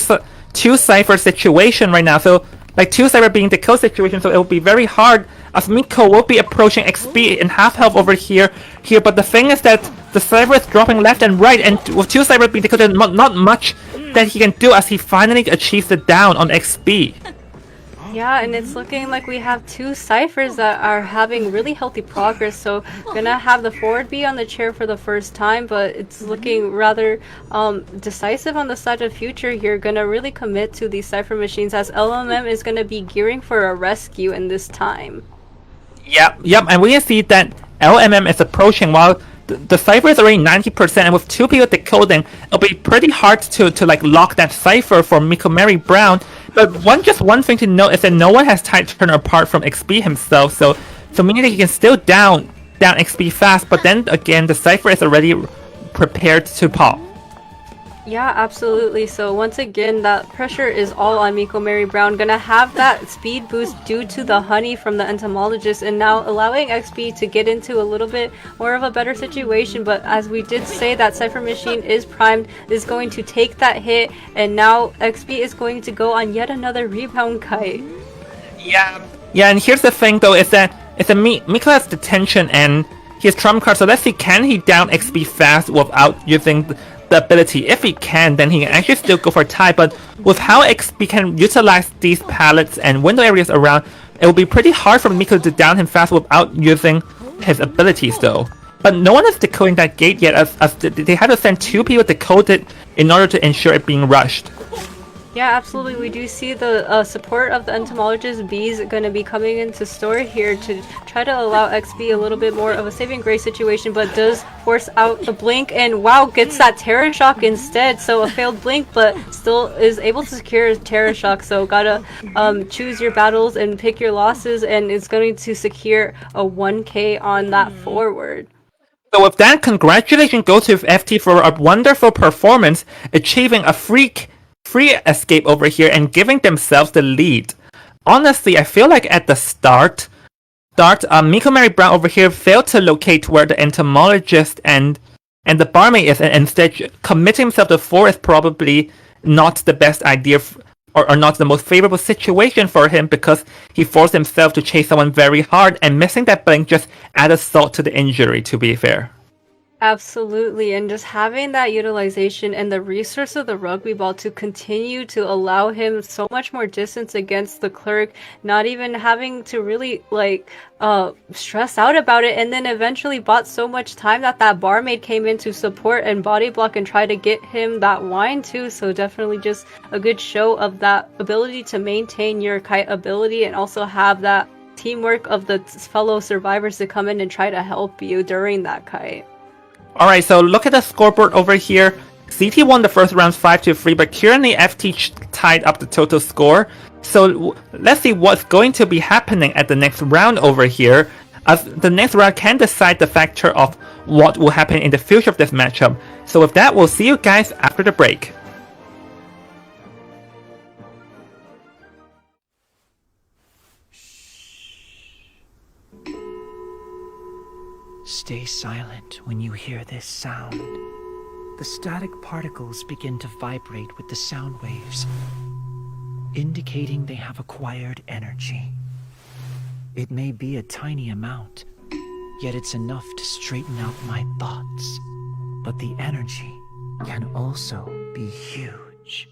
cipher situation right now. So like two cipher being the kill situation, so it will be very hard as Miko will be approaching XP in half health over here. But the thing is that the cipher is dropping left and right, and with two cipher being the kill, there's not much that he can do as he finally achieves the down on XP. Yeah, and it's looking like we have two ciphers that are having really healthy progress. So gonna have the forward be on the chair for the first time, but it's looking rather decisive on the side of future here. Gonna really commit to these cipher machines as LMM is gonna be gearing for a rescue in this time. Yep, and we can see that LMM is approaching while the cipher is already 90%, and with two people decoding, it'll be pretty hard to like lock that cipher for Miko Mary Brown. But one thing to note is that no one has tied turn apart from XP himself, so meaning that he can still down XP fast, but then again the cipher is already prepared to pop. Yeah, absolutely. So once again, that pressure is all on Miko Mary Brown. Gonna have that speed boost due to the honey from the entomologist, and now allowing XP to get into a little bit more of a better situation. But as we did say, that cipher machine is primed, is going to take that hit, and now XP is going to go on yet another rebound kite. Yeah, and here's the thing though, is that Miko has detention and he has trump card, so let's see, can he down XP fast without using the ability? If he can, then he can actually still go for a tie, but with how XP can utilize these pallets and window areas around, it will be pretty hard for Miko to down him fast without using his abilities though. But no one is decoding that gate yet, as they had to send two people to decode it in order to ensure it being rushed. Yeah, absolutely. We do see the support of the entomologist bees going to be coming into store here to try to allow XP a little bit more of a saving grace situation, but does force out the blink, and wow, gets that Terror Shock instead. So a failed blink, but still is able to secure Terror Shock. So gotta choose your battles and pick your losses, and it's going to secure a 1k on that forward. So with that, congratulations go to FT for a wonderful performance, achieving a free escape over here and giving themselves the lead. Honestly, I feel like at the start, Miko Mary Brown over here failed to locate where the entomologist and the barmaid is, and instead committing himself to 4 is probably not the best idea or not the most favorable situation for him, because he forced himself to chase someone very hard, and missing that blink just added salt to the injury, to be fair. Absolutely, and just having that utilization and the resource of the rugby ball to continue to allow him so much more distance against the clerk, not even having to really stress out about it, and then eventually bought so much time that barmaid came in to support and body block and try to get him that wine too. So definitely just a good show of that ability to maintain your kite ability and also have that teamwork of the fellow survivors to come in and try to help you during that kite. Alright, so look at the scoreboard over here. CT won the first round 5-3, but currently FT tied up the total score. So let's see what's going to be happening at the next round over here, as the next round can decide the factor of what will happen in the future of this matchup. So with that, we'll see you guys after the break. Stay silent when you hear this sound. The static particles begin to vibrate with the sound waves, indicating they have acquired energy. It may be a tiny amount, yet it's enough to straighten out my thoughts. But the energy can also be huge.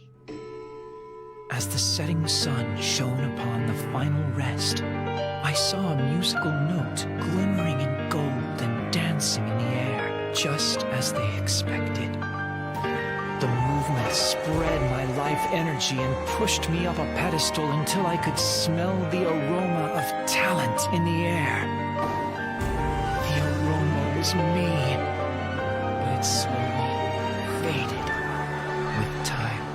As the setting sun shone upon the final rest, I saw a musical note glimmering in gold and dancing in the air, just as they expected. The movement spread my life energy and pushed me up a pedestal until I could smell the aroma of talent in the air. The aroma was me, but it slowly faded with time.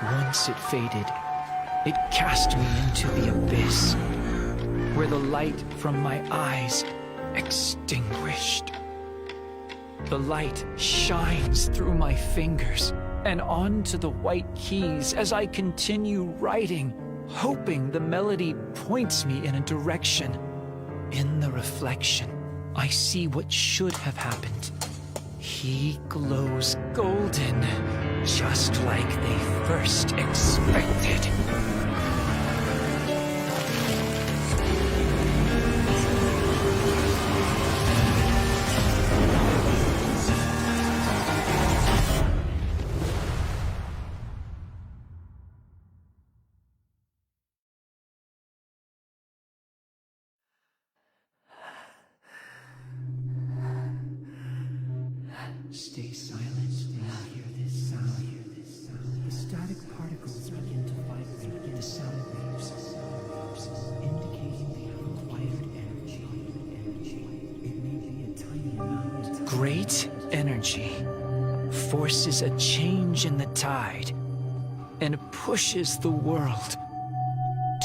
Once it faded, it cast me into the abyss, where the light from my eyes extinguished. The light shines through my fingers and onto the white keys as I continue writing, hoping the melody points me in a direction. In the reflection, I see what should have happened. He glows golden, just like they first expected. Stay silent when you hear this sound. The static particles begin to vibrate with the sound waves, indicating they have acquired energy. It may be a tiny amount. Great energy forces a change in the tide and pushes the world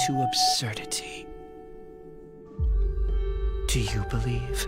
to absurdity. Do you believe?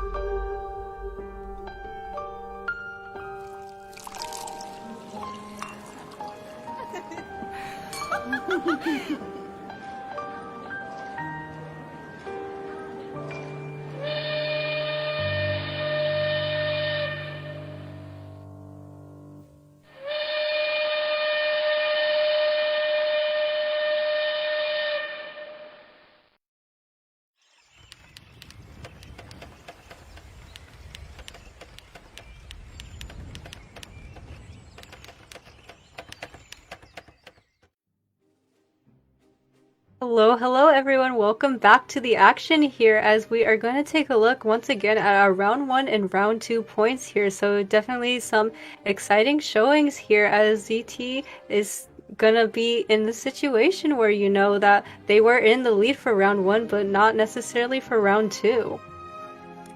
Hello everyone, welcome back to the action here as we are going to take a look once again at our round 1 and round 2 points here. So definitely some exciting showings here as ZT is gonna be in the situation where you know that they were in the lead for round 1 but not necessarily for round 2.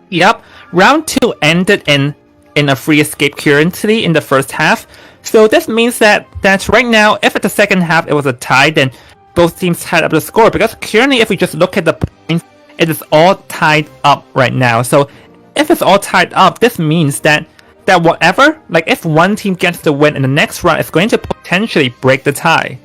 Yep, round 2 ended in a free escape currently in the first half. So this means that right now, if at the second half it was a tie, then both teams tied up the score, because currently if we just look at the points, it is all tied up right now. So if it's all tied up, this means that whatever, like if one team gets the win in the next round, it's going to potentially break the tie.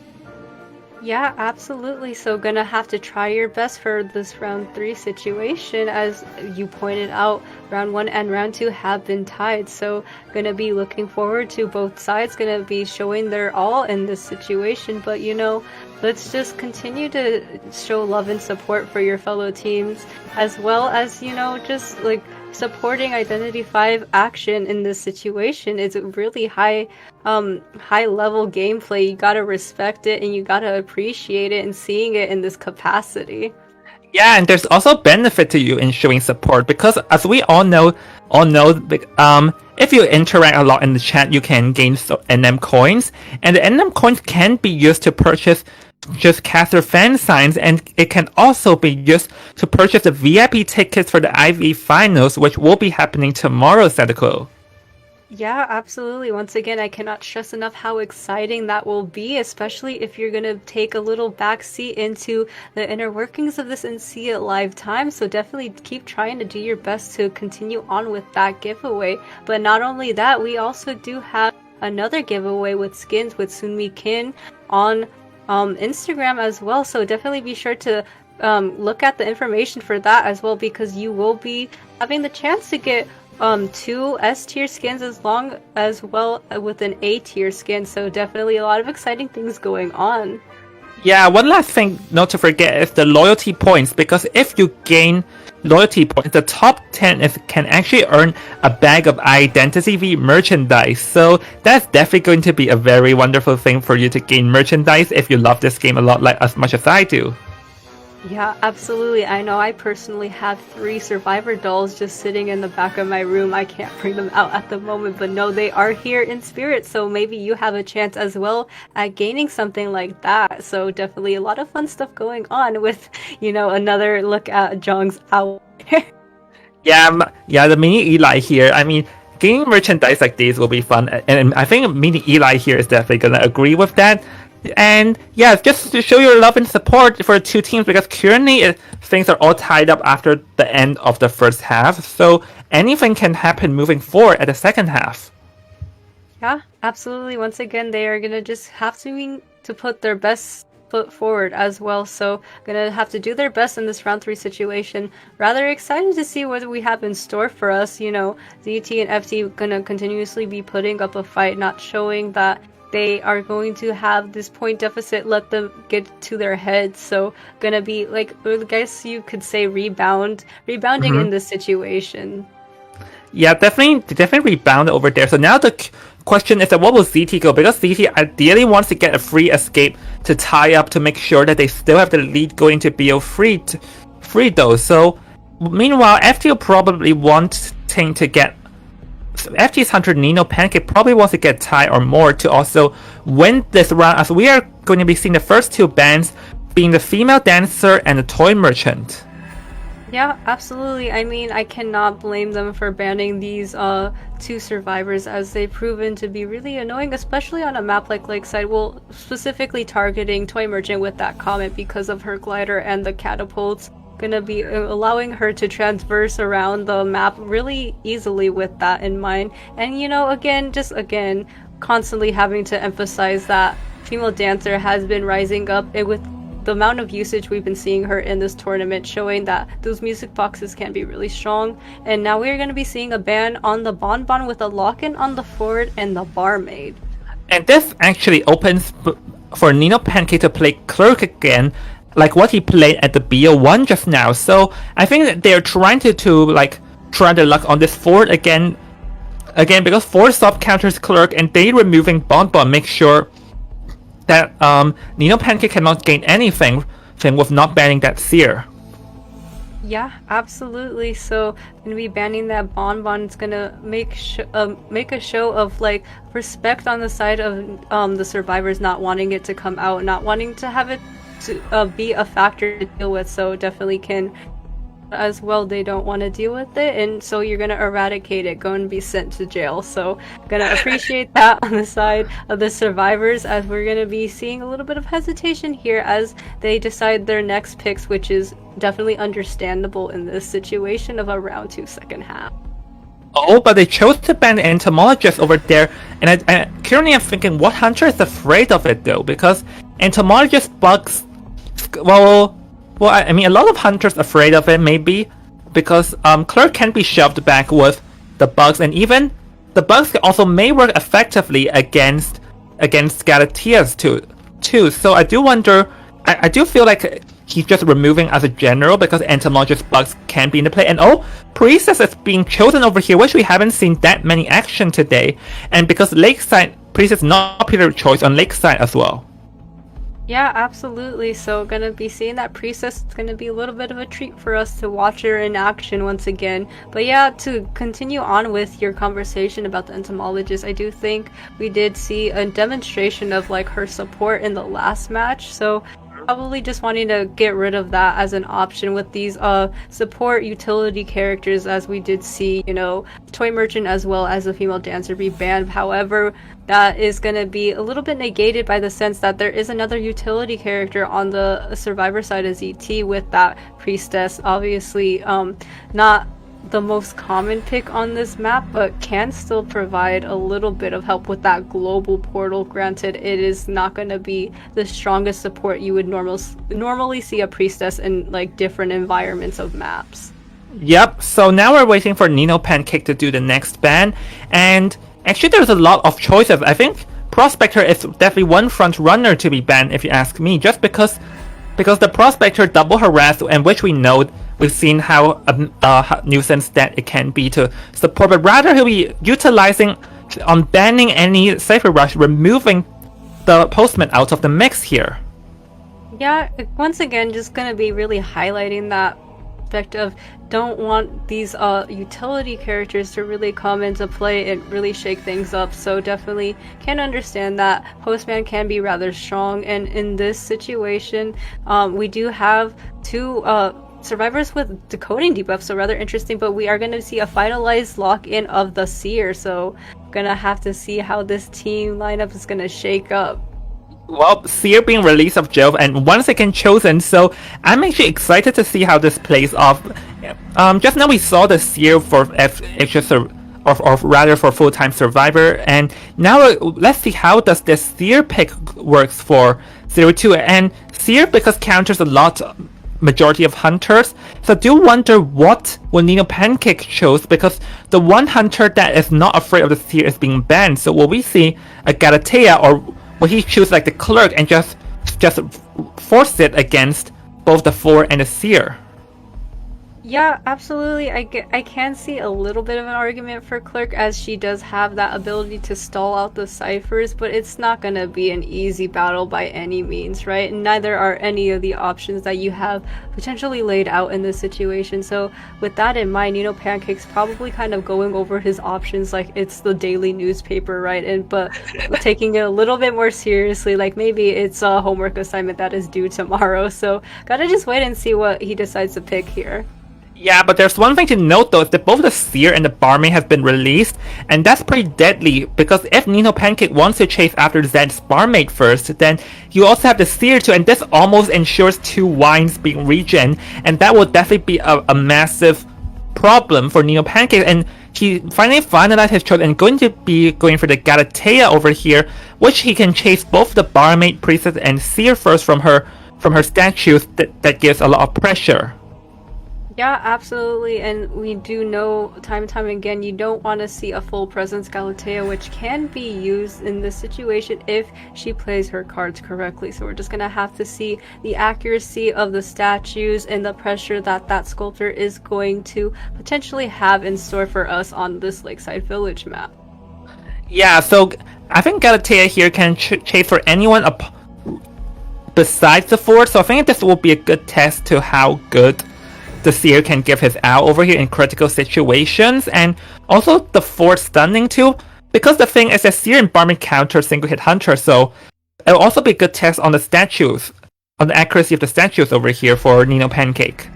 Yeah, absolutely. So gonna have to try your best for this round 3 situation. As you pointed out, round 1 and round 2 have been tied. So gonna be looking forward to both sides gonna be showing their all in this situation. But you know, let's just continue to show love and support for your fellow teams, as well as, you know, just like supporting Identity 5 action in this situation. Is really high level gameplay. You gotta respect it and you gotta appreciate it and seeing it in this capacity. Yeah, and there's also benefit to you in showing support, because as we all know, if you interact a lot in the chat, you can gain NM coins, and the NM coins can be used to purchase just caster fan signs, and it can also be used to purchase the VIP tickets for the IV finals, which will be happening tomorrow, Sadako. Yeah, absolutely. Once again, I cannot stress enough how exciting that will be, especially if you're going to take a little backseat into the inner workings of this and see it live time. So definitely keep trying to do your best to continue on with that giveaway. But not only that, we also do have another giveaway with skins with Sunmi Kin on Instagram as well. So definitely be sure to look at the information for that as well, because you will be having the chance to get 2 S tier skins as well with an A tier skin. So definitely a lot of exciting things going on. Yeah, one last thing not to forget is the loyalty points, because if you gain loyalty points, the top 10 can actually earn a bag of Identity V merchandise. So that's definitely going to be a very wonderful thing for you to gain merchandise if you love this game a lot, like as much as I do. Yeah, absolutely. I know I personally have 3 Survivor dolls just sitting in the back of my room. I can't bring them out at the moment, but no, they are here in spirit. So maybe you have a chance as well at gaining something like that. So definitely a lot of fun stuff going on with, another look at Jong's owl. Yeah, the mini Eli here. I mean, gaining merchandise like these will be fun. And I think mini Eli here is definitely going to agree with that. And yeah, just to show your love and support for the 2 teams, because currently things are all tied up after the end of the first half, so anything can happen moving forward at the second half. Yeah, absolutely. Once again, they are gonna just have to put their best foot forward as well, so gonna have to do their best in this round 3 situation. Rather excited to see what we have in store for us. ZT and FT gonna continuously be putting up a fight, not showing that they are going to have this point deficit let them get to their heads. So gonna be like, I guess you could say rebounding in this situation. Yeah, definitely rebound over there. So now the question is that what will ZT go? Because ZT ideally wants to get a free escape to tie up to make sure that they still have the lead going to BO free though. So meanwhile, FT will probably wanting to get FT's Hunter Nino Pancake probably wants to get tie or more to also win this round, as we are going to be seeing the first 2 bans being the female dancer and the toy merchant. Yeah, absolutely. I mean, I cannot blame them for banning these 2 survivors, as they've proven to be really annoying, especially on a map like Lakeside. Well, specifically targeting Toy Merchant with that comment because of her glider and the catapults. Gonna be allowing her to transverse around the map really easily with that in mind. And again, constantly having to emphasize that female dancer has been rising up, and with the amount of usage we've been seeing her in this tournament, showing that those music boxes can be really strong. And now we're going to be seeing a ban on the Bonbon with a lock-in on the forward and the barmaid. And this actually opens for Nino Pancake to play Clerk again, like what he played at the BO1 just now. So I think that they're trying to try their luck on this forward again, because 4 sub counters Clerk, and they removing Bonbon make sure that Nino Pancake cannot gain anything with not banning that Seer. Yeah, absolutely. So gonna be banning that Bonbon. It's gonna make a show of like respect on the side of the survivors not wanting it to come out, not wanting to have it to be a factor to deal with. So definitely can as well, they don't want to deal with it, and so you're gonna eradicate it, go and be sent to jail. So gonna appreciate that on the side of the survivors, as we're gonna be seeing a little bit of hesitation here as they decide their next picks, which is definitely understandable in this situation of a round 2 second half. Oh, but they chose to ban the entomologist over there, and I currently am thinking, what hunter is afraid of it though? Because entomologist bugs, well, I mean, a lot of hunters afraid of it, maybe, because Clerk can be shoved back with the bugs, and even the bugs also may work effectively against Scalatias too. So I do wonder, I do feel like he's just removing as a general, because entomologist bugs can be in the play. And Priestess is being chosen over here, which we haven't seen that many action today, and because Lakeside, Priestess not popular choice on Lakeside as well. Yeah, absolutely. So gonna be seeing that Priestess. It's gonna be a little bit of a treat for us to watch her in action once again. But yeah, to continue on with your conversation about the entomologist, I do think we did see a demonstration of like her support in the last match. So probably just wanting to get rid of that as an option with these support utility characters, as we did see, Toy Merchant as well as a female dancer be banned. However, that is going to be a little bit negated by the sense that there is another utility character on the survivor side of ZT with that Priestess, obviously not the most common pick on this map, but can still provide a little bit of help with that global portal. Granted, it is not going to be the strongest support you would normally see a priestess in like different environments of maps. Yep, so now we're waiting for Nino Pancake to do the next ban, and actually there's a lot of choices. I think Prospector is definitely one front runner to be banned if you ask me, just because the Prospector double harass, and which we've seen how nuisance that it can be to support, but rather he'll be utilizing on banning any Cypher Rush, removing the Postman out of the mix here. Yeah, once again, just gonna be really highlighting that aspect of don't want these utility characters to really come into play and really shake things up, so definitely can understand that Postman can be rather strong, and in this situation we do have two survivors with decoding debuff, so rather interesting, but we are going to see a finalized lock-in of the Seer, so gonna have to see how this team lineup is going to shake up. Well, Seer being released of Jove and once again chosen, so I'm actually excited to see how this plays off. Just now we saw the Seer for or rather for full-time Survivor, and now let's see how does this Seer pick works for 02. And Seer, because counters a lot majority of hunters, so do wonder what will Nino Pancake chose, because the one hunter that is not afraid of the Seer is being banned. So will we see a Galatea, or will he choose like the Clerk and just force it against both the 4 and the Seer? Yeah, absolutely. I can see a little bit of an argument for Clerk, as she does have that ability to stall out the ciphers, but it's not going to be an easy battle by any means, right? And neither are any of the options that you have potentially laid out in this situation. So with that in mind, Pancake's probably kind of going over his options like it's the daily newspaper, right? But taking it a little bit more seriously, like maybe it's a homework assignment that is due tomorrow. So gotta just wait and see what he decides to pick here. Yeah, but there's one thing to note though, is that both the Seer and the Barmaid have been released, and that's pretty deadly, because if Nino Pancake wants to chase after Zed's Barmaid first, then you also have the Seer too, and this almost ensures 2 wines being regen, and that will definitely be a massive problem for Nino Pancake, and he finally finalized his choice and going to be going for the Galatea over here, which he can chase both the Barmaid, Priestess, and Seer first from her statues. That gives a lot of pressure. Yeah, absolutely, and we do know time and time again you don't want to see a full presence Galatea, which can be used in this situation if she plays her cards correctly. So we're just going to have to see the accuracy of the statues and the pressure that sculptor is going to potentially have in store for us on this Lakeside Village map. Yeah, so I think Galatea here can chase for anyone besides the 4, so I think this will be a good test to how good the Seer can give his owl over here in critical situations, and also the 4 stunning too, because the thing is that Seer and Barmaid counter single hit hunter, so it'll also be a good test on the statues, on the accuracy of the statues over here for Nino Pancake.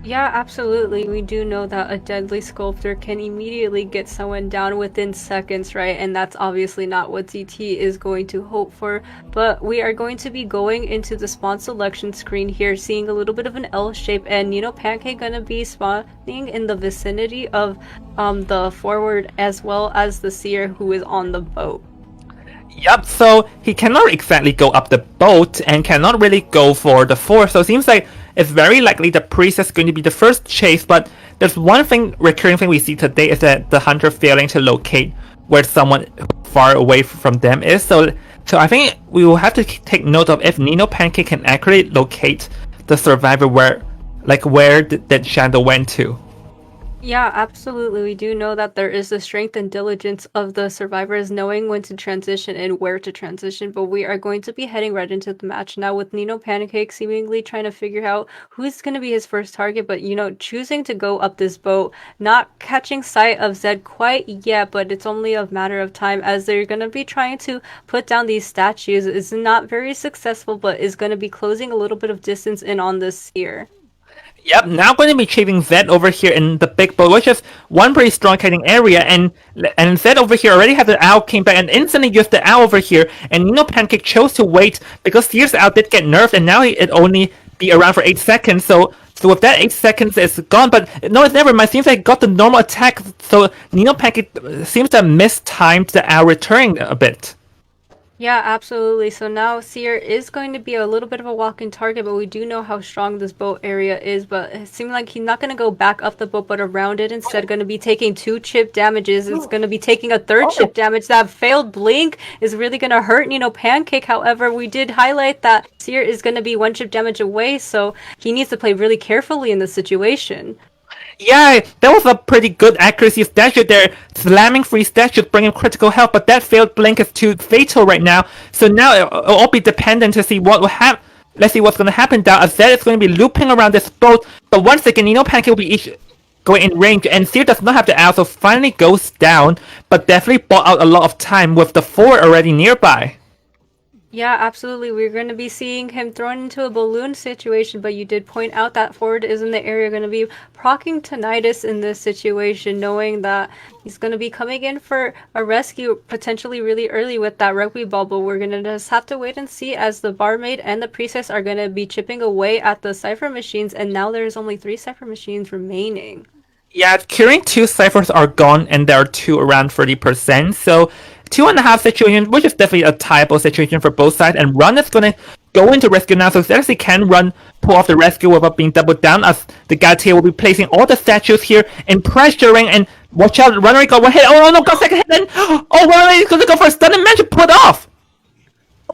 Yeah, absolutely. We do know that a deadly sculptor can immediately get someone down within seconds, right? And that's obviously not what ZT is going to hope for. But we are going to be going into the spawn selection screen here, seeing a little bit of an L shape, and Nino Pancake gonna be spawning in the vicinity of the forward as well as the Seer who is on the boat. Yep, so he cannot exactly go up the boat and cannot really go for the 4, so it seems like it's very likely the Priest is going to be the first chase, but there's one recurring thing we see today is that the hunter failing to locate where someone far away from them is, so I think we will have to take note of if Nino Pancake can accurately locate the survivor where that shadow went to. Yeah, absolutely. We do know that there is the strength and diligence of the survivors knowing when to transition and where to transition, but we are going to be heading right into the match now with Nino Pancake seemingly trying to figure out who's going to be his first target, but choosing to go up this boat, not catching sight of Zed quite yet, but it's only a matter of time as they're going to be trying to put down these statues. It's not very successful, but is going to be closing a little bit of distance in on this Seer. Yep, now going to be chasing Zed over here in the big boat, which is one pretty strong kiting area, and Zed over here already had the owl came back and instantly used the owl over here, and Nino Pancake chose to wait because Seer's owl did get nerfed, and now it only be around for 8 seconds, so So with that, 8 seconds is gone. But no, it's never mind. Seems like got the normal attack. So Nino Pancake seems to have mistimed the hour returning a bit. Yeah, absolutely. So now Seer is going to be a little bit of a walking target, but we do know how strong this boat area is. But it seems like he's not going to go back up the boat, but around it instead. Going to be taking 2 chip damages. It's going to be taking a 3rd chip damage. That failed blink is really going to hurt Pancake. However, we did highlight that Seer is going to be 1 chip damage away, so he needs to play really carefully in this situation. Yeah, that was a pretty good accuracy statue there. Slamming free statues, bringing critical health, but that failed blink is too fatal right now. So now it'll all be dependent to see what will happen. Let's see what's going to happen down. As Zed is going to be looping around this boat, but once again, Pancake will be each going in range, and Seer does not have the out, so finally goes down, but definitely bought out a lot of time with the forward already nearby. Yeah, absolutely. We're going to be seeing him thrown into a balloon situation, but you did point out that forward is in the area going to be proccing Tinnitus in this situation, knowing that he's going to be coming in for a rescue potentially really early with that rugby ball, but we're going to just have to wait and see as the barmaid and the priestess are going to be chipping away at the cipher machines, and now there's only 3 cipher machines remaining. Yeah, curing 2 ciphers are gone, and there are 2 around 30%, so 2.5 situation, which is definitely a typical situation for both sides, and Run is going to go into rescue now, so Celeste can pull off the rescue without being doubled down, as the guys here will be placing all the statues here and pressuring, and watch out, Runaway got 1 hit, oh no, got 2nd hit, then, oh, Runaway is going to go for a stun and manage to put off!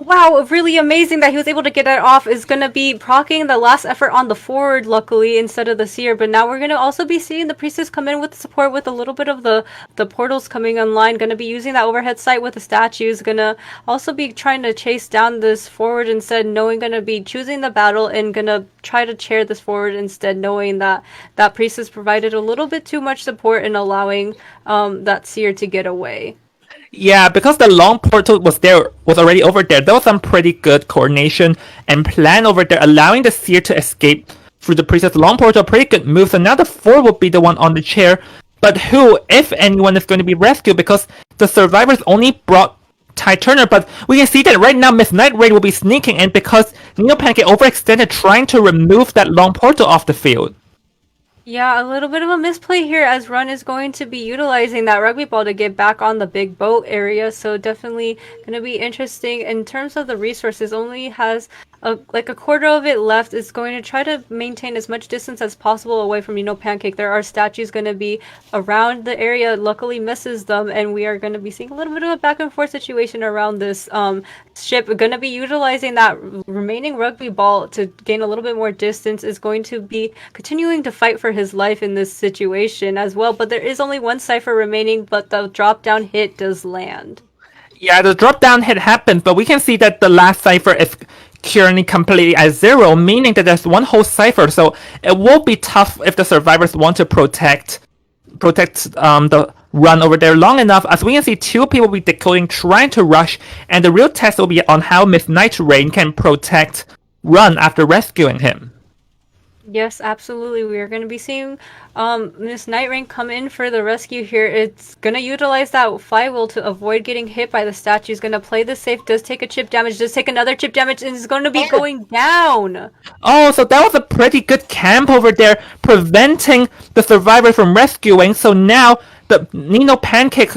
Wow, really amazing that he was able to get that off. Is going to be proccing the last effort on the forward, luckily, instead of the Seer. But now we're going to also be seeing the Priestess come in with support with a little bit of the portals coming online. Going to be using that overhead sight with the statues. Going to also be trying to chase down this forward instead, knowing going to be choosing the battle and going to try to chair this forward instead, knowing that that Priestess provided a little bit too much support in allowing that Seer to get away. Yeah, because the long portal was already over there, there was some pretty good coordination and plan over there, allowing the Seer to escape through the Priestess long portal. Pretty good move. So now the 4 will be the one on the chair. But who, if anyone, is going to be rescued? Because the survivors only brought Ty Turner, but we can see that right now Miss Night Raid will be sneaking in because Nino Pancake overextended trying to remove that long portal off the field. Yeah, a little bit of a misplay here as Run is going to be utilizing that rugby ball to get back on the big boat area. So definitely going to be interesting. In terms of the resources, only has a quarter of it left. Is going to try to maintain as much distance as possible away from Pancake. There are statues going to be around the area. Luckily misses them, and we are going to be seeing a little bit of a back and forth situation around this ship. We're going to be utilizing that remaining rugby ball to gain a little bit more distance. Is going to be continuing to fight for his life in this situation as well, but there is only 1 cipher remaining, but the drop down hit does land. Yeah, the drop down hit happens, but we can see that the last cipher is currently completely at 0, meaning that there's 1 whole cipher, so it will be tough if the survivors want to protect the Run over there long enough, as we can see 2 people will be decoding, trying to rush, and the real test will be on how Miss Night Rain can protect Run after rescuing him. Yes, absolutely. We are going to be seeing Miss Night Rain come in for the rescue here. It's going to utilize that flywheel to avoid getting hit by the statue. It's going to play this safe, does take a chip damage, does take another chip damage, and is going to be going down. Oh, so that was a pretty good camp over there, preventing the survivor from rescuing. So now the Nino Pancake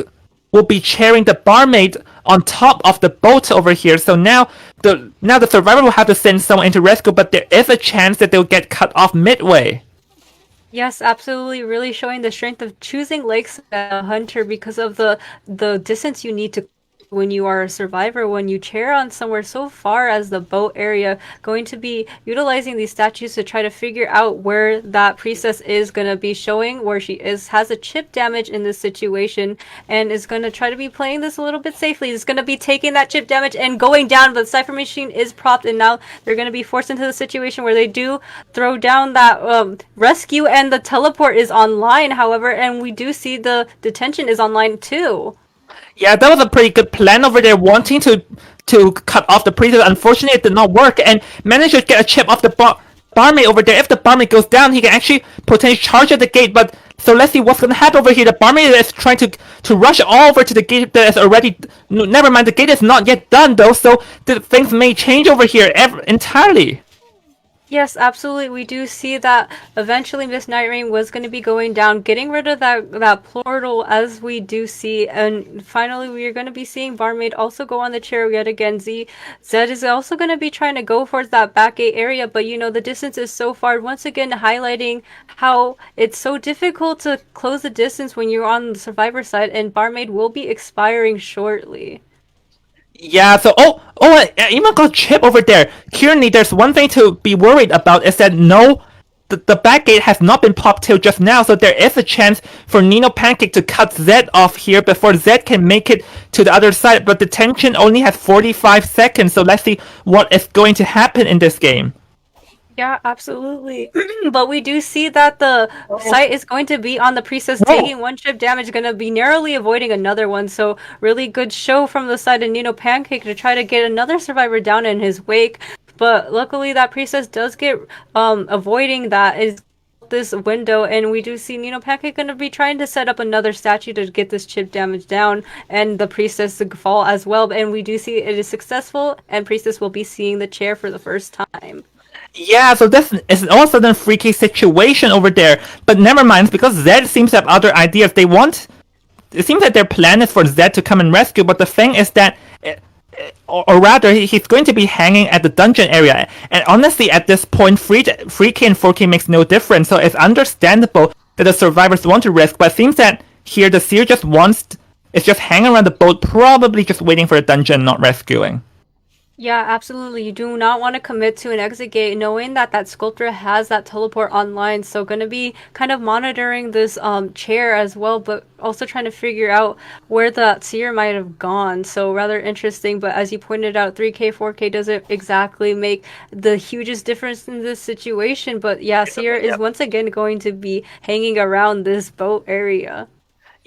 will be chairing the barmaid on top of the boat over here. So now the survivor will have to send someone in to rescue, but there is a chance that they'll get cut off midway. Yes, absolutely. Really showing the strength of choosing Lakes as a hunter because of the distance you need to when you are a survivor, when you chair on somewhere so far as the boat area, going to be utilizing these statues to try to figure out where that priestess is going to be showing where she has a chip damage in this situation, and is going to try to be playing this a little bit safely. Is going to be taking that chip damage and going down, but the cipher machine is propped, and now they're going to be forced into the situation where they do throw down that rescue, and the teleport is online, however, and we do see the detention is online too. Yeah, that was a pretty good plan over there, wanting to cut off the priestess. Unfortunately, it did not work, and managed to get a chip off the barmaid over there. If the barmaid goes down, he can actually potentially charge at the gate, but so let's see what's going to happen over here. The barmaid is trying to rush all over to the gate that is already... Never mind, the gate is not yet done, though, so things may change over here entirely. Yes, absolutely. We do see that eventually Miss Nightrain was going to be going down, getting rid of that portal, as we do see, and finally we are going to be seeing Barmaid also go on the chair yet again. Zed is also going to be trying to go towards that back gate area, but the distance is so far. Once again, highlighting how it's so difficult to close the distance when you're on the survivor side, and Barmaid will be expiring shortly. Yeah, so I even got Chip over there. Currently, there's one thing to be worried about is that no, the back gate has not been popped till just now, so there is a chance for Nino Pancake to cut Zed off here before Zed can make it to the other side. But the tension only has 45 seconds, so let's see what is going to happen in this game. Yeah, absolutely. But we do see that the site is going to be on the priestess taking one chip damage, going to be narrowly avoiding another one. So really good show from the side of Nino Pancake to try to get another survivor down in his wake. But luckily that priestess does get avoiding that is this window, and we do see Nino Pancake going to be trying to set up another statue to get this chip damage down and the priestess to fall as well. And we do see it is successful, and priestess will be seeing the chair for the first time. Yeah, so this is all of a sudden a freaky situation over there. But never mind, because Zed seems to have other ideas. It seems that their plan is for Zed to come and rescue, but the thing is that, or rather, he's going to be hanging at the dungeon area. And honestly, at this point, 3K and 4K makes no difference, so it's understandable that the survivors want to risk, but it seems that here the Seer is just hanging around the boat, probably just waiting for the dungeon, not rescuing. Yeah, absolutely. You do not want to commit to an exit gate knowing that that sculptor has that teleport online. So going to be kind of monitoring this chair as well, but also trying to figure out where the seer might have gone. So rather interesting. But as you pointed out, 3K, 4K doesn't exactly make the hugest difference in this situation. But yeah, seer is once again going to be hanging around this boat area.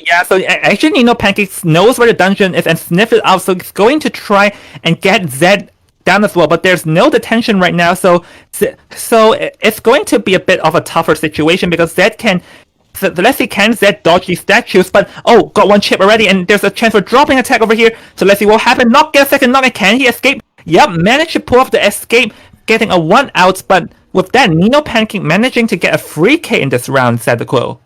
Yeah, so actually Nino Pancakes knows where the dungeon is and sniff it out, so it's going to try and get Zed down as well, but there's no detention right now, so it's going to be a bit of a tougher situation because let's see, can Zed dodge these statues, but got one chip already, and there's a chance for dropping attack over here, so let's see what happens. Not get a second knock, can he escape? Yep, managed to pull off the escape, getting a 1 out, but with that, Nino Pancake managing to get a free K in this round, said the Quill.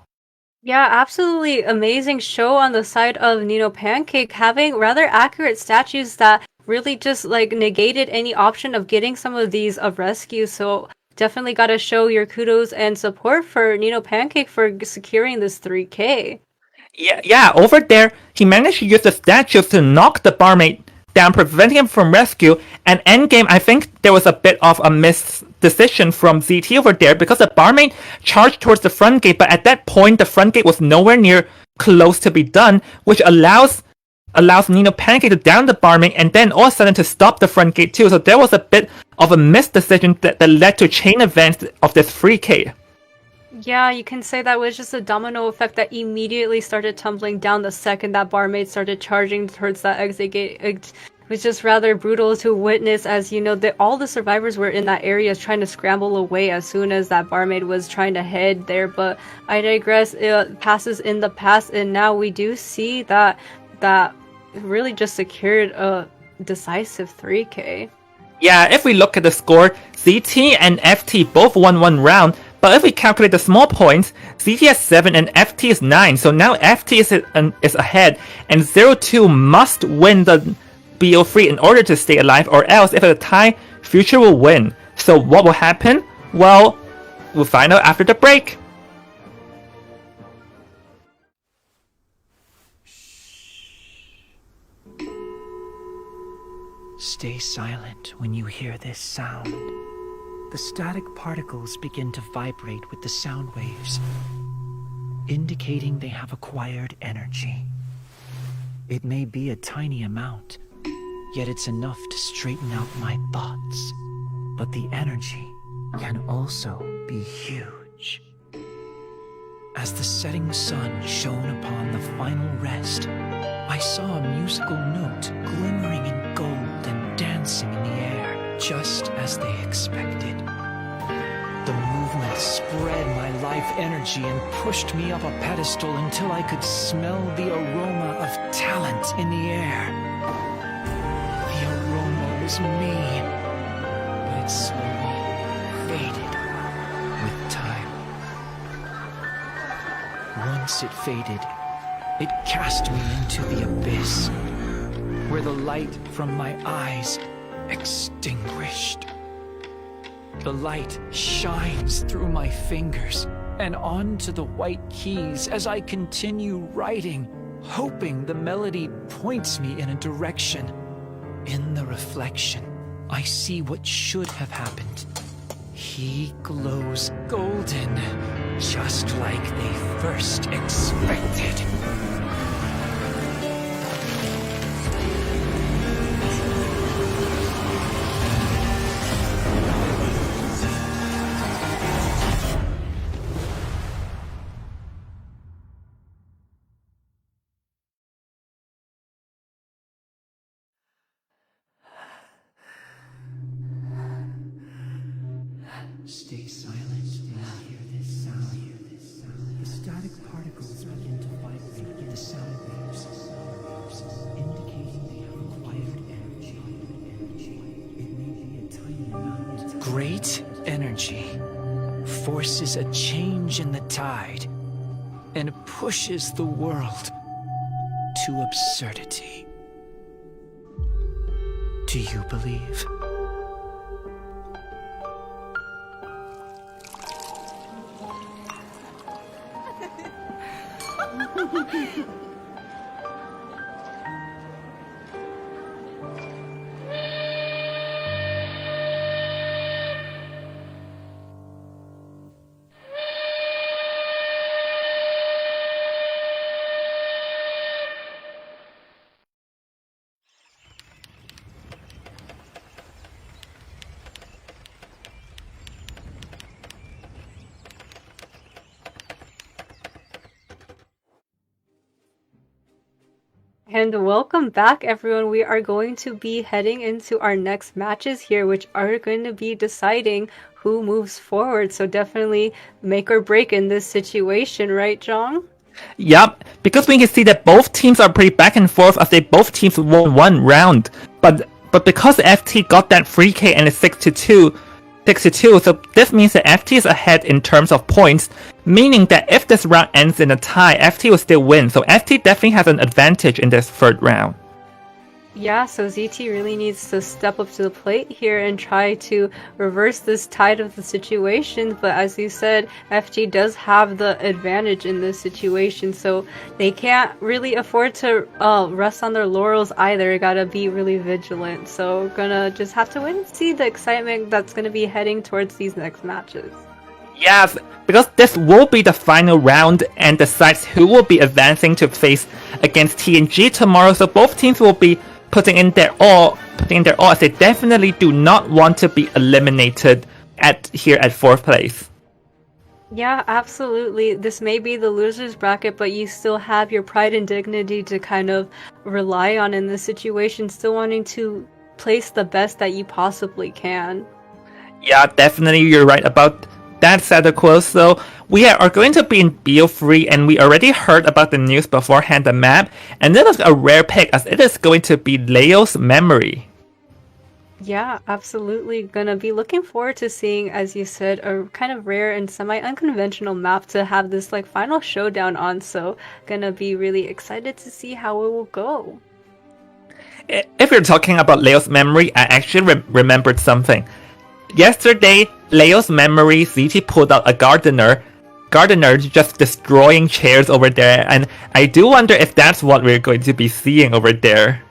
Yeah, absolutely amazing show on the side of Nino Pancake, having rather accurate statues that really just like negated any option of getting some of these of rescue. So definitely got to show your kudos and support for Nino Pancake for securing this 3K. Yeah, over there, he managed to use the statues to knock the barmaid down, preventing him from rescue. And endgame, I think there was a bit of a missed decision from ZT over there because the barmaid charged towards the front gate, but at that point, the front gate was nowhere near close to be done, which allows Nino Pancake to down the barmaid and then all of a sudden to stop the front gate too. So there was a bit of a missed decision that led to chain events of this 3K. Yeah, you can say that was just a domino effect that immediately started tumbling down the second that barmaid started charging towards that exit gate. It was just rather brutal to witness as, all the survivors were in that area trying to scramble away as soon as that barmaid was trying to head there. But I digress, it passes in the past, and now we do see that really just secured a decisive 3K. Yeah, if we look at the score, ZT and FT both won 1 round, but if we calculate the small points, ZT has 7 and FT is 9, so now FT is ahead, and 0-2 must win the BO3 in order to stay alive, or else if it's a tie, Future will win. So what will happen? Well, we'll find out after the break. Stay silent when you hear this sound. The static particles begin to vibrate with the sound waves, indicating they have acquired energy. It may be a tiny amount, yet it's enough to straighten out my thoughts. But the energy can also be huge. As the setting sun shone upon the final rest, I saw a musical note glimmering in gold and dancing in the air, just as they expected. The movement spread my life energy and pushed me up a pedestal until I could smell the aroma of talent in the air. The aroma was me, but it slowly faded. once it faded, it cast me into the abyss, where the light from my eyes extinguished. The light shines through my fingers and onto the white keys as I continue writing, hoping the melody points me in a direction. In the reflection, I see what should have happened. He glows golden, just like they first expected. Stay silent and hear this sound. The static particles begin to vibrate in the sound waves, indicating they have acquired energy. It may be a tiny amount. Great energy forces a change in the tide and pushes the world to absurdity. Do you believe? And welcome back, everyone. We are going to be heading into our next matches here, which are going to be deciding who moves forward. So definitely make or break in this situation, right, Jong? Yep, because we can see that both teams are pretty back and forth as they both teams won one round. But because FT got that free K and it's 6-2, so this means that FT is ahead in terms of points, meaning that if this round ends in a tie, FT will still win. So FT definitely has an advantage in this third round. Yeah, so ZT really needs to step up to the plate here and try to reverse this tide of the situation. But as you said, FT does have the advantage in this situation, so they can't really afford to rest on their laurels either. Gotta be really vigilant. So gonna just have to wait and see the excitement that's gonna be heading towards these next matches. Yes, because this will be the final round and decides who will be advancing to face against TNG tomorrow. So both teams will be putting in their all as they definitely do not want to be eliminated here at 4th place. Yeah, absolutely. This may be the loser's bracket, but you still have your pride and dignity to kind of rely on in this situation, still wanting to place the best that you possibly can. Yeah, definitely you're right about that, Sadako. So we are going to be in BO3, and we already heard about the news beforehand, the map, and this is a rare pick as it is going to be Leo's Memory. Yeah, absolutely. Gonna be looking forward to seeing, as you said, a kind of rare and semi-unconventional map to have this like final showdown on, so gonna be really excited to see how it will go. If you're talking about Leo's Memory, I actually remembered something. Yesterday, Leo's Memory, ZT pulled out a gardener just destroying chairs over there, and I do wonder if that's what we're going to be seeing over there.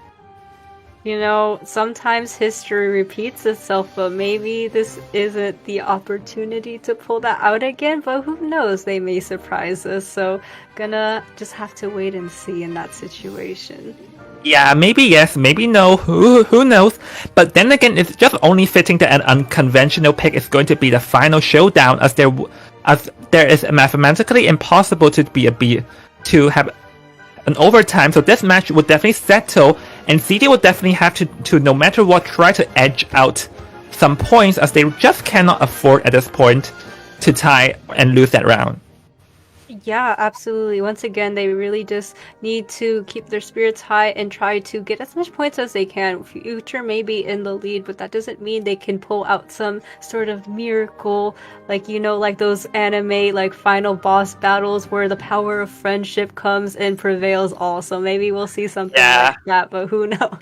You know, sometimes history repeats itself, but maybe this isn't the opportunity to pull that out again, but who knows, they may surprise us, so gonna just have to wait and see in that situation. Yeah, maybe yes, maybe no, who knows? But then again, it's just only fitting that an unconventional pick is going to be the final showdown, as there is mathematically impossible to have an overtime. So this match would definitely settle, and CD would definitely have to no matter what try to edge out some points, as they just cannot afford at this point to tie and lose that round. Yeah, absolutely. Once again, they really just need to keep their spirits high and try to get as much points as they can. Future may be in the lead, but that doesn't mean they can pull out some sort of miracle, like, like those anime, like, final boss battles where the power of friendship comes and prevails all. So maybe we'll see something like that, but who knows?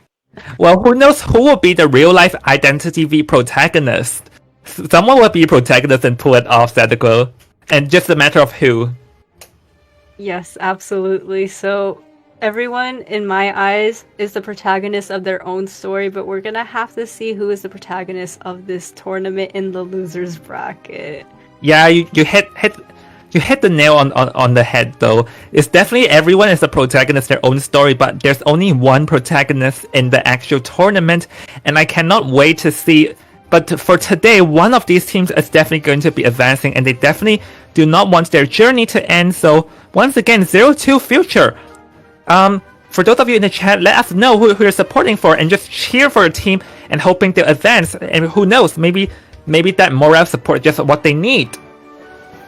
Well, who knows who will be the real life Identity V protagonist? Someone will be protagonist and pull it off, Sadako. And just a matter of who. Yes, absolutely. So everyone, in my eyes, is the protagonist of their own story, but we're gonna have to see who is the protagonist of this tournament in the losers bracket. Yeah, you hit the nail on the head though. It's definitely everyone is the protagonist their own story, but there's only one protagonist in the actual tournament, and I cannot wait to see. But for today, one of these teams is definitely going to be advancing, and they definitely do not want their journey to end. So once again, 0-2 Future. For those of you in the chat, let us know who you're supporting for, and just cheer for a team and hoping they'll advance. And who knows, maybe that morale support is just what they need.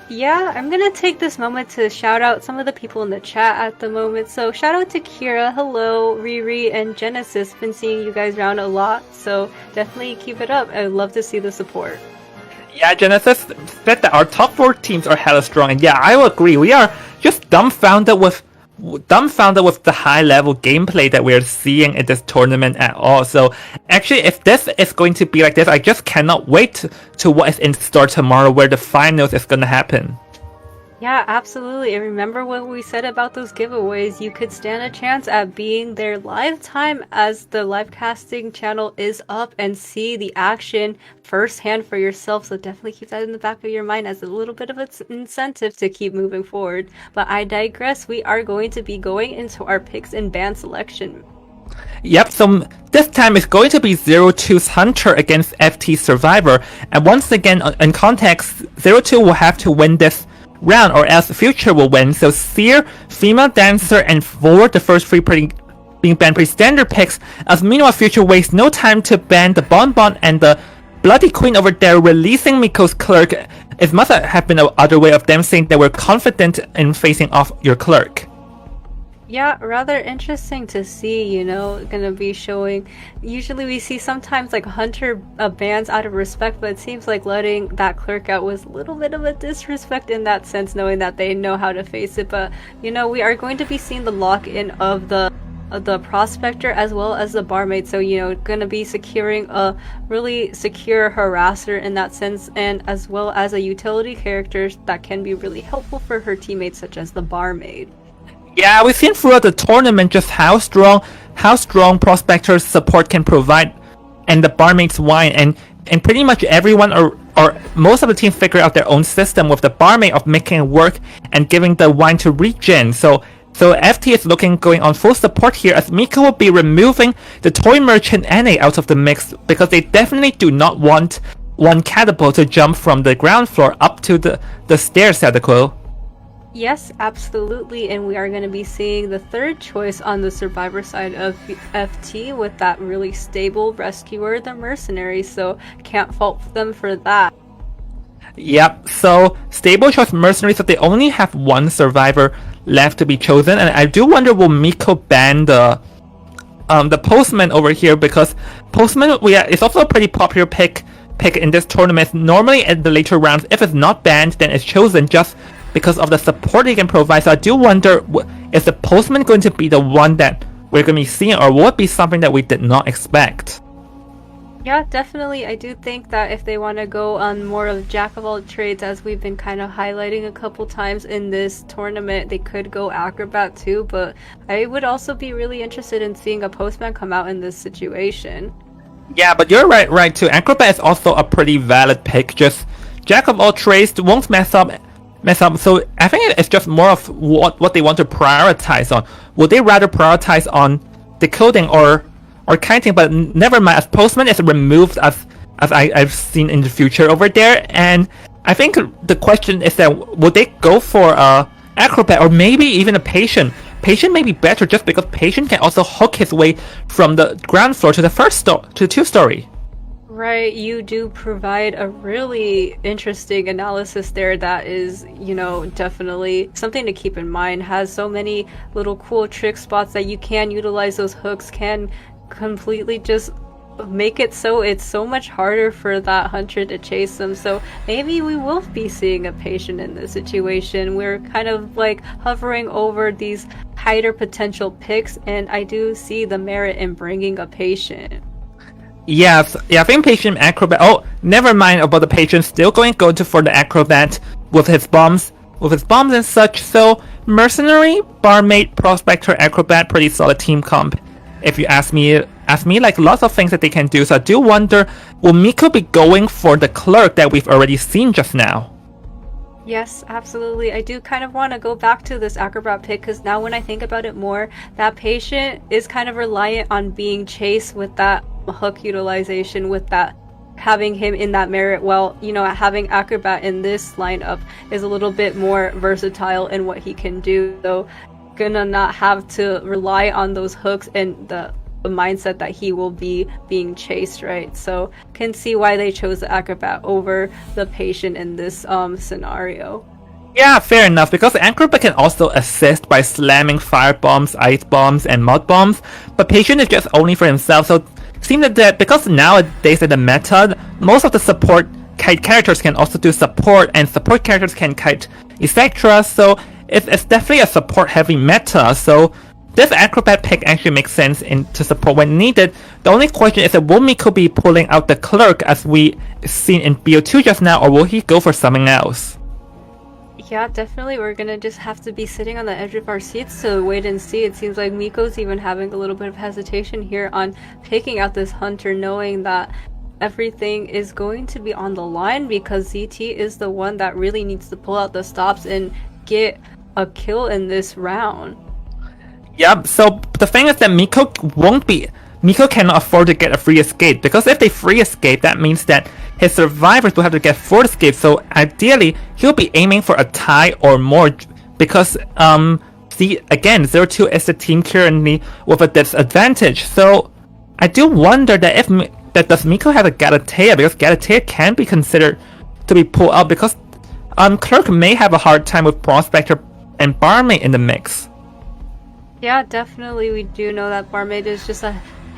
Yeah, I'm gonna take this moment to shout out some of the people in the chat at the moment. So shout out to Kira, hello, Riri, and Genesis. Been seeing you guys around a lot, so definitely keep it up. I'd love to see the support. Yeah, Genesis said that our top 4 teams are hella strong, and yeah, I will agree. We are just dumbfounded with the high level gameplay that we're seeing in this tournament at all. So actually, if this is going to be like this, I just cannot wait to what is in store tomorrow, where the finals is going to happen. Yeah, absolutely. And remember what we said about those giveaways. You could stand a chance at being there live time as the live casting channel is up and see the action firsthand for yourself. So definitely keep that in the back of your mind as a little bit of an incentive to keep moving forward. But I digress. We are going to be going into our picks and band selection. Yep, so this time it's going to be 0-2's Hunter against FT Survivor. And once again, in context, 0-2 will have to win this round or else Future will win. So Seer, Female Dancer, and Vor, the first 3 being banned pre-standard picks, as meanwhile Future wastes no time to ban the Bonbon and the Bloody Queen over there, releasing Miko's clerk. It must have been another way of them saying they were confident in facing off your clerk. Yeah, rather interesting to see, gonna be showing. Usually we see sometimes like Hunter bans out of respect, but it seems like letting that clerk out was a little bit of a disrespect in that sense, knowing that they know how to face it. But, we are going to be seeing the lock-in of the prospector as well as the barmaid, so gonna be securing a really secure harasser in that sense, and as well as a utility character that can be really helpful for her teammates, such as the barmaid. Yeah, we've seen throughout the tournament just how strong prospectors support can provide, and the barmaid's wine, and pretty much everyone or most of the team figure out their own system with the barmaid of making it work and giving the wine to regen. So FT is going on full support here, as Miko will be removing the toy merchant NA out of the mix because they definitely do not want one catapult to jump from the ground floor up to the stairs, Sadako. Yes, absolutely, and we are going to be seeing the third choice on the survivor side of FT with that really stable rescuer, the mercenary, so can't fault them for that. Yep, so stable choice mercenary, so they only have one survivor left to be chosen, and I do wonder, will Miko ban the postman over here, because postman is also a pretty popular pick in this tournament. Normally in the later rounds, if it's not banned, then it's chosen just because of the support he can provide. So I do wonder, is the postman going to be the one that we're going to be seeing, or will it be something that we did not expect? Yeah, definitely. I do think that if they want to go on more of jack of all trades, as we've been kind of highlighting a couple times in this tournament, they could go acrobat too, but I would also be really interested in seeing a postman come out in this situation. Yeah, but you're right too. Acrobat is also a pretty valid pick. Just jack of all trades won't mess up. So I think it's just more of what they want to prioritize on. Would they rather prioritize on decoding or kiting? But never mind, as postman is removed as I've seen in the future over there. And I think the question is that would they go for a acrobat or maybe even a patient? Patient may be better just because patient can also hook his way from the ground floor to the 2-story. Right, you do provide a really interesting analysis there that is, definitely something to keep in mind. Has so many little cool trick spots that you can utilize. Those hooks can completely just make it so it's so much harder for that hunter to chase them. So maybe we will be seeing a patient in this situation. We're kind of like hovering over these higher potential picks, and I do see the merit in bringing a patient. Yes, yeah, I think patient acrobat. Oh, never mind about the patient. Still going to go for the acrobat with his bombs, and such. So mercenary, barmaid, prospector, acrobat, pretty solid team comp. If you ask me, like lots of things that they can do. So I do wonder, will Miko be going for the clerk that we've already seen just now? Yes, absolutely. I do kind of want to go back to this acrobat pick because now when I think about it more, that patient is kind of reliant on being chased with that hook utilization, with that having him in that merit. Well, having acrobat in this lineup is a little bit more versatile in what he can do. So gonna not have to rely on those hooks and the mindset that he will be being chased, right? So can see why they chose the acrobat over the patient in this scenario. Yeah, fair enough, because acrobat can also assist by slamming fire bombs, ice bombs, and mud bombs, but patient is just only for himself. So it seems that because nowadays in the meta, most of the support kite characters can also do support, and support characters can kite, etc. So it's definitely a support heavy meta. So this acrobat pick actually makes sense to support when needed. The only question is that will Miko be pulling out the clerk as we seen in BO2 just now, or will he go for something else? Yeah, definitely. We're gonna just have to be sitting on the edge of our seats to wait and see. It seems like Miko's even having a little bit of hesitation here on picking out this hunter, knowing that everything is going to be on the line because ZT is the one that really needs to pull out the stops and get a kill in this round. Yep, so the thing is that Miko cannot afford to get a free escape, because if they free escape, that means that his survivors will have to get full escape. So ideally, he'll be aiming for a tie or more, because again, 0-2 is the team currently with a disadvantage. So I do wonder that does Miko have a Galatea, because Galatea can be considered to be pulled out, because Clerk may have a hard time with Prospector and Barmaid in the mix. Yeah, definitely. We do know that Barmaid is just a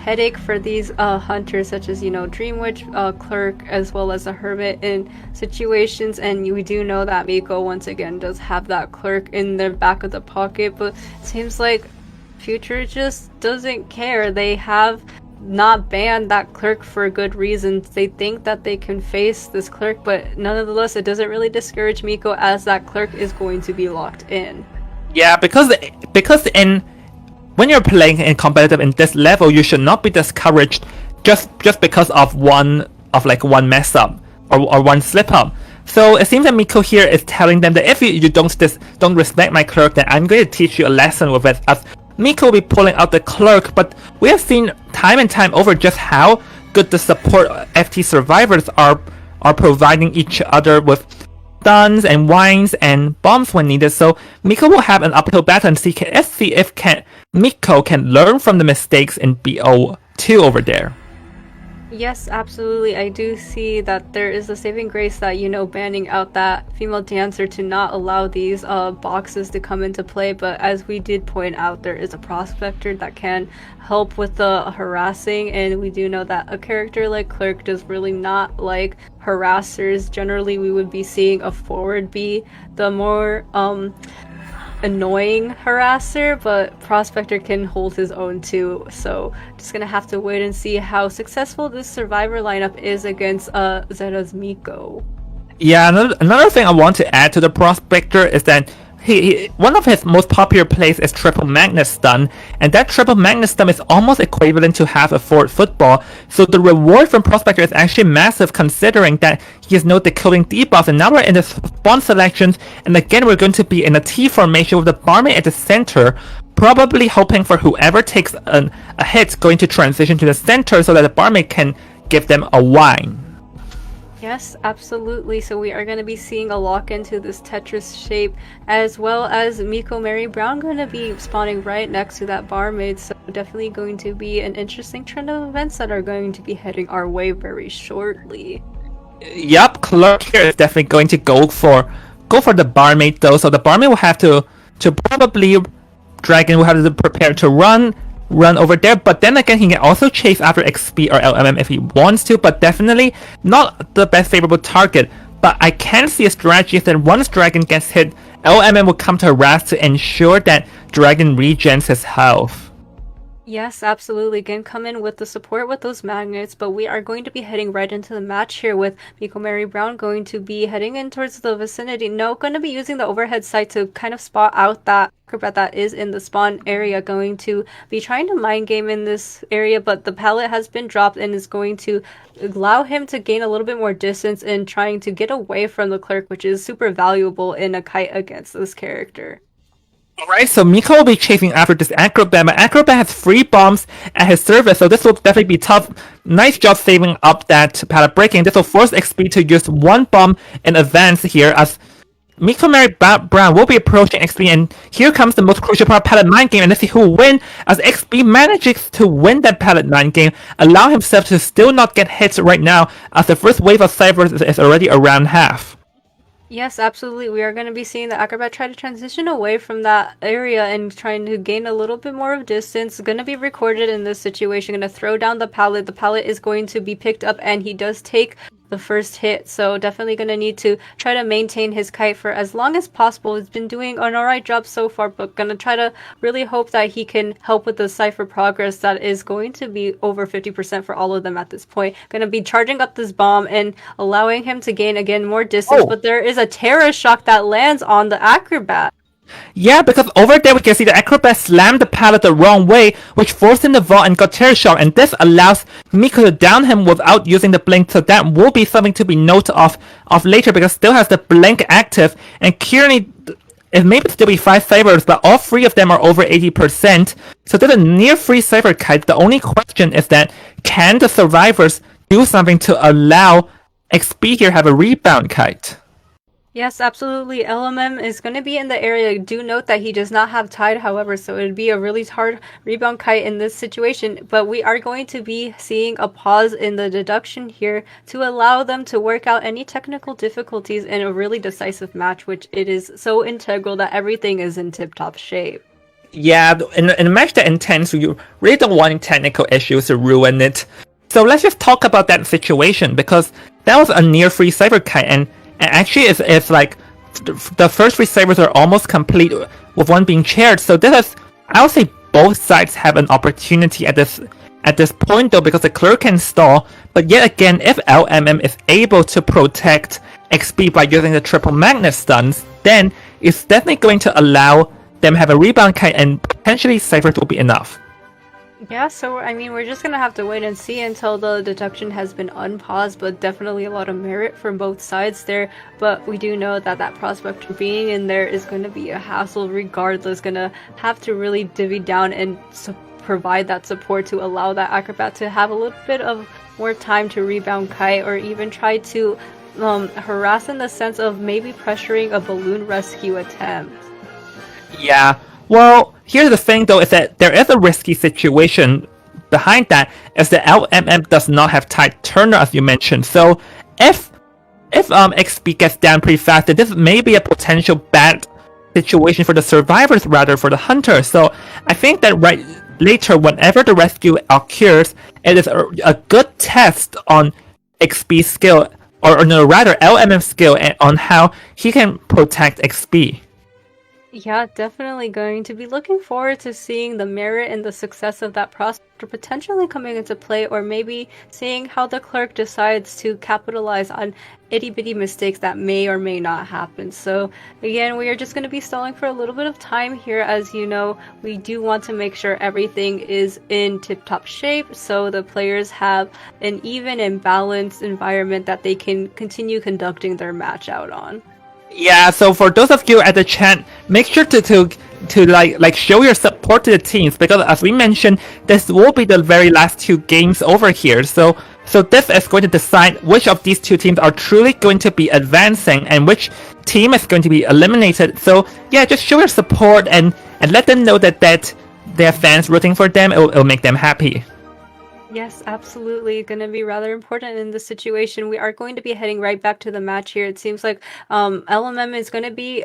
headache for these hunters, such as Dream Witch, Clerk, as well as a Hermit in situations. And we do know that Miko once again does have that Clerk in the back of the pocket, but it seems like Future just doesn't care. They have not banned that Clerk for good reasons. They think that they can face this Clerk, but nonetheless, it doesn't really discourage Miko, as that Clerk is going to be locked in. Yeah, because when you're playing in competitive in this level, you should not be discouraged just because of one mess up or one slip up. So it seems that Miko here is telling them that if you don't respect my clerk, then I'm going to teach you a lesson with it. As Miko will be pulling out the clerk, but we have seen time and time over just how good the support FT survivors are providing each other with stuns and wines and bombs when needed. So Miko will have an uphill battle and see if Miko can learn from the mistakes in BO2 over there. Yes, absolutely. I do see that there is a saving grace that, banning out that female dancer to not allow these boxes to come into play. But as we did point out, there is a prospector that can help with the harassing. And we do know that a character like Clerk does really not like harassers. Generally, we would be seeing a forward be the more annoying harasser, but Prospector can hold his own too. So just gonna have to wait and see how successful this survivor lineup is against Zeta's Miko. Yeah, another thing I want to add to the Prospector is that he one of his most popular plays is triple magnet stun, and that triple magnet stun is almost equivalent to half a forward football. So the reward from Prospector is actually massive, considering that he has no decoding debuff. And now we're in the spawn selections, and again we're going to be in a T formation with the Barmaid at the center, probably hoping for whoever takes a hit going to transition to the center so that the Barmaid can give them a wine. Yes, absolutely. So we are going to be seeing a lock into this Tetris shape, as well as Miko Mary Brown going to be spawning right next to that barmaid. So definitely going to be an interesting trend of events that are going to be heading our way very shortly. Yup, Clerk here is definitely going to go for the barmaid though. So the barmaid will have to probably Dragon will have to prepare to run over there, but then again he can also chase after XP or LMM if he wants to, but definitely not the best favorable target. But I can see a strategy that once Dragon gets hit, LMM will come to harass to ensure that Dragon regens his health. Yes, absolutely. Again, come in with the support with those magnets, but we are going to be heading right into the match here with Miko Mary Brown going to be heading in towards the vicinity. No, going to be using the overhead sight to kind of spot out that acrobat that is in the spawn area, going to be trying to mind game in this area, but the pallet has been dropped and is going to allow him to gain a little bit more distance in trying to get away from the clerk, which is super valuable in a kite against this character. Alright, so Miko will be chasing after this Acrobat, but Acrobat has 3 bombs at his service, so this will definitely be tough. Nice job saving up that pallet breaking. This will force XP to use 1 bomb in advance here, as Miko Mary Brown will be approaching XP, and here comes the most crucial part, pallet 9 game, and let's see who will win, as XP manages to win that pallet 9 game, allow himself to still not get hit right now, as the first wave of ciphers is already around half. Yes, absolutely. We are going to be seeing the Acrobat try to transition away from that area and trying to gain a little bit more of distance. Going to be recorded in this situation. Going to throw down the pallet. The pallet is going to be picked up, and he does take the first hit. So definitely going to need to try to maintain his kite for as long as possible. He's been doing an alright job so far, but going to try to really hope that he can help with the cipher progress that is going to be over 50% for all of them at this point. Going to be charging up this bomb and allowing him to gain again more distance, but there is a terror shock that lands on the Acrobat. Yeah, because over there we can see the Acrobat slammed the pallet the wrong way, which forced him to vault and got terror shock, and this allows Miko to down him without using the blink, so that will be something to be noted of later, because still has the blink active, and currently it may still be 5 ciphers, but all 3 of them are over 80%, so there's a near free cipher kite. The only question is that can the survivors do something to allow XP here have a rebound kite? Yes, absolutely. LMM is going to be in the area. Do note that he does not have Tide, however, so it would be a really hard rebound kite in this situation. But we are going to be seeing a pause in the deduction here to allow them to work out any technical difficulties in a really decisive match, which it is so integral that everything is in tip-top shape. Yeah, in a match that intense, you really don't want any technical issues to ruin it. So let's just talk about that situation, because that was a near free cipher kite, and actually it's like the first 3 ciphers are almost complete with 1 being shared. So this is, I would say both sides have an opportunity at this point though, because the clerk can stall, but yet again, if LMM is able to protect XP by using the triple magnet stuns, then it's definitely going to allow them have a rebound kite, and potentially ciphers will be enough. Yeah, so I mean, we're just gonna have to wait and see until the deduction has been unpaused, but definitely a lot of merit from both sides there. But we do know that that prospector being in there is going to be a hassle regardless, gonna have to really divvy down and provide that support to allow that Acrobat to have a little bit of more time to rebound kite, or even try to harass in the sense of maybe pressuring a balloon rescue attempt. Yeah, well, here's the thing though, is that there is a risky situation behind that, as the LMM does not have Tide Turner, as you mentioned. So if XP gets down pretty fast, then this may be a potential bad situation for the survivors rather for the hunters. So I think that right later, whenever the rescue occurs, it is a good test on XP skill, or no, rather LMM skill, and on how he can protect XP. Yeah, definitely going to be looking forward to seeing the merit and the success of that prospector potentially coming into play, or maybe seeing how the clerk decides to capitalize on itty-bitty mistakes that may or may not happen. So again, we are just going to be stalling for a little bit of time here. As you know, we do want to make sure everything is in tip-top shape, so the players have an even and balanced environment that they can continue conducting their match out on. Yeah, so for those of you at the chat, make sure to like show your support to the teams, because as we mentioned, this will be the very last 2 games over here. So So this is going to decide which of these two teams are truly going to be advancing and which team is going to be eliminated. So yeah, just show your support and let them know that their fans rooting for them, it'll make them happy. Yes, absolutely. Going to be rather important in this situation. We are going to be heading right back to the match here. It seems like LMM is going to be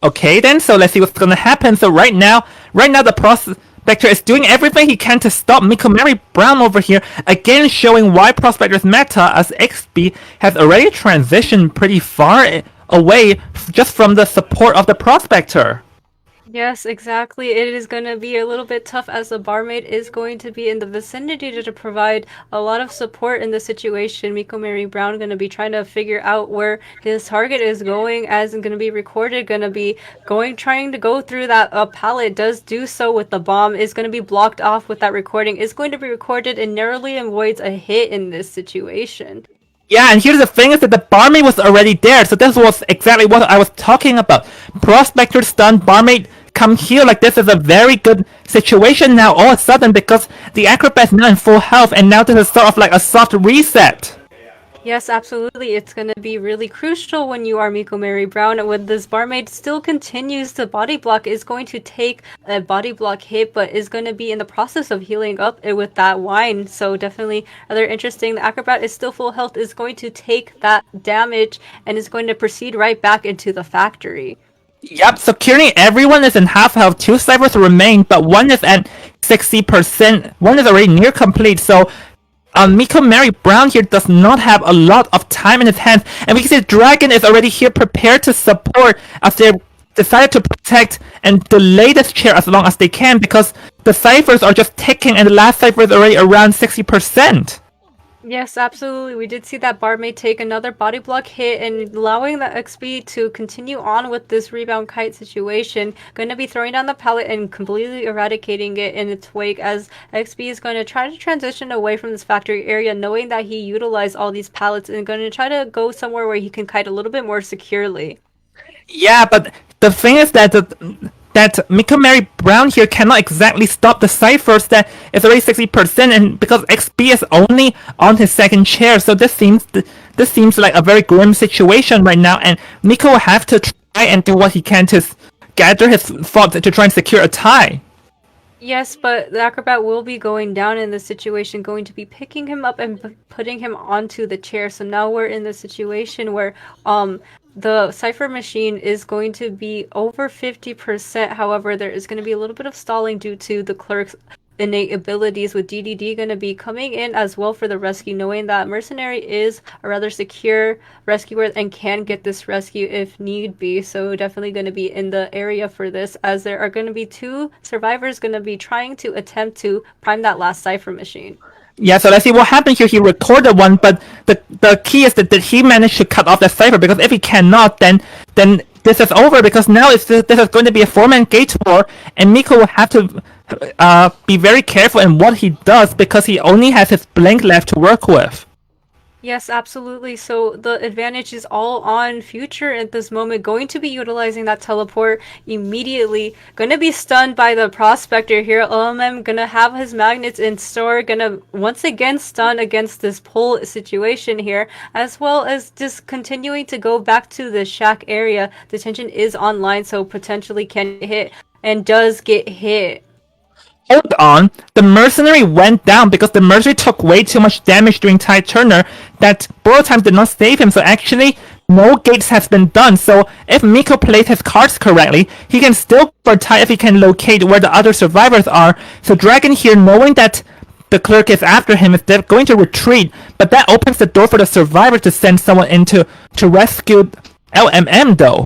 Okay then, so let's see what's gonna happen. So right now the Prospector is doing everything he can to stop Miko Mary Brown over here, again showing why Prospector's meta as XP has already transitioned pretty far away just from the support of the Prospector. Yes, exactly. It is going to be a little bit tough as the barmaid is going to be in the vicinity to provide a lot of support in the situation. Miko Mary Brown going to be trying to figure out where his target is going, as going to be recorded, going to be trying to go through that pallet, does do so with the bomb, is going to be blocked off with that recording, is going to be recorded and narrowly avoids a hit in this situation. Yeah, and here's the thing is that the barmaid was already there, so this was exactly what I was talking about. Prospector stunned, barmaid come here, like this is a very good situation now all of a sudden because the acrobat's now in full health and now this is sort of like a soft reset. Yes, absolutely. It's going to be really crucial when you are Miko Mary Brown. When this barmaid still continues to body block, is going to take a body block hit, but is going to be in the process of healing up with that wine. So definitely rather interesting. The acrobat is still full health, is going to take that damage and is going to proceed right back into the factory. Yep, so currently everyone is in half health, 2 ciphers remain, but one is at 60%, one is already near complete, so Miko Mary Brown here does not have a lot of time in his hands, and we can see Dragon is already here prepared to support as they decided to protect and delay this chair as long as they can because the ciphers are just ticking and the last cipher is already around 60%. Yes, absolutely. We did see that barmaid take another body block hit and allowing the XP to continue on with this rebound kite situation. Going to be throwing down the pallet and completely eradicating it in its wake as XP is going to try to transition away from this factory area knowing that he utilized all these pallets and going to try to go somewhere where he can kite a little bit more securely. Yeah, but the thing is that that Miko Mary Brown here cannot exactly stop the ciphers that is already 60%, and because XP is only on his second chair, so this seems like a very grim situation right now, and Miko will have to try and do what he can to gather his thoughts to try and secure a tie. Yes, but the acrobat will be going down in this situation, going to be picking him up and putting him onto the chair. So now we're in the situation where the cipher machine is going to be over 50%. However, there is going to be a little bit of stalling due to the clerk's innate abilities, with DDD going to be coming in as well for the rescue, knowing that Mercenary is a rather secure rescuer and can get this rescue if need be. So definitely going to be in the area for this, as there are going to be 2 survivors going to be trying to attempt to prime that last cipher machine. Yeah, so let's see what happened here. He recorded one, but the key is that did he manage to cut off the cipher? Because if he cannot, then this is over, because now this is going to be a 4-man gate war, and Miko will have to be very careful in what he does because he only has his blink left to work with. Yes, absolutely. So the advantage is all on Future at this moment, going to be utilizing that teleport immediately. Going to be stunned by the Prospector here. OMM going to have his magnets in store, going to once again stun against this pull situation here, as well as just continuing to go back to the shack area. Detention is online, so potentially can hit and does get hit. Hold on, the Mercenary went down because the Mercenary took way too much damage during Tide Turner that Borrow Time did not save him, so actually no gates has been done. So if Miko plays his cards correctly, he can still for Tide if he can locate where the other survivors are. So Dragon here, knowing that the clerk is after him, is going to retreat, but that opens the door for the survivor to send someone in to rescue LMM though.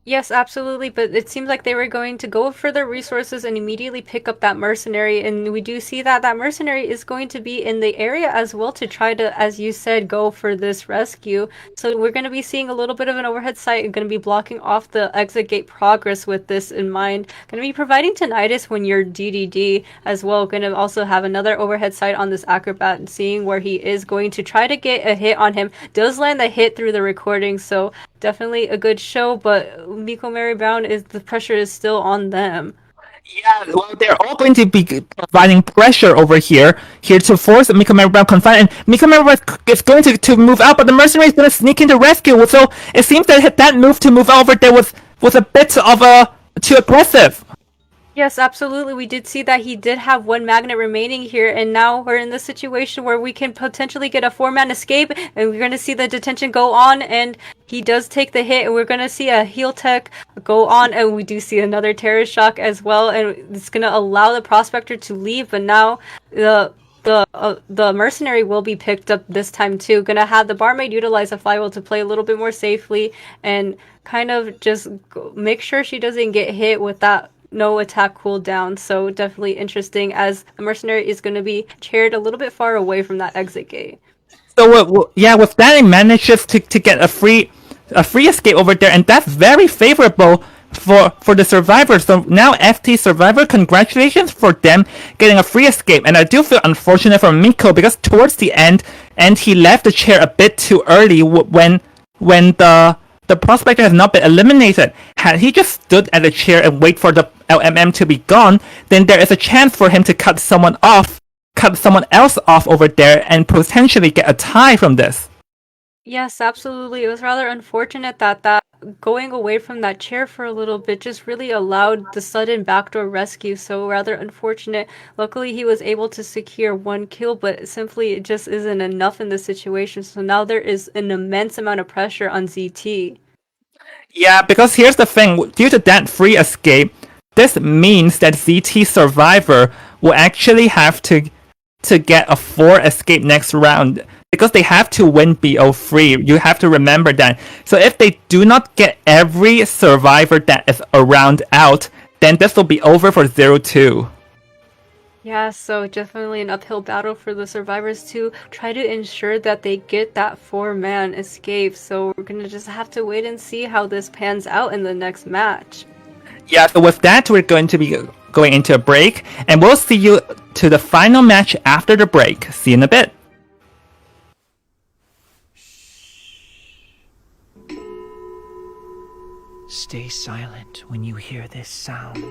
Yes, absolutely, but it seems like they were going to go for their resources and immediately pick up that mercenary, and we do see that that mercenary is going to be in the area as well to try to, as you said, go for this rescue. So we're going to be seeing a little bit of an overhead sight, going to be blocking off the exit gate progress with this in mind. Going to be providing tinnitus when you're DDD as well. Going to also have another overhead sight on this acrobat and seeing where he is going to try to get a hit on him. Does land the hit through the recording, so definitely a good show, but Miko Mary Brown is the pressure is still on them. Yeah, well, they're all going to be providing pressure over here to force Miko Mary Brown confined, and Miko Mary Brown is going to move out, but the mercenary is going to sneak into rescue. So it seems that that move to move over there was a bit of a too aggressive. Yes, absolutely. We did see that he did have one magnet remaining here, and now we're in the situation where we can potentially get a four-man escape, and we're going to see the detention go on, and he does take the hit, and we're going to see a heal tech go on, and we do see another terror shock as well, and it's going to allow the prospector to leave, but now the mercenary will be picked up this time too. Gonna have the barmaid utilize a flywheel to play a little bit more safely and kind of just make sure she doesn't get hit with that no attack cooldown. So definitely interesting as the mercenary is going to be chaired a little bit far away from that exit gate. So yeah, with that, he manages to get a free escape over there, and that's very favorable for the survivors. So now FT survivor, congratulations for them getting a free escape. And I do feel unfortunate for Miko because towards the end, and he left the chair a bit too early when the prospector has not been eliminated. Had he just stood at the chair and wait for the LMM to be gone, then there is a chance for him to cut someone else off over there and potentially get a tie from this. Yes, absolutely. It was rather unfortunate that going away from that chair for a little bit just really allowed the sudden backdoor rescue. So rather unfortunate. Luckily, he was able to secure one kill, but simply it just isn't enough in this situation. So now there is an immense amount of pressure on ZT. Yeah, because here's the thing. Due to that free escape, this means that ZT survivor will actually have to get a 4 escape next round because they have to win BO free. You have to remember that. So if they do not get every survivor that is around out, then this will be over for 0-2. Yeah, so definitely an uphill battle for the survivors to try to ensure that they get that 4-man escape. So we're gonna just have to wait and see how this pans out in the next match. Yeah, so with that, we're going to be going into a break, and we'll see you to the final match after the break. See you in a bit. Stay silent when you hear this sound.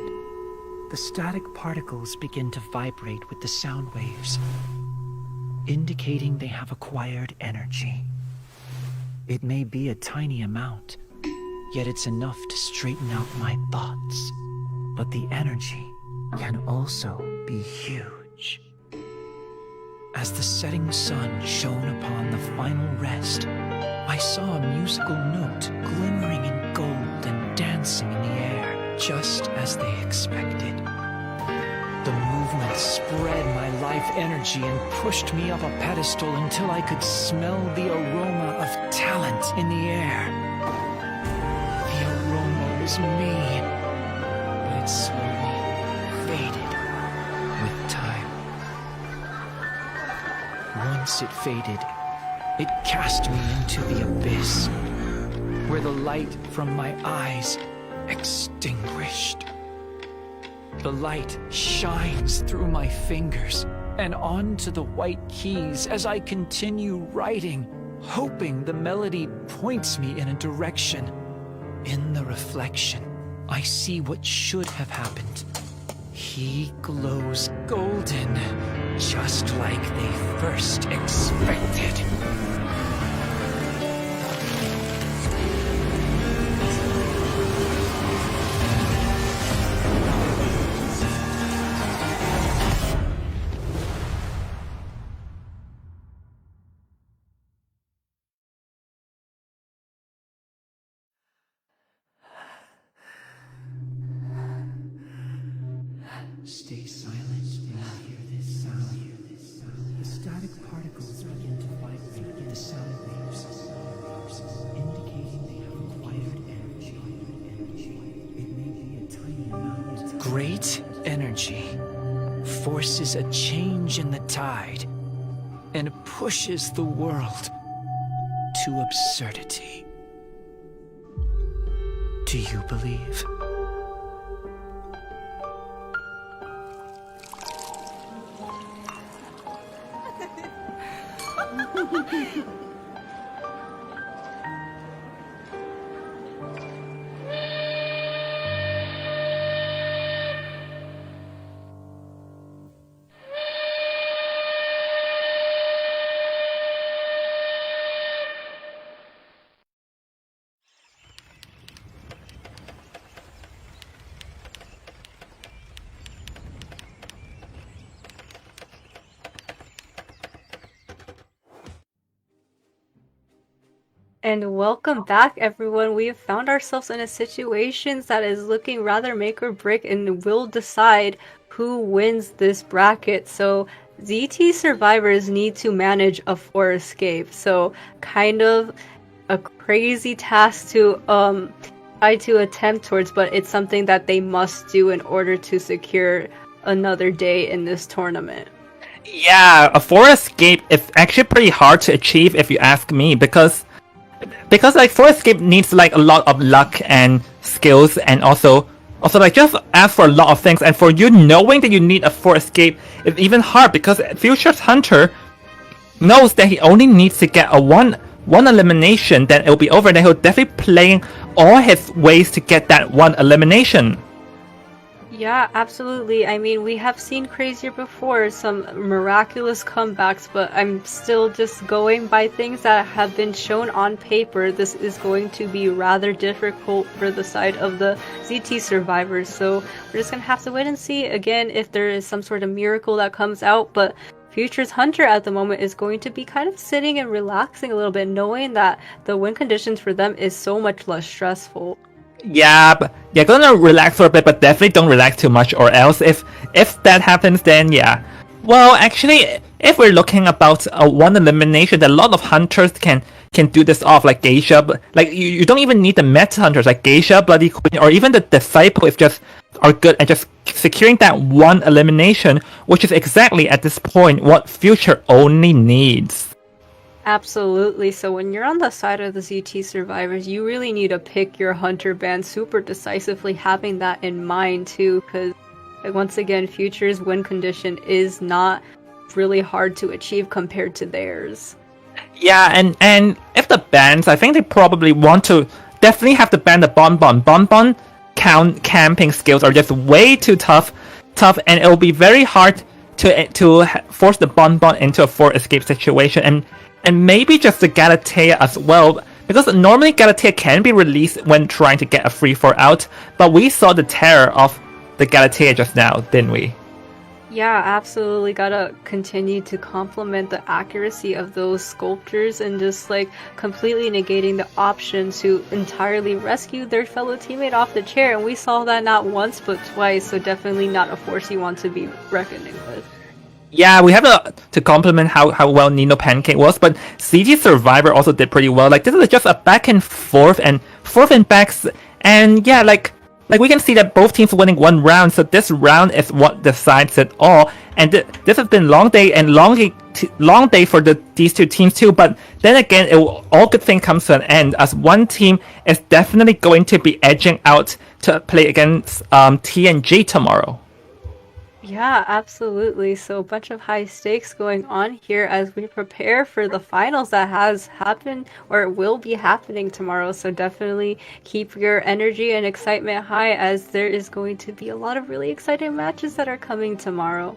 The static particles begin to vibrate with the sound waves, indicating they have acquired energy. It may be a tiny amount, yet it's enough to straighten out my thoughts. But the energy can also be huge. As the setting sun shone upon the final rest, I saw a musical note glimmering in gold and dancing in the air, just as they expected. The movement spread my life energy and pushed me up a pedestal until I could smell the aroma of talent in the air. The aroma was me, but it slowly faded with time. Once it faded, it cast me into the abyss, where the light from my eyes extinguished. The light shines through my fingers and onto the white keys as I continue writing, hoping the melody points me in a direction. In the reflection, I see what should have happened. He glows golden, just like they first expected. Stay silent when you hear this sound. The static particles begin to vibrate with the sound waves, indicating they have acquired energy. energy forces a change in the tide and pushes the world to absurdity. Do you believe? And welcome back, everyone. We have found ourselves in a situation that is looking rather make or break and will decide who wins this bracket. So ZT survivors need to manage a 4 escape. So kind of a crazy task to try to attempt towards, but it's something that they must do in order to secure another day in this tournament. Yeah, a 4 escape is actually pretty hard to achieve if you ask me, because like 4 escape needs like a lot of luck and skills, and also like just ask for a lot of things, and for you knowing that you need a 4 escape is even hard, because Future's Hunter knows that he only needs to get a one elimination, then it'll be over, then he'll definitely playing all his ways to get that one elimination. Yeah, absolutely. I mean, we have seen crazier before, some miraculous comebacks, but I'm still just going by things that have been shown on paper. This is going to be rather difficult for the side of the ZT survivors, so we're just gonna have to wait and see again if there is some sort of miracle that comes out. But Future's Hunter at the moment is going to be kind of sitting and relaxing a little bit, knowing that the win conditions for them is so much less stressful. Yeah, but you're gonna relax for a bit, but definitely don't relax too much, or else if that happens, then yeah. Well, actually, if we're looking about a one elimination, a lot of hunters can do this off, like Geisha. Like you don't even need the meta hunters like Geisha, Bloody Queen, or even the Disciple if just are good at just securing that one elimination, which is exactly at this point what Future only needs. Absolutely. So when you're on the side of the ZT survivors, you really need to pick your hunter band super decisively, having that in mind too, because once again, Future's win condition is not really hard to achieve compared to theirs. Yeah, and if the bands, I think they probably want to definitely have to ban the Bonbon. Bonbon camping skills are just way too tough, and it will be very hard to force the Bonbon into a 4 escape situation, and maybe just the Galatea as well, because normally Galatea can be released when trying to get a free 4 out, but we saw the terror of the Galatea just now, didn't we? Yeah, absolutely. Gotta continue to complement the accuracy of those sculptures and just like completely negating the option to entirely rescue their fellow teammate off the chair. And we saw that not once but twice, so definitely not a force you want to be reckoning with. Yeah, we have to compliment how well Nino Pancake was, but CG Survivor also did pretty well. Like, this is just a back and forth and backs, and yeah, like we can see that both teams winning one round, so this round is what decides it all. And this has been long day and long day for these two teams too. But then again, all good things comes to an end, as one team is definitely going to be edging out to play against TNG tomorrow. Yeah, absolutely. So a bunch of high stakes going on here as we prepare for the finals that has happened or will be happening tomorrow. So definitely keep your energy and excitement high, as there is going to be a lot of really exciting matches that are coming tomorrow.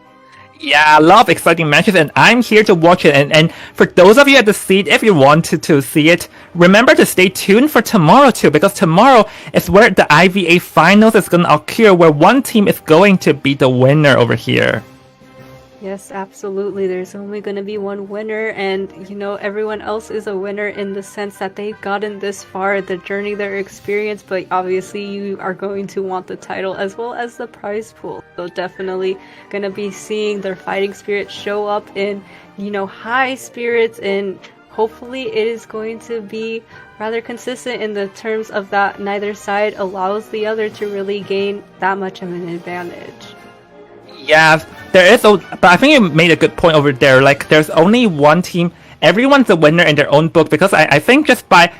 Yeah, I love exciting matches, and I'm here to watch it. And for those of you at the seat, if you want to see it, remember to stay tuned for tomorrow too, because tomorrow is where the IVA finals is going to occur, where one team is going to be the winner over here. Yes, absolutely. There's only going to be one winner, and everyone else is a winner in the sense that they've gotten this far, the journey, their experience, but obviously you are going to want the title as well as the prize pool. So definitely going to be seeing their fighting spirit show up in, high spirits, and hopefully it is going to be rather consistent in the terms of that neither side allows the other to really gain that much of an advantage. Yeah, there is, but I think you made a good point over there. Like, there's only one team. Everyone's a winner in their own book because I think just by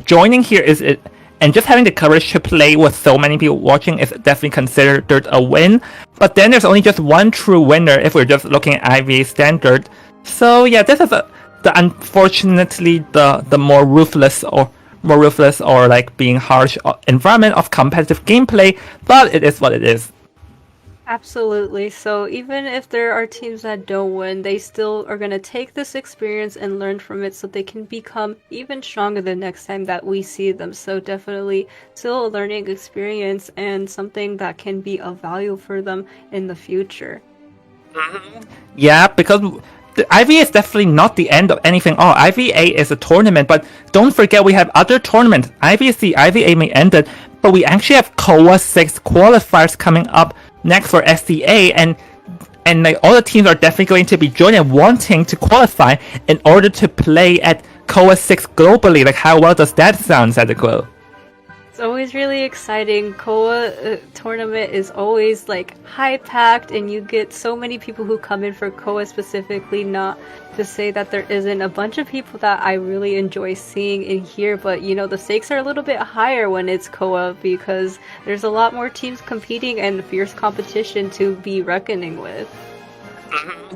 joining here is it, and just having the courage to play with so many people watching is definitely considered a win. But then there's only just one true winner if we're just looking at IVA standard. So yeah, this is unfortunately the more ruthless or like being harsh environment of competitive gameplay. But it is what it is. Absolutely. So even if there are teams that don't win, they still are going to take this experience and learn from it so they can become even stronger the next time that we see them. So definitely still a learning experience and something that can be of value for them in the future. Yeah, because the IVA is definitely not the end of anything. Oh, IVA is a tournament, but don't forget we have other tournaments. IVC, IVA may end it, but we actually have KOA 6 qualifiers coming up next for SCA, and like all the teams are definitely going to be joining and wanting to qualify in order to play at KOA 6 globally. Like, how well does that sound, Sadako? It's always really exciting. KOA tournament is always like high-packed, and you get so many people who come in for KOA specifically. Not to say that there isn't a bunch of people that I really enjoy seeing in here, but you know, the stakes are a little bit higher when it's KOA because there's a lot more teams competing and fierce competition to be reckoning with.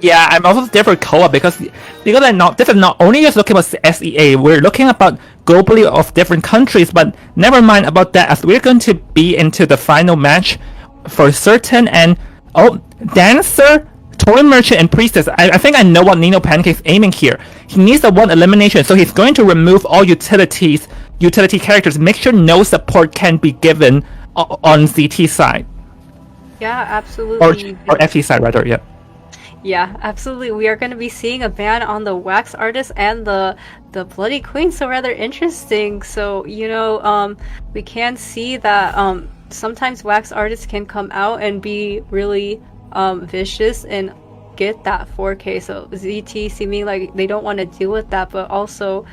Yeah, I'm also there for KOA because this is not only just looking about SEA, we're looking about globally of different countries, but never mind about that as we're going to be into the final match for certain. And Dancer, Toy Merchant, and Priestess. I think I know what Nino Pancake is aiming here. He needs a one elimination, so he's going to remove all utility characters, make sure no support can be given on CT side. Yeah, absolutely. Or FT side rather, yeah. Yeah, absolutely. We are going to be seeing a ban on the Wax Artist and the Bloody Queen, so rather interesting. So, you know, we can see that sometimes Wax Artists can come out and be really vicious and get that 4K. So ZT seeming like they don't want to deal with that, but also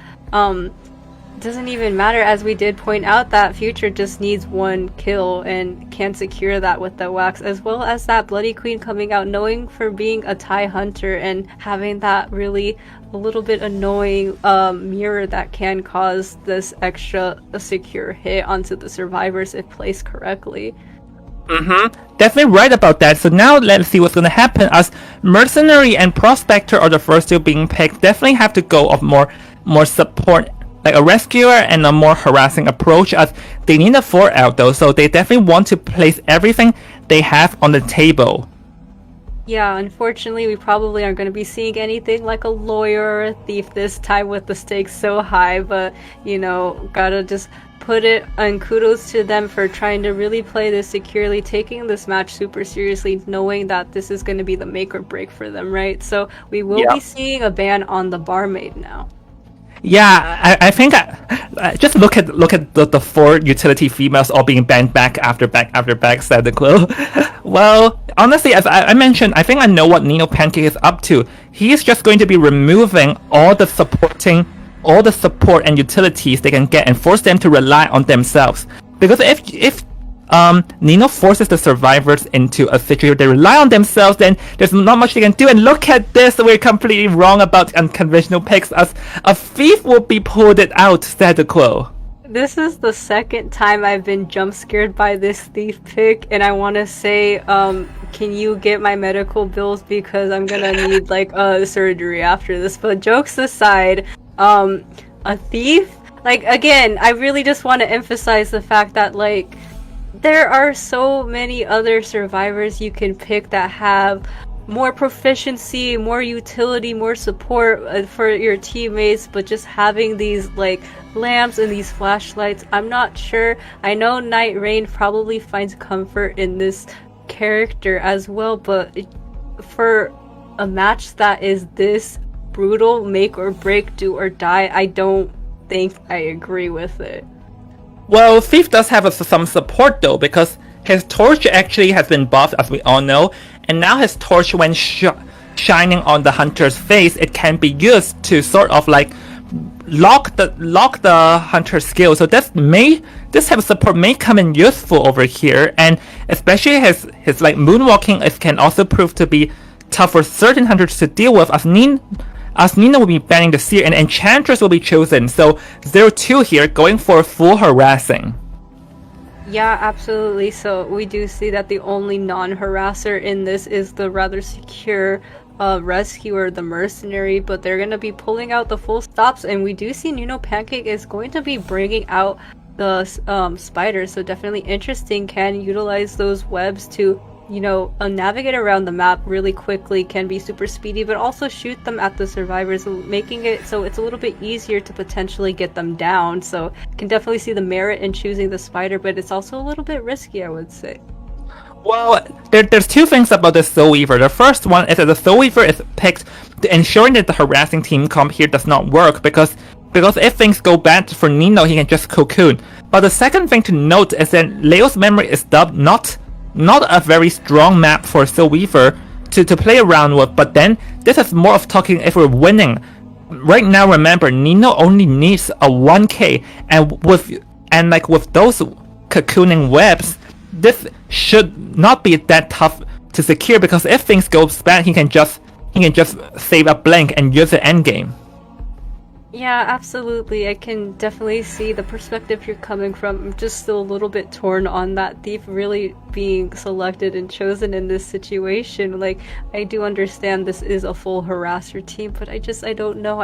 doesn't even matter, as we did point out that Future just needs one kill and can secure that with the Wax, as well as that Bloody Queen coming out, knowing for being a TIE hunter and having that really a little bit annoying mirror that can cause this extra secure hit onto the survivors if placed correctly. Definitely right about that. So now let's see what's going to happen as Mercenary and Prospector are the first two being picked. Definitely have to go of more support, like a rescuer and a more harassing approach, as they need a 4 out though, so they definitely want to place everything they have on the table. Yeah, unfortunately we probably aren't going to be seeing anything like a lawyer or a thief this time with the stakes so high, but you know, gotta just put it, and kudos to them for trying to really play this securely, taking this match super seriously, knowing that this is going to be the make or break for them, right? So we will be seeing a ban on the barmaid now. Yeah, I think just look at the 4 utility females all being banned back after back, said the clue. Well, honestly, as I mentioned, I think I know what Nino Pancake is up to. He is just going to be removing all the support and utilities they can get and force them to rely on themselves. Because if Nino forces the survivors into a situation where they rely on themselves, then there's not much they can do. And look at this, we're completely wrong about unconventional picks, as a thief will be pulled it out, said the quo. This is the second time I've been jump scared by this thief pick, and I want to say, can you get my medical bills because I'm gonna need like surgery after this. But jokes aside, a thief, like, again, I really just want to emphasize the fact that like there are so many other survivors you can pick that have more proficiency, more utility, more support for your teammates, but just having these like lamps and these flashlights, I'm not sure. I know Night Rain probably finds comfort in this character as well, but for a match that is this brutal, make or break, do or die, I don't think I agree with it. Well, Thief does have some support though, because his torch actually has been buffed, as we all know, and now his torch, when shining on the hunter's face, it can be used to sort of like lock the hunter skill. So this type of support may come in useful over here, and especially his like moonwalking can also prove to be tough for certain hunters to deal with, as Nino will be banning the Seer and Enchantress will be chosen. So 0-2 here, going for full harassing. Yeah, absolutely. So we do see that the only non-harasser in this is the rather secure rescuer, the mercenary, but they're going to be pulling out the full stops, and we do see Nino Pancake is going to be bringing out the spiders, so definitely interesting. Can utilize those webs to, you know, navigate around the map really quickly, can be super speedy, but also shoot them at the survivors, making it so it's a little bit easier to potentially get them down. So can definitely see the merit in choosing the spider, but it's also a little bit risky, I would say. Well, there's two things about the Soul Weaver. The first one is that the Soul Weaver is picked to ensuring that the harassing team comp here does not work, because if things go bad for Nino, he can just cocoon. But the second thing to note is that Leo's memory is dubbed not a very strong map for Soul Weaver to play around with, but then this is more of talking if we're winning. Right now, remember, Nino only needs a 1k, and with those cocooning webs, this should not be that tough to secure, because if things go bad, he can just save a blank and use the endgame. Yeah, absolutely. I can definitely see the perspective you're coming from. I'm just still a little bit torn on that thief really being selected and chosen in this situation. Like, I do understand this is a full harasser team, but I don't know.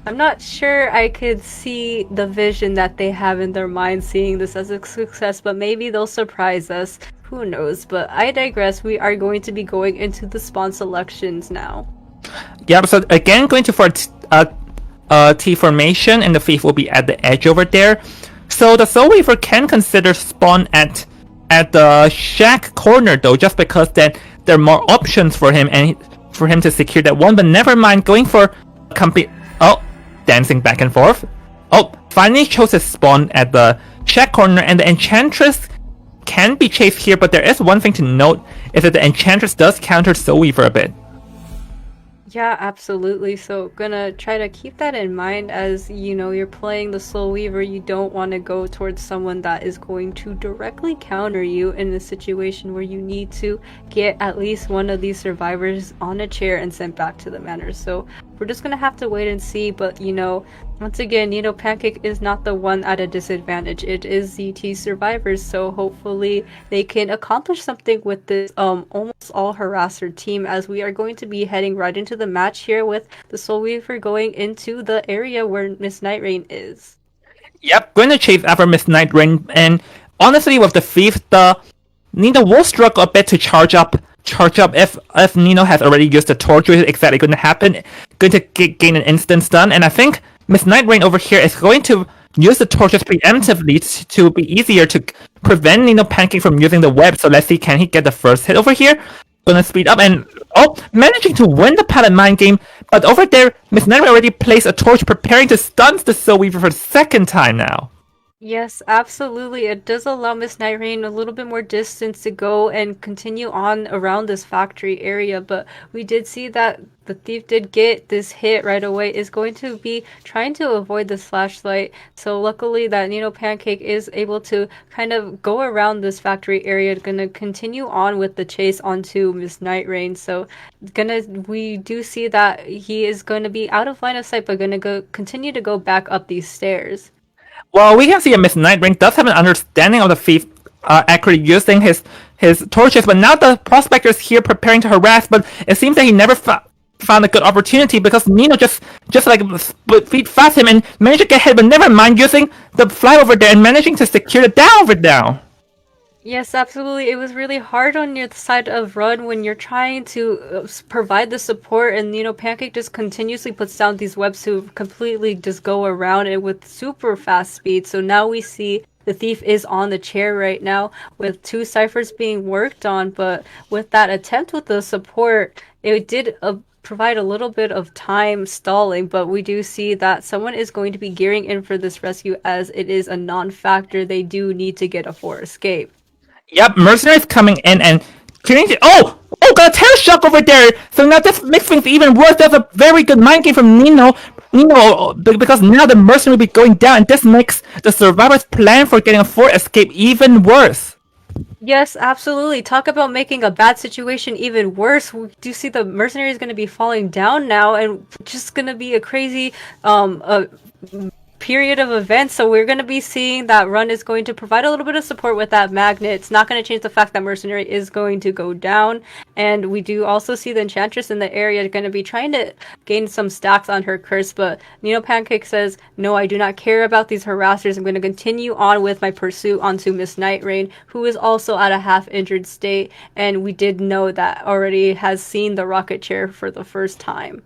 I'm not sure I could see the vision that they have in their mind seeing this as a success, but maybe they'll surprise us. Who knows? But I digress. We are going to be going into the spawn selections now. Yeah, so again, going to for T formation, and the thief will be at the edge over there. So the Soul Weaver can consider spawn at the shack corner though, just because then there are more options for him and for him to secure that one. But never mind, going for complete. Oh, dancing back and forth. Oh, finally chose his spawn at the shack corner, and the Enchantress can be chased here. But there is one thing to note, is that the Enchantress does counter Soul Weaver a bit. Yeah, absolutely. So gonna try to keep that in mind as, you know, you're playing the Soul Weaver. You don't want to go towards someone that is going to directly counter you in a situation where you need to get at least one of these survivors on a chair and sent back to the manor. So we're just gonna have to wait and see, but you know, once again, Nino Pancake is not the one at a disadvantage. It is ZT survivors, so hopefully they can accomplish something with this almost all harasser team, as we are going to be heading right into the match here with the Soul Weaver going into the area where Miss Nightrain is. Yep, going to chase after Miss Nightrain, and honestly with the thief, Nino will struggle a bit to charge up if Nino has already used the torch, which is exactly going to happen. Going to gain an instant stun, and I think Miss Nightrain over here is going to use the torches preemptively to be easier to prevent Nino Pancake from using the web. So let's see, can he get the first hit over here? Gonna speed up and managing to win the pallet mine game, but over there Miss Nightrain already placed a torch preparing to stun the Soul Weaver for the second time now. Yes, absolutely. It does allow Miss Nightrain a little bit more distance to go and continue on around this factory area, but we did see that the thief did get this hit right away, is going to be trying to avoid this flashlight. So luckily that Nino Pancake is able to kind of go around this factory area, gonna continue on with the chase onto Miss Nightrain. So we do see that he is going to be out of line of sight, but gonna continue to go back up these stairs. Well, we can see that Miss Nightrain does have an understanding of the thief actually using his torches, but now the prospector is here preparing to harass, but it seems that he never found a good opportunity, because Nino just like split feet fast him and managed to get hit, but never mind using the fly over there and managing to secure the down over now. Yes, absolutely. It was really hard on your side of run when you're trying to provide the support, and you know, Pancake just continuously puts down these webs to completely just go around it with super fast speed. So now we see the thief is on the chair right now with 2 ciphers being worked on, but with that attempt with the support, it did provide a little bit of time stalling, but we do see that someone is going to be gearing in for this rescue, as it is a non-factor. They do need to get a 4 escape. Yep, Mercenary's coming in and got a terror shock over there. So now this makes things even worse. That's a very good mind game from Nino. because now the mercenary will be going down, and this makes the survivors' plan for getting a fort escape even worse. Yes, absolutely. Talk about making a bad situation even worse. We do see the mercenary is going to be falling down now, and just going to be a crazy period of events. So we're going to be seeing that Run is going to provide a little bit of support with that magnet. It's not going to change the fact that Mercenary is going to go down. And we do also see the Enchantress in the area going to be trying to gain some stacks on her curse. But Nino Pancake says, no, I do not care about these harassers. I'm going to continue on with my pursuit onto Miss Nightrain, who is also at a half-injured state. And we did know that already has seen the rocket chair for the first time.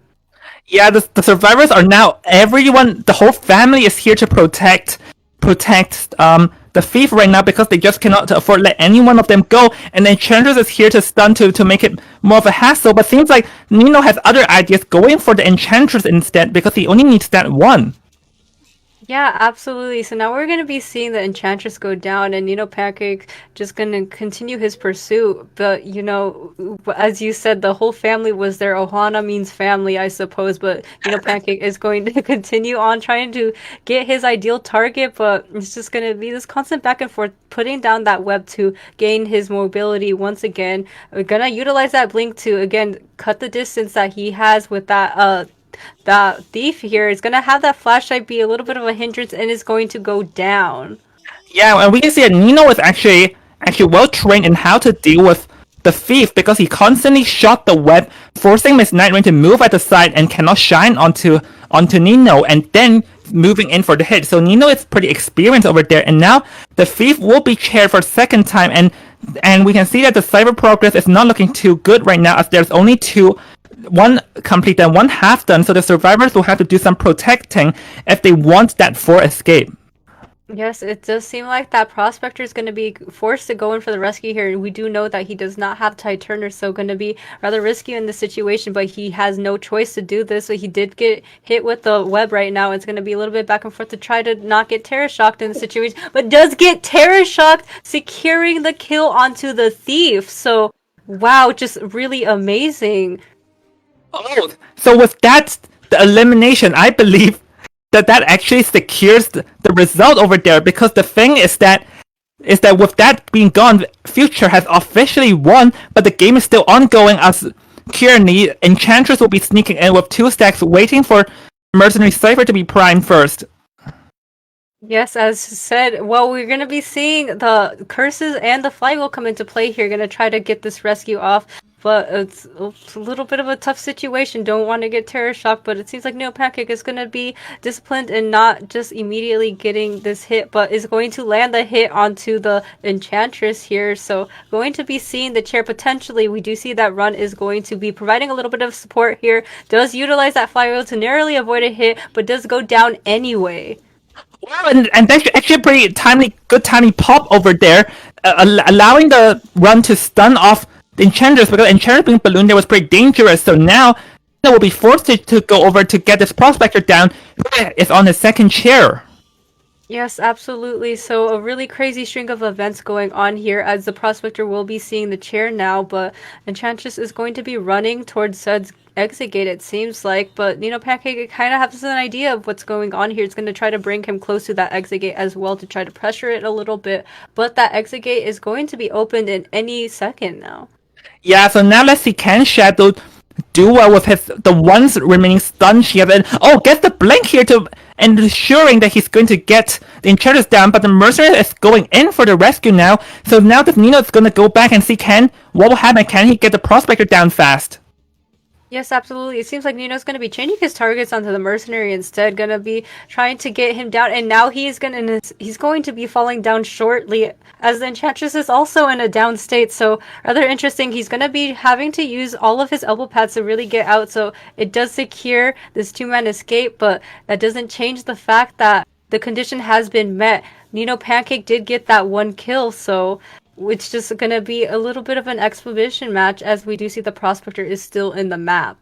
Yeah, the survivors are now everyone. The whole family is here to protect the thief right now because they just cannot afford to let any one of them go. And then Enchantress is here to stun to make it more of a hassle. But seems like Nino has other ideas, going for the Enchantress instead because he only needs that one. Yeah, absolutely. So now we're going to be seeing the Enchantress go down and Nino Pancake just going to continue his pursuit. But, as you said, the whole family was there. Ohana means family, I suppose. But Nino Pancake is going to continue on trying to get his ideal target. But it's just going to be this constant back and forth, putting down that web to gain his mobility once again. We're going to utilize that blink to, again, cut the distance that he has with that thief here is going to have that flashlight be a little bit of a hindrance and is going to go down. Yeah, and we can see that Nino is actually well trained in how to deal with the thief because he constantly shot the web, forcing Miss Nightrain to move at the side and cannot shine onto Nino, and then moving in for the hit. So Nino is pretty experienced over there, and now the thief will be chaired for a second time, and we can see that the cyber progress is not looking too good right now as there's only one complete and one half done, so the survivors will have to do some protecting if they want that fort escape. Yes, it does seem like that Prospector is going to be forced to go in for the rescue here. We do know that he does not have Tide Turner, so going to be rather risky in this situation, but he has no choice to do this. So he did get hit with the web right now. It's going to be a little bit back and forth to try to not get Terra Shocked in the situation, but does get Terra Shocked, securing the kill onto the thief. So, wow, just really amazing. Oh, so with that, the elimination, I believe that actually secures the result over there, because the thing is that with that being gone, Future has officially won, but the game is still ongoing as currently Enchantress will be sneaking in with 2 stacks waiting for Mercenary Cypher to be primed first. Yes, as said, well, we're going to be seeing the curses and the flight will come into play here. Going to try to get this rescue off, but it's a little bit of a tough situation. Don't want to get terror shocked, but it seems like Neo Pancake is going to be disciplined and not just immediately getting this hit, but is going to land the hit onto the Enchantress here. So going to be seeing the chair potentially. We do see that Run is going to be providing a little bit of support here. Does utilize that flywheel to narrowly avoid a hit, but does go down anyway. Wow, and that's actually a pretty good timely pop over there, allowing the Run to stun off the Enchantress, because Enchantress being ballooned there was pretty dangerous. So now they will be forced to go over to get this Prospector down, who is on his second chair. Yes, absolutely. So a really crazy string of events going on here, as the Prospector will be seeing the chair now, but Enchantress is going to be running towards Sud's exit gate, it seems like, but Pancake kind of has an idea of what's going on here. It's going to try to bring him close to that exit gate as well to try to pressure it a little bit, but that exit gate is going to be opened in any second now. Yeah, so now let's see, can Shadow do well with the ones remaining stun shield, and gets the blink here to ensuring that he's going to get the Enchantress down, but the Mercenary is going in for the rescue now. So now that Nino is going to go back and see what will happen. Can he get the Prospector down fast? Yes, absolutely. It seems like Nino's going to be changing his targets onto the Mercenary instead, going to be trying to get him down, and now he's going to be falling down shortly, as the Enchantress is also in a down state, so rather interesting. He's going to be having to use all of his elbow pads to really get out, so it does secure this 2-man escape, but that doesn't change the fact that the condition has been met. Nino Pancake did get that 1 kill, so it's just going to be a little bit of an exhibition match, as we do see the Prospector is still in the map.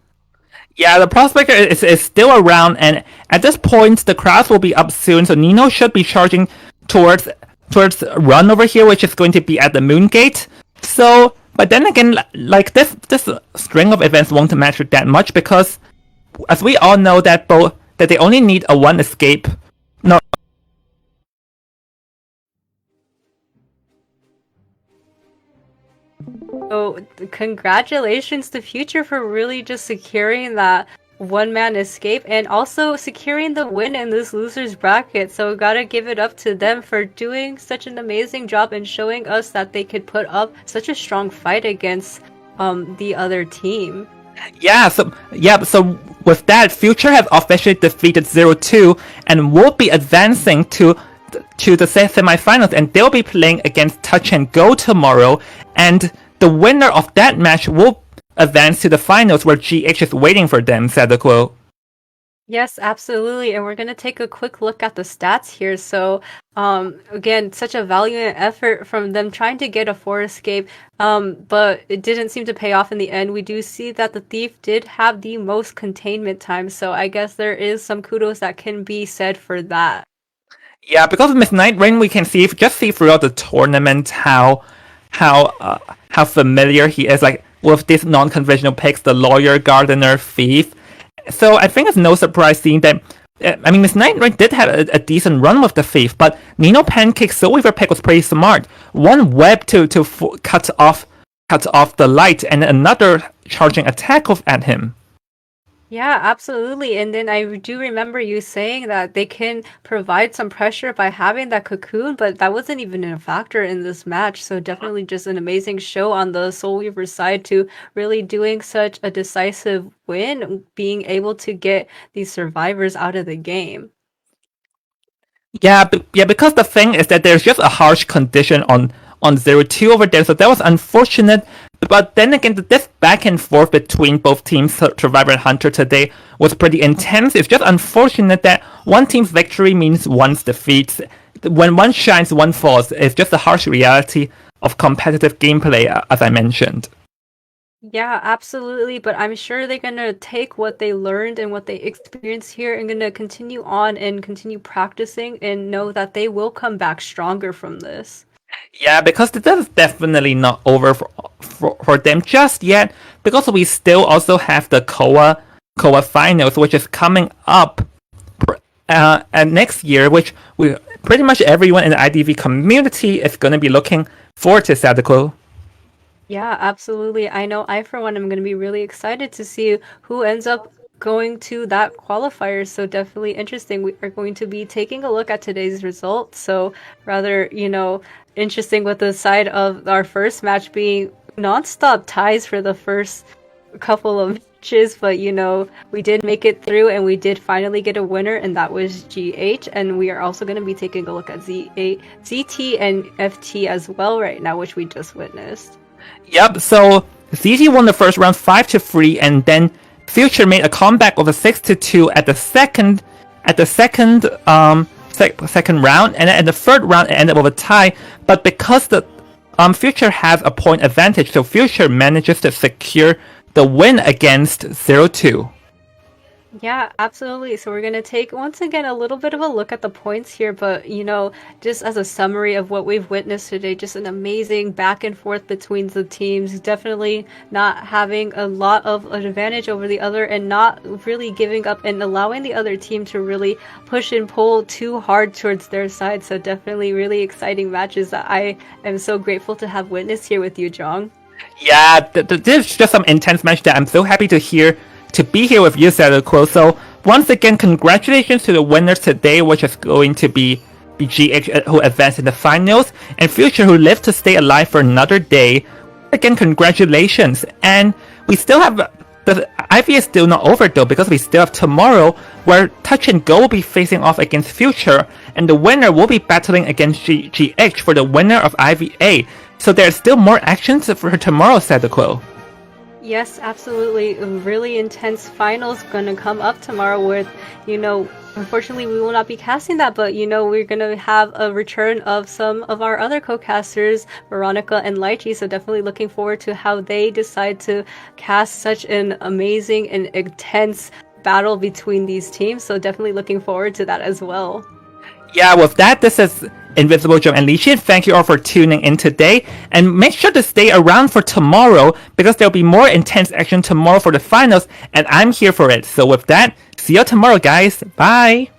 Yeah, the Prospector is still around, and at this point, the crowds will be up soon, so Nino should be charging towards Run over here, which is going to be at the Moon Gate. So, but then again, like this string of events won't matter that much, because as we all know that that they only need a one escape. No. So congratulations to Future for really just securing that one-man escape and also securing the win in this loser's bracket. So gotta give it up to them for doing such an amazing job and showing us that they could put up such a strong fight against the other team. So with that, Future has officially defeated 0-2 and will be advancing to the semifinals, and they'll be playing against Touch and Go tomorrow, and the winner of that match will advance to the finals where GH is waiting for them, Sadako. Yes, absolutely. And we're going to take a quick look at the stats here. So, again, such a valiant effort from them trying to get a 4 escape, but it didn't seem to pay off in the end. We do see that the Thief did have the most containment time, so I guess there is some kudos that can be said for that. Yeah, because of Miss Night Rain, we can see throughout the tournament how familiar he is, like with these non-conventional picks, the Lawyer, Gardener, Thief. So I think it's no surprise seeing that. Miss Night Rain did have a decent run with the Thief, but Nino Pancake's Soul Weaver pick was pretty smart. One web to cut off the light, and another charging attack at him. Yeah, absolutely. And then I do remember you saying that they can provide some pressure by having that cocoon, but that wasn't even a factor in this match. So definitely just an amazing show on the Soul Weaver side to really doing such a decisive win, being able to get these survivors out of the game. Yeah, because the thing is that there's just a harsh condition on 0-2 over there, so that was unfortunate. But then again, this back and forth between both teams, Survivor and Hunter today, was pretty intense. It's just unfortunate that one team's victory means one's defeat. When one shines, one falls. It's just a harsh reality of competitive gameplay, as I mentioned. Yeah, absolutely. But I'm sure they're going to take what they learned and what they experienced here and going to continue on and continue practicing and know that they will come back stronger from this. Yeah, because this is definitely not over for them just yet, because we still also have the KOA finals, which is coming up next year, which pretty much everyone in the IDV community is going to be looking forward to, Sadako. Yeah, absolutely. I know I, for one, am going to be really excited to see who ends up going to that qualifier. So definitely interesting. We are going to be taking a look at today's results. So rather, interesting with the side of our first match being non-stop ties for the first couple of matches, but we did make it through and we did finally get a winner, and that was GH. And we are also going to be taking a look at ZT and FT as well right now, which we just witnessed. Yep, so ZT won the first round 5-3, and then Future made a comeback of a 6-2 at the second round, and then at the third round it ended with a tie. But because the Future has a point advantage, so Future manages to secure the win against 0-2. Yeah, absolutely. So we're going to take, once again, a little bit of a look at the points here, but, just as a summary of what we've witnessed today, just an amazing back and forth between the teams, definitely not having a lot of an advantage over the other and not really giving up and allowing the other team to really push and pull too hard towards their side. So definitely really exciting matches that I am so grateful to have witnessed here with you, Jong. Yeah, this is just some intense match that I'm so happy to be here with you, Sadako. So once again, congratulations to the winners today, which is going to be GH, who advanced in the finals, and Future, who lived to stay alive for another day. Again, congratulations. And we still have the IV is still not over though, because we still have tomorrow, where Touch and Go will be facing off against Future, and the winner will be battling against GH for the winner of IVA. So there's still more actions for tomorrow, Sadako. Yes, absolutely. A really intense finals going to come up tomorrow with, unfortunately we will not be casting that, but, we're going to have a return of some of our other co-casters, Veronica and Lychee, so definitely looking forward to how they decide to cast such an amazing and intense battle between these teams, so definitely looking forward to that as well. Yeah, with that, this is Invisible Joe and Lychee. Thank you all for tuning in today, and make sure to stay around for tomorrow, because there'll be more intense action tomorrow for the finals, and I'm here for it. So with that, See you tomorrow, guys. Bye.